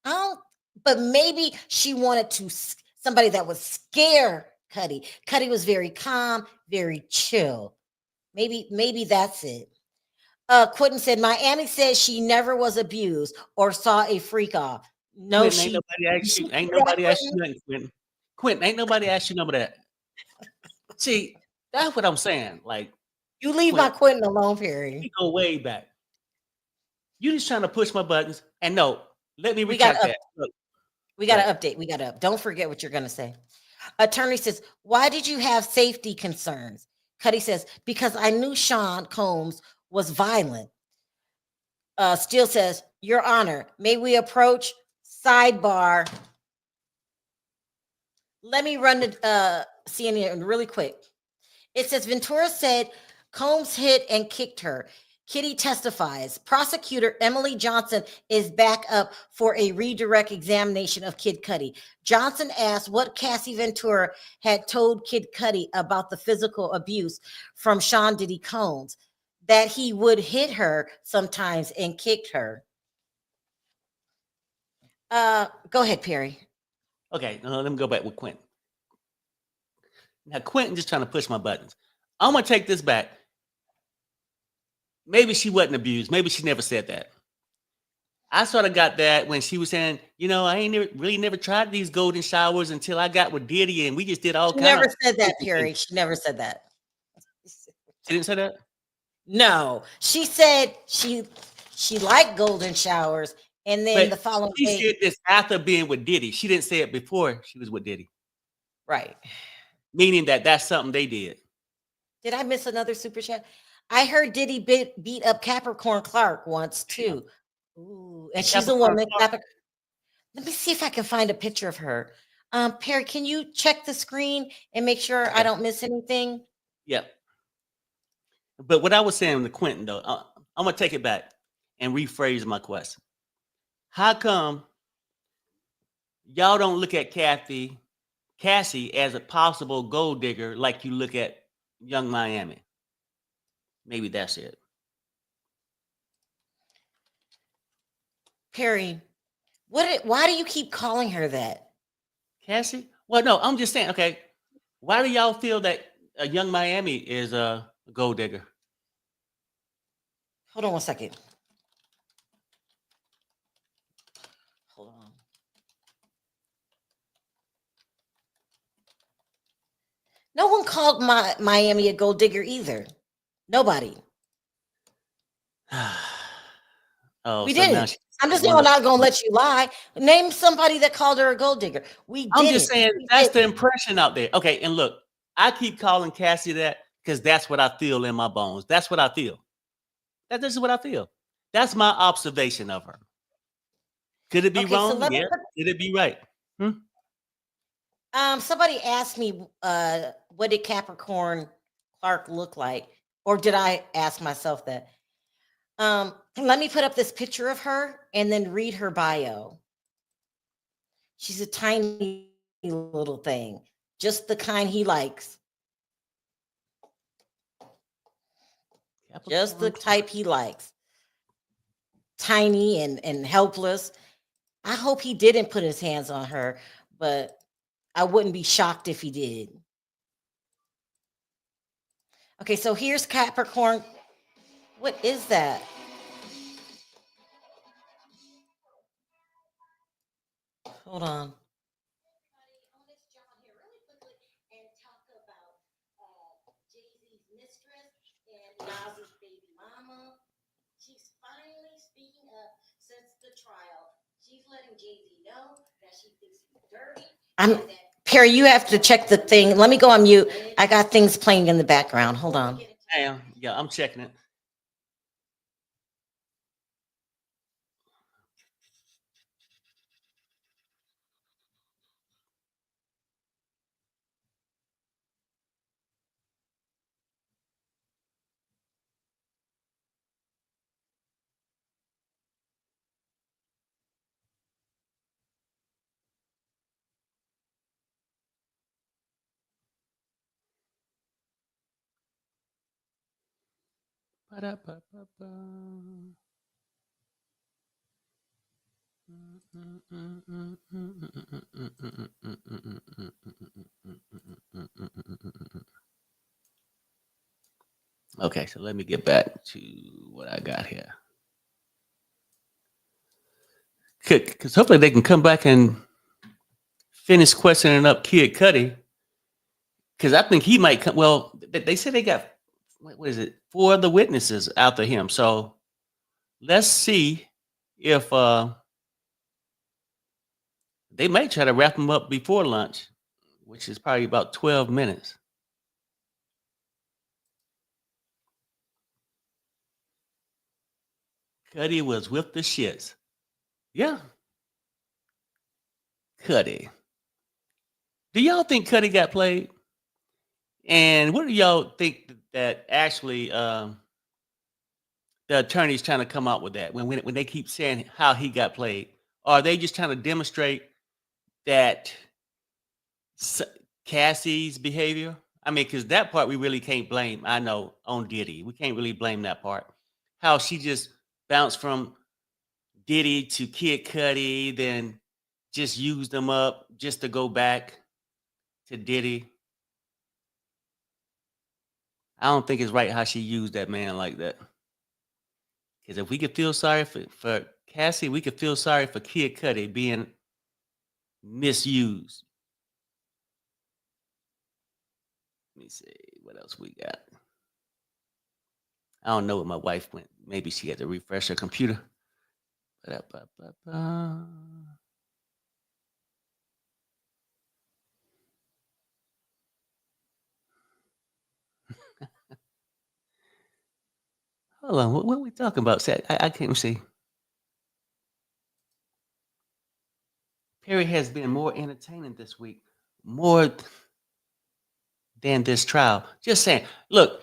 I don't." But maybe she wanted somebody that would scare Cuddy. Cuddy was very calm, very chill. Maybe that's it. Quentin said, "Miami said she never was abused or saw a freak off." No, Quentin, she ain't did that, nobody asked you Quentin? nothing, Quentin. Quentin, ain't nobody asked you none of that. See, that's what I'm saying. Like, You leave my Quentin, Quentin alone, Perry. we go way back. You just trying to push my buttons. And no, let me We got retract up. that. Look, We got right. to update. We got to. Don't forget what you're going to say. Attorney says, "Why did you have safety concerns?" Cuddy says, "Because I knew Sean Combs was violent." Steele says, "Your Honor, may we approach sidebar?" Let me run the CNN really quick. It says Ventura said Combs hit and kicked her. Kitty testifies. Prosecutor Emily Johnson is back up for a redirect examination of Kid Cudi. Johnson asked what Cassie Ventura had told Kid Cudi about the physical abuse from Sean Diddy Combs, that he would hit her sometimes and kicked her. Go ahead, Perry. Okay, let me go back with Quentin. Now, Quentin just trying to push my buttons. I'm going to take this back. Maybe she wasn't abused. Maybe she never said that. I sort of got that when she was saying, I ain't never tried these golden showers until I got with Diddy, and we just did all She kind never of. said that, Perry. She never said that. She didn't say that. No, she said she liked golden showers, and then But the following she day, said this after being with Diddy. She didn't say it before she was with Diddy, right? meaning that that's something they did. Did I miss another super chat? I heard Diddy beat up Capricorn Clark once too. Ooh, and And she's a Capricorn woman. Clark, Let me see if I can find a picture of her. Perry, can you check the screen and make sure I okay, don't miss anything? yeah. But what I was saying to Quentin, though, I'm going to take it back and rephrase my question. How come y'all don't look at Cassie as a possible gold digger like you look at Young Miami? Maybe that's it. Perry, why do you keep calling her that? Cassie? Well, no, I'm just saying, okay, why do y'all feel that Young Miami is a gold digger? Hold on one second. Hold on. No one called Miami a gold digger either. Nobody. Oh, We so now didn't. she's I'm just one of not gonna the. let you lie. Name somebody that called her a gold digger. We I'm just didn't. saying We that's the didn't. impression out there. Okay, and look, I keep calling Cassie that because that's what I feel in my bones. That's what I feel. This is what I feel. That's my observation of her. Could it be Okay, so wrong? let me Yeah. Could it be right? Hmm? somebody asked me what did Capricorn Clark look like? Or did I ask myself that? Let me put up this picture of her and then read her bio. She's a tiny little thing, just the kind he likes, just the Capricorn type he likes. Tiny and helpless. I hope he didn't put his hands on her, but I wouldn't be shocked if he did. Okay, so here's Capricorn. What is that? Hold on. She's finally speaking up since the trial. She's letting Jay-Z know that she thinks he's dirty. Perry, you have to check the thing. Let me go on mute. I got things playing in the background. Hold on. Damn. Yeah, I'm checking it. Ba-da-ba-ba-ba. Okay, so let me get back to what I got here. Because hopefully they can come back and finish questioning up Kid Cudi. Because I think he might come. Well, they said they got, what is it, 4 other witnesses after him. So let's see if they might try to wrap him up before lunch, which is probably about 12 minutes. Cudi was with the shits. Yeah, Cudi. Do y'all think Cudi got played? And what do y'all think that actually the attorney's trying to come out with that when they keep saying how he got played? Are they just trying to demonstrate that S- Cassie's behavior? I mean, because that part we really can't blame. I know on Diddy, we can't really blame that part. How she just bounced from Diddy to Kid Cudi, then just used them up just to go back to Diddy. I don't think it's right how she used that man like that. Because if we could feel sorry for Cassie, we could feel sorry for Kid Cudi being misused. Let me see what else we got. I don't know what my wife went. Maybe she had to refresh her computer. Ba-da-ba-ba-ba. Hold on, what are we talking about? See, I can't see. Perry has been more entertaining this week, more than this trial. Just saying. Look,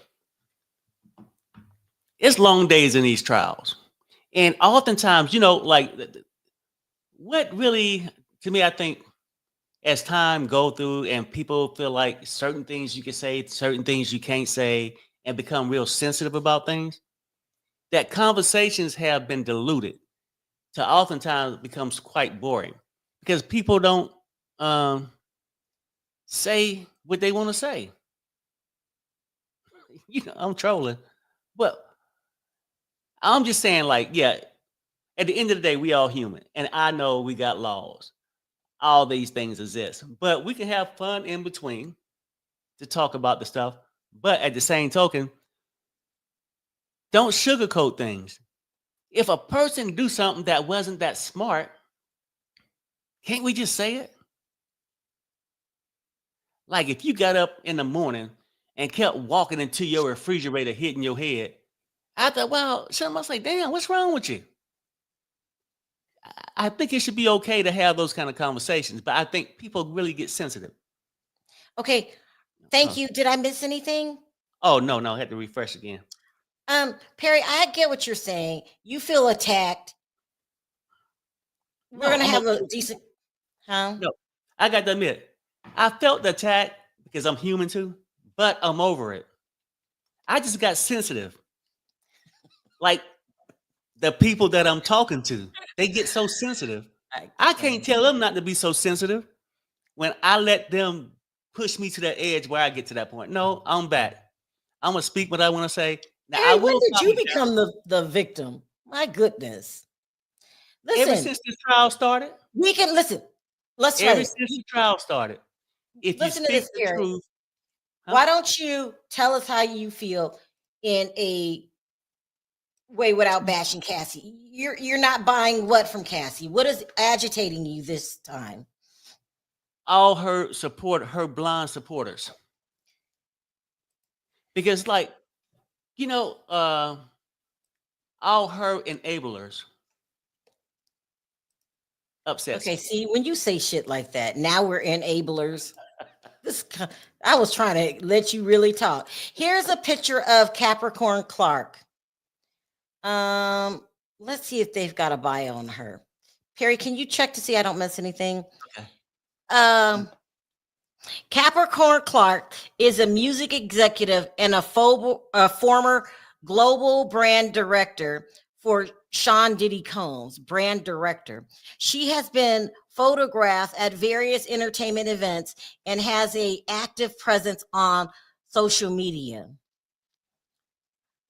it's long days in these trials, and oftentimes, like what really, to me, I think as time go through and people feel like certain things you can say, certain things you can't say, and become real sensitive about things, that conversations have been diluted to oftentimes becomes quite boring because people don't um, say what they want to say. I'm trolling, but I'm just saying, like, yeah, at the end of the day, we all human, and I know we got laws. All these things exist, but we can have fun in between to talk about the stuff. But at the same token, don't sugarcoat things. If a person do something that wasn't that smart, can't we just say it? Like if you got up in the morning and kept walking into your refrigerator hitting your head, I thought, well, somebody must say, damn, what's wrong with you? I think it should be okay to have those kind of conversations, but I think people really get sensitive. Okay, thank Oh, you. Did I miss anything? oh no, no, I had to refresh again. Perry, I get what you're saying. You feel attacked. We're No, gonna I'm have okay a with you. decent, huh? No, I got to admit, I felt the attack because I'm human too, but I'm over it. I just got sensitive. Like the people that I'm talking to, they get so sensitive. I I can't can't. tell them not to be so sensitive when I let them push me to that edge where I get to that point. No, I'm back. I'm gonna speak what I want to say. Now I Perry, when will did calm you it down. become the victim? My goodness. Ever Listen, since this trial started, we can listen. Let's try ever this. since the trial started, if you Listen to speak this, the Perry. truth, huh? Why don't you tell us how you feel in a way without bashing Cassie? You're not buying what from Cassie? What is agitating you this time? All her blind supporters, because like you know, all her enablers upsets Okay, me. see, when you say shit like that, now we're enablers. I was trying to let you really talk. Here's a picture of Capricorn Clark. Um, let's see if they've got a bio on her. Perry, can you check to see I don't miss anything? Okay. Um, Capricorn Clark is a music executive and a former global brand director for Sean Diddy Combs, brand director. She has been photographed at various entertainment events and has a active presence on social media.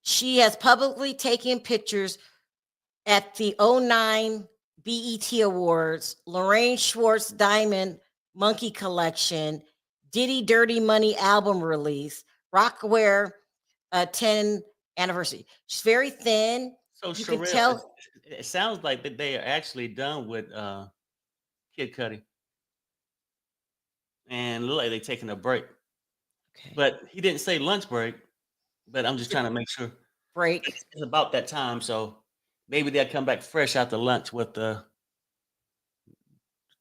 She has publicly taken pictures at the '09 BET Awards, Lorraine Schwartz Diamond Monkey Collection, Diddy Dirty Money album release, Rockaware 10 anniversary. She's very thin. So You can Sherelle, tell. it sounds like that they are actually done with Kid Cudi, and look like they're taking a break. Okay. But he didn't say lunch break. But I'm just trying to make sure Break. it's about that time. So maybe they'll come back fresh after lunch with the.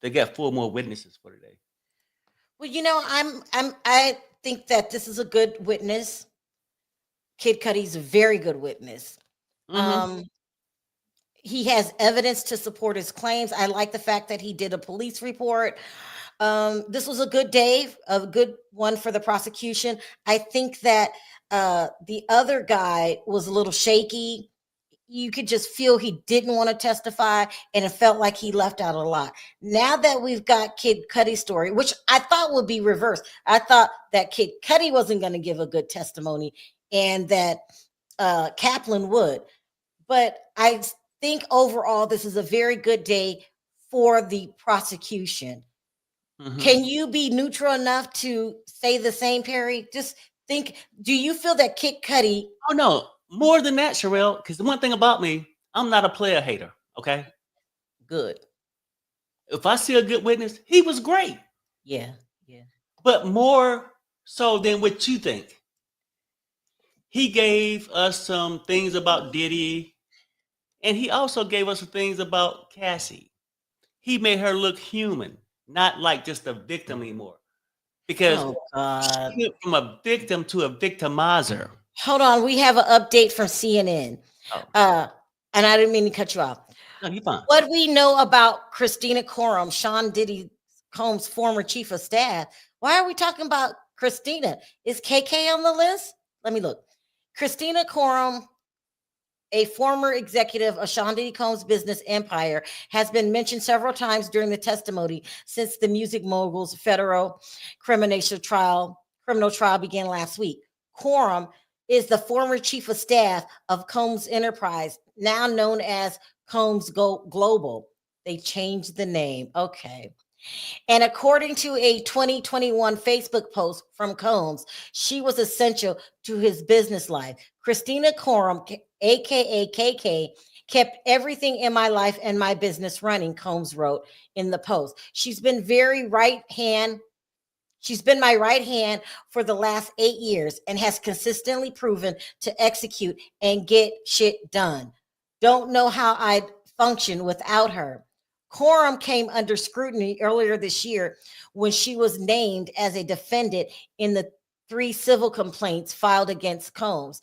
They got 4 more witnesses for today. Well, I think that this is a good witness. Kid Cudi's a very good witness. Mm-hmm. Um, he has evidence to support his claims. I like the fact that he did a police report. This was a good day, a good one for the prosecution. I think that the other guy was a little shaky. You could just feel he didn't want to testify, and it felt like he left out a lot. Now that we've got Kid Cudi's story, which I thought would be reversed, I thought that Kid Cudi wasn't going to give a good testimony, and that Kaplan would. But I think overall, this is a very good day for the prosecution. Mm-hmm. Can you be neutral enough to say the same, Perry? Just think, do you feel that Kid Cudi, Oh no, more than that, Sherelle. Because the one thing about me, I'm not a player hater. Okay, good? if I see a good witness, he was great. Yeah, yeah. But more so than what you think, he gave us some things about Diddy, and he also gave us some things about Cassie. He made her look human, not like just a victim anymore. Because Oh she God. went from a victim to a victimizer. Hold on. We have an update from CNN. Oh, Uh, and I didn't mean to cut you off. no, you fine. What we know about Christina Coram, Sean Diddy Combs' former chief of staff. Why are we talking about Christina? Is KK on the list? Let me look. Christina Coram, a former executive of Sean Diddy Combs' business empire, has been mentioned several times during the testimony since the music mogul's federal criminal trial began last week. Coram is the former chief of staff of Combs Enterprise, now known as Combs Global. They changed the name. Okay. And according to a 2021 Facebook post from Combs, she was essential to his business life. Christina Coram, aka KK, kept everything in my life and my business running, Combs wrote in the post. She's been my right hand for the last 8 years and has consistently proven to execute and get shit done. Don't know how I'd function without her. Coram came under scrutiny earlier this year when she was named as a defendant in the 3 civil complaints filed against Combs.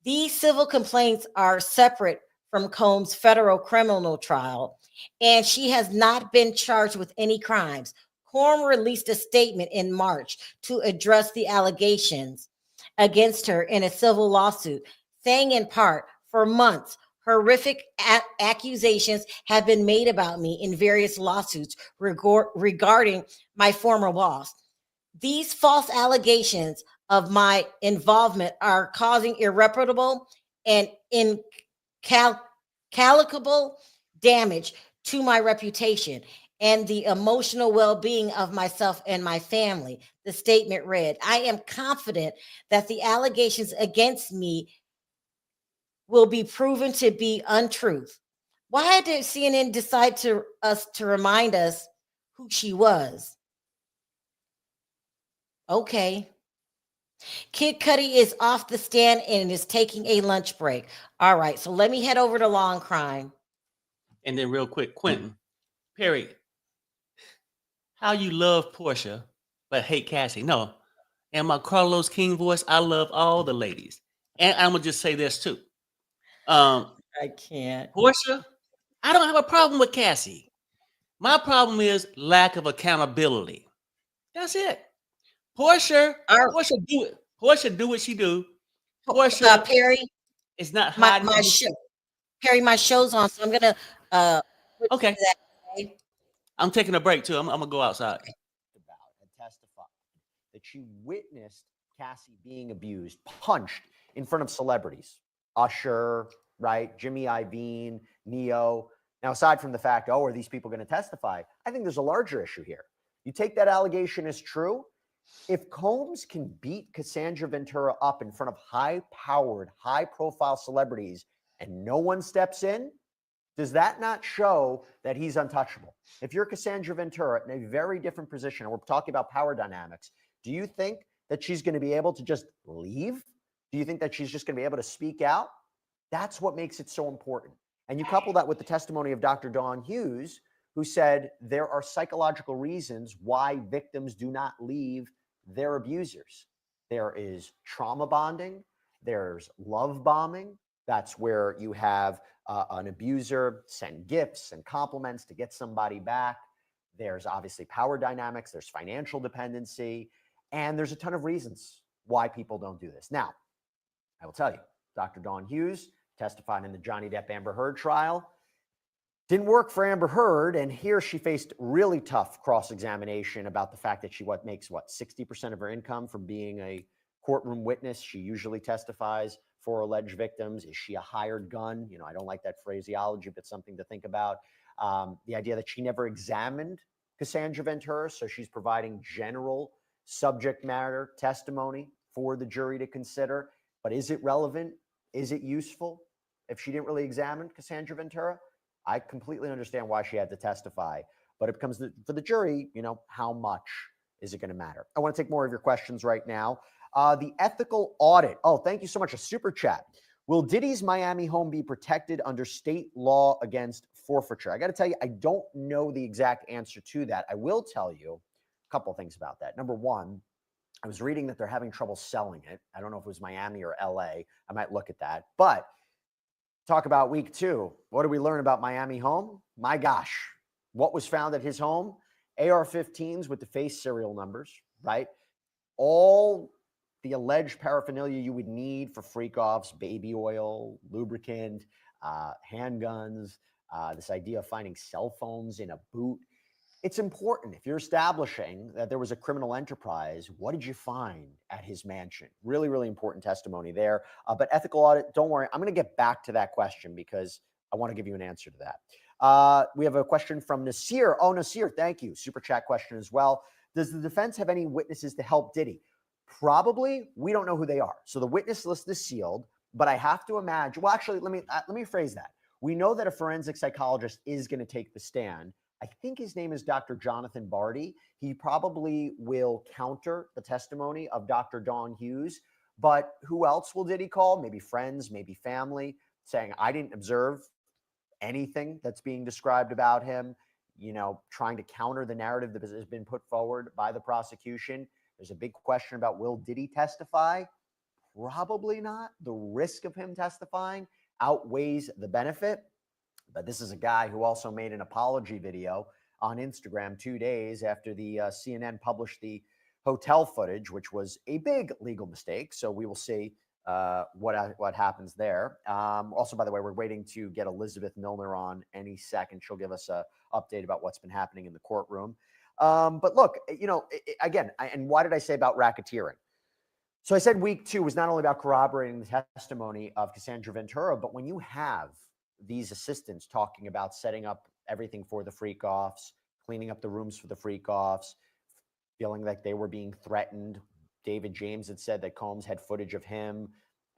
These civil complaints are separate from Combs' federal criminal trial, and she has not been charged with any crimes. Combs released a statement in March to address the allegations against her in a civil lawsuit, saying in part, for months, horrific accusations have been made about me in various lawsuits regarding my former boss. These false allegations of my involvement are causing irreparable and incalculable damage to my reputation and the emotional well being of myself and my family. The statement read, I am confident that the allegations against me will be proven to be untruth. Why did CNN decide to remind us who she was? Okay. Kid Cudi is off the stand and is taking a lunch break. All right, so let me head over to Law and Crime. And then real quick, Quentin, Perry, how you love Portia but hate Cassie? No. And my Carlos King voice, I love all the ladies. And I'm gonna just say this too. I can't. Portia, I don't have a problem with Cassie. My problem is lack of accountability. That's it. Portia, Our, Portia do it. Portia do what she do. Portia Perry, is not my hiding. my show, Perry, my show's on, so I'm gonna switch to Okay, that. Okay? I'm taking a break too. I'm gonna go outside. About and testified that she witnessed Cassie being abused, punched in front of celebrities, Usher, right, Jimmy Iovine, Neo. Now, aside from the fact, oh, are these people going to testify? I think there's a larger issue here. You take that allegation as true. If Combs can beat Cassandra Ventura up in front of high-powered, high-profile celebrities and no one steps in, does that not show that he's untouchable? If you're Cassandra Ventura in a very different position, and we're talking about power dynamics, do you think that she's going to be able to just leave? Do you think that she's just going to be able to speak out? That's what makes it so important. And you couple that with the testimony of Dr. Dawn Hughes, who said there are psychological reasons why victims do not leave their abusers. There is trauma bonding. There's love bombing. That's where you have an abuser send gifts and compliments to get somebody back. There's obviously power dynamics. There's financial dependency. And there's a ton of reasons why people don't do this. Now, I will tell you, Dr. Dawn Hughes testified in the Johnny Depp Amber Heard trial. Didn't work for Amber Heard, and here she faced really tough cross-examination about the fact that she makes 60% of her income from being a courtroom witness. She usually testifies for alleged victims. Is she a hired gun? I don't like that phraseology, but something to think about. The idea that she never examined Cassandra Ventura, so she's providing general subject matter testimony for the jury to consider. But is it relevant? Is it useful if she didn't really examine Cassandra Ventura? I completely understand why she had to testify, but it becomes for the jury, how much is it going to matter? I want to take more of your questions right now. The ethical audit. Oh, thank you so much. A super chat. Will Diddy's Miami home be protected under state law against forfeiture? I got to tell you, I don't know the exact answer to that. I will tell you a couple of things about that. Number one, I was reading that they're having trouble selling it. I don't know if it was Miami or LA. I might look at that. But talk about week 2. What did we learn about Miami home? My gosh, what was found at his home? AR-15s with the face serial numbers, right? All the alleged paraphernalia you would need for freak-offs, baby oil, lubricant, handguns, this idea of finding cell phones in a boot. It's important if you're establishing that there was a criminal enterprise. What did you find at his mansion? Really, really important testimony there. But ethical audit, don't worry. I'm going to get back to that question because I want to give you an answer to that. We have a question from Nasir. Oh, Nasir, thank you. Super chat question as well. Does the defense have any witnesses to help Diddy? Probably. We don't know who they are. So the witness list is sealed, but I have to imagine. Well, actually, let me phrase that. We know that a forensic psychologist is going to take the stand. I think his name is Dr. Jonathan Barty. He probably will counter the testimony of Dr. Dawn Hughes. But who else will Diddy call? Maybe friends, maybe family, saying, I didn't observe anything that's being described about him, trying to counter the narrative that has been put forward by the prosecution. There's a big question about will Diddy testify? probably not. The risk of him testifying outweighs the benefit. But this is a guy who also made an apology video on Instagram 2 days after the CNN published the hotel footage, which was a big legal mistake. So we will see what happens there. Also, by the way, we're waiting to get Elizabeth Milner on any second. She'll give us an update about what's been happening in the courtroom. But look, again, and why did I say about racketeering? So I said week 2 was not only about corroborating the testimony of Cassandra Ventura, but when you have these assistants talking about setting up everything for the freak-offs, cleaning up the rooms for the freak-offs, feeling like they were being threatened. David James had said that Combs had footage of him,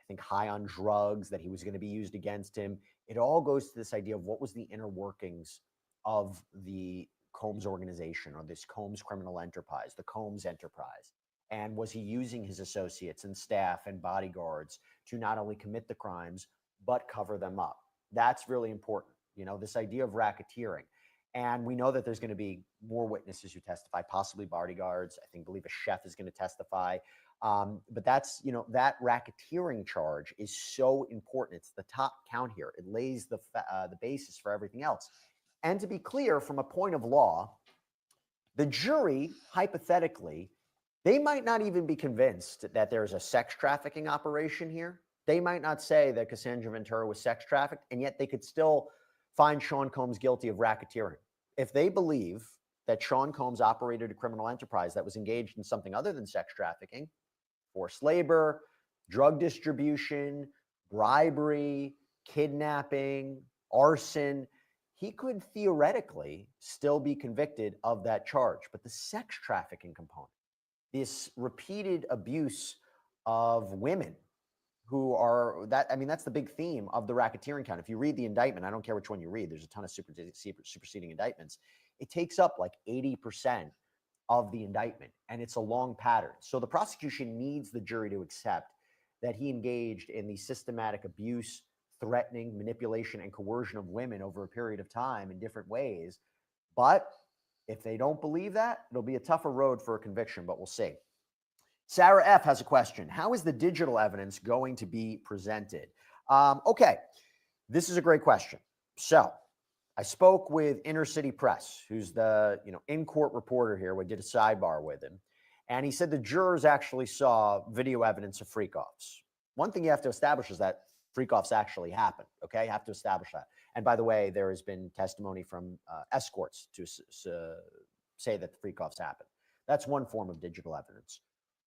I think high on drugs, that he was going to be used against him. It all goes to this idea of what was the inner workings of the Combs organization, or this Combs criminal enterprise, the Combs enterprise. And was he using his associates and staff and bodyguards to not only commit the crimes, but cover them up? That's really important. This idea of racketeering. And we know that there's going to be more witnesses who testify, possibly bodyguards. I believe a chef is going to testify. But that's, that racketeering charge is so important. It's the top count here. It lays the basis for everything else. And to be clear, from a point of law, the jury, hypothetically, they might not even be convinced that there's a sex trafficking operation here. They might not say that Cassandra Ventura was sex trafficked, and yet they could still find Sean Combs guilty of racketeering. If they believe that Sean Combs operated a criminal enterprise that was engaged in something other than sex trafficking, forced labor, drug distribution, bribery, kidnapping, arson, he could theoretically still be convicted of that charge. But the sex trafficking component, this repeated abuse of women who are that's the big theme of the racketeering count. If you read the indictment, I don't care which one you read, there's a ton of superseding indictments. It takes up like 80% of the indictment, and it's a long pattern. So the prosecution needs the jury to accept that he engaged in the systematic abuse, threatening, manipulation, and coercion of women over a period of time in different ways. But if they don't believe that, it'll be a tougher road for a conviction, but we'll see. Sarah F. has a question. How is the digital evidence going to be presented? Okay, this is a great question. So I spoke with Inner City Press, who's the in-court reporter here. We did a sidebar with him. And he said the jurors actually saw video evidence of freak-offs. One thing you have to establish is that freak-offs actually happen, okay? You have to establish that. And by the way, there has been testimony from escorts to say that the freak-offs happen. That's one form of digital evidence.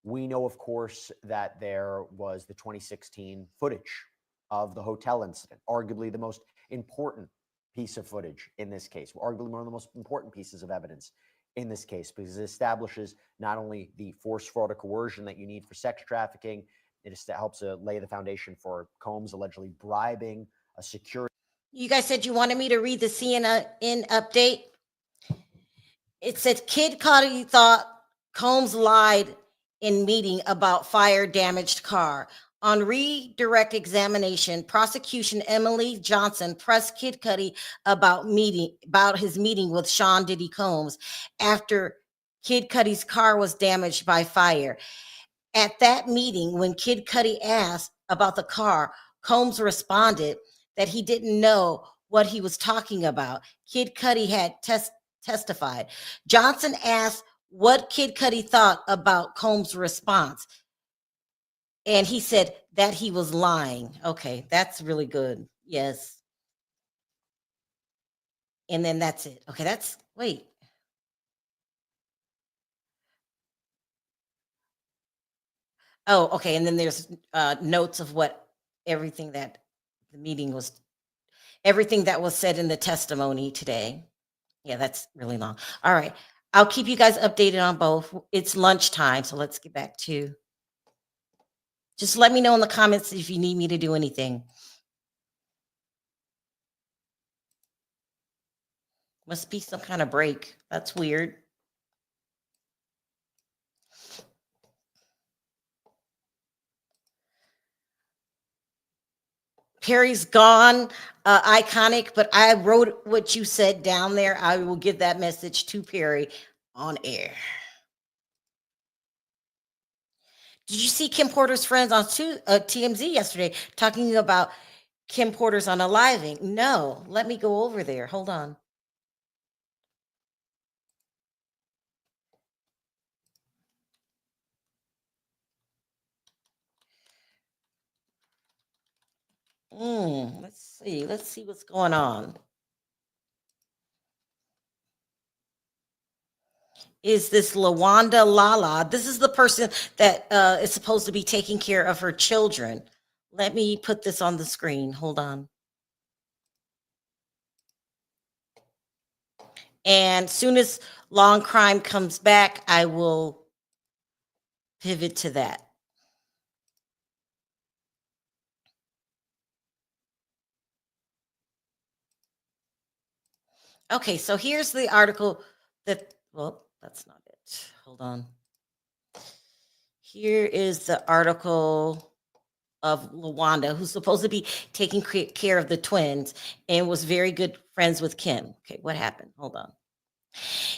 We know, of course, that there was the 2016 footage of the hotel incident, arguably the most important piece of footage in this case, arguably one of the most important pieces of evidence in this case, because it establishes not only the force, fraud, or coercion that you need for sex trafficking, it helps lay the foundation for Combs allegedly bribing a security. You guys said you wanted me to read the CNN update. It said Kid Cudi thought Combs lied in meeting about fire damaged car. On redirect examination, prosecution Emily Johnson pressed Kid Cudi about his meeting with Sean Diddy Combs after Kid Cudi's car was damaged by fire. At that meeting, when Kid Cudi asked about the car, Combs responded that he didn't know what he was talking about. Kid Cudi had testified. Johnson asked what Kid Cudi thought about Combs' response. And he said that he was lying. Okay, that's really good. Yes. And then that's it. Okay, wait. Oh, okay. And then there's notes of everything that was said in the testimony today. Yeah, that's really long. All right. I'll keep you guys updated on both. It's lunchtime, so let's get back to. Just let me know in the comments if you need me to do anything. Must be some kind of break. That's weird. Perry's gone, iconic, but I wrote what you said down there. I will give that message to Perry on air. Did you see Kim Porter's friends on TMZ yesterday talking about Kim Porter's unaliving? No, let me go over there. Hold on. Let's see. Let's see what's going on. Is this Lawanda Lala? This is the person that is supposed to be taking care of her children. Let me put this on the screen. Hold on. And soon as Long Crime comes back, I will pivot to that. Okay, so here's the article that, well, that's not it. Hold on. Here is the article of Lawanda, who's supposed to be taking care of the twins and was very good friends with Kim. Okay, what happened? Hold on.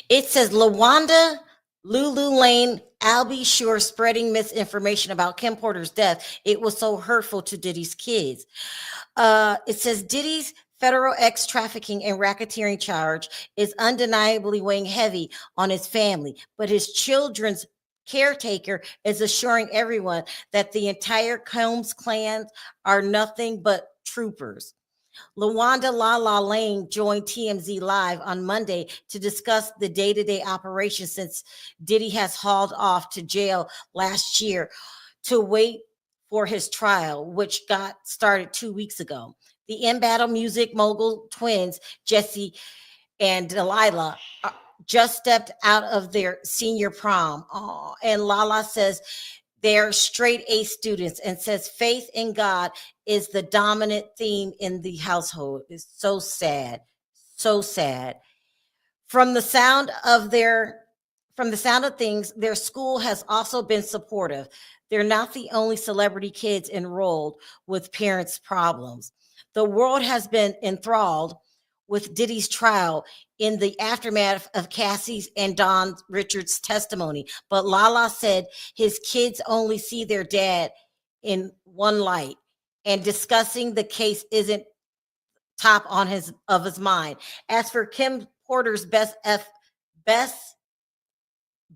It says Lawanda, Lulu Lane, Albie Shore spreading misinformation about Kim Porter's death. It was so hurtful to Diddy's kids. It says Diddy's federal trafficking and racketeering charge is undeniably weighing heavy on his family, but his children's caretaker is assuring everyone that the entire Combs clan are nothing but troopers. Lawanda Lala Lane joined TMZ Live on Monday to discuss the day-to-day operation since Diddy has hauled off to jail last year to wait for his trial, which got started 2 weeks ago. The in-battle music mogul twins, Jesse and Delilah, just stepped out of their senior prom. And Lala says they're straight A students and says faith in God is the dominant theme in the household. It's so sad. So sad. From the sound of things, their school has also been supportive. They're not the only celebrity kids enrolled with parents' problems. The world has been enthralled with Diddy's trial in the aftermath of Cassie's and Don Richards' testimony. But Lala said his kids only see their dad in one light, and discussing the case isn't top on his mind. As for Kim Porter's best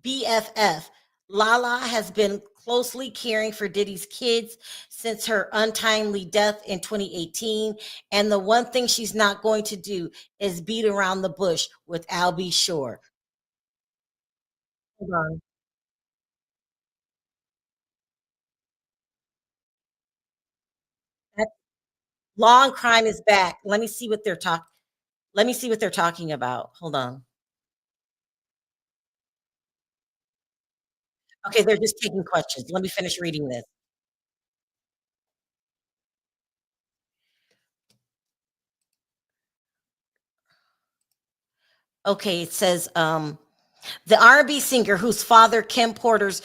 BFF, Lala has been closely caring for Diddy's kids since her untimely death in 2018. And the one thing she's not going to do is beat around the bush with Albie Shore. Hold on. That Long Crime is back. Let me see what they're talking about. Hold on. Okay, they're just taking questions. Let me finish reading this. Okay, it says the R&B singer whose father Kim Porter's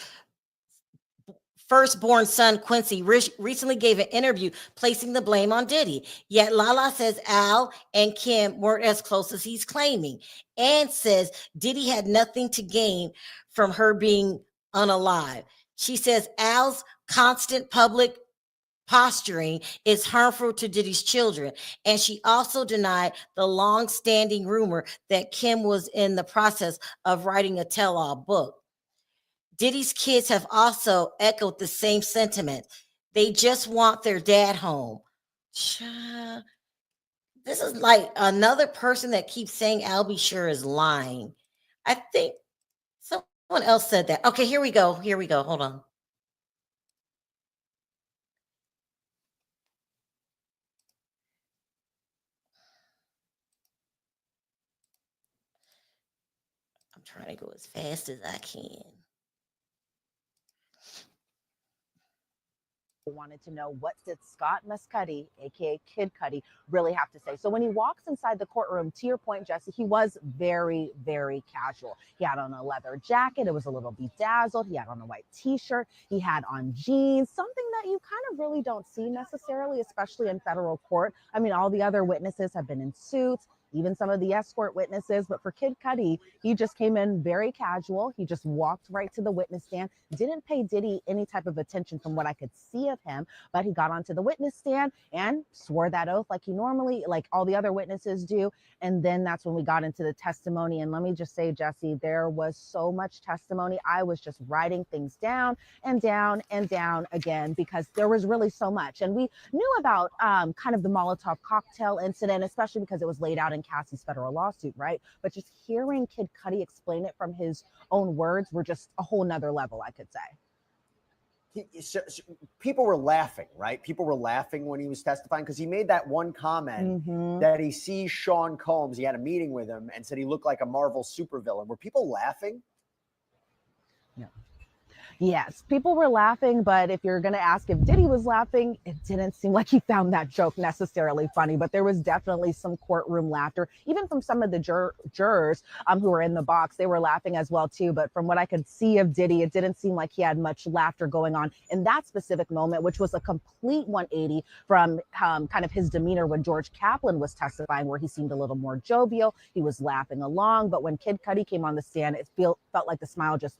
firstborn son Quincy recently gave an interview placing the blame on Diddy. Yet Lala says Al and Kim weren't as close as he's claiming, and says Diddy had nothing to gain from her being unalive. She says Al's constant public posturing is harmful to Diddy's children. And she also denied the long-standing rumor that Kim was in the process of writing a tell-all book. Diddy's kids have also echoed the same sentiment. They just want their dad home. Child, this is like another person that keeps saying Albie Sure is lying. I think someone else said that. Okay, here we go. Here we go. Hold on. I'm trying to go as fast as I can. Wanted to know, what did Scott Mescudi, aka Kid Cudi, really have to say. So when he walks inside the courtroom, to your point, Jesse, he was very, very casual. He had on a leather jacket, it was a little bedazzled. He had on a white t-shirt, he had on jeans, something that you kind of really don't see necessarily, especially in federal court. I mean, all the other witnesses have been in suits. even some of the escort witnesses. But for Kid Cudi, he just came in very casual. He just walked right to the witness stand, didn't pay Diddy any type of attention from what I could see of him, but he got onto the witness stand and swore that oath like he normally, like all the other witnesses do. And then that's when we got into the testimony. And let me just say, Jesse, there was so much testimony. I was just writing things down and down and down again because there was really so much. And we knew about kind of the Molotov cocktail incident, especially because it was laid out in Cassie's federal lawsuit, right? But just hearing Kid Cudi explain it from his own words were just a whole nother level, I could say. So people were laughing, right? People were laughing when he was testifying because he made that one comment that he sees Sean Combs. He had a meeting with him and said he looked like a Marvel supervillain. Were people laughing? No. Yes, people were laughing, but if you're going to ask if Diddy was laughing, it didn't seem like he found that joke necessarily funny, but there was definitely some courtroom laughter, even from some of the jurors who were in the box. They were laughing as well, too. But from what I could see of Diddy, it didn't seem like he had much laughter going on in that specific moment, which was a complete 180 from kind of his demeanor when George Kaplan was testifying, where he seemed a little more jovial. He was laughing along. But when Kid Cudi came on the stand, it felt like the smile just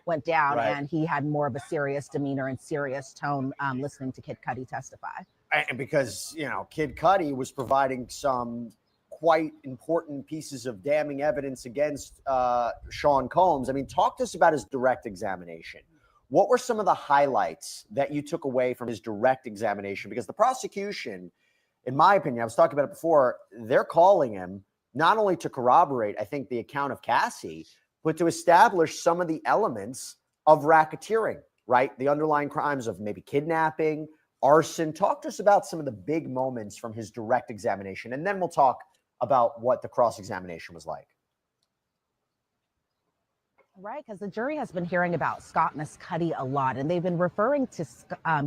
went down, right, and he had more of a serious demeanor and serious tone listening to Kid Cudi testify. And because, you know, Kid Cudi was providing some quite important pieces of damning evidence against Sean Combs. I mean, talk to us about his direct examination. What were some of the highlights that you took away from his direct examination? Because the prosecution, in my opinion, I was talking about it before, they're calling him not only to corroborate, I think, the account of Cassie, but to establish some of the elements of racketeering, right? The underlying crimes of maybe kidnapping, arson. Talk to us about some of the big moments from his direct examination, and then we'll talk about what the cross-examination was like. Right, because the jury has been hearing about Scott Mescudi a lot, and they've been referring to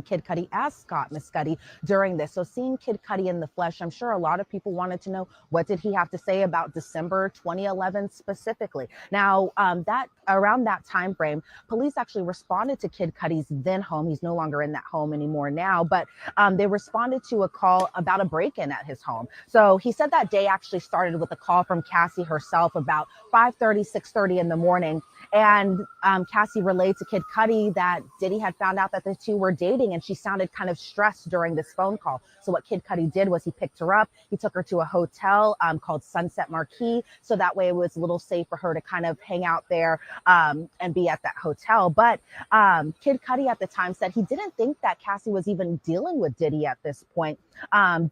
Kid Cudi as Scott Mescudi during this. So seeing Kid Cudi in the flesh, I'm sure a lot of people wanted to know, what did he have to say about December 2011 specifically? Now, that around that time frame, police actually responded to Kid Cudi's then home. He's no longer in that home anymore now, but they responded to a call about a break-in at his home. So he said that day actually started with a call from Cassie herself about 5:30, 6:30 in the morning. And Cassie relayed to Kid Cudi that Diddy had found out that the two were dating, and she sounded kind of stressed during this phone call. So what Kid Cudi did was he picked her up. He took her to a hotel called Sunset Marquis. So that way it was a little safe for her to kind of hang out there and be at that hotel. But Kid Cudi at the time said he didn't think that Cassie was even dealing with Diddy at this point.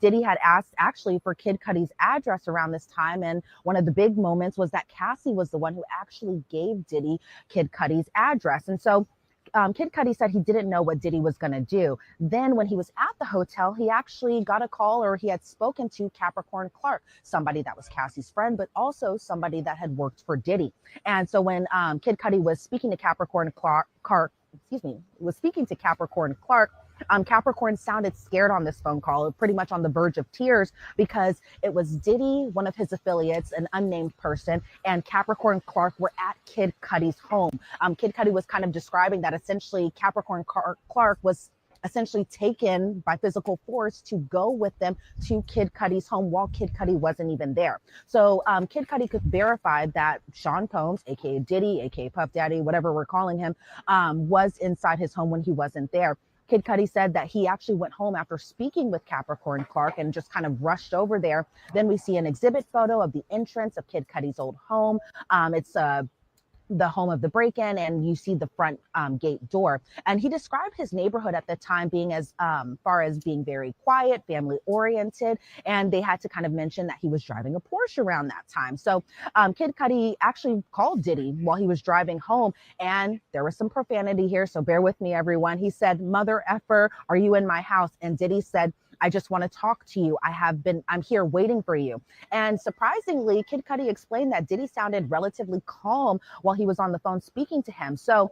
Diddy had asked actually for Kid Cudi's address around this time. And one of the big moments was that Cassie was the one who actually gave Diddy Kid Cudi's address. And so Kid Cudi said he didn't know what Diddy was going to do. Then when he was at the hotel, he actually got a call, or he had spoken to Capricorn Clark, somebody that was Cassie's friend, but also somebody that had worked for Diddy. And so when Kid Cudi was speaking to Capricorn Clark, Capricorn sounded scared on this phone call, pretty much on the verge of tears, because it was Diddy, one of his affiliates, an unnamed person, and Capricorn Clark were at Kid Cudi's home. Kid Cudi was kind of describing that essentially Capricorn Clark was essentially taken by physical force to go with them to Kid Cudi's home while Kid Cudi wasn't even there. So Kid Cudi could verify that Sean Combs, aka Diddy, aka Puff Daddy, whatever we're calling him, was inside his home when he wasn't there. Kid Cudi said that he actually went home after speaking with Capricorn Clark and just kind of rushed over there. Then we see an exhibit photo of the entrance of Kid Cudi's old home. It's the home of the break-in, and you see the front gate door. And he described his neighborhood at the time being as far as being very quiet, family oriented, and they had to kind of mention that he was driving a Porsche around that time. So Kid Cudi actually called Diddy while he was driving home, and there was some profanity here, so bear with me, everyone. He said, "Mother effer, are you in my house?" And Diddy said, "I just want to talk to you. I'm here waiting for you." And surprisingly, Kid Cudi explained that Diddy sounded relatively calm while he was on the phone speaking to him. So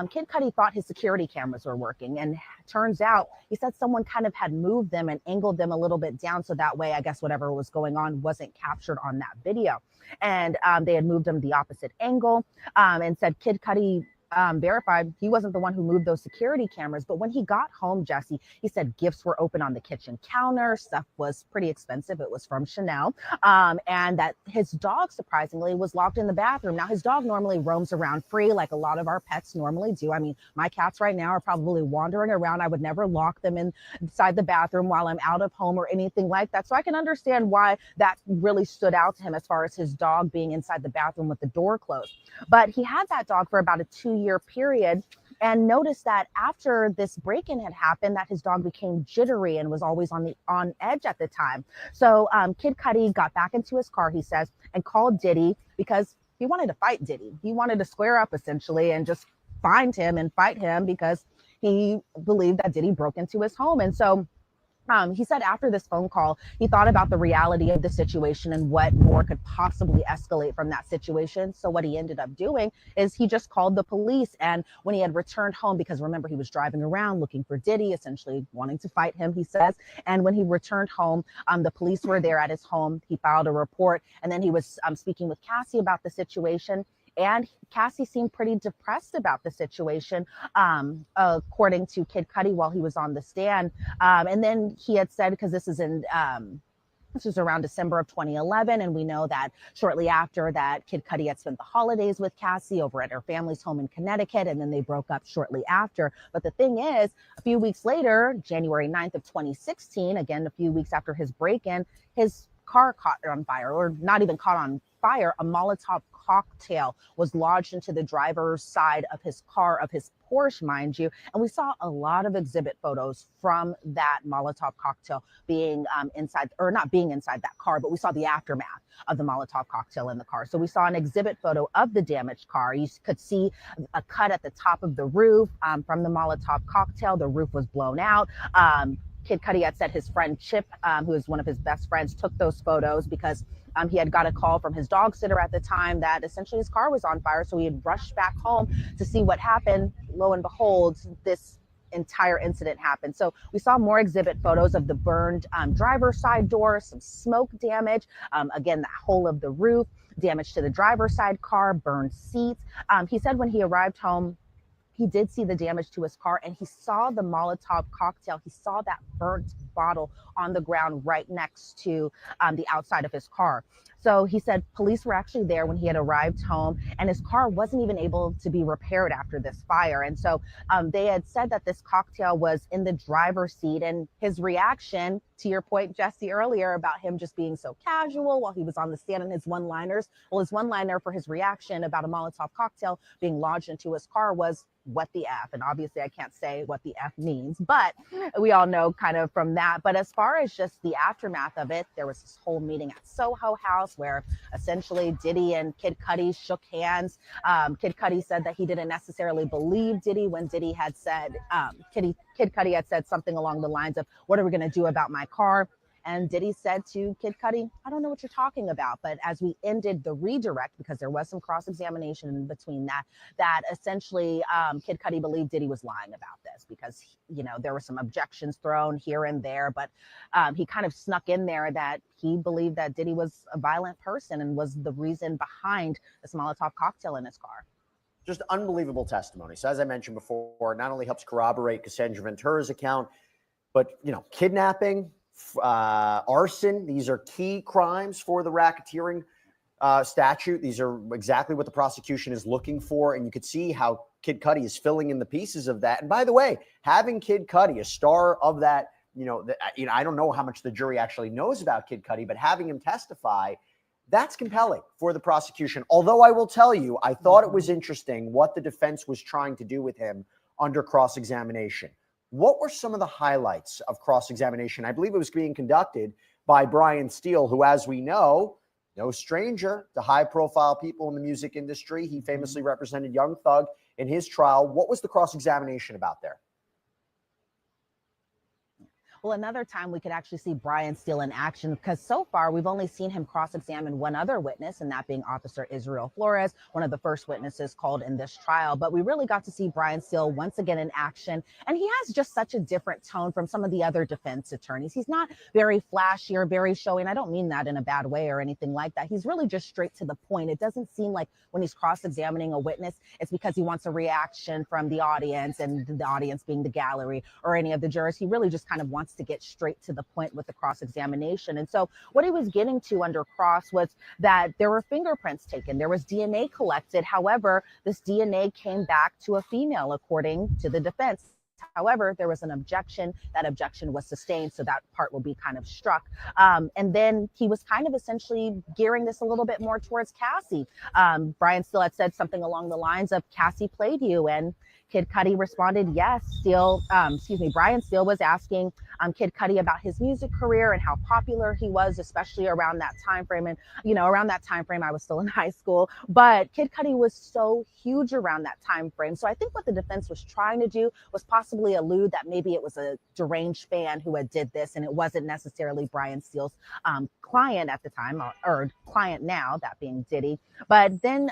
Kid Cudi thought his security cameras were working. And turns out, he said someone kind of had moved them and angled them a little bit down. So that way, I guess whatever was going on wasn't captured on that video. And they had moved them the opposite angle and said Kid Cudi verified he wasn't the one who moved those security cameras. But when he got home, Jesse, he said gifts were open on the kitchen counter. Stuff was pretty expensive. It was from Chanel. And that his dog, surprisingly, was locked in the bathroom. Now, his dog normally roams around free like a lot of our pets normally do. I mean, my cats right now are probably wandering around. I would never lock them inside the bathroom while I'm out of home or anything like that. So I can understand why that really stood out to him as far as his dog being inside the bathroom with the door closed. But he had that dog for about a 2-year period, and noticed that after this break-in had happened, that his dog became jittery and was always on edge at the time. So Kid Cudi got back into his car, he says, and called Diddy because he wanted to fight Diddy. He wanted to square up essentially and just find him and fight him because he believed that Diddy broke into his home. And so he said after this phone call, he thought about the reality of the situation and what more could possibly escalate from that situation. So what he ended up doing is he just called the police. And when he had returned home, because remember, he was driving around looking for Diddy, essentially wanting to fight him, he says. And when he returned home, the police were there at his home. He filed a report. And then he was speaking with Cassie about the situation. And Cassie seemed pretty depressed about the situation, according to Kid Cudi while he was on the stand. And then he had said, because this was around December of 2011, and we know that shortly after that, Kid Cudi had spent the holidays with Cassie over at her family's home in Connecticut, and then they broke up shortly after. But the thing is, a few weeks later, January 9th of 2016, again, a few weeks after his break-in, his car caught on fire, or not even caught on fire. A Molotov cocktail was lodged into the driver's side of his car, of his Porsche, mind you. And we saw a lot of exhibit photos from that Molotov cocktail being inside, or not being inside that car, but we saw the aftermath of the Molotov cocktail in the car. So we saw an exhibit photo of the damaged car. You could see a cut at the top of the roof from the Molotov cocktail. The roof was blown out. Kid Cudi had said his friend Chip, who is one of his best friends, took those photos because he had got a call from his dog sitter at the time that essentially his car was on fire. So he had rushed back home to see what happened. Lo and behold, this entire incident happened. So we saw more exhibit photos of the burned driver's side door, some smoke damage, again, the hole of the roof, damage to the driver's side car, burned seats. He said when he arrived home, he did see the damage to his car, and he saw the Molotov cocktail. He saw that burnt bottle on the ground right next to the outside of his car. So he said police were actually there when he had arrived home, and his car wasn't even able to be repaired after this fire. And so they had said that this cocktail was in the driver's seat, and his reaction, to your point, Jesse, earlier about him just being so casual while he was on the stand and his one-liners. Well, his one-liner for his reaction about a Molotov cocktail being lodged into his car was, "What the F?" And obviously I can't say what the F means, but we all know kind of from that. But as far as just the aftermath of it, there was this whole meeting at Soho House where essentially Diddy and Kid Cudi shook hands. Kid Cudi said that he didn't necessarily believe Diddy when Diddy had said, Kid Cudi had said something along the lines of, "What are we going to do about my car?" And Diddy said to Kid Cudi, "I don't know what you're talking about." But as we ended the redirect, because there was some cross-examination in between that essentially Kid Cudi believed Diddy was lying about this because, you know, there were some objections thrown here and there, but he kind of snuck in there that he believed that Diddy was a violent person and was the reason behind this Molotov cocktail in his car. Just unbelievable testimony. So as I mentioned before, it not only helps corroborate Cassandra Ventura's account, but, you know, kidnapping, arson, these are key crimes for the racketeering statute. These are exactly what the prosecution is looking for. And you could see how Kid Cudi is filling in the pieces of that. And by the way, having Kid Cudi, a star of that, I don't know how much the jury actually knows about Kid Cudi, but having him testify, that's compelling for the prosecution. Although I will tell you, I thought it was interesting what the defense was trying to do with him under cross-examination. What were some of the highlights of cross-examination? I believe it was being conducted by Brian Steele, who, as we know, no stranger to high-profile people in the music industry. He famously represented Young Thug in his trial. What was the cross-examination about there? Well, another time we could actually see Brian Steele in action, because so far we've only seen him cross-examine one other witness, and that being Officer Israel Flores, one of the first witnesses called in this trial. But we really got to see Brian Steele once again in action, and he has just such a different tone from some of the other defense attorneys. He's not very flashy or very showy, and I don't mean that in a bad way or anything like that. He's really just straight to the point. It doesn't seem like when he's cross-examining a witness, it's because he wants a reaction from the audience, and the audience being the gallery or any of the jurors. He really just kind of wants to get straight to the point with the cross-examination. And so what he was getting to under cross was that there were fingerprints taken, there was DNA collected. However, this DNA came back to a female, according to the defense. However, there was an objection. That objection was sustained, so that part will be kind of struck. And then he was kind of essentially gearing this a little bit more towards Cassie. Brian Steele had said something along the lines of, Cassie played you, and Kid Cudi responded, yes. Brian Steele was asking Kid Cudi about his music career and how popular he was, especially around that time frame. And, around that time frame, I was still in high school, but Kid Cudi was so huge around that time frame. So I think what the defense was trying to do was possibly allude that maybe it was a deranged fan who had did this, and it wasn't necessarily Brian Steele's client at the time, or client now, that being Diddy. But then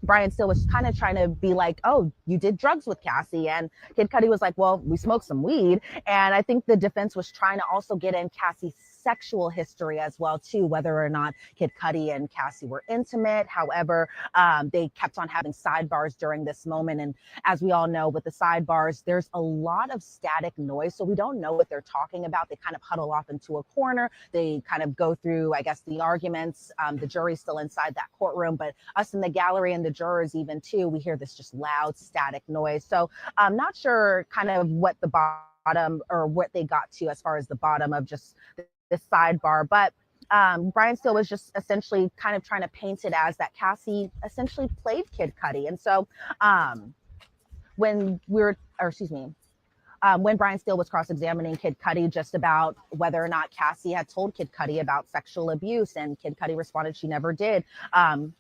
Brian Steele was kind of trying to be like, oh, you did drugs with Cassie. And Kid Cudi was like, well, we smoked some weed. And I think the defense was trying to also get in Cassie's sexual history as well, too, whether or not Kid Cudi and Cassie were intimate. However, they kept on having sidebars during this moment. And as we all know, with the sidebars, there's a lot of static noise. So we don't know what they're talking about. They kind of huddle off into a corner. They kind of go through, I guess, the arguments. The jury's still inside that courtroom, but us in the gallery and the jurors even too, we hear this just loud static noise. So I'm not sure kind of what the bottom, or what they got to as far as the bottom of just this sidebar. But Brian Steele was just essentially kind of trying to paint it as that Cassie essentially played Kid Cudi. And so when Brian Steele was cross-examining Kid Cudi just about whether or not Cassie had told Kid Cudi about sexual abuse, and Kid Cudi responded she never did.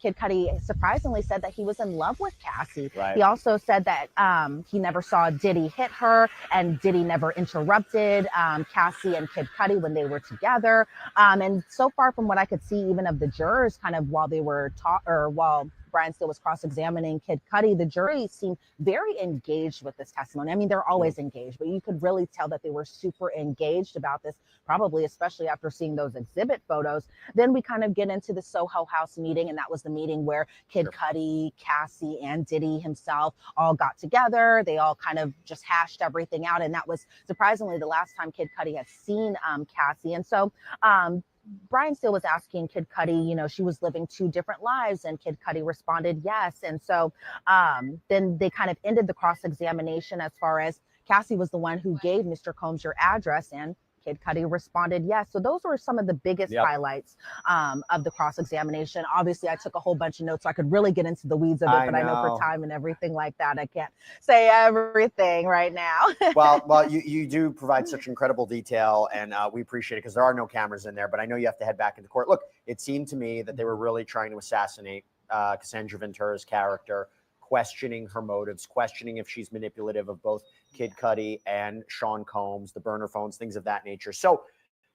Kid Cudi surprisingly said that he was in love with Cassie. Right. He also said that he never saw Diddy hit her, and Diddy never interrupted Cassie and Kid Cudi when they were together. And so far from what I could see, even of the jurors, kind of while they were while Brian Steele was cross-examining Kid Cudi, the jury seemed very engaged with this testimony. I mean, they're always engaged, but you could really tell that they were super engaged about this, probably especially after seeing those exhibit photos. Then we kind of get into the Soho House meeting, and that was the meeting where Kid Cudi, Cassie, and Diddy himself all got together. They all kind of just hashed everything out, and that was surprisingly the last time Kid Cudi had seen Cassie. And so Brian Steele was asking Kid Cudi, she was living two different lives, and Kid Cudi responded yes. And so then they kind of ended the cross-examination as far as Cassie was the one who gave Mr. Combs your address, and Kid Cudi responded yes. So those were some of the biggest highlights of the cross-examination. Obviously, I took a whole bunch of notes so I could really get into the weeds of it, but I know for time and everything like that, I can't say everything right now. well, you do provide such incredible detail, and we appreciate it, because there are no cameras in there, but I know you have to head back into court. Look, it seemed to me that they were really trying to assassinate Cassandra Ventura's character, questioning her motives, questioning if she's manipulative of both Kid Cudi and Sean Combs, the burner phones, things of that nature. So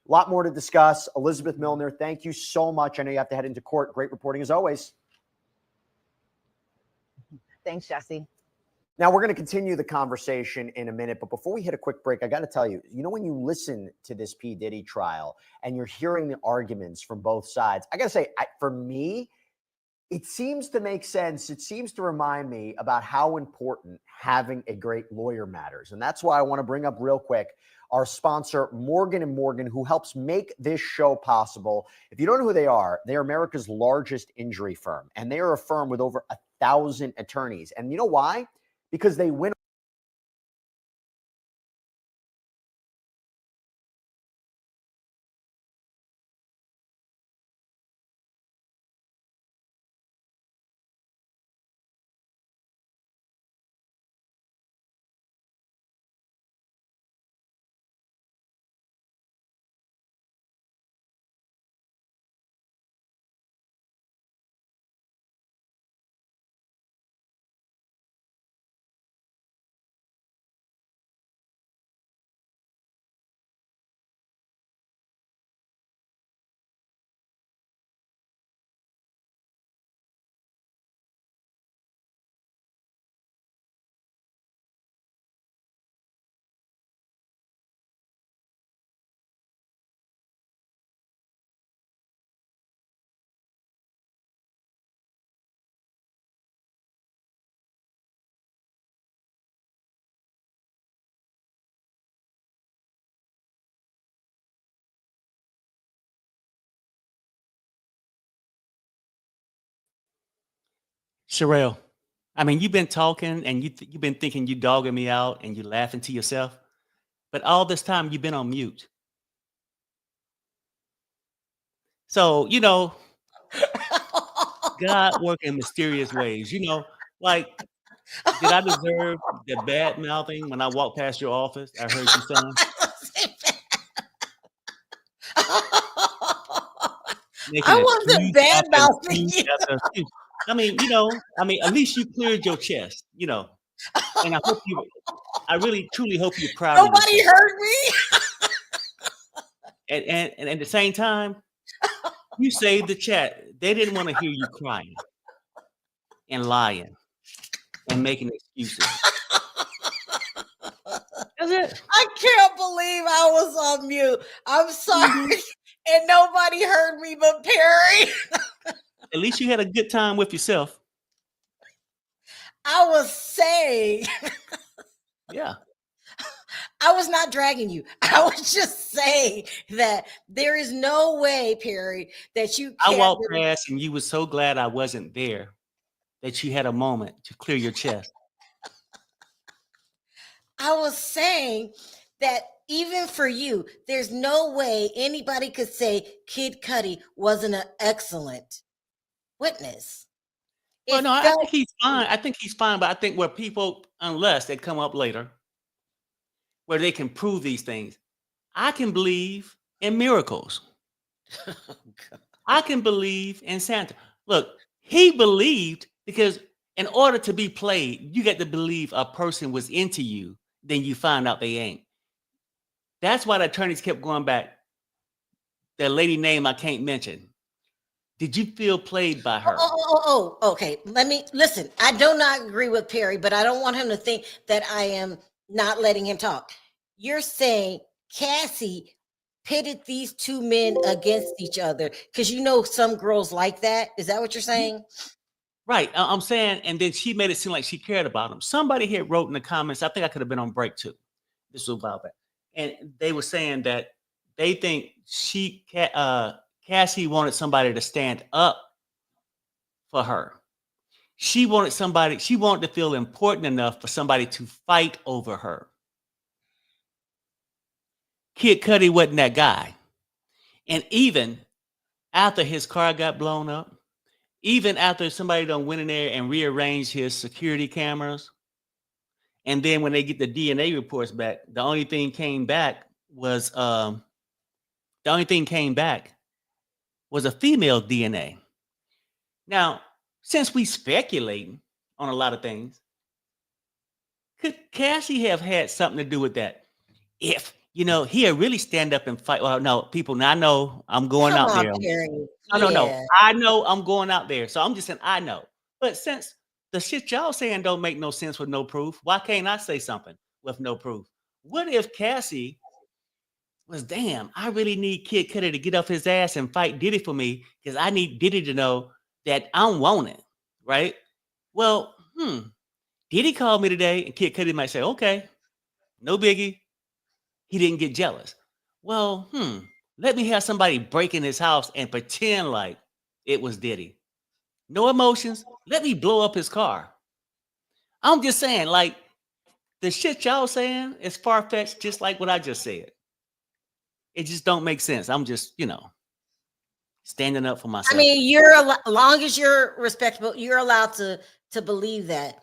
a lot more to discuss. Elizabeth Milner, thank you so much. I know you have to head into court. Great reporting as always. Thanks, Jesse. Now, we're going to continue the conversation in a minute, but before we hit a quick break, I got to tell you, when you listen to this P. Diddy trial and you're hearing the arguments from both sides, I got to say, for me, it seems to make sense. It seems to remind me about how important having a great lawyer matters. And that's why I want to bring up real quick our sponsor, Morgan & Morgan, who helps make this show possible. If you don't know who they are America's largest injury firm, and they are a firm with over 1,000 attorneys. And you know why? Because they win Sherelle, I mean, you've been talking and you've been thinking you dogging me out and you laughing to yourself, but all this time you've been on mute. So, God work in mysterious ways. Like, did I deserve the bad mouthing when I walked past your office? I heard you saying, I making wasn't excuse bad after mouthing excuse you. after excuse. At least you cleared your chest, and I really truly hope you're proud of Nobody yourself. heard me. And at the same time, you saved the chat. They didn't want to hear you crying and lying and making excuses. That's it. I can't believe I was on mute. I'm sorry. Mhm. And nobody heard me but Perry. At least you had a good time with yourself. I was saying, Yeah. I was not dragging you. I was just saying that there is no way, Perry, that you I can't. walked past and you were so glad I wasn't there that you had a moment to clear your chest. I was saying that even for you, there's no way anybody could say Kid Cudi wasn't an excellent witness. Well, It no, I felt think he's fine. I think he's fine, but I think where people, unless they come up later, where they can prove these things, I can believe in miracles. I can believe in Santa. Look, he believed because in order to be played, you got to believe a person was into you, then you find out they ain't. That's why the attorneys kept going back. That lady name I can't mention. Did you feel played by her? Okay. Let me listen. I do not agree with Perry, but I don't want him to think that I am not letting him talk. You're saying Cassie pitted these two men against each other because some girls like that. Is that what you're saying? Right. I'm saying, and then she made it seem like she cared about him. Somebody here wrote in the comments, I think I could have been on break too. This was a while back. And they were saying that they think Cassie wanted somebody to stand up for her. She wanted to feel important enough for somebody to fight over her. Kid Cudi wasn't that guy. And even after his car got blown up, even after somebody done went in there and rearranged his security cameras, and then when they get the DNA reports back, the only thing came back was a female DNA. Now, since we speculating on a lot of things, could Cassie have had something to do with that? If he'd really stand up and fight. Well, no, people. Now I know I'm going Come out on, there. Perry. No. Yeah. I know I'm going out there. So I'm just saying I know. But since the shit y'all saying don't make no sense with no proof, why can't I say something with no proof? What if Cassie was, damn, I really need Kid Cudi to get off his ass and fight Diddy for me because I need Diddy to know that I'm wanted, right? Well, Diddy called me today and Kid Cudi might say, okay, no biggie. He didn't get jealous. Well, let me have somebody break in his house and pretend like it was Diddy. No emotions. Let me blow up his car. I'm just saying, like, the shit y'all saying is far-fetched, just like what I just said. It just don't make sense. I'm just, standing up for myself. I mean, long as you're respectable, you're allowed to believe that.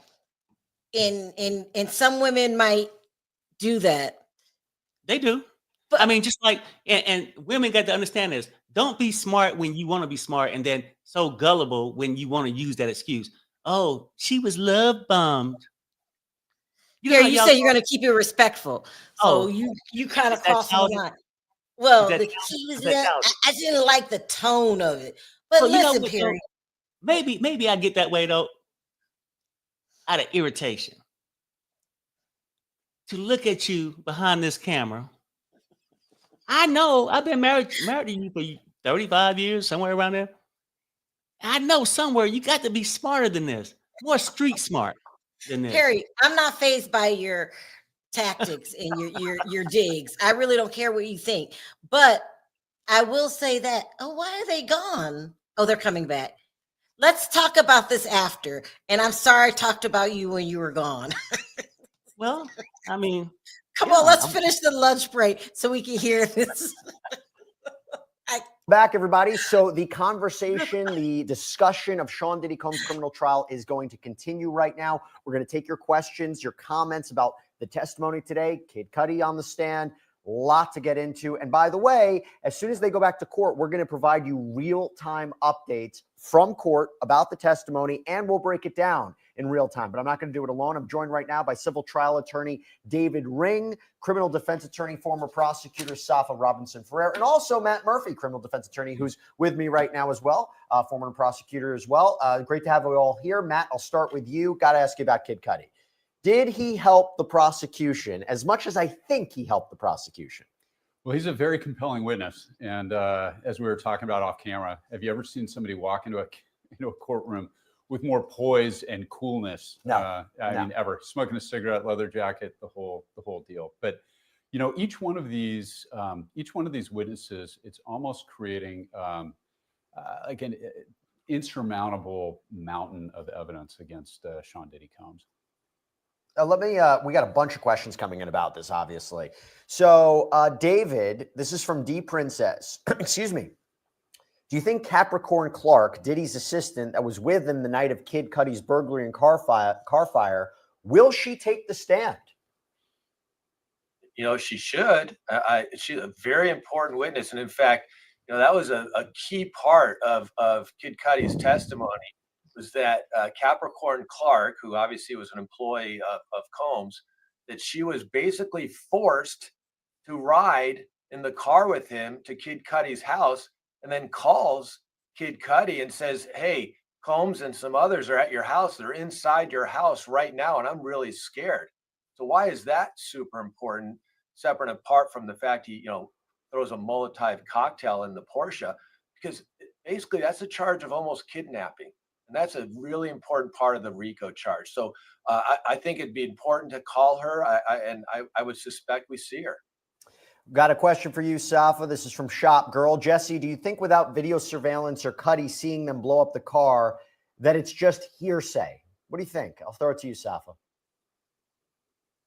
And some women might do that. They do. But I mean, just like, and women got to understand this. Don't be smart when you want to be smart and then so gullible when you want to use that excuse. Oh, she was love bombed. here you say you're going to keep it respectful. So Oh, you kind of is that crossing the childish? line. Well, Is that she was Is that childish? I didn't like the tone of it. But Well, you know listen, what, though? Perry. Maybe I get that way though, out of irritation. To look at you behind this camera. I know I've been married to you for 35 years, somewhere around there. I know somewhere you got to be smarter than this, more street smart than this. Perry, I'm not fazed by your tactics and your digs. I really don't care what you think. But I will say that, why are they gone? Oh, they're coming back. Let's talk about this after. And I'm sorry I talked about you when you were gone. Well, I mean, Come yeah, on, let's I'm- finish the lunch break so we can hear this. Back, everybody. So the conversation, the discussion of Sean Diddy Combs' criminal trial is going to continue right now. We're going to take your questions, your comments about the testimony today. Kid Cudi on the stand. Lot to get into. And by the way, as soon as they go back to court, we're going to provide you real-time updates from court about the testimony, and we'll break it down in real time. But I'm not going to do it alone. I'm joined right now by civil trial attorney David Ring, criminal defense attorney, former prosecutor Safa Robinson-Ferrer, and also Matt Murphy, criminal defense attorney, who's with me right now as well, former prosecutor as well. Great to have you all here. Matt, I'll start with you. Got to ask you about Kid Cudi. Did he help the prosecution as much as I think he helped the prosecution? Well, he's a very compelling witness. And as we were talking about off camera, have you ever seen somebody walk into a courtroom with more poise and coolness? No. I mean, ever. Smoking a cigarette, leather jacket, the whole deal. But each one of these witnesses, it's almost creating like an insurmountable mountain of evidence against Sean Diddy Combs. We got a bunch of questions coming in about this, obviously. So, David, this is from D Princess. Excuse me. Do you think Capricorn Clark, Diddy's assistant that was with him the night of Kid Cudi's burglary and car fire, will she take the stand? She should. She's a very important witness. And in fact, that was a key part of Kid Cudi's testimony, was that Capricorn Clark, who obviously was an employee of Combs, that she was basically forced to ride in the car with him to Kid Cudi's house, and then calls Kid Cudi and says, hey, Combs and some others are at your house. They're inside your house right now, and I'm really scared. So why is that super important, separate and apart from the fact he, throws a Molotov cocktail in the Porsche? Because basically that's a charge of almost kidnapping. And that's a really important part of the RICO charge. So I think it'd be important to call her, and I would suspect we see her. Got a question for you, Safa. This is from Shop Girl. Jesse, do you think without video surveillance or Cudi seeing them blow up the car, that it's just hearsay? What do you think? I'll throw it to you, Safa.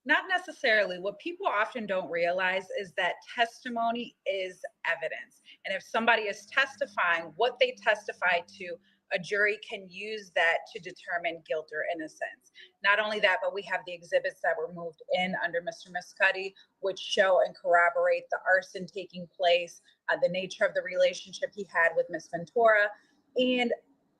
Not necessarily. What people often don't realize is that testimony is evidence. And if somebody is testifying, what they testify to, a jury can use that to determine guilt or innocence. Not only that, but we have the exhibits that were moved in under Mr. Muscati, which show and corroborate the arson taking place, the nature of the relationship he had with Miss Ventura, and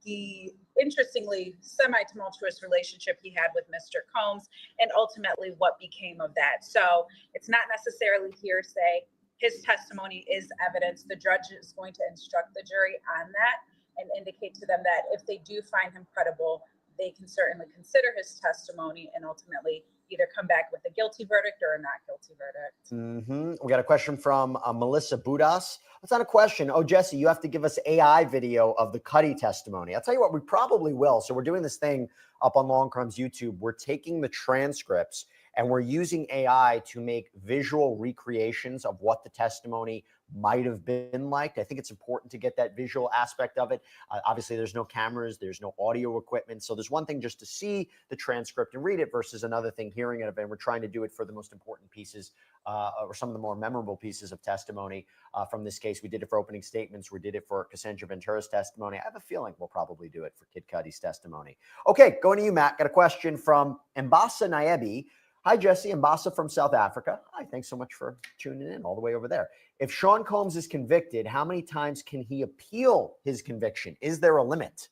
the interestingly semi-tumultuous relationship he had with Mr. Combs, and ultimately what became of that. So it's not necessarily hearsay. His testimony is evidence. The judge is going to instruct the jury on that and indicate to them that if they do find him credible, they can certainly consider his testimony and ultimately either come back with a guilty verdict or a not guilty verdict. We got a question from Melissa Budas. That's not a question. Oh, Jesse, you have to give us AI video of the Cudi testimony. I'll tell you what, we probably will. So we're doing this thing up on Long Crumb's YouTube. We're taking the transcripts and we're using AI to make visual recreations of what the testimony might have been like. I think it's important to get that visual aspect of it. Obviously, there's no cameras, there's no audio equipment. So there's one thing just to see the transcript and read it versus another thing hearing it. And we're trying to do it for the most important pieces or some of the more memorable pieces of testimony from this case. We did it for opening statements. We did it for Cassandra Ventura's testimony. I have a feeling we'll probably do it for Kid Cudi's testimony. Okay, going to you, Matt. Got a question from Mbasa Naebi. Hi, Jesse. Mbasa from South Africa. Hi, thanks so much for tuning in all the way over there. If Sean Combs is convicted, how many times can he appeal his conviction? Is there a limit?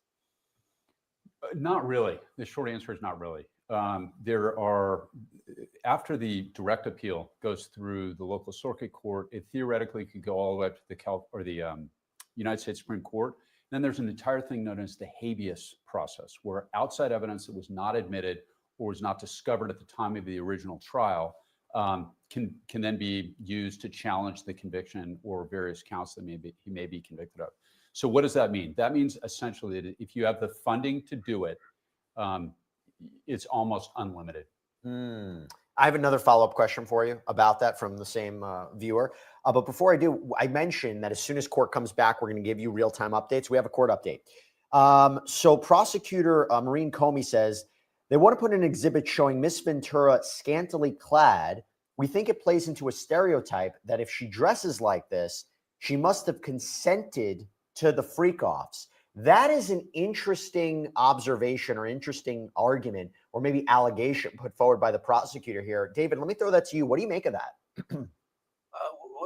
Not really. The short answer is not really. There are, after the direct appeal goes through the local circuit court, it theoretically could go all the way up to the United States Supreme Court. Then there's an entire thing known as the habeas process, where outside evidence that was not admitted or was not discovered at the time of the original trial can then be used to challenge the conviction or various counts that he may be convicted of. So what does that mean? That means essentially that if you have the funding to do it, it's almost unlimited. I have another follow-up question for you about that from the same viewer. But before I do, I mentioned that as soon as court comes back, we're going to give you real-time updates. We have a court update. So prosecutor Maureen Comey says they want to put an exhibit showing Miss Ventura scantily clad. We think it plays into a stereotype that if she dresses like this, she must have consented to the freak-offs. That is an interesting observation or interesting argument or maybe allegation put forward by the prosecutor here. David, let me throw that to you. What do you make of that?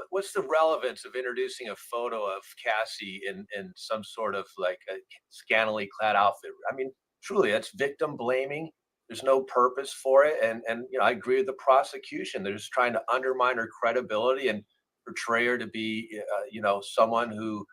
What's the relevance of introducing a photo of Cassie in some sort of like a scantily clad outfit? I mean, truly, that's victim blaming. There's no purpose for it, and I agree with the prosecution. They're just trying to undermine her credibility and portray her to be someone who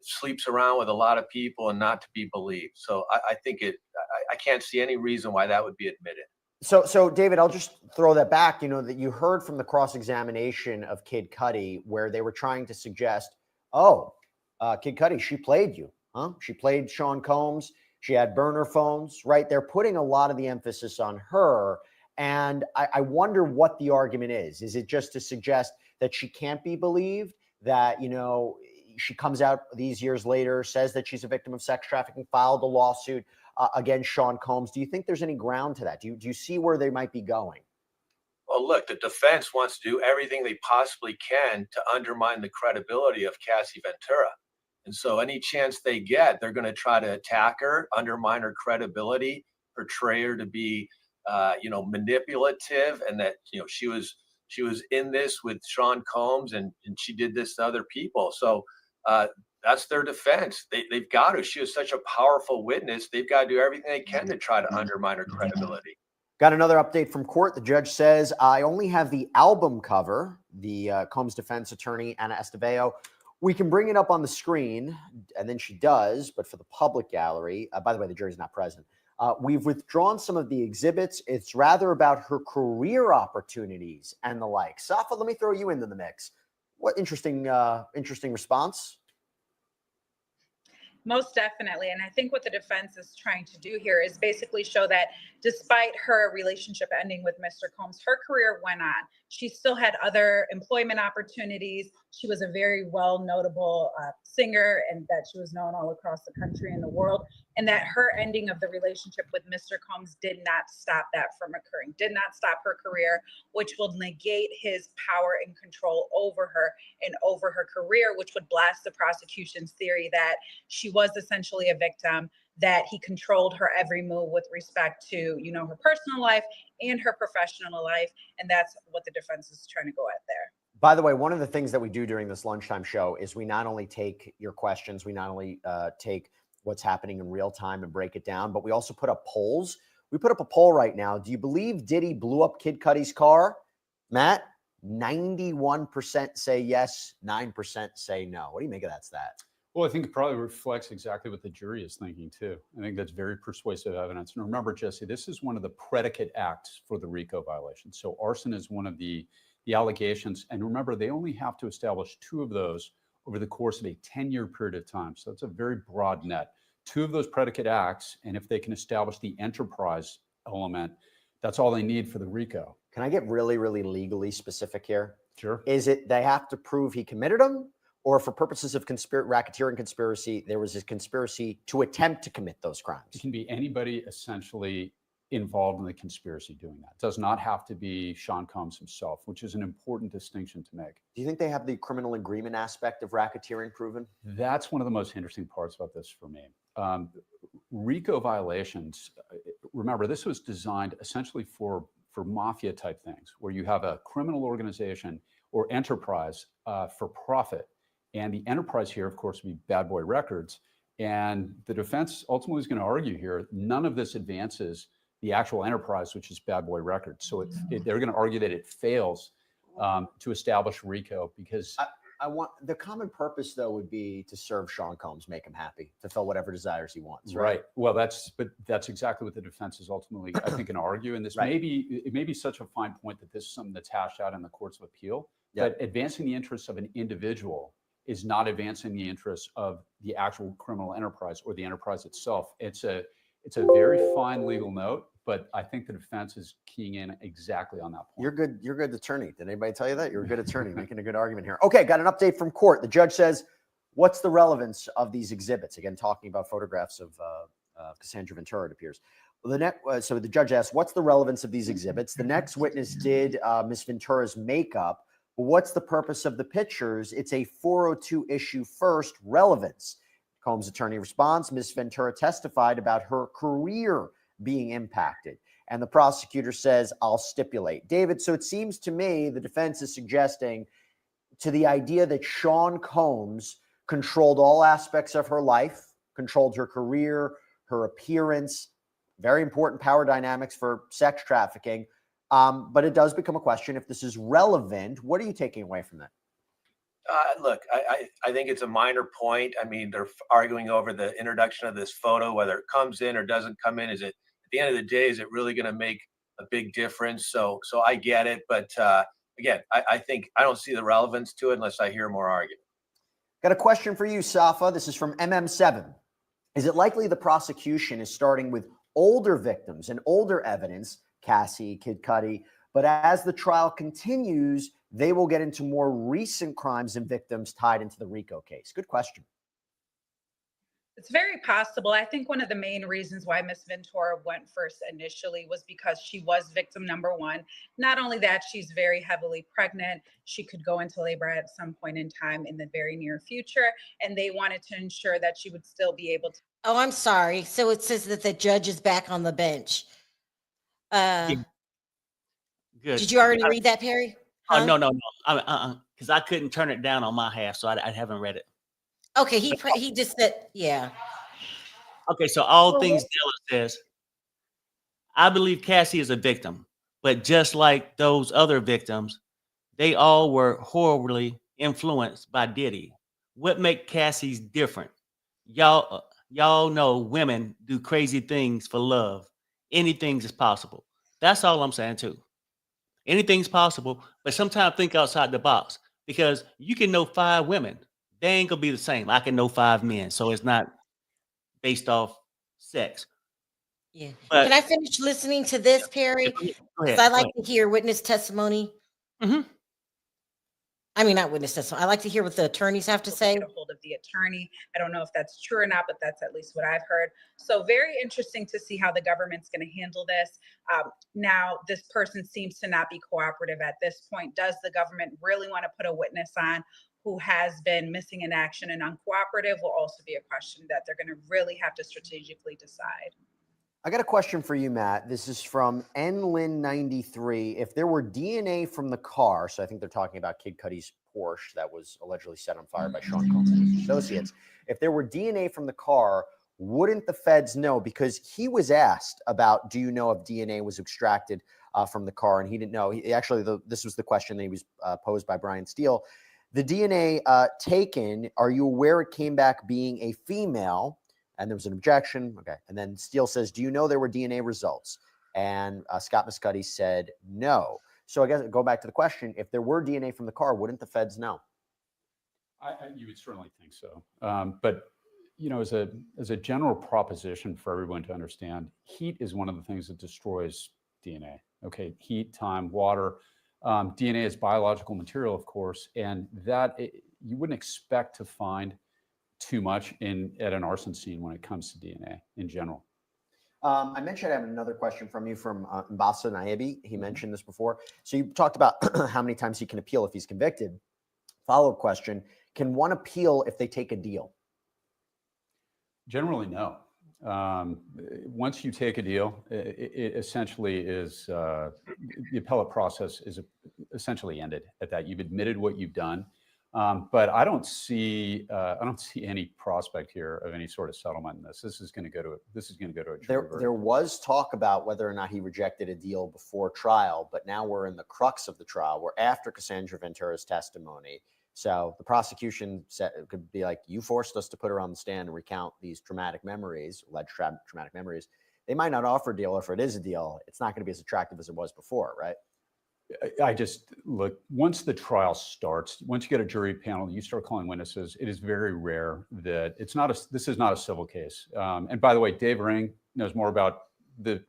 sleeps around with a lot of people and not to be believed. So I think I can't see any reason why that would be admitted. So David, I'll just throw that back, that you heard from the cross-examination of Kid Cudi where they were trying to suggest, Kid Cudi, she played you, huh? She played Sean Combs. She had burner phones, right? They're putting a lot of the emphasis on her. And I wonder what the argument is. Is it just to suggest that she can't be believed, that, she comes out these years later, says that she's a victim of sex trafficking, filed a lawsuit against Sean Combs? Do you think there's any ground to that? Do you see where they might be going? Well, look, the defense wants to do everything they possibly can to undermine the credibility of Cassie Ventura. And so any chance they get, they're going to try to attack her, undermine her credibility, portray her to be, manipulative, and that, she was in this with Sean Combs and she did this to other people. So that's their defense. They've got to. She was such a powerful witness. They've got to do everything they can to try to undermine her credibility. Got another update from court. The judge says, I only have the album cover, the Combs defense attorney, Anna Esteveo. We can bring it up on the screen, and then she does, but for the public gallery, by the way, the jury's not present. We've withdrawn some of the exhibits. It's rather about her career opportunities and the like. Safa, let me throw you into the mix. What interesting response. Most definitely. And I think what the defense is trying to do here is basically show that despite her relationship ending with Mr. Combs, her career went on. She still had other employment opportunities. She was a very well notable singer, and that she was known all across the country and the world. And that her ending of the relationship with Mr. Combs did not stop that from occurring, did not stop her career, which will negate his power and control over her and over her career, which would blast the prosecution's theory that she was essentially a victim, that he controlled her every move with respect to, her personal life and her professional life. And that's what the defense is trying to go at there. By the way, one of the things that we do during this lunchtime show is we not only take your questions, we not only take what's happening in real time and break it down, but we also put up polls. We put up a poll right now. Do you believe Diddy blew up Kid Cudi's car? Matt, 91% say yes, 9% say no. What do you make of that stat? Well, I think it probably reflects exactly what the jury is thinking, too. I think that's very persuasive evidence. And remember, Jesse, this is one of the predicate acts for the RICO violation. So arson is one of the allegations. And remember, they only have to establish 2 of those over the course of a 10-year period of time. So it's a very broad net. 2 of those predicate acts, and if they can establish the enterprise element, that's all they need for the RICO. Can I get really, really legally specific here? Sure. Is it they have to prove he committed them? Or for purposes of racketeering conspiracy, there was a conspiracy to attempt to commit those crimes? It can be anybody essentially involved in the conspiracy doing that. It does not have to be Sean Combs himself, which is an important distinction to make. Do you think they have the criminal agreement aspect of racketeering proven? That's one of the most interesting parts about this for me. RICO violations, remember, this was designed essentially for mafia type things, where you have a criminal organization or enterprise for profit. And the enterprise here, of course, would be Bad Boy Records. And the defense ultimately is going to argue here, none of this advances the actual enterprise, which is Bad Boy Records. So they're going to argue that it fails to establish RICO because... I want the common purpose, though, would be to serve Sean Combs, make him happy, fulfill whatever desires he wants. Right. Well, that's exactly what the defense is ultimately, I think, going to argue. And this may be such a fine point that this is something that's hashed out in the courts of appeal. But advancing the interests of an individual is not advancing the interests of the actual criminal enterprise or the enterprise itself. It's a very fine legal note, but I think the defense is keying in exactly on that point. You're a good attorney. Did anybody tell you that? You're a good attorney, making a good argument here. Okay, got an update from court. The judge says, What's the relevance of these exhibits? Again, talking about photographs of Cassandra Ventura, it appears. So the judge asked, what's the relevance of these exhibits? The next witness did Miss Ventura's makeup. But what's the purpose of the pictures? It's a 402 issue first, relevance. Combs' attorney responds, Miss Ventura testified about her career being impacted. And the prosecutor says, I'll stipulate. David, so it seems to me the defense is suggesting to the idea that Sean Combs controlled all aspects of her life, controlled her career, her appearance, very important power dynamics for sex trafficking. But it does become a question if this is relevant. What are you taking away from that? Look, I think it's a minor point. I mean, they're arguing over the introduction of this photo, whether it comes in or doesn't come in. Is it, at the end of the day, is it really going to make a big difference? So I get it. But again, I think I don't see the relevance to it unless I hear more argument. Got a question for you, Safa. This is from MM7. Is it likely the prosecution is starting with older victims and older evidence, Cassie, Kid Cudi, but as the trial continues, they will get into more recent crimes and victims tied into the RICO case? Good question. It's very possible. I think one of the main reasons why Miss Ventura went first initially was because she was victim number one. Not only that, she's very heavily pregnant. She could go into labor at some point in time in the very near future, and they wanted to ensure that she would still be able to. Oh, I'm sorry. So it says that the judge is back on the bench. Good. Did you already read that, Perry? Oh, no. Because I couldn't turn it down on my half, so I haven't read it. Okay, he just said, yeah. Okay, so all things Dilla says, I believe Cassie is a victim, but just like those other victims, they all were horribly influenced by Diddy. What make Cassie's different? Y'all know women do crazy things for love. Anything is possible. That's all I'm saying too. Anything's possible, but sometimes think outside the box because you can know 5 women. They ain't gonna be the same. I can know 5 men, so it's not based off sex. Yeah. But Can I finish listening to this, Perry? go Because ahead. I like to hear witness testimony. Mm-hmm. I mean, not witness testimony. I like to hear what the attorneys have to say. Get a hold of the attorney. I don't know if that's true or not, but that's at least what I've heard. So very interesting to see how the government's going to handle this. Now, this person seems to not be cooperative at this point. Does the government really want to put a witness on who has been missing in action and uncooperative? Will also be a question that they're going to really have to strategically decide. I got a question for you, Matt. This is from NLin93. If there were DNA from the car, so I think they're talking about Kid Cudi's Porsche that was allegedly set on fire by Sean Combs and his associates. If there were DNA from the car, wouldn't the feds know? Because he was asked about, do you know if DNA was extracted from the car? And he didn't know. This was the question that he was posed by Brian Steele. The DNA taken, are you aware it came back being a female? And there was an objection. Okay. And then Steele says, do you know there were DNA results? And Scott Muscuddy said no. So I guess go back to the question. If there were DNA from the car, wouldn't the feds know? You would certainly think so. But, you know, as a general proposition for everyone to understand, heat is one of the things that destroys DNA. Okay. Heat, time, water. DNA is biological material, of course, and you wouldn't expect to find too much at an arson scene when it comes to DNA in general. I mentioned I have another question from you from Mbasa Nayebi. He mentioned this before. So you talked about how many times he can appeal if he's convicted. Follow-up question, can one appeal if they take a deal? Generally, no. Once you take a deal, it essentially is, the appellate process is essentially ended at that. You've admitted what you've done. But I don't see any prospect here of any sort of settlement in this. This is going to go to a jury. There was talk about whether or not he rejected a deal before trial, but now we're in the crux of the trial. We're after Cassandra Ventura's testimony. So the prosecution could be like, you forced us to put her on the stand and recount these traumatic memories, alleged traumatic memories. They might not offer a deal, or if it is a deal, it's not going to be as attractive as it was before, right? I just look, once the trial starts, once you get a jury panel, you start calling witnesses, it is very rare that this is not a civil case. And by the way, Dave Ring knows more about the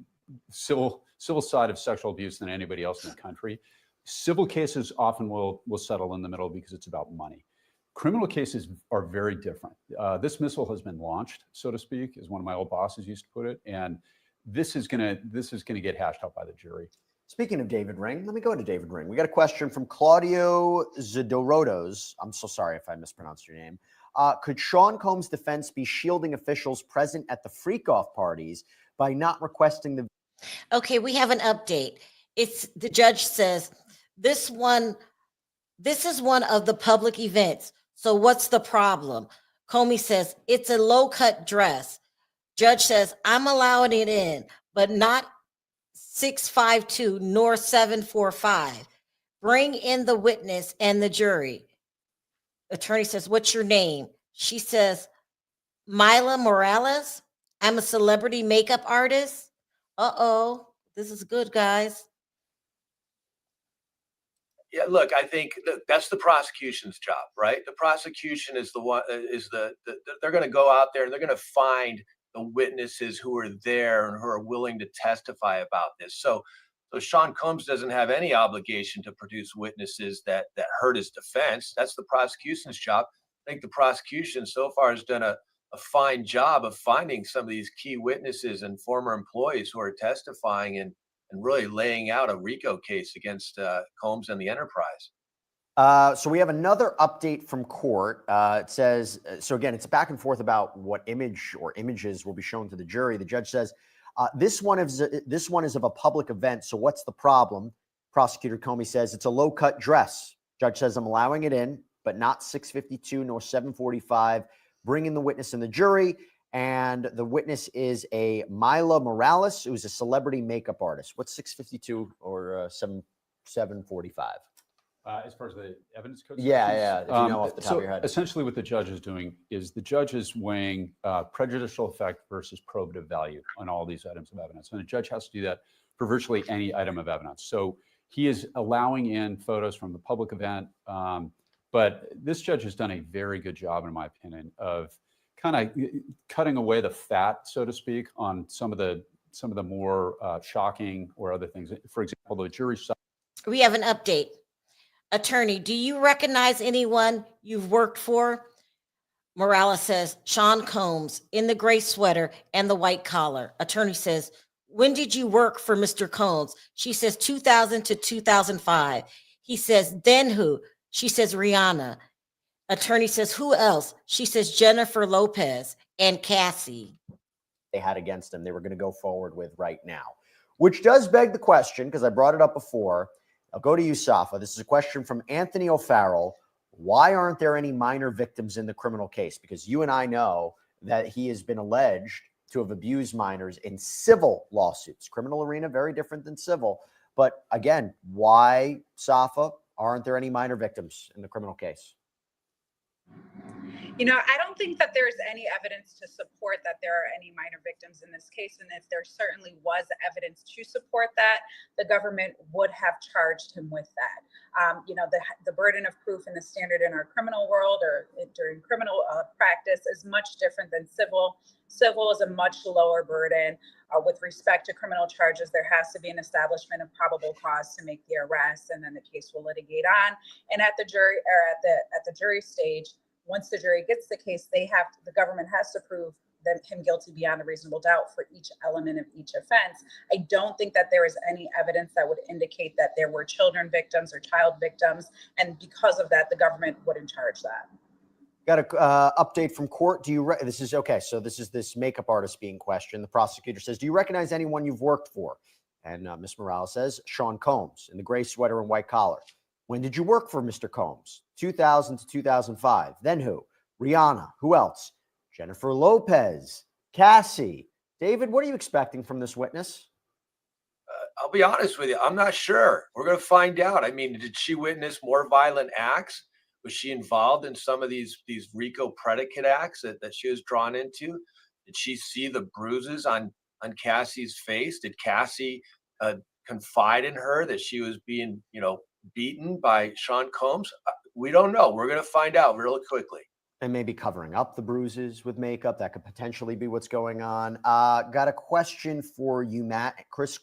civil side of sexual abuse than anybody else in the country. Civil cases often will settle in the middle because it's about money. Criminal cases are very different. This missile has been launched, so to speak, as one of my old bosses used to put it, and this is gonna get hashed out by the jury. Speaking of David Ring, let me go to David Ring. We got a question from Claudio Zadorotos. I'm so sorry if I mispronounced your name. Could Sean Combs' defense be shielding officials present at the freak-off parties by not requesting the... Okay, we have an update. It's the judge says this is one of the public events. So what's the problem? Comey says it's a low-cut dress. Judge says I'm allowing it in, but not 652 nor 745. Bring in the witness and the jury. Attorney says, what's your name? She says, Mila Morales. I'm a celebrity makeup artist. Uh-oh, this is good, guys. Yeah, look, I think that's the prosecution's job, right? The prosecution is the one they're going to go out there and they're going to find the witnesses who are there and who are willing to testify about this. So Sean Combs doesn't have any obligation to produce witnesses that hurt his defense. That's the prosecution's job. I think the prosecution so far has done a fine job of finding some of these key witnesses and former employees who are testifying and really laying out a RICO case against Combs and the enterprise. So we have another update from court. It says, so again, it's back and forth about what image or images will be shown to the jury. The judge says, this one is of a public event, so what's the problem? Prosecutor Comey says, it's a low-cut dress. Judge says, I'm allowing it in, but not 652 nor 745. Bring in the witness and the jury. And the witness is a Mila Morales, who's a celebrity makeup artist. What's 652 or 745? As far as the evidence code? Yeah. If you know off the top so of your head. essentially what the judge is doing is the judge is weighing prejudicial effect versus probative value on all these items of evidence. And the judge has to do that for virtually any item of evidence. So he is allowing in photos from the public event. But this judge has done a very good job, in my opinion, of kind of cutting away the fat, so to speak, on some of the more shocking or other things. For example, the jury. We have an update. Attorney, do you recognize anyone you've worked for? Morales says, Sean Combs in the gray sweater and the white collar. Attorney says, when did you work for Mr. Combs? She says 2000 to 2005. He says, then who? She says, Rihanna. Attorney says, who else? She says, Jennifer Lopez and Cassie. They had against him, they were going to go forward with right now, which does beg the question, because I brought it up before. I'll go to you, Safa. This is a question from Anthony O'Farrell. Why aren't there any minor victims in the criminal case? Because you and I know that he has been alleged to have abused minors in civil lawsuits. Criminal arena, very different than civil. But again, why, Safa, aren't there any minor victims in the criminal case? You know, I don't think that there's any evidence to support that there are any minor victims in this case. And if there certainly was evidence to support that, the government would have charged him with that. You know, the burden of proof and the standard in our criminal world or during criminal practice is much different than civil. Civil is a much lower burden. With respect to criminal charges, there has to be an establishment of probable cause to make the arrest, and then the case will litigate on. And at the jury or at the jury stage, once the jury gets the case, the government has to prove him guilty beyond a reasonable doubt for each element of each offense. I don't think that there is any evidence that would indicate that there were children victims or child victims, and because of that, the government wouldn't charge that. Got an update from court. This is okay. So this is this makeup artist being questioned. The prosecutor says, do you recognize anyone you've worked for? And Ms. Morales says, Sean Combs in the gray sweater and white collar. When did you work for Mr. Combs? 2000 to 2005. Then who? Rihanna. Who else? Jennifer Lopez. Cassie. David, what are you expecting from this witness? I'll be honest with you. I'm not sure. We're going to find out. I mean, did she witness more violent acts? Was she involved in some of these RICO predicate acts that she was drawn into? Did she see the bruises on Cassie's face? Did Cassie confide in her that she was being, beaten by Sean Combs? We don't know. We're going to find out really quickly. And maybe covering up the bruises with makeup. That could potentially be what's going on. Got a question for you, Matt. Chris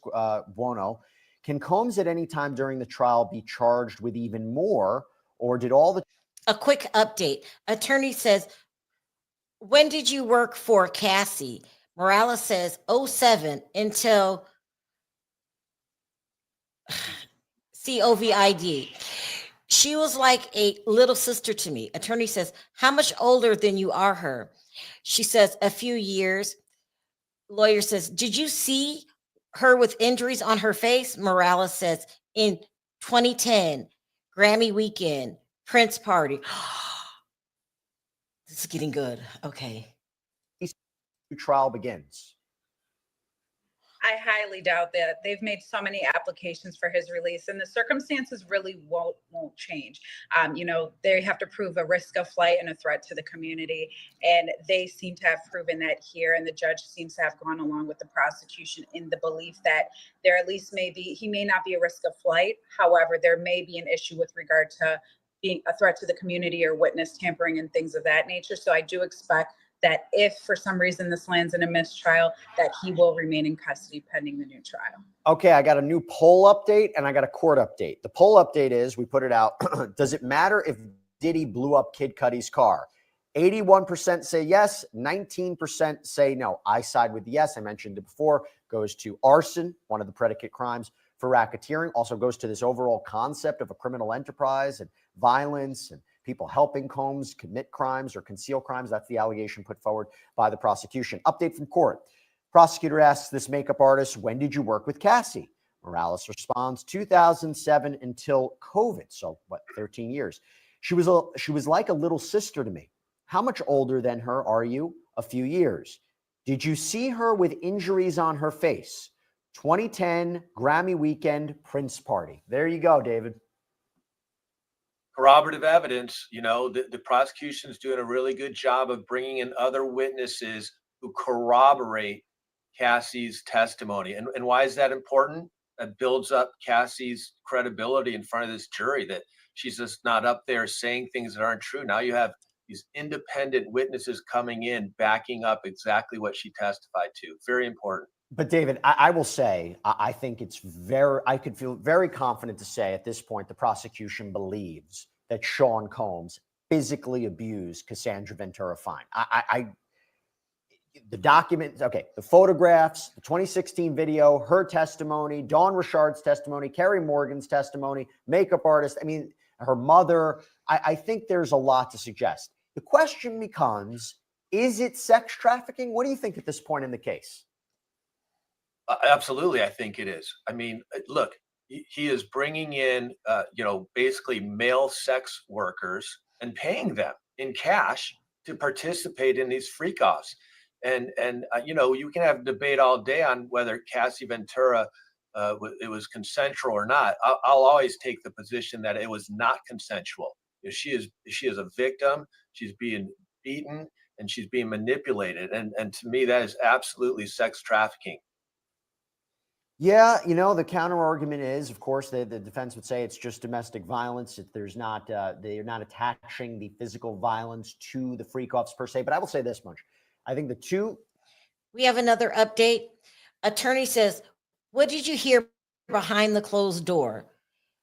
Buono. Can Combs at any time during the trial be charged with even more, or did all the... A quick update. Attorney says, when did you work for Cassie? Morales says 07 until COVID. She was like a little sister to me. Attorney says, how much older than you are her? She says, a few years. Lawyer says, did you see her with injuries on her face? Morales says, in 2010, Grammy weekend, Prince party. This is getting good. Okay. Trial begins. I highly doubt that. They've made so many applications for his release, and the circumstances really won't change. They have to prove a risk of flight and a threat to the community, and they seem to have proven that here. And the judge seems to have gone along with the prosecution in the belief that there at least he may not be a risk of flight. However, there may be an issue with regard to being a threat to the community or witness tampering and things of that nature. So I do expect that if for some reason this lands in a mistrial, that he will remain in custody pending the new trial. Okay, I got a new poll update and I got a court update. The poll update is, we put it out, does it matter if Diddy blew up Kid Cudi's car? 81% say yes, 19% say no. I side with yes. I mentioned it before. Goes to arson, one of the predicate crimes for racketeering. Also goes to this overall concept of a criminal enterprise and violence and people helping Combs commit crimes or conceal crimes. That's the allegation put forward by the prosecution. Update from court. Prosecutor asks this makeup artist, when did you work with Cassie? Morales responds, 2007 until COVID. So what, 13 years. She was like a little sister to me. How much older than her are you? A few years. Did you see her with injuries on her face? 2010 Grammy weekend Prince party. There you go, David. Corroborative evidence. The prosecution is doing a really good job of bringing in other witnesses who corroborate Cassie's testimony. And why is that important? That builds up Cassie's credibility in front of this jury, that she's just not up there saying things that aren't true. Now you have these independent witnesses coming in, backing up exactly what she testified to. Very important. But David, I will say, I think I could feel very confident to say at this point, the prosecution believes that Sean Combs physically abused Cassandra Ventura Fine. The documents, okay, the photographs, the 2016 video, her testimony, Dawn Richard's testimony, Carrie Morgan's testimony, makeup artist, her mother. I think there's a lot to suggest. The question becomes, is it sex trafficking? What do you think at this point in the case? Absolutely, I think it is. Look, he is bringing in, basically male sex workers and paying them in cash to participate in these freak-offs. And you can have debate all day on whether Cassie Ventura, it was consensual or not. I'll always take the position that it was not consensual. She is a victim. She's being beaten and she's being manipulated. And to me, that is absolutely sex trafficking. Yeah, the counter argument is, of course, the defense would say it's just domestic violence. They're not attaching the physical violence to the freak-offs per se. But I will say this much. I think we have another update. Attorney says, what did you hear behind the closed door?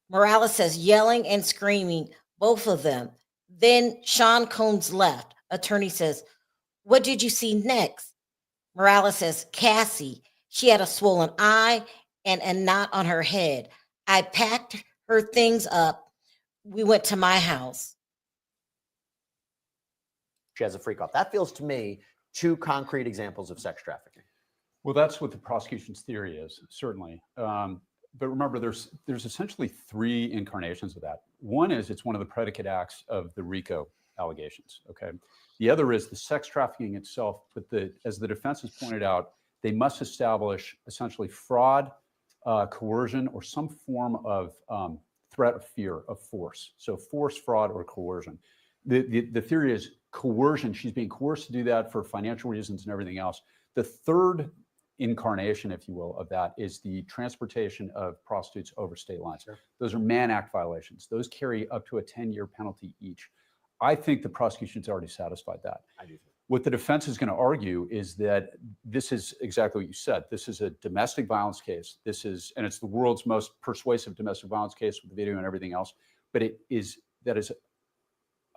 Morales says, yelling and screaming, both of them. Then Sean Combs left. Attorney says, what did you see next? Morales says, Cassie. She had a swollen eye and a knot on her head. I packed her things up. We went to my house. She has a freak off. That feels to me two concrete examples of sex trafficking. Well, that's what the prosecution's theory is, certainly. But remember, there's essentially three incarnations of that. One is it's one of the predicate acts of the RICO allegations. Okay. The other is the sex trafficking itself. But as the defense has pointed out, they must establish essentially fraud, coercion, or some form of threat of fear of force. So force, fraud, or coercion. The theory is coercion. She's being coerced to do that for financial reasons and everything else. The third incarnation, if you will, of that is the transportation of prostitutes over state lines. Sure. Those are Mann Act violations. Those carry up to a 10-year penalty each. I think the prosecution's already satisfied that. I do. What the defense is going to argue is that this is exactly what you said. This is a domestic violence case. And it's the world's most persuasive domestic violence case with the video and everything else. But that is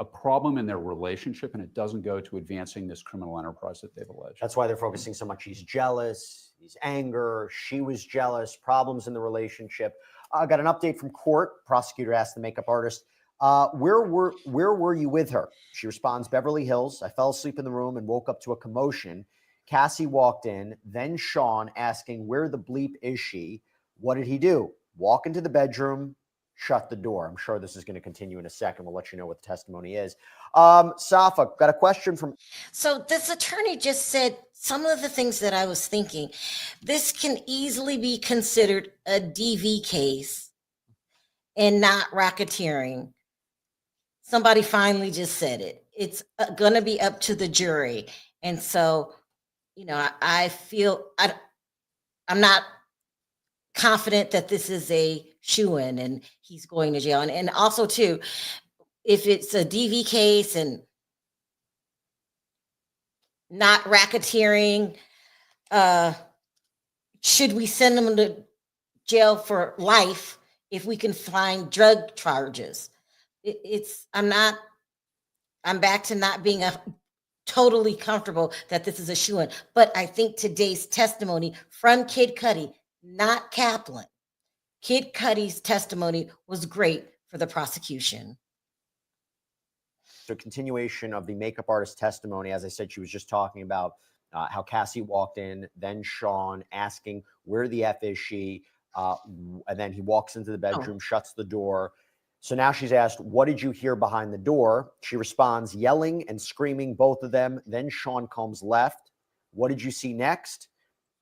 a problem in their relationship, and it doesn't go to advancing this criminal enterprise that they've alleged. That's why they're focusing so much. He's jealous, he's anger, she was jealous, problems in the relationship. I got an update from court. Prosecutor asked the makeup artist, where were you with her? She responds, Beverly Hills. I fell asleep in the room and woke up to a commotion. Cassie walked in, then Sean asking, where the bleep is she? What did he do? Walk into the bedroom, shut the door. I'm sure this is going to continue in a second. We'll let you know what the testimony is. Safa, got a question from... So this attorney just said some of the things that I was thinking. This can easily be considered a DV case and not racketeering. Somebody finally just said it. It's going to be up to the jury. And so, you know, I feel I'm not confident that this is a shoo-in and he's going to jail. And also too, if it's a DV case and not racketeering, should we send them to jail for life if we can find drug charges? I'm back to not being totally comfortable that this is a shoo-in. But I think today's testimony from Kid Cudi, not Kaplan, Kid Cudi's testimony was great for the prosecution. So continuation of the makeup artist testimony. As I said, she was just talking about how Cassie walked in, then Sean asking where the F is she, and then he walks into the bedroom, shuts the door. So now she's asked, what did you hear behind the door? She responds, yelling and screaming, both of them. Then Sean comes left. What did you see next?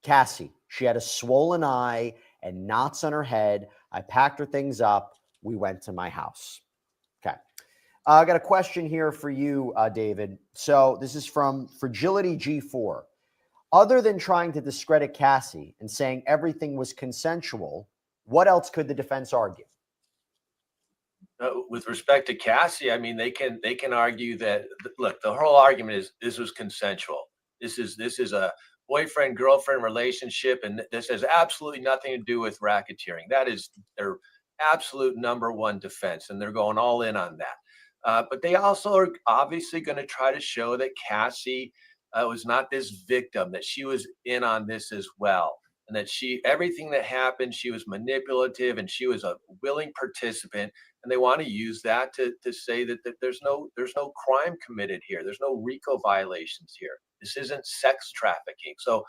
Cassie, she had a swollen eye and knots on her head. I packed her things up. We went to my house. Okay. I got a question here for you, David. So this is from Fragility G4. Other than trying to discredit Cassie and saying everything was consensual, what else could the defense argue? With respect to Cassie, I mean, they can argue that, look, the whole argument is this was consensual. This is a boyfriend-girlfriend relationship, and this has absolutely nothing to do with racketeering. That is their absolute number one defense, and they're going all in on that. But they also are obviously going to try to show that Cassie was not this victim, that she was in on this as well, and that everything that happened, she was manipulative and she was a willing participant. And they want to use that to say that there's no crime committed here. There's no RICO violations here. This isn't sex trafficking. So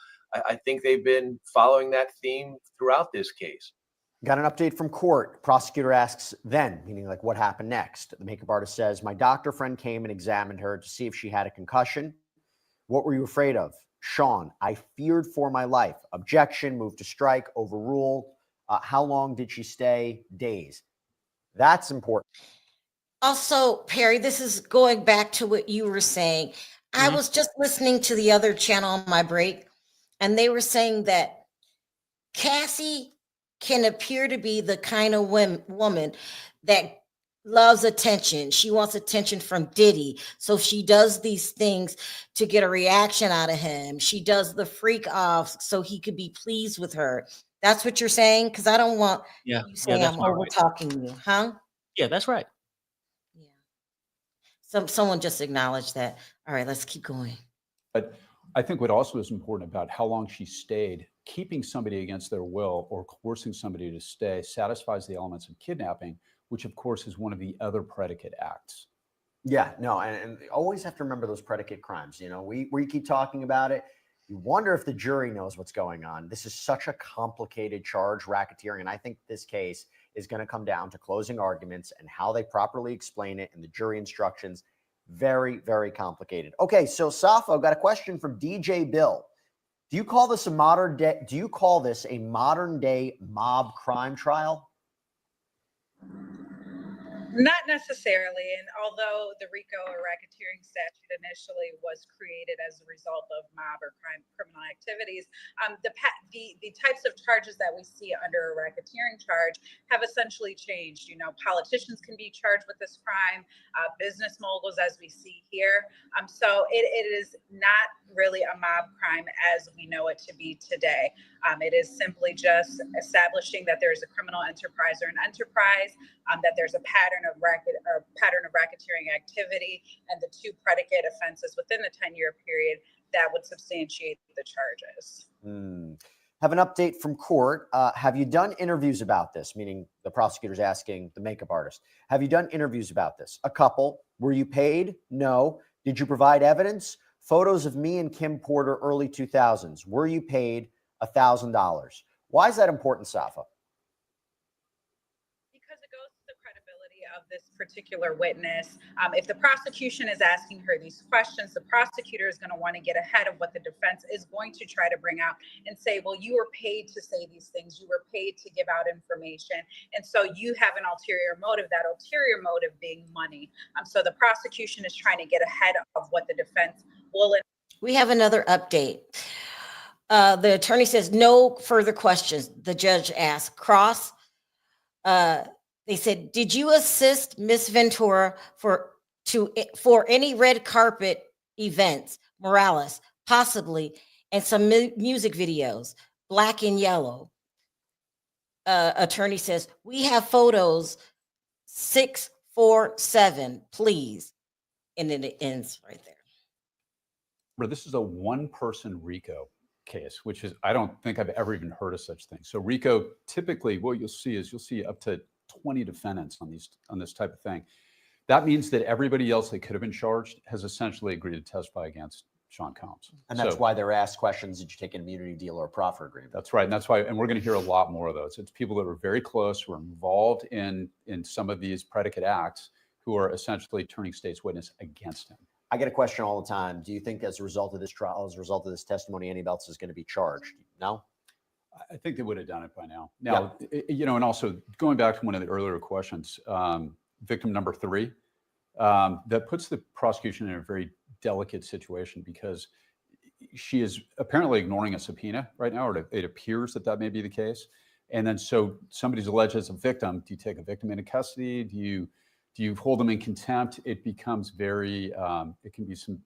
I think they've been following that theme throughout this case. Got an update from court. Prosecutor asks then, meaning like what happened next. The makeup artist says, my doctor friend came and examined her to see if she had a concussion. What were you afraid of? Sean, I feared for my life. Objection, move to strike, overruled. How long did she stay? Days. That's important. Also, Perry, this is going back to what you were saying. I was just listening to the other channel on my break, and they were saying that Cassie can appear to be the kind of woman that loves attention. She wants attention from Diddy. So she does these things to get a reaction out of him. She does the freak off so he could be pleased with her. That's what you're saying? Because I don't want you saying I'm over talking you, huh? Yeah, that's right. Yeah. Someone just acknowledged that. All right, let's keep going. But I think what also is important about how long she stayed, keeping somebody against their will or coercing somebody to stay satisfies the elements of kidnapping, which of course is one of the other predicate acts. Yeah, no, and always have to remember those predicate crimes. You know, we keep talking about it. You wonder if the jury knows what's going on. This is such a complicated charge, racketeering, and I think this case is going to come down to closing arguments and how they properly explain it and the jury instructions. Very, very complicated. Okay, so Safa, I've got a question from DJ Bill. Do you call this a modern day? Do you call this a modern day mob crime trial? Not necessarily, and although the RICO or racketeering statute initially was created as a result of mob or criminal activities, the types of charges that we see under a racketeering charge have essentially changed. You know, politicians can be charged with this crime, business moguls, as we see here. So it is not really a mob crime as we know it to be today. It is simply just establishing that there's a criminal enterprise or an enterprise, that there's a pattern pattern of racketeering activity and the 2 predicate offenses within the 10-year period that would substantiate the charges. Have an update from court. Have you done interviews about this? Meaning the prosecutor's asking the makeup artist. Have you done interviews about this? A couple. Were you paid? No. Did you provide evidence? Photos of me and Kim Porter, early 2000s. Were you paid $1,000? Why is that important, Safa? Because it goes to the credibility of this particular witness. If the prosecution is asking her these questions, the prosecutor is going to want to get ahead of what the defense is going to try to bring out and say, well, you were paid to say these things. You were paid to give out information. And so you have an ulterior motive, that ulterior motive being money. So the prosecution is trying to get ahead of what the defense will. We have another update. The attorney says no further questions. The judge asked cross. They said, did you assist Miss Ventura for any red carpet events, Morales, possibly, and some music videos, black and yellow? Attorney says, we have photos 647, please. And then it ends right there. But this is a one-person RICO case, which is, I don't think I've ever even heard of such thing. So RICO, typically what you'll see up to 20 defendants on this type of thing. That means that everybody else that could have been charged has essentially agreed to testify against Sean Combs. And that's why they're asked questions. Did you take an immunity deal or a proffer agreement? That's right. And that's why, and we're going to hear a lot more of those. It's people that were very close, who are involved in some of these predicate acts, who are essentially turning state's witness against him. I get a question all the time. Do you think as a result of this trial, as a result of this testimony, anybody else is going to be charged? No? I think they would have done it by now. Now, and also going back to one of the earlier questions, victim number 3, that puts the prosecution in a very delicate situation because she is apparently ignoring a subpoena right now, or it appears that may be the case. And then so somebody's alleged as a victim. Do you take a victim into custody? Do you hold them in contempt? It becomes very, it can be some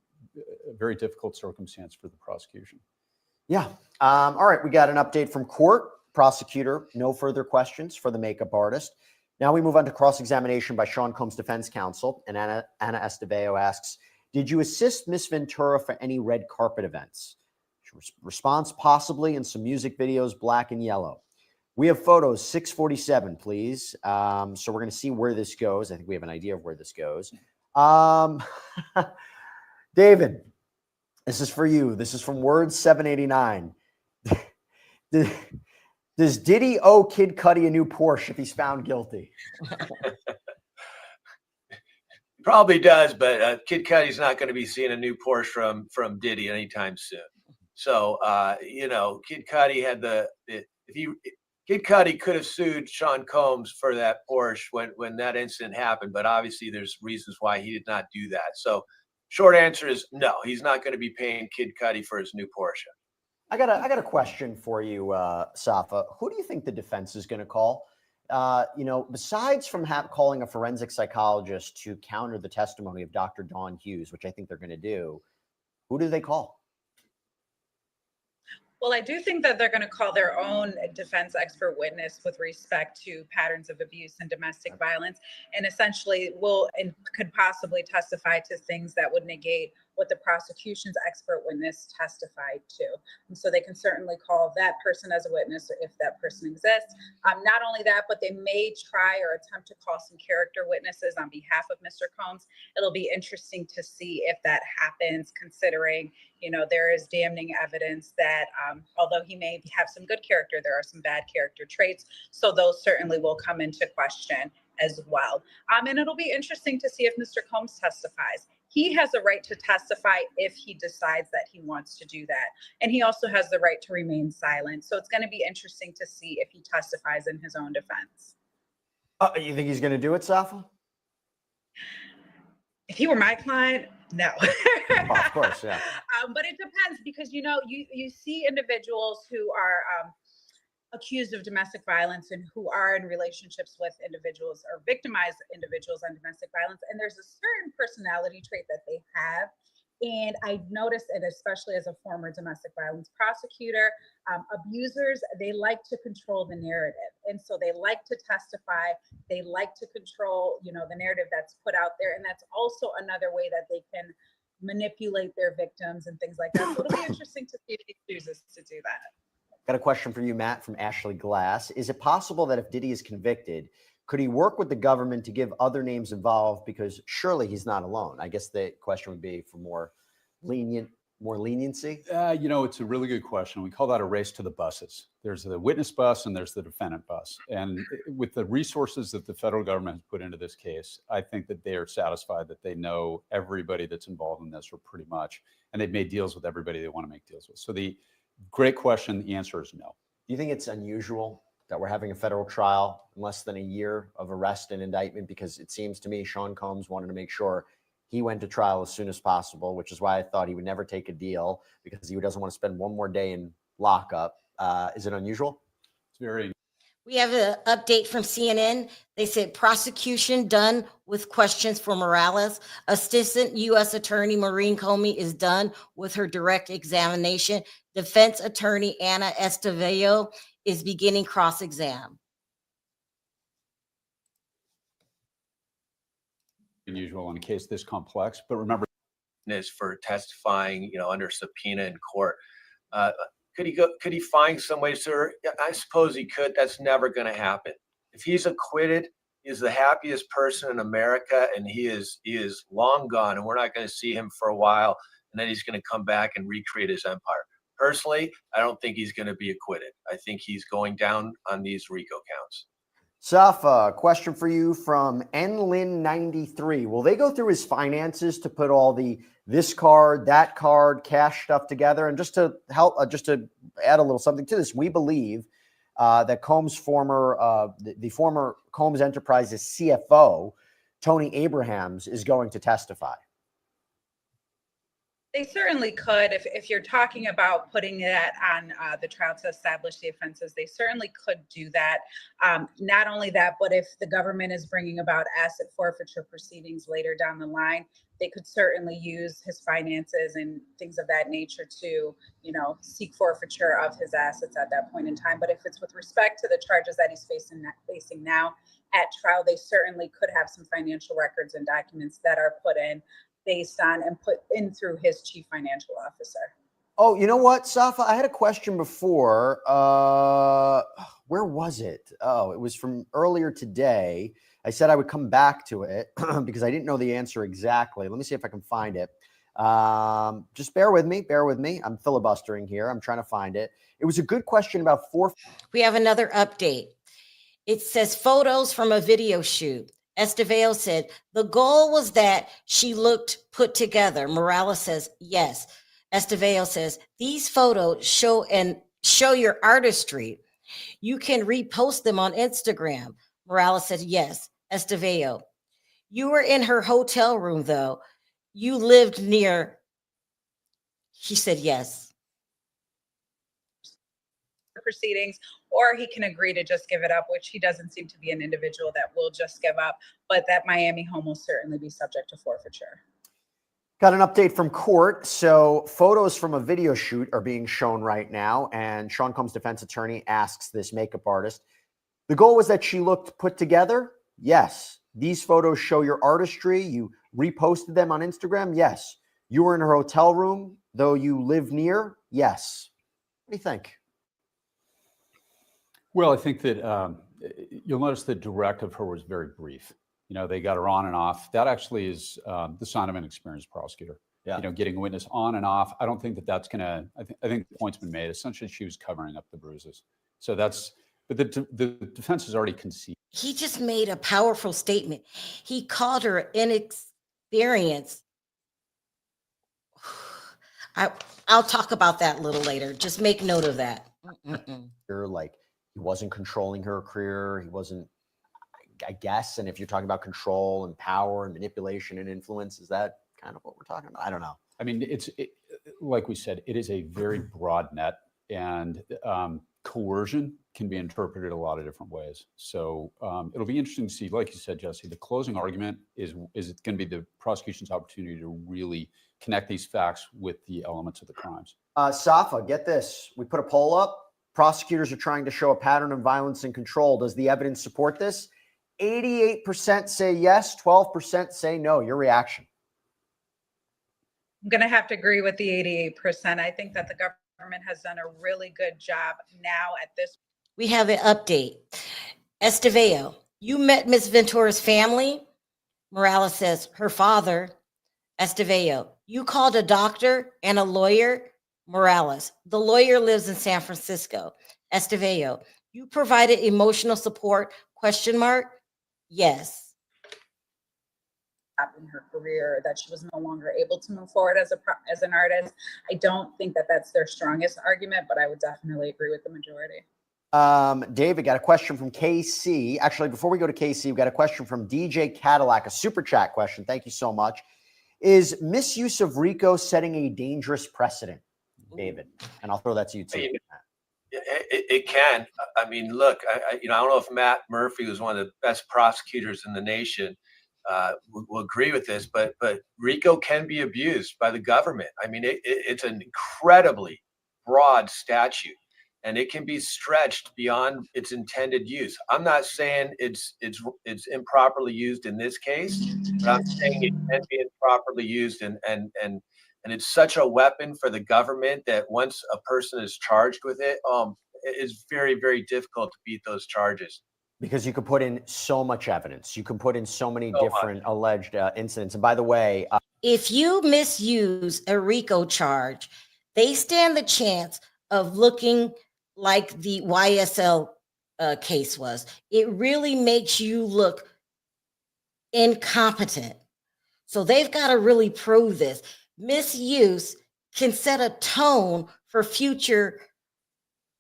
very difficult circumstance for the prosecution. Yeah. All right. We got an update from court. Prosecutor, no further questions for the makeup artist. Now we move on to cross-examination by Sean Combs' defense counsel. And Anna Esteveo asks, did you assist Miss Ventura for any red carpet events? Response, possibly, and some music videos, black and yellow. We have photos, 647, please. So we're going to see where this goes. I think we have an idea of where this goes. David, this is for you. This is from Word 789. Does Diddy owe Kid Cudi a new Porsche if he's found guilty? Probably does, but Kid Cudi's not going to be seeing a new Porsche from Diddy anytime soon. So, Kid Cudi had Kid Cudi could have sued Sean Combs for that Porsche when that incident happened, but obviously there's reasons why he did not do that. So short answer is no, he's not going to be paying Kid Cudi for his new Porsche. I got a question for you, Safa. Who do you think the defense is going to call? Besides from calling a forensic psychologist to counter the testimony of Dr. Dawn Hughes, which I think they're going to do, who do they call? Well, I do think that they're going to call their own defense expert witness with respect to patterns of abuse and domestic violence, and essentially could possibly testify to things that would negate what the prosecution's expert witness testified to. And so they can certainly call that person as a witness if that person exists. Not only that, but they may try or attempt to call some character witnesses on behalf of Mr. Combs. It'll be interesting to see if that happens, considering, there is damning evidence that although he may have some good character, there are some bad character traits. So those certainly will come into question as well. And it'll be interesting to see if Mr. Combs testifies. He has a right to testify if he decides that he wants to do that. And he also has the right to remain silent. So it's going to be interesting to see if he testifies in his own defense. You think he's going to do it, Safa? If he were my client, no. Oh, of course, yeah. But it depends because, you see individuals who are accused of domestic violence and who are in relationships with individuals or victimized individuals on domestic violence. And there's a certain personality trait that they have And I noticed, and especially as a former domestic violence prosecutor, abusers, they like to control the narrative. And so they like to testify. They like to control, the narrative that's put out there. And that's also another way that they can manipulate their victims and things like that. So it'll be interesting to see if he chooses to do that. Got a question for you, Matt, from Ashley Glass. Is it possible that if Diddy is convicted, could he work with the government to give other names involved? Because surely he's not alone. I guess the question would be for more leniency. It's a really good question. We call that a race to the buses. There's the witness bus and there's the defendant bus. And with the resources that the federal government has put into this case, I think that they are satisfied that they know everybody that's involved in this, or pretty much, and they've made deals with everybody they want to make deals with. So the great question, the answer is no. Do you think it's unusual that we're having a federal trial in less than a year of arrest and indictment? Because it seems to me Sean Combs wanted to make sure he went to trial as soon as possible, which is why I thought he would never take a deal, because he doesn't want to spend one more day in lockup. Is it unusual? It's very. We have an update from CNN. They said prosecution done with questions for Morales. Assistant U.S. Attorney Maureen Comey is done with her direct examination. Defense Attorney Anna Estevillo is beginning cross-exam. Unusual in a case this complex, but remember, is for testifying, under subpoena in court. Could he find some way, sir? I suppose he could. That's never going to happen. If he's acquitted, he's the happiest person in America, and he is long gone, and we're not going to see him for a while, and then he's going to come back and recreate his empire. Personally, I don't think he's going to be acquitted. I think he's going down on these RICO counts. Safa, question for you from NLin93. Will they go through his finances to put all this card, that card, cash stuff together? And just to help, just to add a little something to this, we believe that Combs' the former Combs Enterprises CFO, Tony Abrahams, is going to testify. They certainly could. If you're talking about putting that on the trial to establish the offenses, they certainly could do that. Not only that, but if the government is bringing about asset forfeiture proceedings later down the line, they could certainly use his finances and things of that nature to, seek forfeiture of his assets at that point in time. But if it's with respect to the charges that he's facing now at trial, they certainly could have some financial records and documents that are put in based on and put in through his chief financial officer. Oh, you know what, Safa? I had a question before. Where was it? Oh, it was from earlier today. I said I would come back to it because I didn't know the answer exactly. Let me see if I can find it. Just bear with me. Bear with me. I'm filibustering here. I'm trying to find it. It was a good question about We have another update. It says photos from a video shoot. Estevillo said the goal was that she looked put together. Morales says yes. Estevillo says these photos show your artistry. You can repost them on Instagram. Morales said yes. Estevillo, you were in her hotel room though. You lived near. He said yes. Proceedings, or he can agree to just give it up, which he doesn't seem to be an individual that will just give up, but that Miami home will certainly be subject to forfeiture. Got an update from court. So photos from a video shoot are being shown right now, and Sean Combs' defense attorney asks this makeup artist, the goal was that she looked put together? Yes. These photos show your artistry. You reposted them on Instagram? Yes. You were in her hotel room, though you live near? Yes. What do you think? Well, I think that you'll notice the direct of her was very brief. They got her on and off. That actually is the sign of an experienced prosecutor. Yeah. Getting a witness on and off. I don't think that that's going to, I think the point's been made. Essentially, she was covering up the bruises. So but the defense has already conceded. He just made a powerful statement. He called her inexperienced. I'll talk about that a little later. Just make note of that. Like, he wasn't controlling her career. He wasn't, I guess. And if you're talking about control and power and manipulation and influence, is that kind of what we're talking about? I don't know. I mean, like we said, it is a very broad net, and coercion can be interpreted a lot of different ways. So it'll be interesting to see, like you said, Jesse, the closing argument is it going to be the prosecution's opportunity to really connect these facts with the elements of the crimes. Safa, get this. We put a poll up. Prosecutors are trying to show a pattern of violence and control. Does the evidence support this? 88% say yes, 12% say no. Your reaction? I'm going to have to agree with the 88%. I think that the government has done a really good job now at this. We have an update. Esteveo, you met Miss Ventura's family? Morales says, her father. Esteveo, you called a doctor and a lawyer? Morales, the lawyer lives in San Francisco. Esteveo, you provided emotional support? ? Yes. In her career, that she was no longer able to move forward as an artist. I don't think that that's their strongest argument, but I would definitely agree with the majority. David, got a question from KC. Actually, before we go to KC, we've got a question from DJ Cadillac, a super chat question. Thank you so much. Is misuse of RICO setting a dangerous precedent, David? And I'll throw that to you too. It can. I mean, look, I don't know if Matt Murphy, who's one of the best prosecutors in the nation, will agree with this, but RICO can be abused by the government. I mean, it's an incredibly broad statute, and it can be stretched beyond its intended use. I'm not saying it's improperly used in this case, but I'm saying it can be improperly used, and it's such a weapon for the government that once a person is charged with it, it is very, very difficult to beat those charges. Because you could put in so much evidence. You can put in so many different alleged incidents. And by the way, if you misuse a RICO charge, they stand the chance of looking like the YSL case was. It really makes you look incompetent. So they've got to really prove this. Misuse can set a tone for future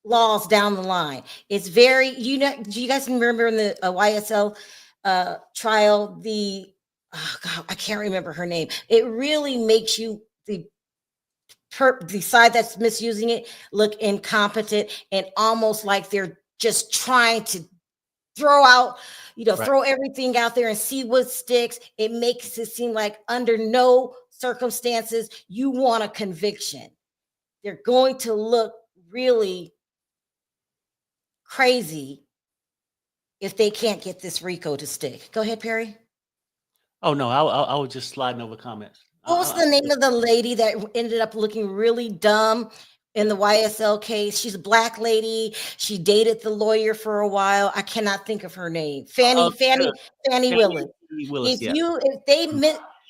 laws down the line. It's very, do you guys remember in the YSL trial, I can't remember her name. It really makes you, the side that's misusing it, look incompetent and almost like they're just trying to throw out, throw everything out there and see what sticks. It makes it seem like under no circumstances you want a conviction. They're going to look really crazy if they can't get this RICO to stick. Go ahead, Perry. Oh no, I was just sliding over comments. What was the name of the lady that ended up looking really dumb in the YSL case? She's a Black lady. She dated the lawyer for a while. I cannot think of her name. Fannie Willis.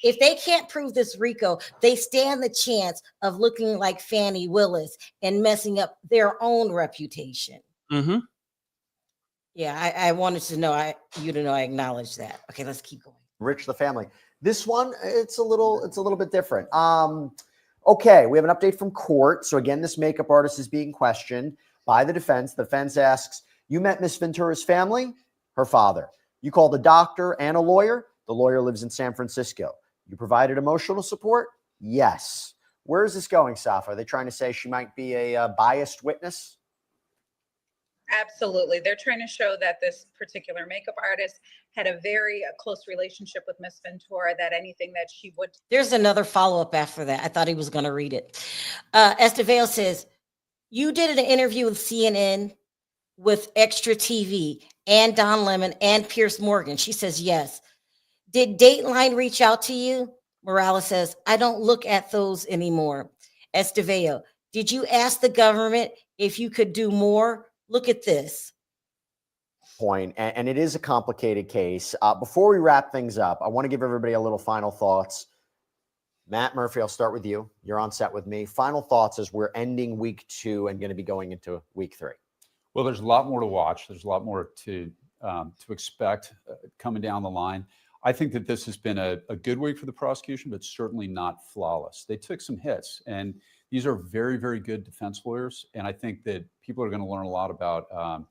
If they can't prove this RICO, they stand the chance of looking like Fannie Willis and messing up their own reputation. Mm-hmm. Yeah, I wanted to know you to know I acknowledge that. Okay, let's keep going. Rich the family. This one, it's a little bit different. Okay, we have an update from court. So again, this makeup artist is being questioned by the defense. The defense asks, you met Miss Ventura's family? Her father. You called a doctor and a lawyer? The lawyer lives in San Francisco. You provided emotional support? Yes. Where is this going, Safa? Are they trying to say she might be a biased witness? Absolutely. They're trying to show that this particular makeup artist had a very close relationship with Miss Ventura, that anything that she would. There's another follow-up after that. I thought he was going to read it. Esteveo says, you did an interview with CNN with Extra TV and Don Lemon and Pierce Morgan. She says, yes. Did Dateline reach out to you? Morales says, I don't look at those anymore. Esteveo, did you ask the government if you could do more? Look at this. Point, and it is a complicated case. Before we wrap things up, I want to give everybody a little final thoughts. Matt Murphy, I'll start with you. You're on set with me. Final thoughts as we're ending week 2 and going to be going into week 3. Well, there's a lot more to watch. There's a lot more to expect coming down the line. I think that this has been a good week for the prosecution, but certainly not flawless. They took some hits, and these are very, very good defense lawyers. And I think that people are going to learn a lot about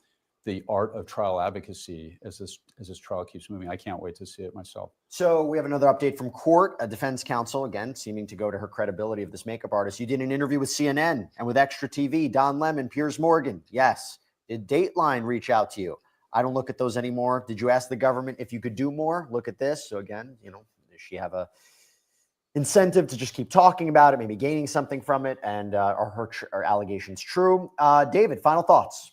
the art of trial advocacy as this trial keeps moving. I can't wait to see it myself. So we have another update from court. A defense counsel, again, seeming to go to her credibility of this makeup artist. You did an interview with CNN and with Extra TV, Don Lemon, Piers Morgan. Yes. Did Dateline reach out to you? I don't look at those anymore. Did you ask the government if you could do more? Look at this. So again, does she have a incentive to just keep talking about it, maybe gaining something from it? And are her allegations true? David, final thoughts.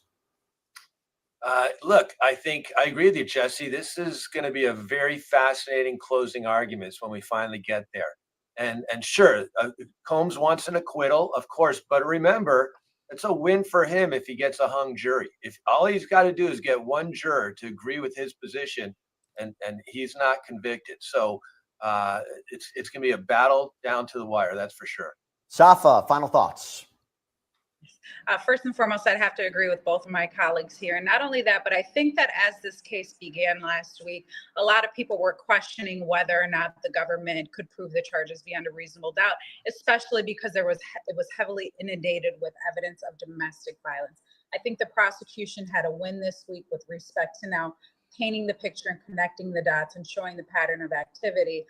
Look, I think I agree with you, Jesse. This is going to be a very fascinating closing arguments when we finally get there. And sure, Combs wants an acquittal, of course, but remember, it's a win for him if he gets a hung jury. If all he's got to do is get one juror to agree with his position, and he's not convicted. So it's going to be a battle down to the wire. That's for sure. Safa, final thoughts. First and foremost, I'd have to agree with both of my colleagues here. And not only that, but I think that as this case began last week, a lot of people were questioning whether or not the government could prove the charges beyond a reasonable doubt, especially because it was heavily inundated with evidence of domestic violence. I think the prosecution had a win this week with respect to now painting the picture and connecting the dots and showing the pattern of activity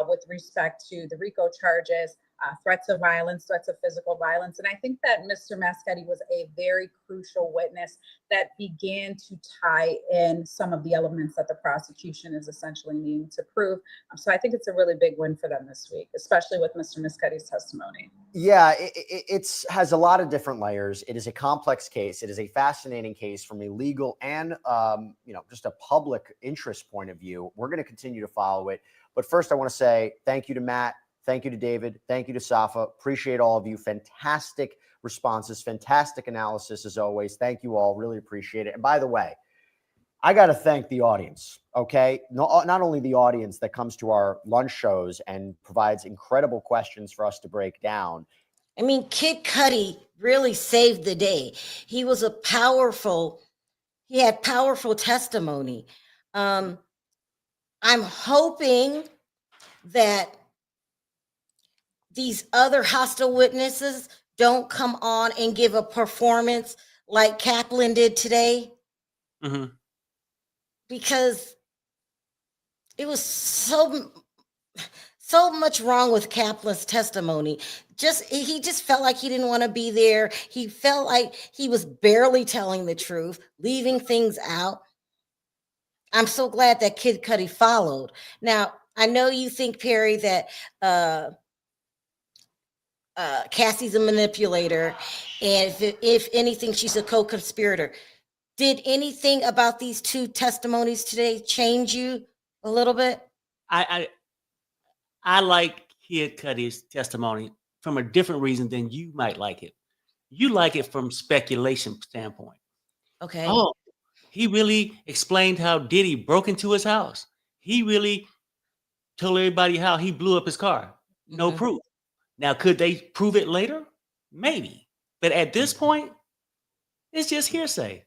with respect to the RICO charges, threats of violence, threats of physical violence. And I think that Mr. Mascotti was a very crucial witness that began to tie in some of the elements that the prosecution is essentially needing to prove. So I think it's a really big win for them this week, especially with Mr. Mascotti's testimony. Yeah, it has a lot of different layers. It is a complex case. It is a fascinating case from a legal and just a public interest point of view. We're going to continue to follow it. But first, I want to say thank you to Matt. Thank you to David. Thank you to Safa. Appreciate all of you. Fantastic responses, fantastic analysis as always. Thank you all. Really appreciate it. And by the way, I got to thank the audience, okay? Not only the audience that comes to our lunch shows and provides incredible questions for us to break down. I mean, Kid Cudi really saved the day. He had powerful testimony. I'm hoping that these other hostile witnesses don't come on and give a performance like Kaplan did today. Mm-hmm. Because it was so much wrong with Kaplan's testimony. He just felt like he didn't want to be there. He felt like he was barely telling the truth, leaving things out. I'm so glad that Kid Cudi followed. Now, I know you think, Perry, that Cassie's a manipulator, and if anything, she's a co-conspirator. Did anything about these two testimonies today change you a little bit? I like Kid Cudi's testimony from a different reason than you might like it. You like it from speculation standpoint. Okay. Oh, he really explained how Diddy broke into his house. He really told everybody how he blew up his car. No proof. Now, could they prove it later? Maybe. But at this point, it's just hearsay.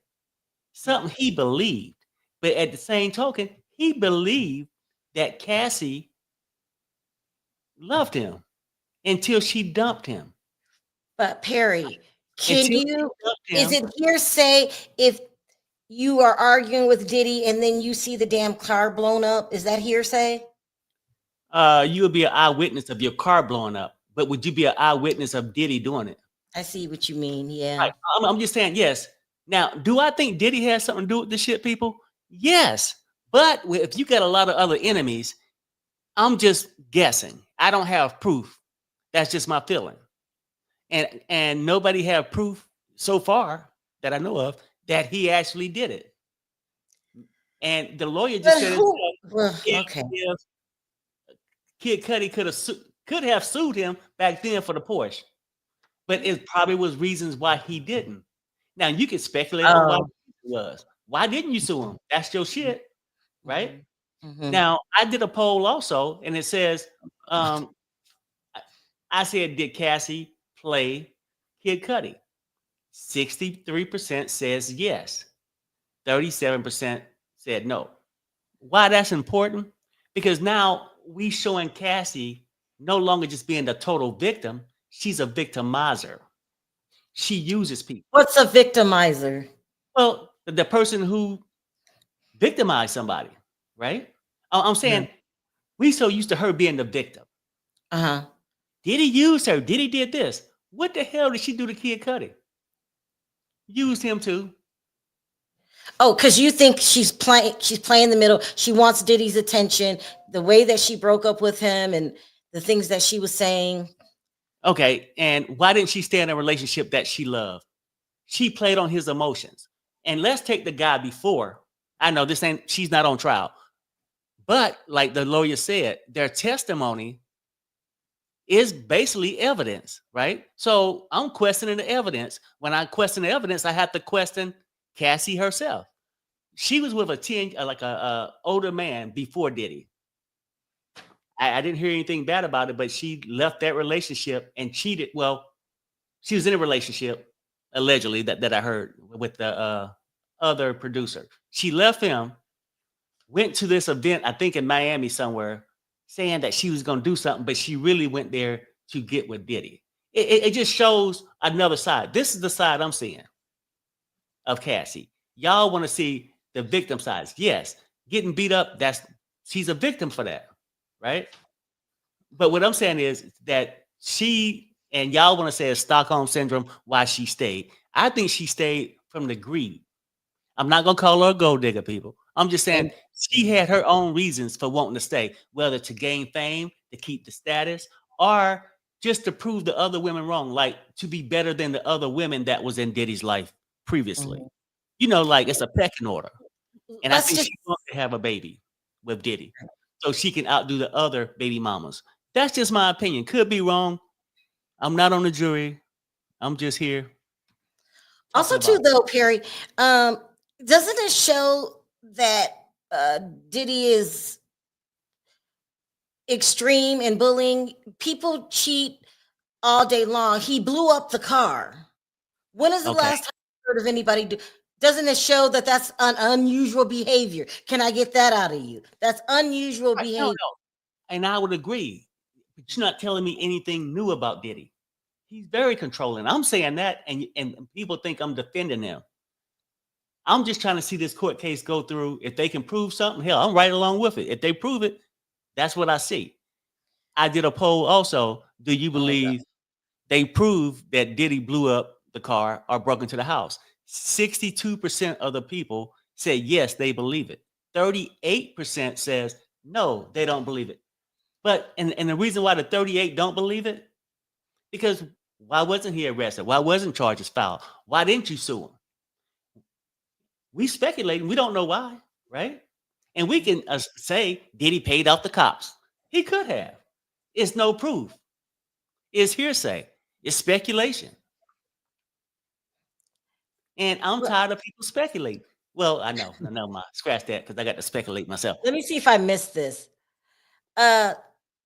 Something he believed. But at the same token, he believed that Cassie loved him until she dumped him. But Perry, is Him, it hearsay if you are arguing with Diddy and then you see the damn car blown up? Is that hearsay? you would be an eyewitness of your car blowing up, but would you be an eyewitness of Diddy doing it? I see what you mean. Yeah. Right. I'm just saying, yes. Now, do I think Diddy has something to do with this shit, people? Yes. But if you got a lot of other enemies, I'm just guessing. I don't have proof. That's just my feeling. And nobody have proof so far that I know of that he actually did it. And the lawyer just said if Kid Cudi could have sued him back then for the Porsche, but it probably was reasons why he didn't. Now you can speculate on why it was. Why didn't you sue him? That's your shit, right? Now I did a poll also, and it says, I said, did Cassie play Kid Cudi? 63% says yes. 37% said no. Why that's important? Because now we showing Cassie no longer just being the total victim. She's a victimizer. She uses people. What's a victimizer? Well, the person who victimized somebody, right? I'm saying we so used to her being the victim. Did he use her? Did he did this? What the hell did she do to Kid Cudi? Used him too. Oh, because you think she's playing the middle. She wants Diddy's attention. The way that she broke up with him and the things that she was saying. Okay, and why didn't she stay in a relationship that she loved? She played on his emotions. And let's take the guy before. I know she's not on trial, but like the lawyer said, their testimony is basically evidence, right? So I'm questioning the evidence. When I question the evidence, I have to question Cassie herself. She was with a older man before Diddy. I didn't hear anything bad about it, but she left that relationship and cheated. Well, she was in a relationship allegedly that I heard with the other producer. She left him, went to this event, I think in Miami somewhere, saying that she was going to do something, but she really went there to get with Diddy. It just shows another side. This is the side I'm seeing of Cassie. Y'all want to see the victim sides. Yes, getting beat up, she's a victim for that, right? But what I'm saying is that and y'all want to say it's Stockholm syndrome, why she stayed. I think she stayed from the greed. I'm not going to call her a gold digger, people. I'm just saying she had her own reasons for wanting to stay, whether to gain fame, to keep the status, or just to prove the other women wrong, like to be better than the other women that was in Diddy's life previously. Like it's a pecking order. And I Let's think just she wants to have a baby with Diddy so she can outdo the other baby mamas. That's just my opinion. Could be wrong. I'm not on the jury. I'm just here also talking too about. though, Perry. Doesn't it show that Diddy is extreme in bullying? People cheat all day long. He blew up the car. When is the Okay. last time you heard of anybody do? Doesn't it show that that's an unusual behavior? Can I get that out of you? That's unusual Right, behavior. no. And I would agree. But you're not telling me anything new about Diddy. He's very controlling. I'm saying that, and people think I'm defending him. I'm just trying to see this court case go through. If they can prove something, hell, I'm right along with it. If they prove it, that's what I see. I did a poll also. Do you believe they proved that Diddy blew up the car or broke into the house? 62% of the people said yes, they believe it. 38% says no, they don't believe it. But and the reason why the 38 don't believe it, because why wasn't he arrested? Why wasn't charges filed? Why didn't you sue him? We speculating. We don't know why, right? And we can say, did he paid off the cops? He could have. It's no proof. It's hearsay. It's speculation. And I'm tired of people speculating. Well, I know. No, mind. Scratch that because I got to speculate myself. Let me see if I missed this.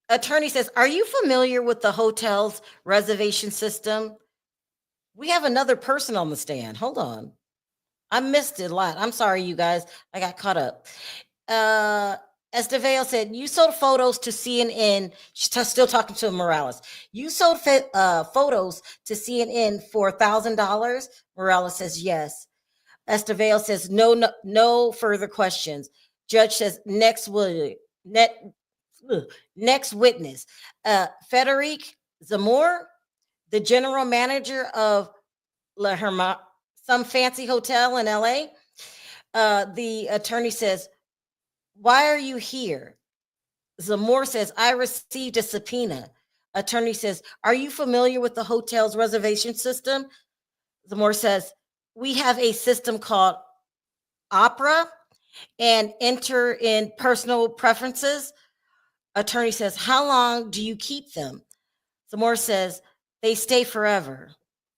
Attorney says, are you familiar with the hotel's reservation system? We have another person on the stand. Hold on. I missed it a lot. I'm sorry, you guys. I got caught up. Estevao said, you sold photos to CNN. She's still talking to Morales. You sold photos to CNN for $1,000. Morales says, yes. Estevao says, no further questions. Judge says, next witness. Frederic Zamor, the general manager of La Herma, some fancy hotel in LA. The attorney says, why are you here? Zamor says, I received a subpoena. Attorney says, are you familiar with the hotel's reservation system? Zamor says, we have a system called Opera and enter in personal preferences. Attorney says, how long do you keep them? Zamor says, they stay forever.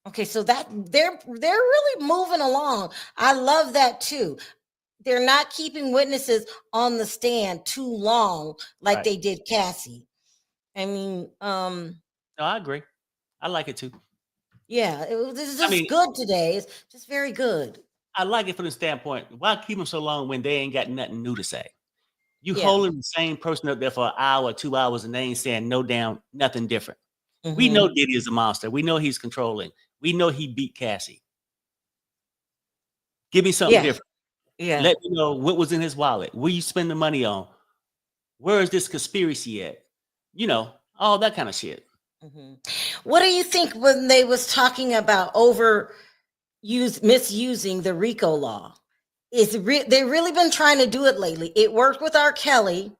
Okay, so that they're really moving along. I love that too. They're not keeping witnesses on the stand too long like they did Cassie. I mean, no, I agree. I like it too. Yeah, this is just good today. It's just very good. I like it from the standpoint, why keep them so long when they ain't got nothing new to say? You holding the same person up there for an hour, 2 hours, and they ain't saying nothing different. We know Diddy is a monster. We know he's controlling. We know he beat Cassie. Give me something different. Yeah. Let me know what was in his wallet. Where you spend the money on? Where is this conspiracy at? All that kind of shit. What do you think when they was talking about misusing the RICO law? They've really been trying to do it lately. It worked with R. Kelly,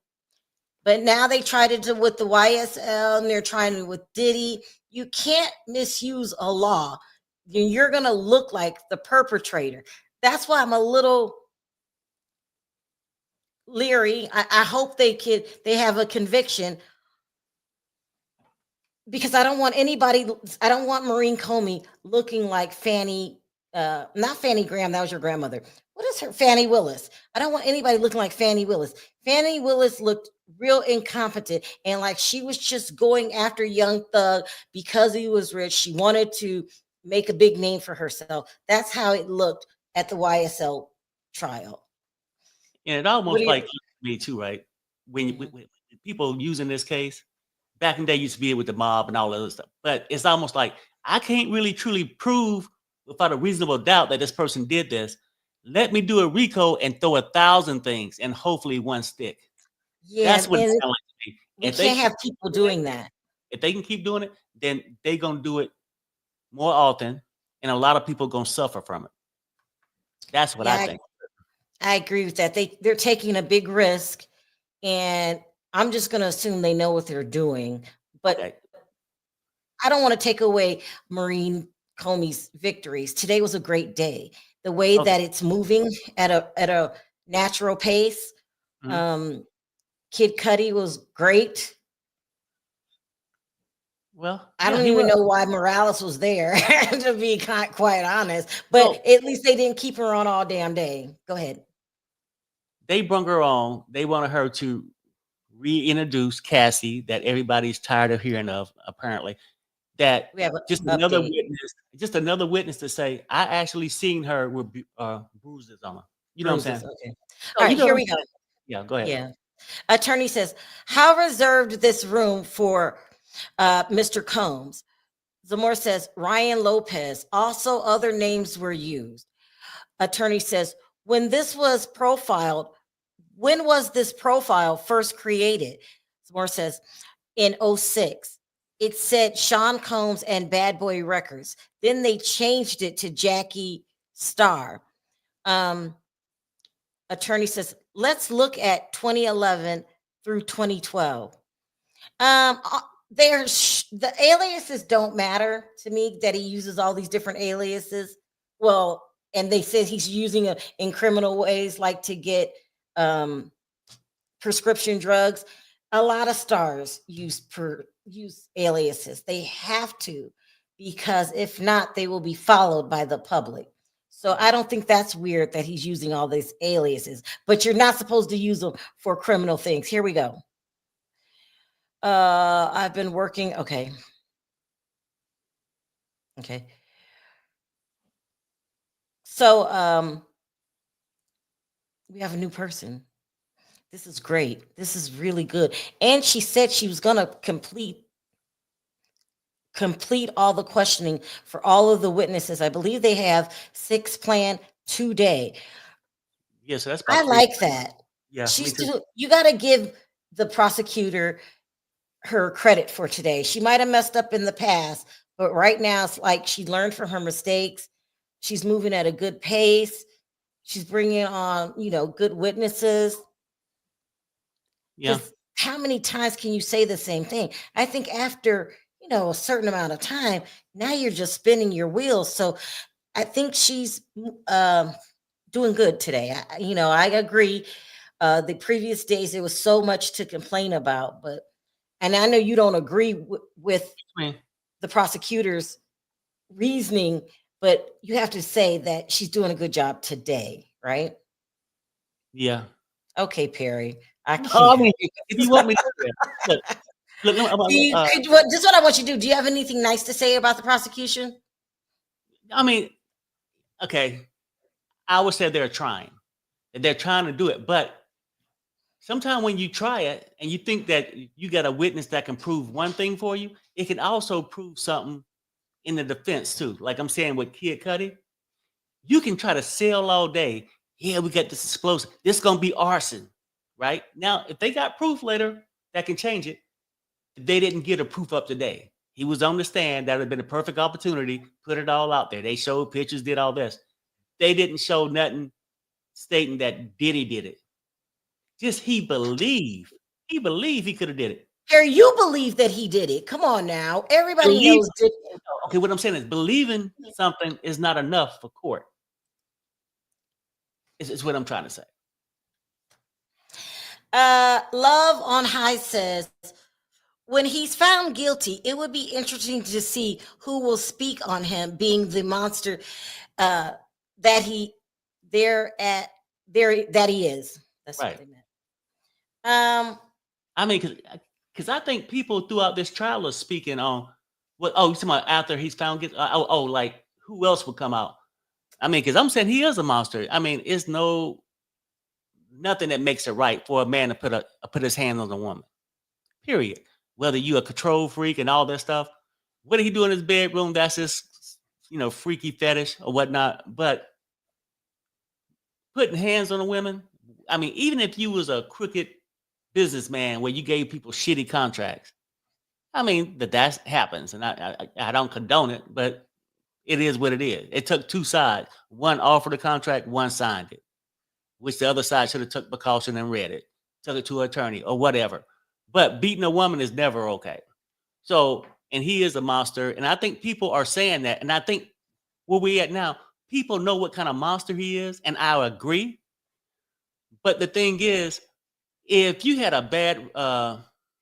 but now they tried to do with the YSL, and they're trying to with Diddy. You can't misuse a law. You're going to look like the perpetrator. That's why I'm a little leery. I hope they have a conviction, because I don't want Maureen Comey looking like not Fanny Graham, that was your grandmother. What is her? Fannie Willis. I don't want anybody looking like Fannie Willis. Fannie Willis looked real incompetent and like she was just going after Young Thug because he was rich. She wanted to make a big name for herself. That's how it looked at the YSL trial. And it almost like me too, right? When people using this case, back in the day used to be with the mob and all that other stuff. But it's almost like I can't really truly prove without a reasonable doubt that this person did this. Let me do a RICO and throw 1,000 things and hopefully one stick. Yeah, that's what it sounds like to me. We can't have people doing that. If they can keep doing it, then they're gonna do it more often, and a lot of people gonna suffer from it. That's what I think. I agree with that. They're taking a big risk, and I'm just gonna assume they know what they're doing. But Okay. I don't want to take away Maureen Comey's victories. Today was a great day. The way that it's moving at a natural pace. Mm-hmm. Kid Cudi was great. Well, I don't even know why Morales was there, to be quite honest. But at least they didn't keep her on all damn day. Go ahead. They brought her on. They wanted her to reintroduce Cassie, that everybody's tired of hearing of, apparently. That just another witness to say, I actually seen her with bruises on her. You know what I'm saying? Okay. All right, here we go. Yeah, go ahead. Yeah. Attorney says, how reserved this room for Mr. Combs? Zamora says, Ryan Lopez. Also, other names were used. Attorney says, when this was profiled, when was this profile first created? Zamora says, in 2006. It said Sean Combs and Bad Boy Records. Then they changed it to Jackie Star. Attorney says, let's look at 2011 through 2012. The aliases don't matter to me, that he uses all these different aliases. Well, and they said he's using it in criminal ways, like to get prescription drugs. A lot of stars use aliases. They have to, because if not, they will be followed by the public. So I don't think that's weird that he's using all these aliases, but you're not supposed to use them for criminal things. Here we go. I've been working. Okay. So we have a new person. This is great. This is really good. And she said she was going to complete all the questioning for all of the witnesses. I believe they have 6 planned today. Yeah, so that's. I like that. Yeah, you got to give the prosecutor her credit for today. She might have messed up in the past, but right now it's like she learned from her mistakes. She's moving at a good pace. She's bringing on, good witnesses. Yeah. How many times can you say the same thing? I think after, a certain amount of time, now you're just spinning your wheels. So I think she's doing good today. I agree. The previous days, there was so much to complain about, and I know you don't agree with the prosecutor's reasoning, but you have to say that she's doing a good job today, right? Yeah. Okay, Perry. If you want me to, look, this is what I want you to do. Do you have anything nice to say about the prosecution? Okay. I would say they're trying to do it, but sometimes when you try it and you think that you got a witness that can prove one thing for you, it can also prove something in the defense too. Like I'm saying with Kid Cudi, you can try to sell all day. Yeah, we got this explosive. This is going to be arson, right? Now, if they got proof later that can change it, they didn't get a proof up today. He was on the stand. That would have been a perfect opportunity. Put it all out there. They showed pictures, did all this. They didn't show nothing stating that Diddy did it. Just he believed he could have did it. Harry, you believe that he did it. Come on now. Everybody Believe- knows Diddy. Okay, what I'm saying is believing something is not enough for court. Is what I'm trying to say. Love on High says, when he's found guilty, it would be interesting to see who will speak on him being the monster that he that he is. That's Right. what they meant. I mean, because I think people throughout this trial are speaking on what. Oh, you talking about after he's found guilty? Like who else would come out? I mean, because I'm saying he is a monster. I mean, it's nothing that makes it right for a man to put his hand on a woman. Period. Whether you a control freak and all that stuff, what did he do in his bedroom? That's his, freaky fetish or whatnot. But putting hands on a woman, I mean, even if you was a crooked businessman where you gave people shitty contracts, I mean, that happens, and I don't condone it, but it is what it is. It took two sides. One offered a contract, one signed it, which the other side should have took precaution and read it, took it to an attorney or whatever. But beating a woman is never okay. So, and he is a monster, and I think people are saying that, and I think where we at now, people know what kind of monster he is, and I agree. But the thing is, if you had a bad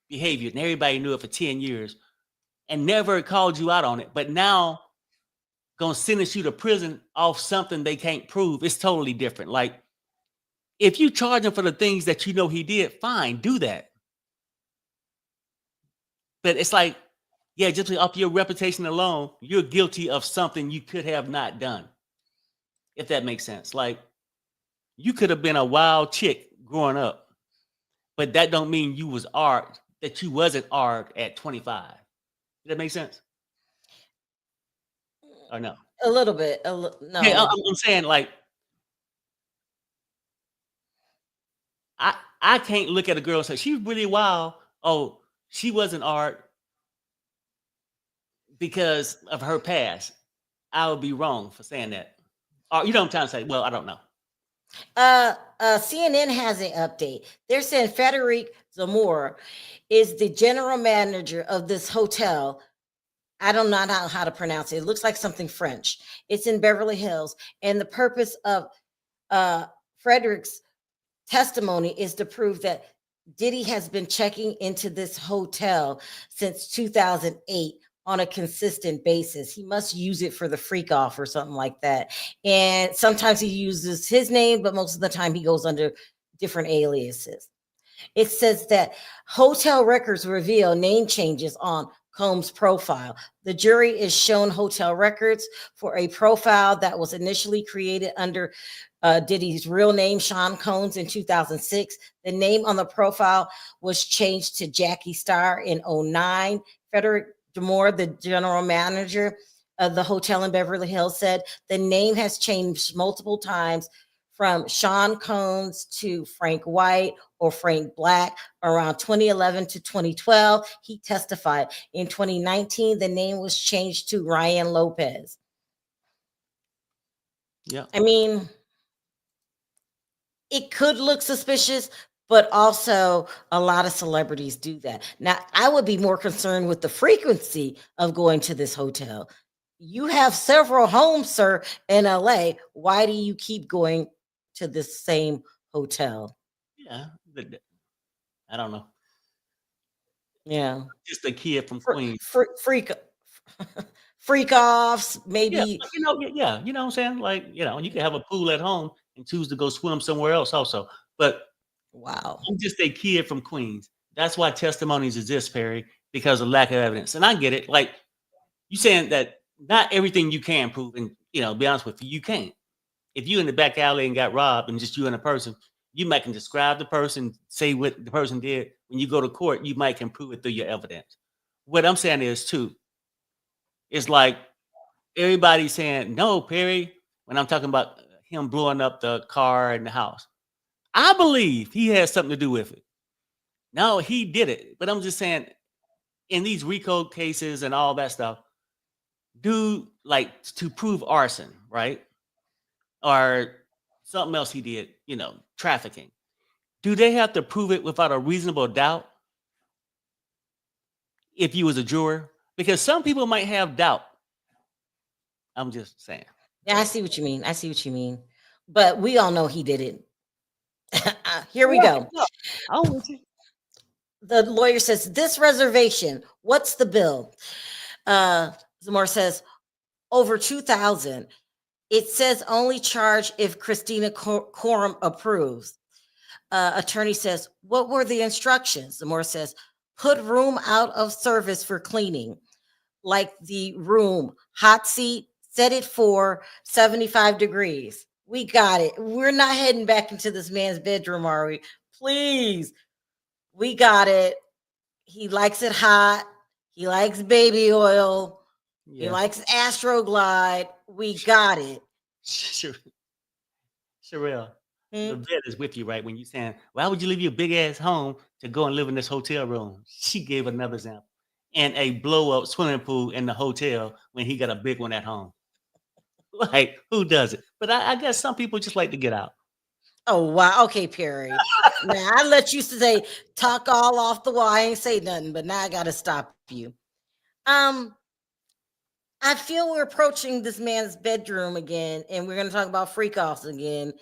behavior and everybody knew it for 10 years and never called you out on it, but now gonna sentence you to prison off something they can't prove, it's totally different. Like, if you charge him for the things that you know he did, fine, do that. But it's like, yeah, just off your reputation alone, you're guilty of something you could have not done. If that makes sense. Like, you could have been a wild chick growing up, but that don't mean you was art, that you wasn't art at 25. Does that make sense? Or no? A little bit. No. Yeah, I'm saying, like, I can't look at a girl and say she's really wild. Oh, she wasn't art because of her past. I would be wrong for saying that. Or you know what I'm trying to say? Well, I don't know. CNN has an update. They're saying Frederic Zamora is the general manager of this hotel. I don't know how to pronounce it. It looks like something French. It's in Beverly Hills. And the purpose of Frederic's testimony is to prove that Diddy has been checking into this hotel since 2008 on a consistent basis. He must use it for the freak off or something like that. And sometimes he uses his name, but most of the time he goes under different aliases. It says that hotel records reveal name changes on Combs' profile. The jury is shown hotel records for a profile that was initially created under Diddy's real name, Sean Combs, in 2006. The name on the profile was changed to Jackie Starr in 2009. Frederic Demore, the general manager of the hotel in Beverly Hills, said the name has changed multiple times from Sean Combs to Frank White or Frank Black around 2011 to 2012. He testified. In 2019, the name was changed to Ryan Lopez. Yeah. I mean, it could look suspicious, but also a lot of celebrities do that. Now, I would be more concerned with the frequency of going to this hotel. You have several homes, sir, in LA. Why do you keep going to this same hotel? Yeah. I don't know. Yeah. Just a kid from Queens. Freak offs, maybe. Yeah, you know what I'm saying? Like, you can have a pool at home and choose to go swim somewhere else also. But wow. I'm just a kid from Queens. That's why testimonies exist, Perry, because of lack of evidence. And I get it. Like, you saying that not everything you can prove, and be honest with you, you can't. If you in the back alley and got robbed and just you and a person, you might can describe the person, say what the person did. When you go to court, you might can prove it through your evidence. What I'm saying is too, it's like everybody's saying, no, Perry, when I'm talking about him blowing up the car and the house. I believe he has something to do with it. No, he did it. But I'm just saying, in these RICO cases and all that stuff, like to prove arson, right? Or something else he did, trafficking. Do they have to prove it without a reasonable doubt if you was a juror? Because some people might have doubt. I'm just saying. Yeah, I see what you mean. I see what you mean. But we all know he did it. Here we go. No, I'm with you. The lawyer says, this reservation, what's the bill? Zamora says, over 2,000. It says only charge if Christina Quorum approves. Attorney says, what were the instructions? Zamora says, put room out of service for cleaning. Like the room, hot seat, set it for 75 degrees. We got it. We're not heading back into this man's bedroom, are we? Please. We got it. He likes it hot. He likes baby oil. He likes Astroglide. We got it. Sherelle, the vet is with you, right? When you saying, why would you leave your big ass home to go and live in this hotel room? She gave another example. And a blow up swimming pool in the hotel when he got a big one at home. Like, who does it? But I guess some people just like to get out. Oh, wow. Okay, Perry. Now, I let you say, talk all off the wall. I ain't say nothing, but now I got to stop you. I feel we're approaching this man's bedroom again, and we're going to talk about freak offs again.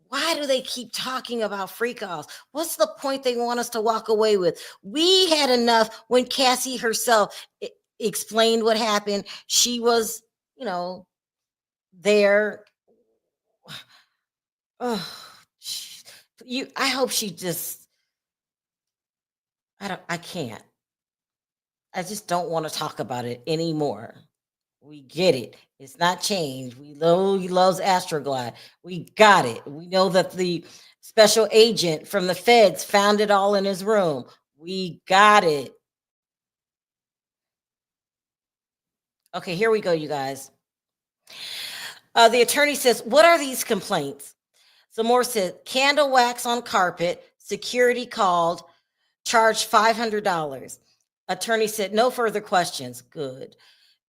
Why do they keep talking about freak offs? What's the point they want us to walk away with? We had enough when Cassie herself explained what happened. She was, there. Oh, I hope she just, I can't. I just don't want to talk about it anymore. We get it. It's not changed. We know he loves Astroglide. We got it. We know that the special agent from the feds found it all in his room. We got it. Okay, here we go, you guys. The attorney says, what are these complaints? Zamora said, candle wax on carpet, security called, charged $500. Attorney said, no further questions. Good.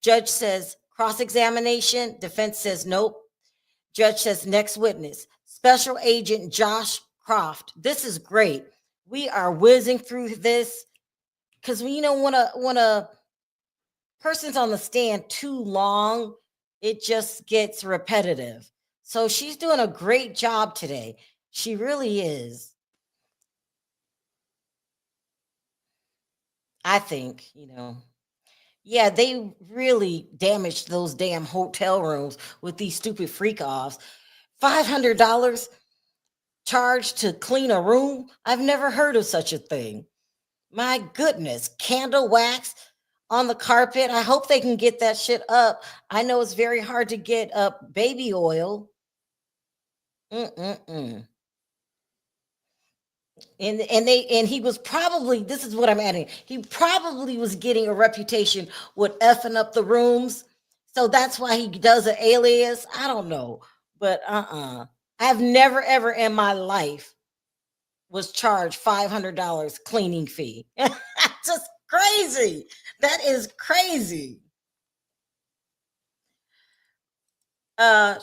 Judge says, cross-examination. Defense says, nope. Judge says, next witness, Special Agent Josh Croft. This is great. We are whizzing through this because when a person's on the stand too long, it just gets repetitive. So she's doing a great job today. She really is. I think, yeah, they really damaged those damn hotel rooms with these stupid freak offs. $500 charged to clean a room? I've never heard of such a thing. My goodness, candle wax on the carpet. I hope they can get that shit up. I know it's very hard to get up baby oil. And he was probably, this is what I'm adding, he probably was getting a reputation with effing up the rooms, so that's why he does an alias. I don't know, but I've never ever in my life was charged $500 cleaning fee. Just crazy. That is crazy.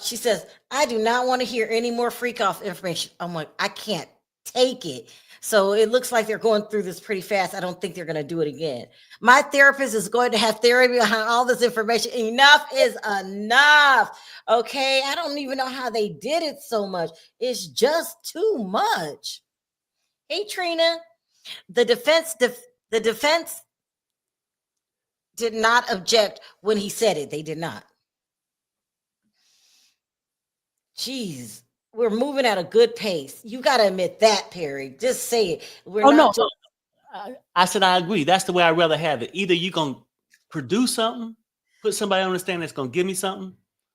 She says, I do not want to hear any more freak off information. I'm like, I can't take it. So it looks like they're going through this pretty fast. I don't think they're going to do it again. My therapist is going to have therapy behind all this information. Enough is enough. Okay. I don't even know how they did it so much. It's just too much. Hey, Trina, the defense did not object when he said it. They did not. Jeez, we're moving at a good pace. You got to admit that, Perry. Just say it. I said I agree. That's the way I'd rather have it. Either you're going to produce something, put somebody on the stand that's going to give me something,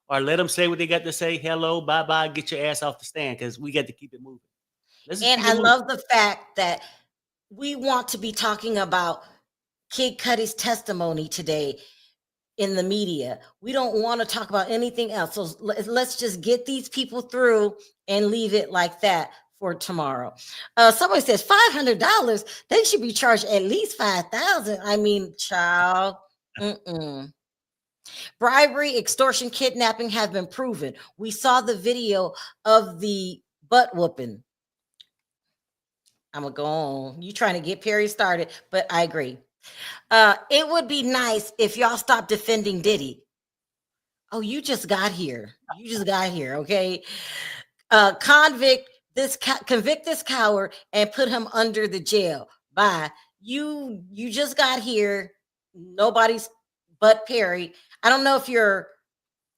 or let them say what they got to say. Hello, bye-bye, get your ass off the stand because we got to keep it moving. And I love the fact that we want to be talking about Kid Cudi's testimony today in the media. We don't want to talk about anything else. So let's just get these people through and leave it like that for tomorrow. Somebody says $500. They should be charged at least $5,000. I mean, child. Bribery, extortion, kidnapping have been proven. We saw the video of the butt whooping. I'm gonna go on. You trying to get Perry started, but I agree. It would be nice if y'all stopped defending Diddy. Oh, you just got here. You just got here, okay? Convict convict this coward and put him under the jail. Bye. You just got here. Nobody's but Perry. I don't know if you're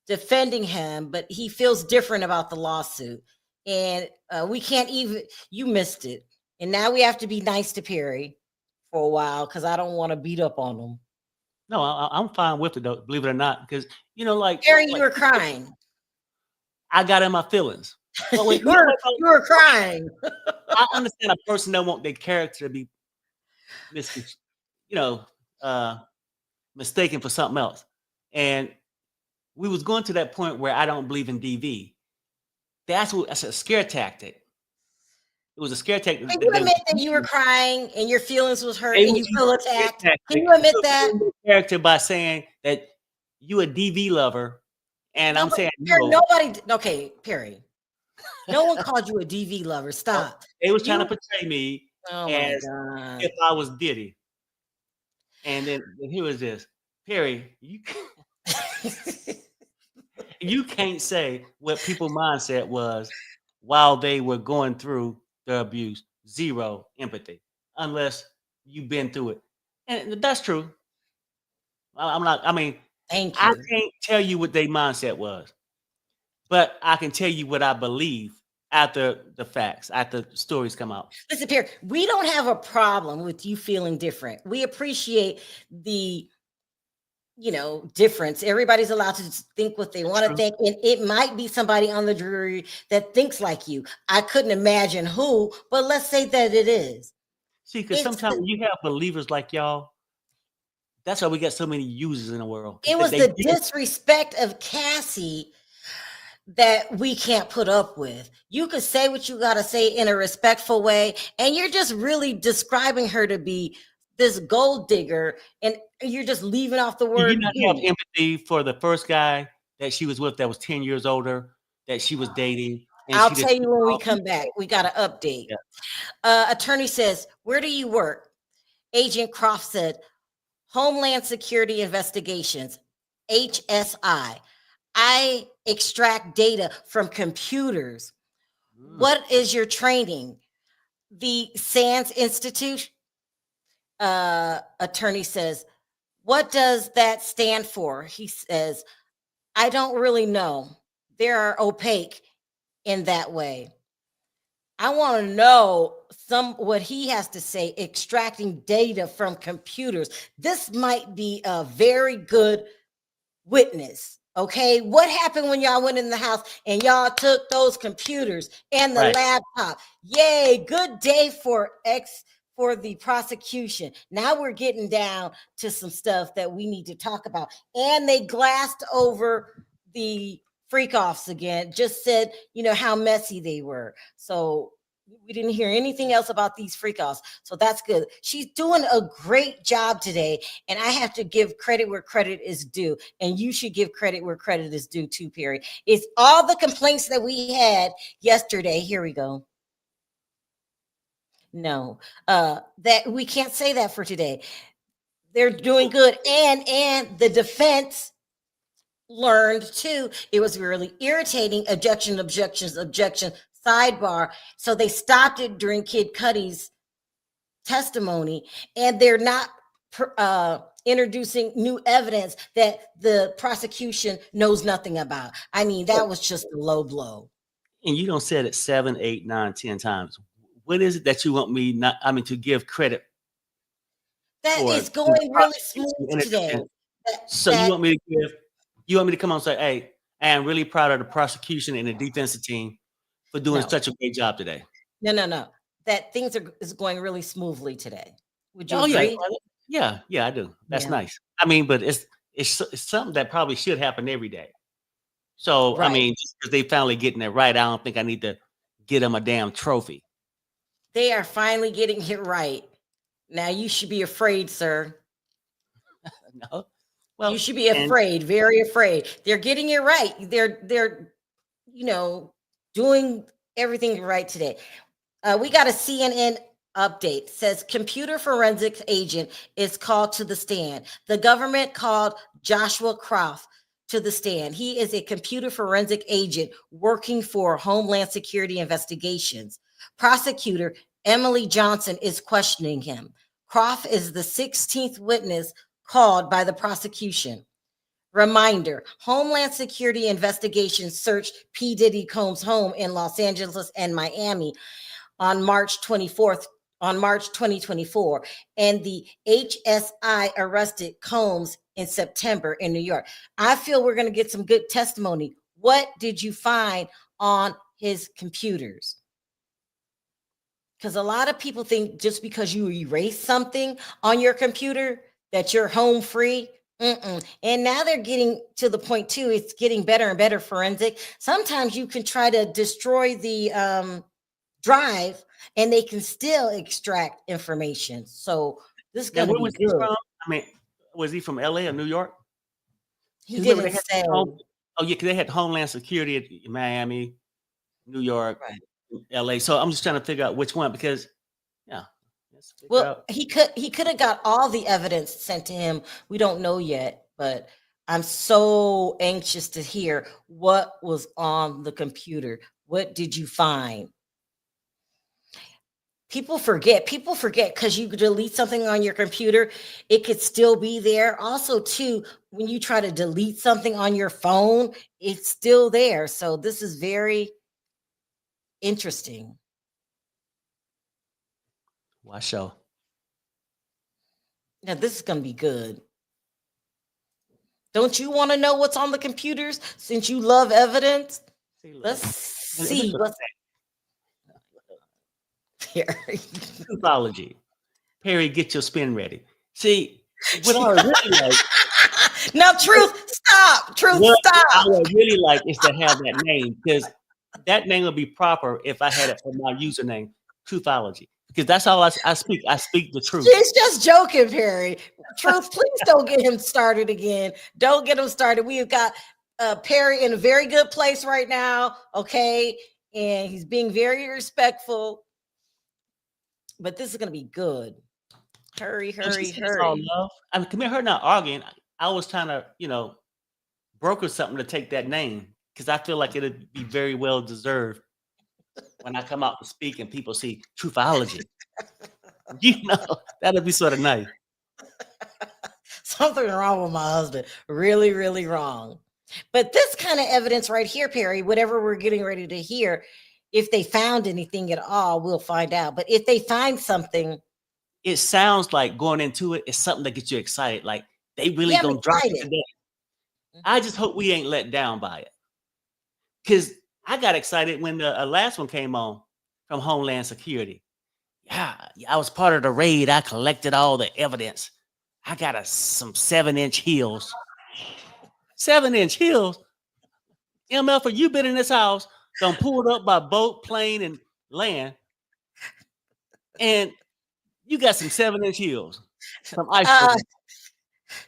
defending him, but he feels different about the lawsuit. And we can't even, you missed it. And now we have to be nice to Perry for a while because I don't want to beat up on him. No, I'm fine with it though, believe it or not, because like Perry, like you were crying. I got in my feelings. But You were crying. I understand a person don't want their character to be mistaken for something else. And we was going to that point where I don't believe in DV. That's a scare tactic. It was a scare tactic. Can you admit that you were crying and your feelings was hurt They and would you use feel a scare attacked? tactic Can you admit to that? ruin your character by saying that you a DV lover, and I'm saying Perry, no. nobody. Okay, Perry. No one called you a DV lover. Stop. They was trying to portray me Oh my as God. if I was Diddy. And then here was this. Perry, you can't say what people's mindset was while they were going through the abuse. Zero empathy, unless you've been through it. And that's true. I'm not, I mean, Thank I you. can't tell you what their mindset was, but I can tell you what I believe after the facts, after the stories come out. Listen, Perry, we don't have a problem with you feeling different. We appreciate the difference. Everybody's allowed to think what they want to think, and it might be somebody on the jury that thinks like you. I couldn't imagine who, but let's say that it is. See, because sometimes when you have believers like y'all, that's why we got so many users in the world. It was the disrespect of Cassie that we can't put up with. You could say what you got to say in a respectful way, and you're just really describing her to be this gold digger, and you're just leaving off the word. Do you not have empathy for the first guy that she was with that was 10 years older, that she was dating? And I'll tell you when we come back. We got an update. Yeah. Attorney says, where do you work? Agent Croft said, Homeland Security Investigations, HSI. I extract data from computers. What is your training? The SANS Institute. Attorney says, what does that stand for? He says, I don't really know. They're opaque in that way. I want to know what he has to say, extracting data from computers. This might be a very good witness. Okay, what happened when y'all went in the house and y'all took those computers and the laptop? Yay, good day for the prosecution. Now we're getting down to some stuff that we need to talk about. And they glassed over the freak offs again, just said, how messy they were. So we didn't hear anything else about these freak offs. So that's good. She's doing a great job today. And I have to give credit where credit is due. And you should give credit where credit is due too, Perry. It's all the complaints that we had yesterday. Here we go. No, that we can't say that for today. They're doing good. And the defense learned too. It was really irritating. Objections, sidebar. So they stopped it during Kid Cudi's testimony, and they're not introducing new evidence that the prosecution knows nothing about. I mean, that was just a low blow. And you don't say it 7, 8, 9, 10 times. What is it that you want me to give credit? That is going really smooth today. You want me to come on and say, hey, I am really proud of the prosecution and the defensive team for doing such a great job today. No. That things is going really smoothly today. Would you agree? Yeah, I do. That's nice. I mean, but it's something that probably should happen every day. So, I mean, just because they finally getting it right, I don't think I need to get them a damn trophy. They are finally getting it right. Now you should be afraid, sir. No. You should be and afraid, very afraid. They're getting it right. They're doing everything right today. We got a CNN update. Says computer forensics agent is called to the stand. The government called Joshua Croft to the stand. He is a computer forensic agent working for Homeland Security investigations. Prosecutor Emily Johnson is questioning him. Croft is the 16th witness called by the prosecution. Reminder, Homeland Security investigations searched P. Diddy Combs' home in Los Angeles and Miami on March 24th, on March 2024, and the HSI arrested Combs in September in New York. I feel we're going to get some good testimony. What did you find on his computers? Because a lot of people think just because you erase something on your computer that you're home free. And now they're getting to the point too, it's getting better and better forensic. Sometimes you can try to destroy the drive and they can still extract information. So this is now going to where be was he good. from? I mean, was he from LA or New York? He 'Cause remember didn't they had say. oh yeah, 'cause they had Homeland Security in Miami, New York, Right. LA. So I'm just trying to figure out which one because yeah, let's figure Well, out. he could have got all the evidence sent to him. We don't know yet, but I'm so anxious to hear what was on the computer. What did you find? People forget because you delete something on your computer, it could still be there. Also, too, when you try to delete something on your phone, it's still there. So this is very interesting. Watch show. Now, this is going to be good. Don't you want to know what's on the computers since you love evidence? See, look. Let's And see look, what's here. truthology. Perry, get your spin ready. See, what I would really like, Now, truth, stop. Truth, what I stop. would really like is to have that name because that name would be proper if I had it for my username, truthology. Because that's all I speak. I speak the truth. She's just joking, Perry. Truth, please don't get him started again. Don't get him started. We've got Perry in a very good place right now, okay? And he's being very respectful. But this is going to be good. Hurry, So she hurry, said it's all hurry. love. I mean, come here, her not arguing. I was trying to, broker something to take that name because I feel like it'd be very well deserved when I come out to speak and people see truthology. That'd be sort of nice. Something wrong with my husband. Really, really wrong. But this kind of evidence right here, Perry, whatever we're getting ready to hear, if they found anything at all, we'll find out. But if they find something, It sounds like going into it is something that gets you excited. Like they really yeah, I'm gonna drop it excited. today. I just hope we ain't let down by it. Because I got excited when the last one came on from Homeland Security. Yeah, I was part of the raid. I collected all the evidence. I got some 7-inch heels. 7-inch heels? MF, you been in this house, done pulled up by boat, plane, and land, and you got some 7-inch heels, some ice cream.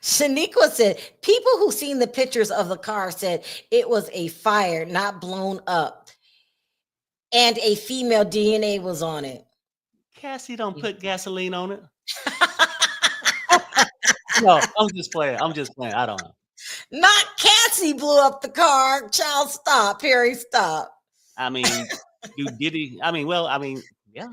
Shaniqua said, people who seen the pictures of the car said it was a fire, not blown up. And a female DNA was on it. Cassie don't put gasoline on it. No, I'm just playing. I don't know. Not Cassie blew up the car. Child, stop. Perry, stop. I mean, Diddy. Yeah.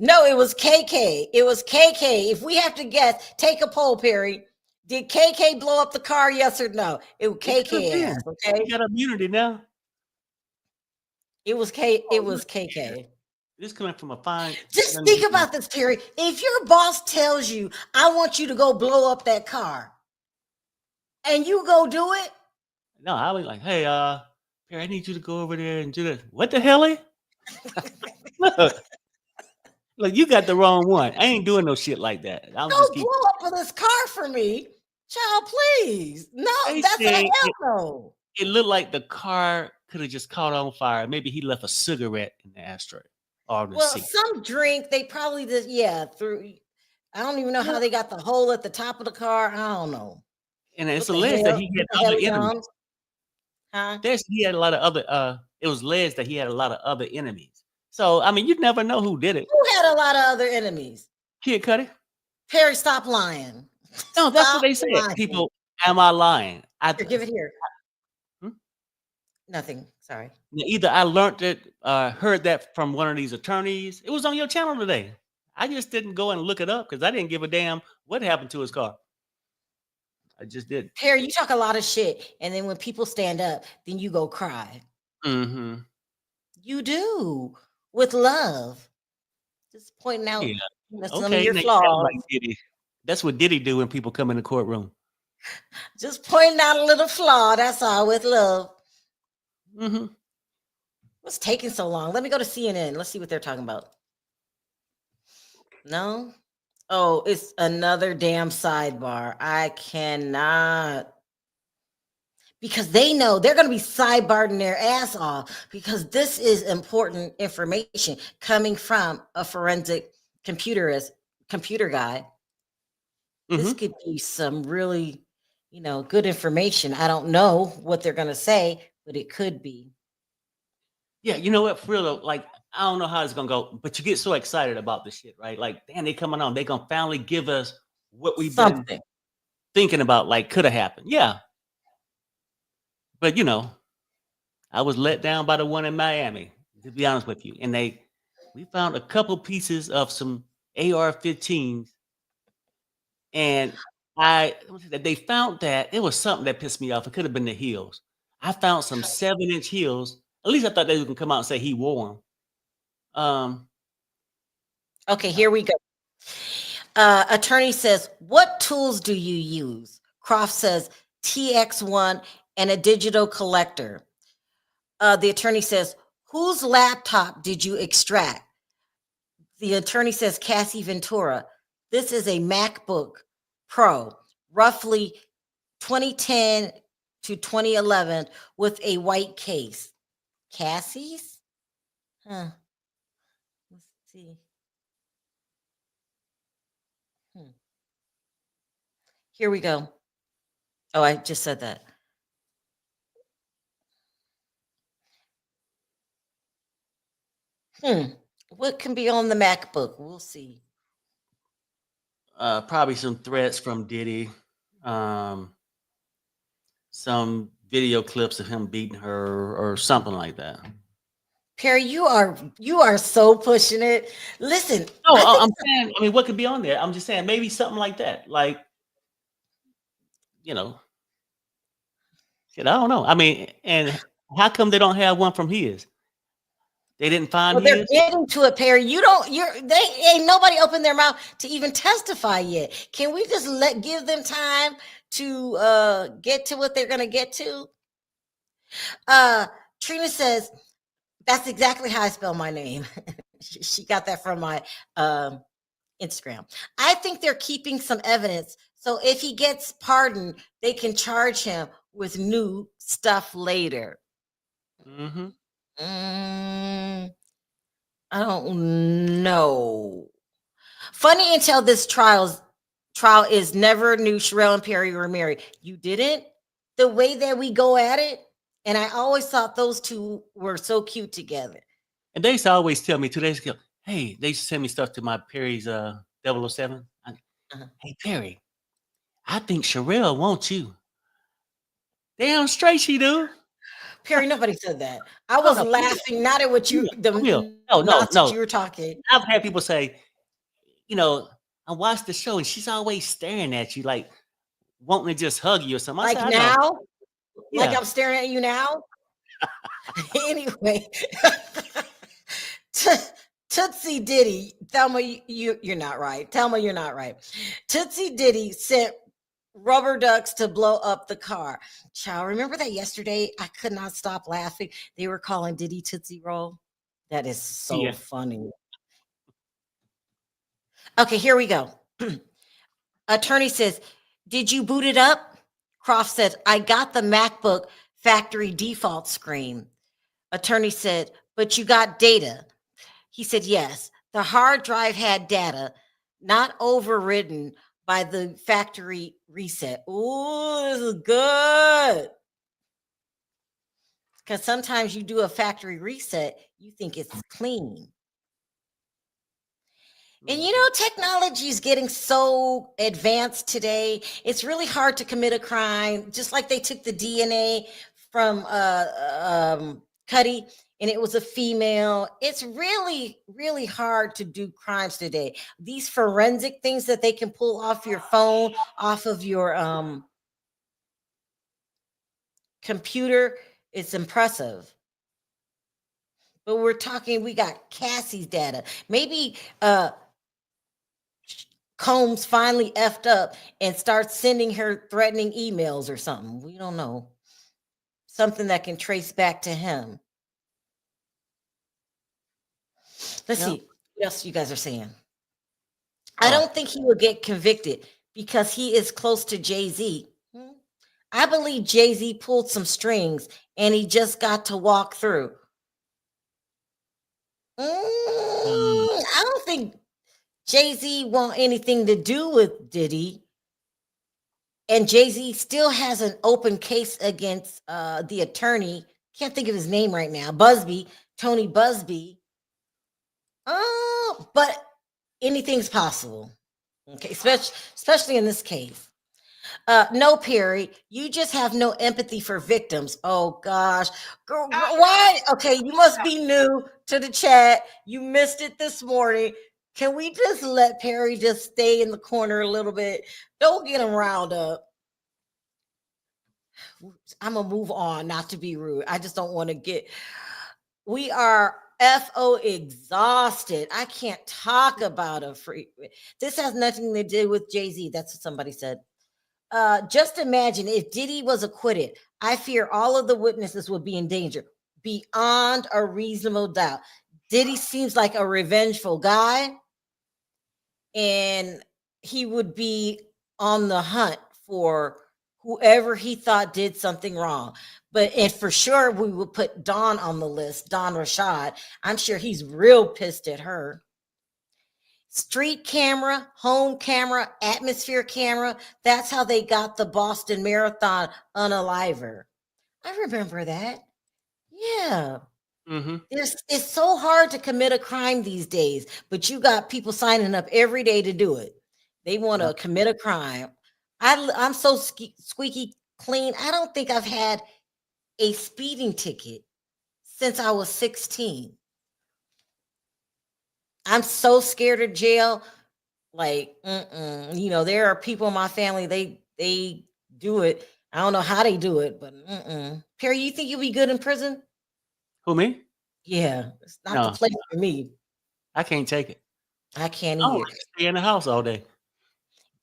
No, it was KK. It was KK. If we have to guess, take a poll, Perry. Did KK blow up the car? Yes or no? It was KK. Ass, okay. You got immunity now. It was K. It was KK. This coming from a fine. Just think about this, Perry. If your boss tells you, "I want you to go blow up that car," and you go do it, No, I was like, hey, Perry, I need you to go over there and do this. What the hell? Look, you got the wrong one. I ain't doing no shit like that. I'm go just blow up this car for me, child. Please, no, They that's a said hell no. it looked like the car could have just caught on fire. Maybe he left a cigarette in the ashtray or the Well, seat. some drink they probably just threw I don't even know how they got the hole at the top of the car. I don't know. And it's What the alleged that hell? he What had the other hell he enemies. on? Huh? He had a lot of other. It was alleged that he had a lot of other enemies. So I mean, you never know who did it. Who had a lot of other enemies? Kid Cudi. Perry, stop lying. No, that's what Stop they said. lying. People, am I lying? Here, give it here. Hmm? Nothing. Sorry. Either I learned it, heard that from one of these attorneys. It was on your channel today. I just didn't go and look it up because I didn't give a damn what happened to his car. I just did. Perry, you talk a lot of shit, and then when people stand up, then you go cry. Mm-hmm. You do with love. Just pointing out Yeah. some of Okay. your Now you sound flaws. like Diddy. That's what Diddy do when people come in the courtroom. Just pointing out a little flaw. That's all with love. Mm-hmm. What's taking so long? Let me go to CNN. Let's see what they're talking about. No? Oh, it's another damn sidebar. I cannot. Because they know they're going to be sidebarring their ass off because this is important information coming from a forensic computer guy. This Mm-hmm. could be some really, good information. I don't know what they're going to say, but it could be. Yeah, you know what? For real though, like I don't know how it's gonna go, but you get so excited about this shit, right? Like, damn, they coming on. They gonna finally give us what we've been Something. thinking about, like could have happened. Yeah. But I was let down by the one in Miami, to be honest with you. And we found a couple pieces of some AR-15s, and they found that it was something that pissed me off. It could have been the heels. I found some 7-inch heels. At least I thought they would come out and say he wore them. Okay, here we go. Attorney says, what tools do you use? Croft says, TX1 and a digital collector. The attorney says, whose laptop did you extract? The attorney says, Cassie Ventura. This is a MacBook Pro, roughly 2010 to 2011 with a white case. Cassie's? Huh. Let's see. Here we go. Oh, I just said that. What can be on the MacBook? We'll see. Probably some threats from Diddy, some video clips of him beating her or something like that. Perry, you are so pushing it. Listen, No, I think I'm saying, I mean, what could be on there? I'm just saying maybe something like that. Like, shit, I don't know. I mean, and how come they don't have one from his? They didn't find they're his? getting to it, Perry. They ain't nobody opened their mouth to even testify yet. Can we just give them time to get to what they're gonna get to? Trina says, that's exactly how I spell my name. She got that from my Instagram. I think they're keeping some evidence. So if he gets pardoned, they can charge him with new stuff later. Mm-hmm. I don't know. Funny until this trial is never knew Sherelle and Perry were married. You didn't? The way that we go at it, and I always thought those two were so cute together. And they used to always tell me 2 days ago, hey, they used to send me stuff to my Perry's 007. Hey, Perry, I think Sherelle wants you. Damn straight she do. Perry, nobody said that. I was laughing, not at what you, No. You were talking. I've had people say, I watched the show and she's always staring at you, like wanting to just hug you or something. Like I said, now? Yeah. Like I'm staring at you now? Anyway. Tootsie Diddy, Thelma, you're not right. Thelma, you're not right. Tootsie Diddy sent rubber ducks to blow up the car. Child, remember that yesterday? I could not stop laughing. They were calling Diddy Tootsie Roll. That is so funny. Okay, here we go. Attorney says, did you boot it up? Croft said, I got the MacBook factory default screen. Attorney said, but you got data. He said, yes, the hard drive had data. not overridden by the factory reset. Ooh, this is good. Because sometimes you do a factory reset, you think it's clean. And you know, technology is getting so advanced today. It's really hard to commit a crime. Just like they took the DNA from Cuddy, and it was a female. It's really, really hard to do crimes today. These forensic things that they can pull off your phone, off of your computer, it's impressive. But we're talking, we got Cassie's data. Maybe Combs finally effed up and starts sending her threatening emails or something. We don't know. Something that can trace back to him. Let's see what else you guys are saying. I don't think he will get convicted because he is close to Jay-Z. I believe Jay-Z pulled some strings and he just got to walk through. I don't think Jay-Z want anything to do with Diddy. And Jay-Z still has an open case against the attorney. Can't think of his name right now. Tony Busby. But anything's possible. Okay, especially in this case. No, Perry, you just have no empathy for victims. Oh gosh. Girl, why? Okay, you must be new to the chat. You missed it this morning. Can we just let Perry just stay in the corner a little bit? Don't get him riled up. I'm gonna move on, not to be rude. I just don't want to get. We are FO exhausted. I can't talk about a free. This has nothing to do with Jay-Z. That's what somebody said. Just imagine if Diddy was acquitted. I fear all of the witnesses would be in danger beyond a reasonable doubt. Diddy seems like a revengeful guy, and he would be on the hunt for whoever he thought did something wrong. And for sure, we would put Dawn on the list, Dawn Rashad. I'm sure he's real pissed at her. Street camera, home camera, atmosphere camera. That's how they got the Boston Marathon unaliver. I remember that. Yeah. It's so hard to commit a crime these days, but you got people signing up every day to do it. They want to commit a crime. I'm so squeaky clean. I don't think I've had a speeding ticket since I was 16. I'm so scared of jail. Like, you know, there are people in my family, they do it. I don't know how they do it, but Perry, you think you'll be good in prison? Who, me? Yeah, it's not the place for me. I can't take it. I can't either. I stay in the house all day.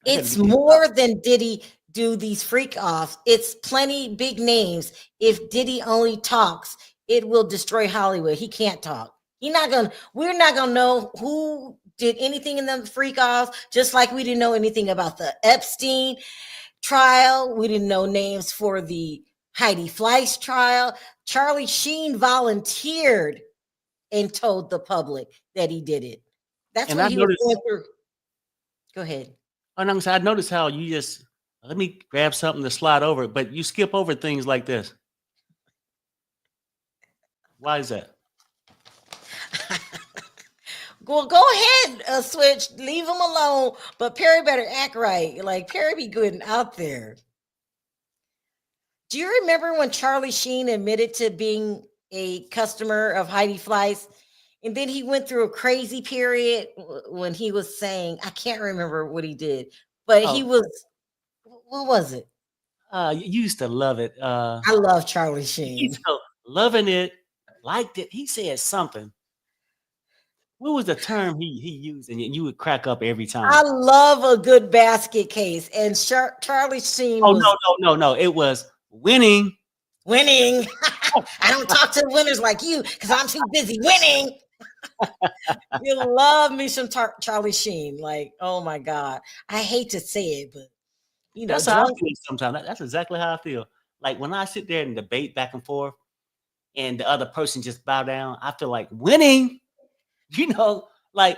It's more than Diddy do these freak offs. It's plenty big names. If Diddy only talks, it will destroy Hollywood. He can't talk. We're not gonna know who did anything in the freak offs, just like we didn't know anything about the Epstein trial. We didn't know names for the Heidi Fleiss trial. Charlie Sheen volunteered and told the public that he did it. That's what he was going through. Go ahead. I noticed how you just let me grab something to slide over, but you skip over things like this. Why is that? Well, go ahead, Switch. Leave him alone. But Perry better act right. Like, Perry be good and out there. Do you remember when Charlie Sheen admitted to being a customer of Heidi Fleiss? And then he went through a crazy period when he was saying, I can't remember what he did, but he was, what was it? You used to love it. I love Charlie Sheen. Loving it, liked it. He said something. What was the term he used? And you would crack up every time. I love a good basket case. And Charlie Sheen no. It was winning. Winning. I don't talk to the winners like you because I'm too busy winning. You love me some Charlie Sheen. Like, oh my God. I hate to say it, but you know, that's how I feel sometimes. That's exactly how I feel. Like when I sit there and debate back and forth and the other person just bow down, I feel like winning. You know, like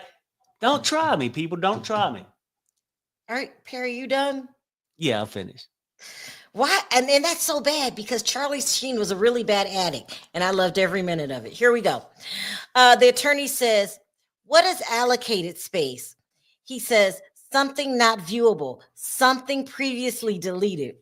Don't try me, people. Don't try me. All right, Perry, you done? Yeah, I'll finish. Why? And that's so bad because Charlie Sheen was a really bad addict, and I loved every minute of it. Here we go. The attorney says, "What is allocated space?" He says, "Something not viewable, something previously deleted."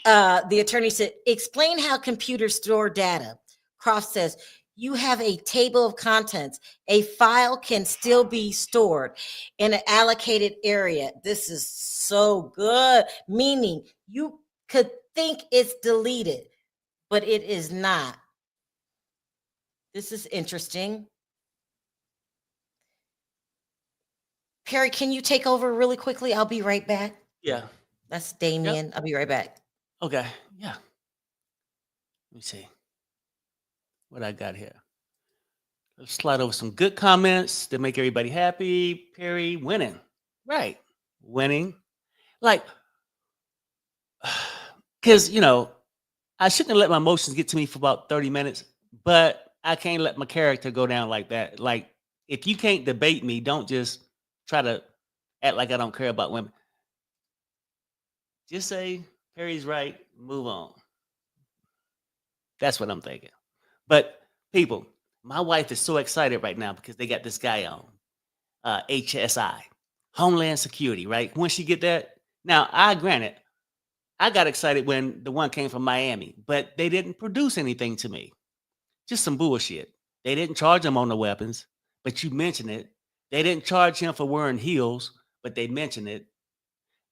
The attorney said, "Explain how computers store data." Croft says, "You have a table of contents. A file can still be stored in an allocated area." This is so good, meaning you could think it's deleted, but it is not. This is interesting. Perry, can you take over really quickly? I'll be right back. Yeah. That's Damien. I'll be right back. Okay. Yeah. Let me see what I got here. Let's slide over some good comments that make everybody happy. Perry winning. Right. Winning. Like, because, I shouldn't have let my emotions get to me for about 30 minutes, but I can't let my character go down like that. Like, if you can't debate me, don't just try to act like I don't care about women. Just say Perry's right, move on. That's what I'm thinking. But people, my wife is so excited right now because they got this guy on HSI, Homeland Security, right? Once you get that, now granted, I got excited when the one came from Miami, but they didn't produce anything to me. Just some bullshit. They didn't charge him on the weapons, but you mentioned it. They didn't charge him for wearing heels, but they mentioned it.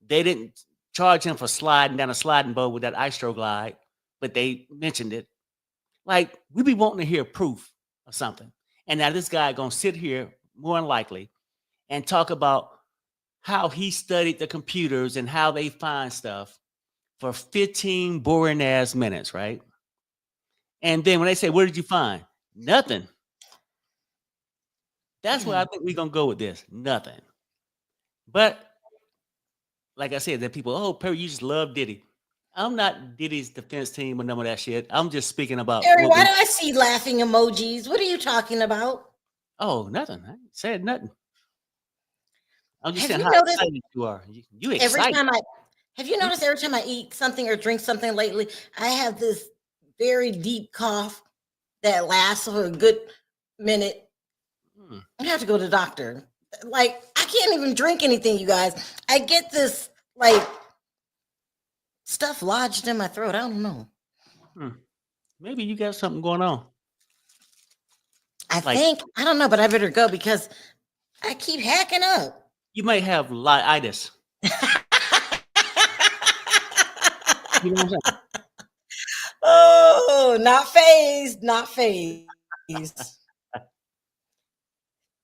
They didn't charge him for sliding down a sliding board with that Istro glide, but they mentioned it. Like, we be wanting to hear proof of something. And now this guy gonna sit here, more than likely, and talk about how he studied the computers and how they find stuff for 15 boring ass minutes, right? And then when they say, "What did you find?" Nothing. That's where I think we're gonna go with this. Nothing. But like I said, there are people, "Oh, Perry, you just love Diddy." I'm not Diddy's defense team or none of that shit. I'm just speaking about Perry, what why we. do I see laughing emojis? What are you talking about? Oh, nothing. I ain't said nothing. I'm just Have saying you how noticed excited you are. You every excited. time have you noticed every time I eat something or drink something lately, I have this very deep cough that lasts for a good minute. Hmm. I have to go to the doctor. Like, I can't even drink anything, you guys. I get this like stuff lodged in my throat. I don't know. Maybe you got something going on. I Like, think I don't know, but I better go because I keep hacking up. you may have liitis. You know what I'm saying? Oh, not phased, not phased.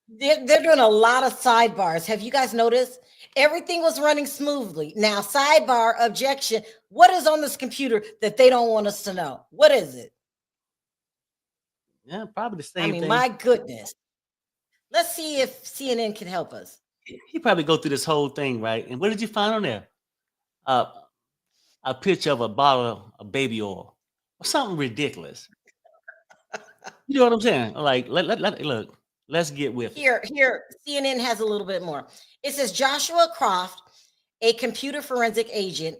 They're doing a lot of sidebars. Have you guys noticed? Everything was running smoothly. Now, sidebar, objection. What is on this computer that they don't want us to know? What is it? Yeah, probably the I same mean, thing. my goodness. Let's see if CNN can help us. He probably go through this whole thing, right? And what did you find on there? A picture of a bottle of baby oil or something ridiculous. You know what I'm saying? Like, look, let's get with it. Here, CNN has a little bit more. It says Joshua Croft, a computer forensic agent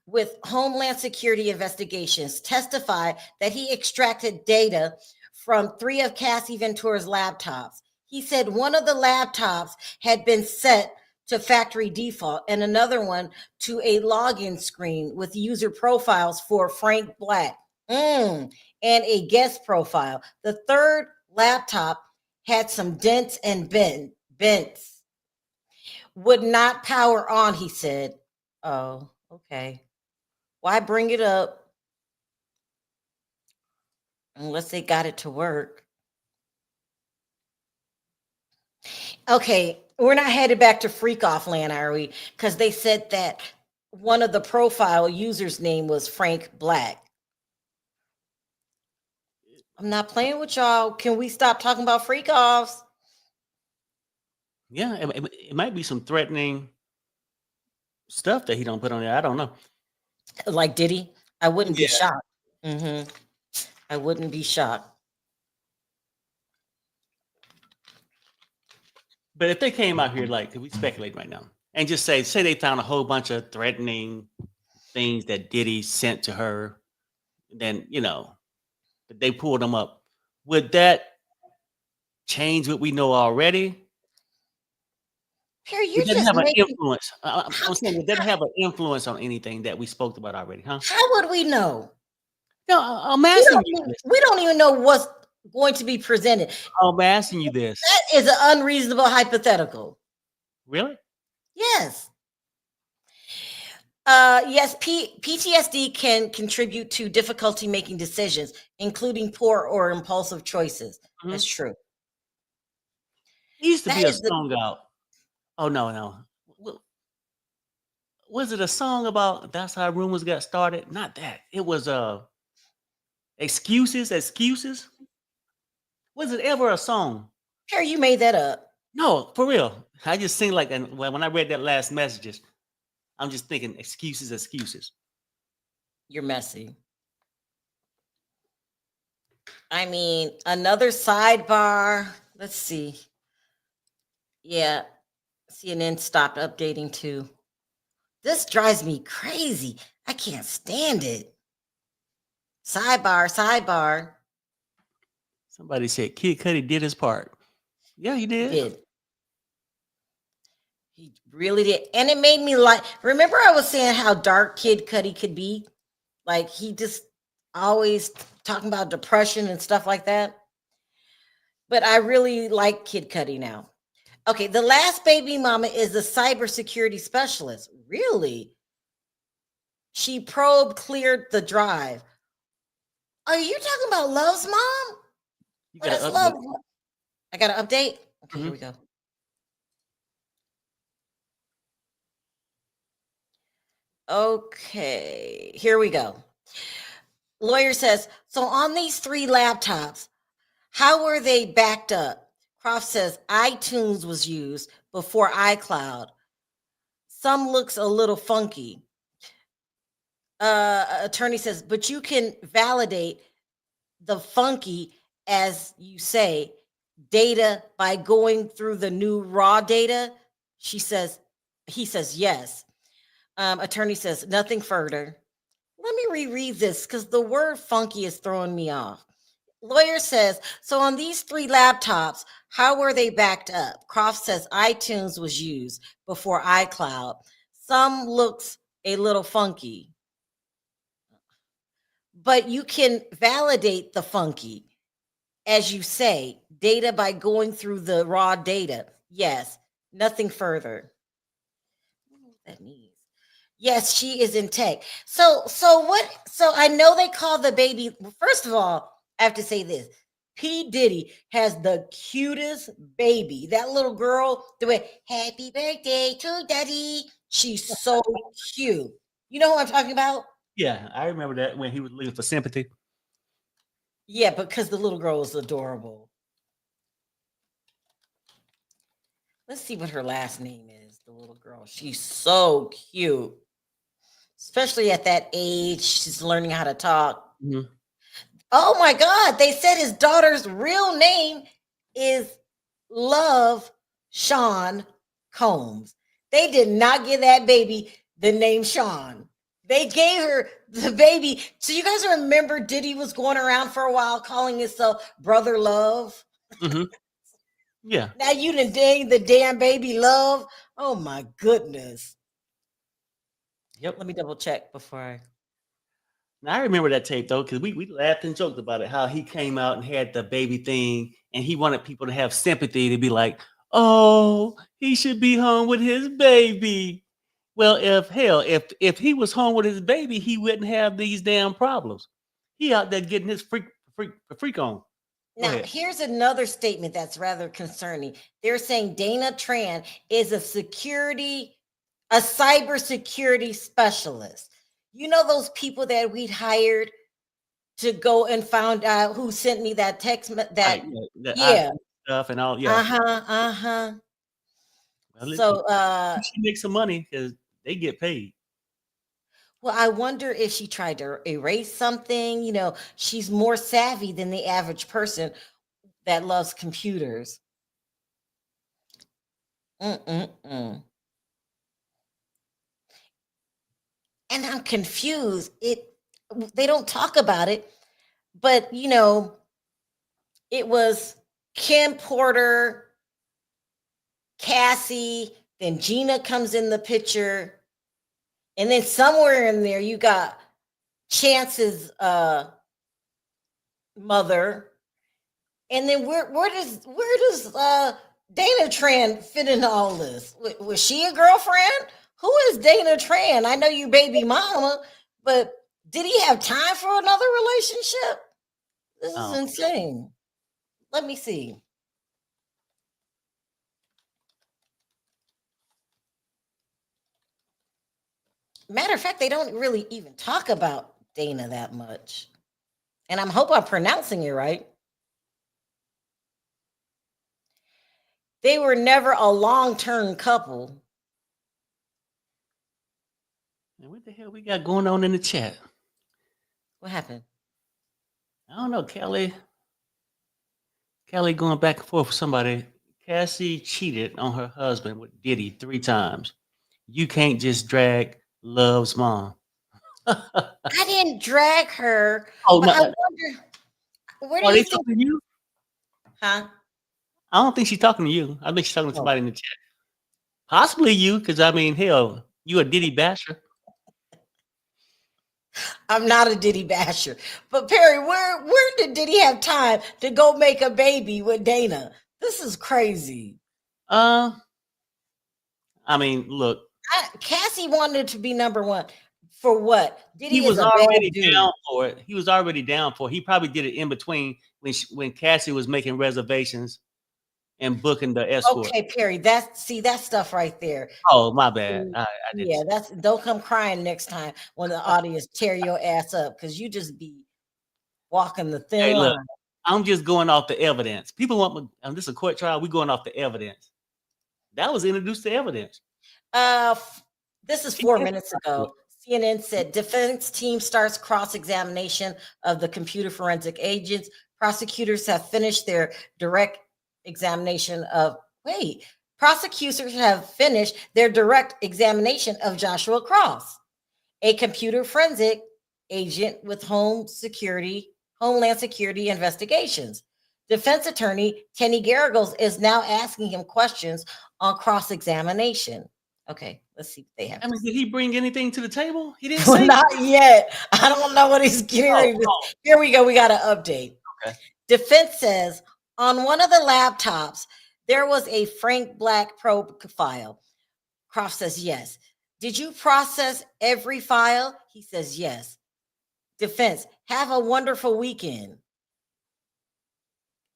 with Homeland Security investigations, testified that he extracted data from 3 of Cassie Ventura's laptops. He said one of the laptops had been set to factory default and another one to a login screen with user profiles for Frank Black and a guest profile. The third laptop had some dents and bents. Would not power on, he said. Oh, okay. Why bring it up unless they got it to work? Okay, we're not headed back to freak off land, are we? Because they said that one of the profile users' name was Frank Black. I'm not playing with y'all. Can we stop talking about freak offs? Yeah, it might be some threatening stuff that he don't put on there. I don't know. Like Diddy? I wouldn't be Yeah. shocked. I wouldn't be shocked. But if they came out here, like, 'cause we speculate right now, and just say they found a whole bunch of threatening things that Diddy sent to her, then that they pulled them up. Would that change what we know already? Perry, Would you're that just have an making. influence? How, I'm saying, would that have an influence on anything that we spoke about already? Huh? how would we know? No, I'm asking you this. We don't even know what's going to be presented. I'm asking you this. That is an unreasonable hypothetical. Really? Yes. Yes, PTSD can contribute to difficulty making decisions, including poor or impulsive choices. That's Mhm. true. There used to That be a is the song out. Oh no. Was it a song about that's how rumors got started? Not that. It was excuses. Was it ever a song? Perry, you made that up. No, for real. I just sing like, and when I read that last messages, I'm just thinking excuses. You're messy. I mean, another sidebar. Let's see. Yeah, CNN stopped updating too. This drives me crazy. I can't stand it. Sidebar. Somebody said Kid Cudi did his part. Yeah, he He did. did. He really did. And it made me like, remember I was saying how dark Kid Cudi could be? Like he just always talking about depression and stuff like that. But I really like Kid Cudi now. Okay, the last baby mama is a cybersecurity specialist. Really? She cleared the drive. Are you talking about Love's mom? You What got is to Love? update. I got to update. Okay, Mhm. here we go. Okay, here we go. Lawyer says, so on these 3 laptops, how were they backed up? Croft says iTunes was used before iCloud. Some looks a little funky. Attorney says, but you can validate the funky, as you say, data by going through the new raw data. He says yes. Attorney says nothing further. Let me reread this because the word funky is throwing me off. Lawyer says, so on these 3 laptops, how were they backed up? Croft says iTunes was used before iCloud. Some looks a little funky, but you can validate the funky, as you say, data by going through the raw data. Yes, nothing further. I don't know what that means. Yes, she is in tech. So I know they call the baby. First of all, I have to say this. P. Diddy has the cutest baby. That little girl doing happy birthday to daddy. She's so cute. You know who I'm talking about? Yeah, I remember that when he was looking for sympathy. Yeah, because the little girl is adorable. Let's see what her last name is. The little girl. She's so cute. Especially at that age, she's learning how to talk. Mhm. Oh my God, they said his daughter's real name is Love Sean Combs. They did not give that baby the name Sean. They gave her the baby. So you guys remember Diddy was going around for a while calling himself Brother Love? Mhm. Yeah. Now you done dang the damn baby Love. Oh my goodness. Yep. Let me double check before I. Now I remember that tape though, because we laughed and joked about it. How he came out and had the baby thing, and he wanted people to have sympathy to be like, "Oh, he should be home with his baby." Well, if he was home with his baby, he wouldn't have these damn problems. He out there getting his freak on. Go Now, ahead. here's another statement that's rather concerning. They're saying Dana Tran is a cybersecurity specialist. You know those people that we'd hired to go and found out who sent me that text that Right. The yeah. IT stuff and all. Yeah. Uh-huh. Well, So she makes some money because they get paid. well, I wonder if she tried to erase something. She's more savvy than the average person that loves computers. Mm-mm-mm. And I'm confused. They don't talk about it, but it was Kim Porter, Cassie, then Gina comes in the picture, and then somewhere in there you got Chance's mother. And then where does Dana Tran fit into all this? Was she a girlfriend? Who is Dana Tran? I know you baby mama, but did he have time for another relationship? This is Um, insane. Let me see. Matter of fact, they don't really even talk about Dana that much. And hope I'm pronouncing it right. They were never a long-term couple. and what the hell we got going on in the chat? What happened? I don't know, Kelly. Kelly going back and forth with somebody. Cassie cheated on her husband with Diddy 3 times. You can't just drag Love's mom. I didn't drag her, Oh but no, I wonder, where do are they you think, talking to you? huh? I don't think she's talking to you. I think she's talking to Oh, somebody in the chat. Possibly you, because I mean, hell, you a Diddy basher. I'm not a Diddy basher. But Perry, where did Diddy have time to go make a baby with Dana? This is crazy. Uh, I mean, look, Cassie wanted to be number one. For what? he Diddy is was a bad already dude. down for it. He was already down for it. He probably did it in between when Cassie was making reservations and booking the escort. Okay, Perry, that stuff right there. Oh, my bad. See, I didn't. yeah, don't come crying next time when the audience tear your ass up because you just be walking the thin Hey, look, line. I'm just going off the evidence. People want me, this is a court trial. We going off the evidence. That was introduced to evidence. This is He 4 minutes testified to it. ago. CNN said defense team starts cross-examination of the computer forensic agents. Prosecutors have finished their direct examination of wait. Prosecutors have finished their direct examination of Joshua Cross, a computer forensic agent with Homeland Security investigations. Defense attorney Kenny Garagos is now asking him questions on cross-examination. Okay, let's see what they have. I mean, did he bring anything to the table? He didn't Well, say. not yet. I don't know what he's getting Oh, ready to. Here we go. We got an update. okay. Defense says on one of the laptops, there was a Frank Black probe file. Croft says yes. Did you process every file? He says yes. Defense, have a wonderful weekend.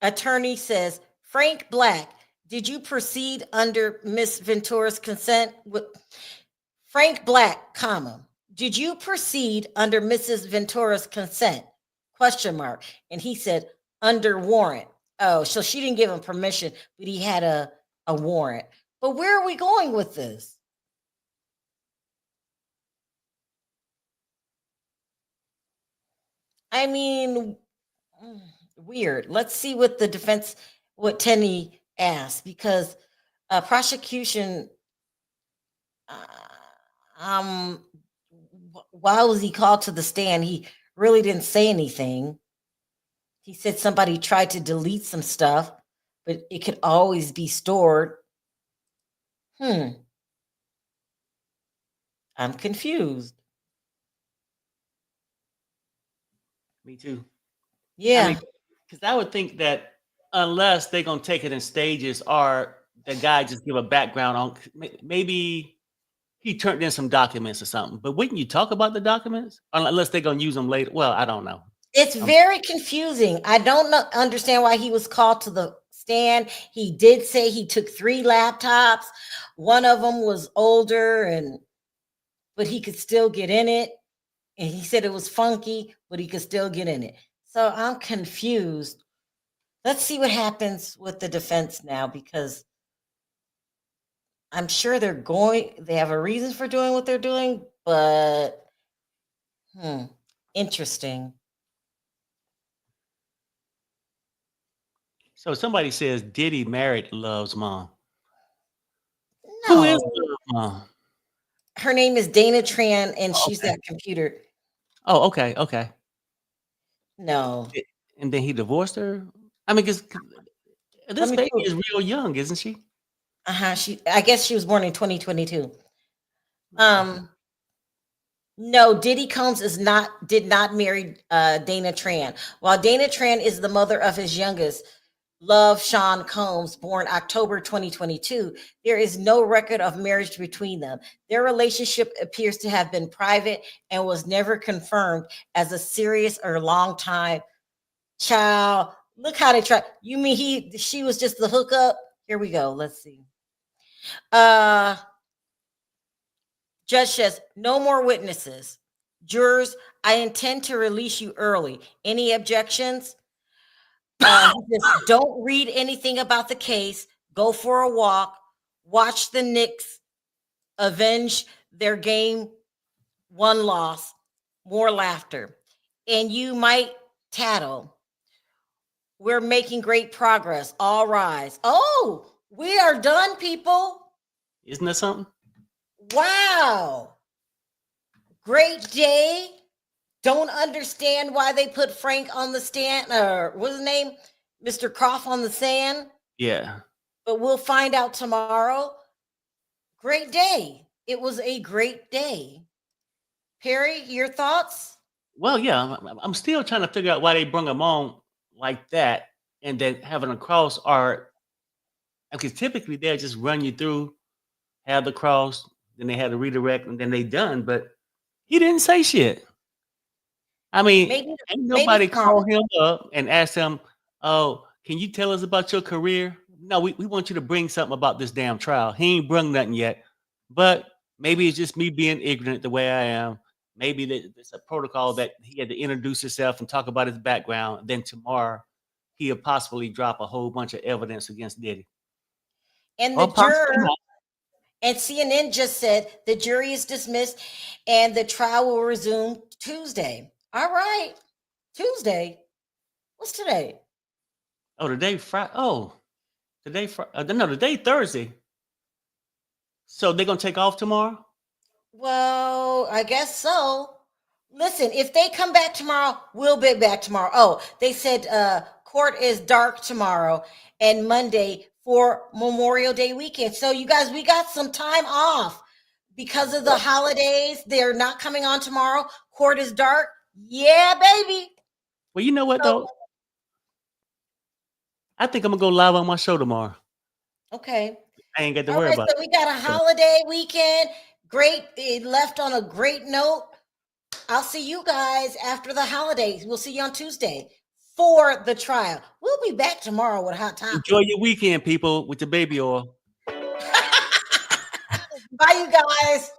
Attorney says, Frank Black, did you proceed under Miss Ventura's consent? Frank Black, comma, did you proceed under Mrs. Ventura's consent? Question mark. And he said, under warrant. Oh, so she didn't give him permission, but he had a warrant. But where are we going with this? I mean, weird. Let's see what the defense, what Tenney asked, because prosecution, why was he called to the stand? He really didn't say anything. He said somebody tried to delete some stuff, but it could always be stored. I'm confused. Me too. Yeah. I mean, because I would think that unless they're gonna take it in stages, or the guy just give a background on, maybe he turned in some documents or something. But wouldn't you talk about the documents unless they're gonna use them later? Well, I don't know. It's very confusing. I don't understand why he was called to the stand. He did say he took 3 laptops. One of them was older, but he could still get in it. And he said it was funky, but he could still get in it. So I'm confused. Let's see what happens with the defense now, because I'm sure they have a reason for doing what they're doing, but interesting. So somebody says Diddy married Love's mom. Who is No, the mom? her name is Dana Tran, and Oh, she's okay. that computer. Oh, okay, okay. No, And then he divorced her. I mean, because let this me baby prove. is real young, isn't she? I guess she was born in 2022. No, Diddy Combs did not marry Dana Tran. While Dana Tran is the mother of his youngest, Love Sean Combs, born October 2022, there is no record of marriage between them. Their relationship appears to have been private and was never confirmed as a serious or long time child. Look how they try. You mean she was just the hookup? Here we go. Let's see. Uh Judge says, no more witnesses. Jurors, I intend to release you early. Any objections? He says, don't read anything about the case. Go for a walk. Watch the Knicks avenge their game one loss. More laughter. And you might tattle. We're making great progress. All rise. Oh, we are done, people. Isn't that something? Wow. Great day. Don't understand why they put Frank on the stand, or what's his name? Mr. Croft on the sand, Yeah. but we'll find out tomorrow. Great day. It was a great day. Perry, your thoughts? Well, yeah. I'm still trying to figure out why they bring him on like that, and then having a cross art. Because typically they'll just run you through, have the cross, then they had to redirect, and then they done. But he didn't say shit. I mean, Maybe, ain't maybe nobody tomorrow. called him up and asked him, "Oh, can you tell us about your career?" No, we want you to bring something about this damn trial. He ain't brung nothing yet. But maybe it's just me being ignorant the way I am. Maybe it's a protocol that he had to introduce himself and talk about his background. Then tomorrow he'll possibly drop a whole bunch of evidence against Diddy. And the Or possibly juror not. and CNN just said the jury is dismissed and the trial will resume Tuesday. All right. Tuesday. What's today? Oh, today Friday. Oh, today Friday. No, today Thursday. So they're gonna take off tomorrow? Well, I guess so. Listen, if they come back tomorrow, we'll be back tomorrow. Oh, they said court is dark tomorrow and Monday for Memorial Day weekend. So you guys, we got some time off because of the holidays. They're not coming on tomorrow. Court is dark. Yeah, baby. Well, you know what So, though? I think I'm gonna go live on my show tomorrow. okay. I ain't got to All worry right, about so we got a it. holiday weekend. Great. It left on a great note. I'll see you guys after the holidays. We'll see you on Tuesday for the trial. We'll be back tomorrow with Hot Topic. Enjoy your weekend, people, with the baby oil. Bye, you guys.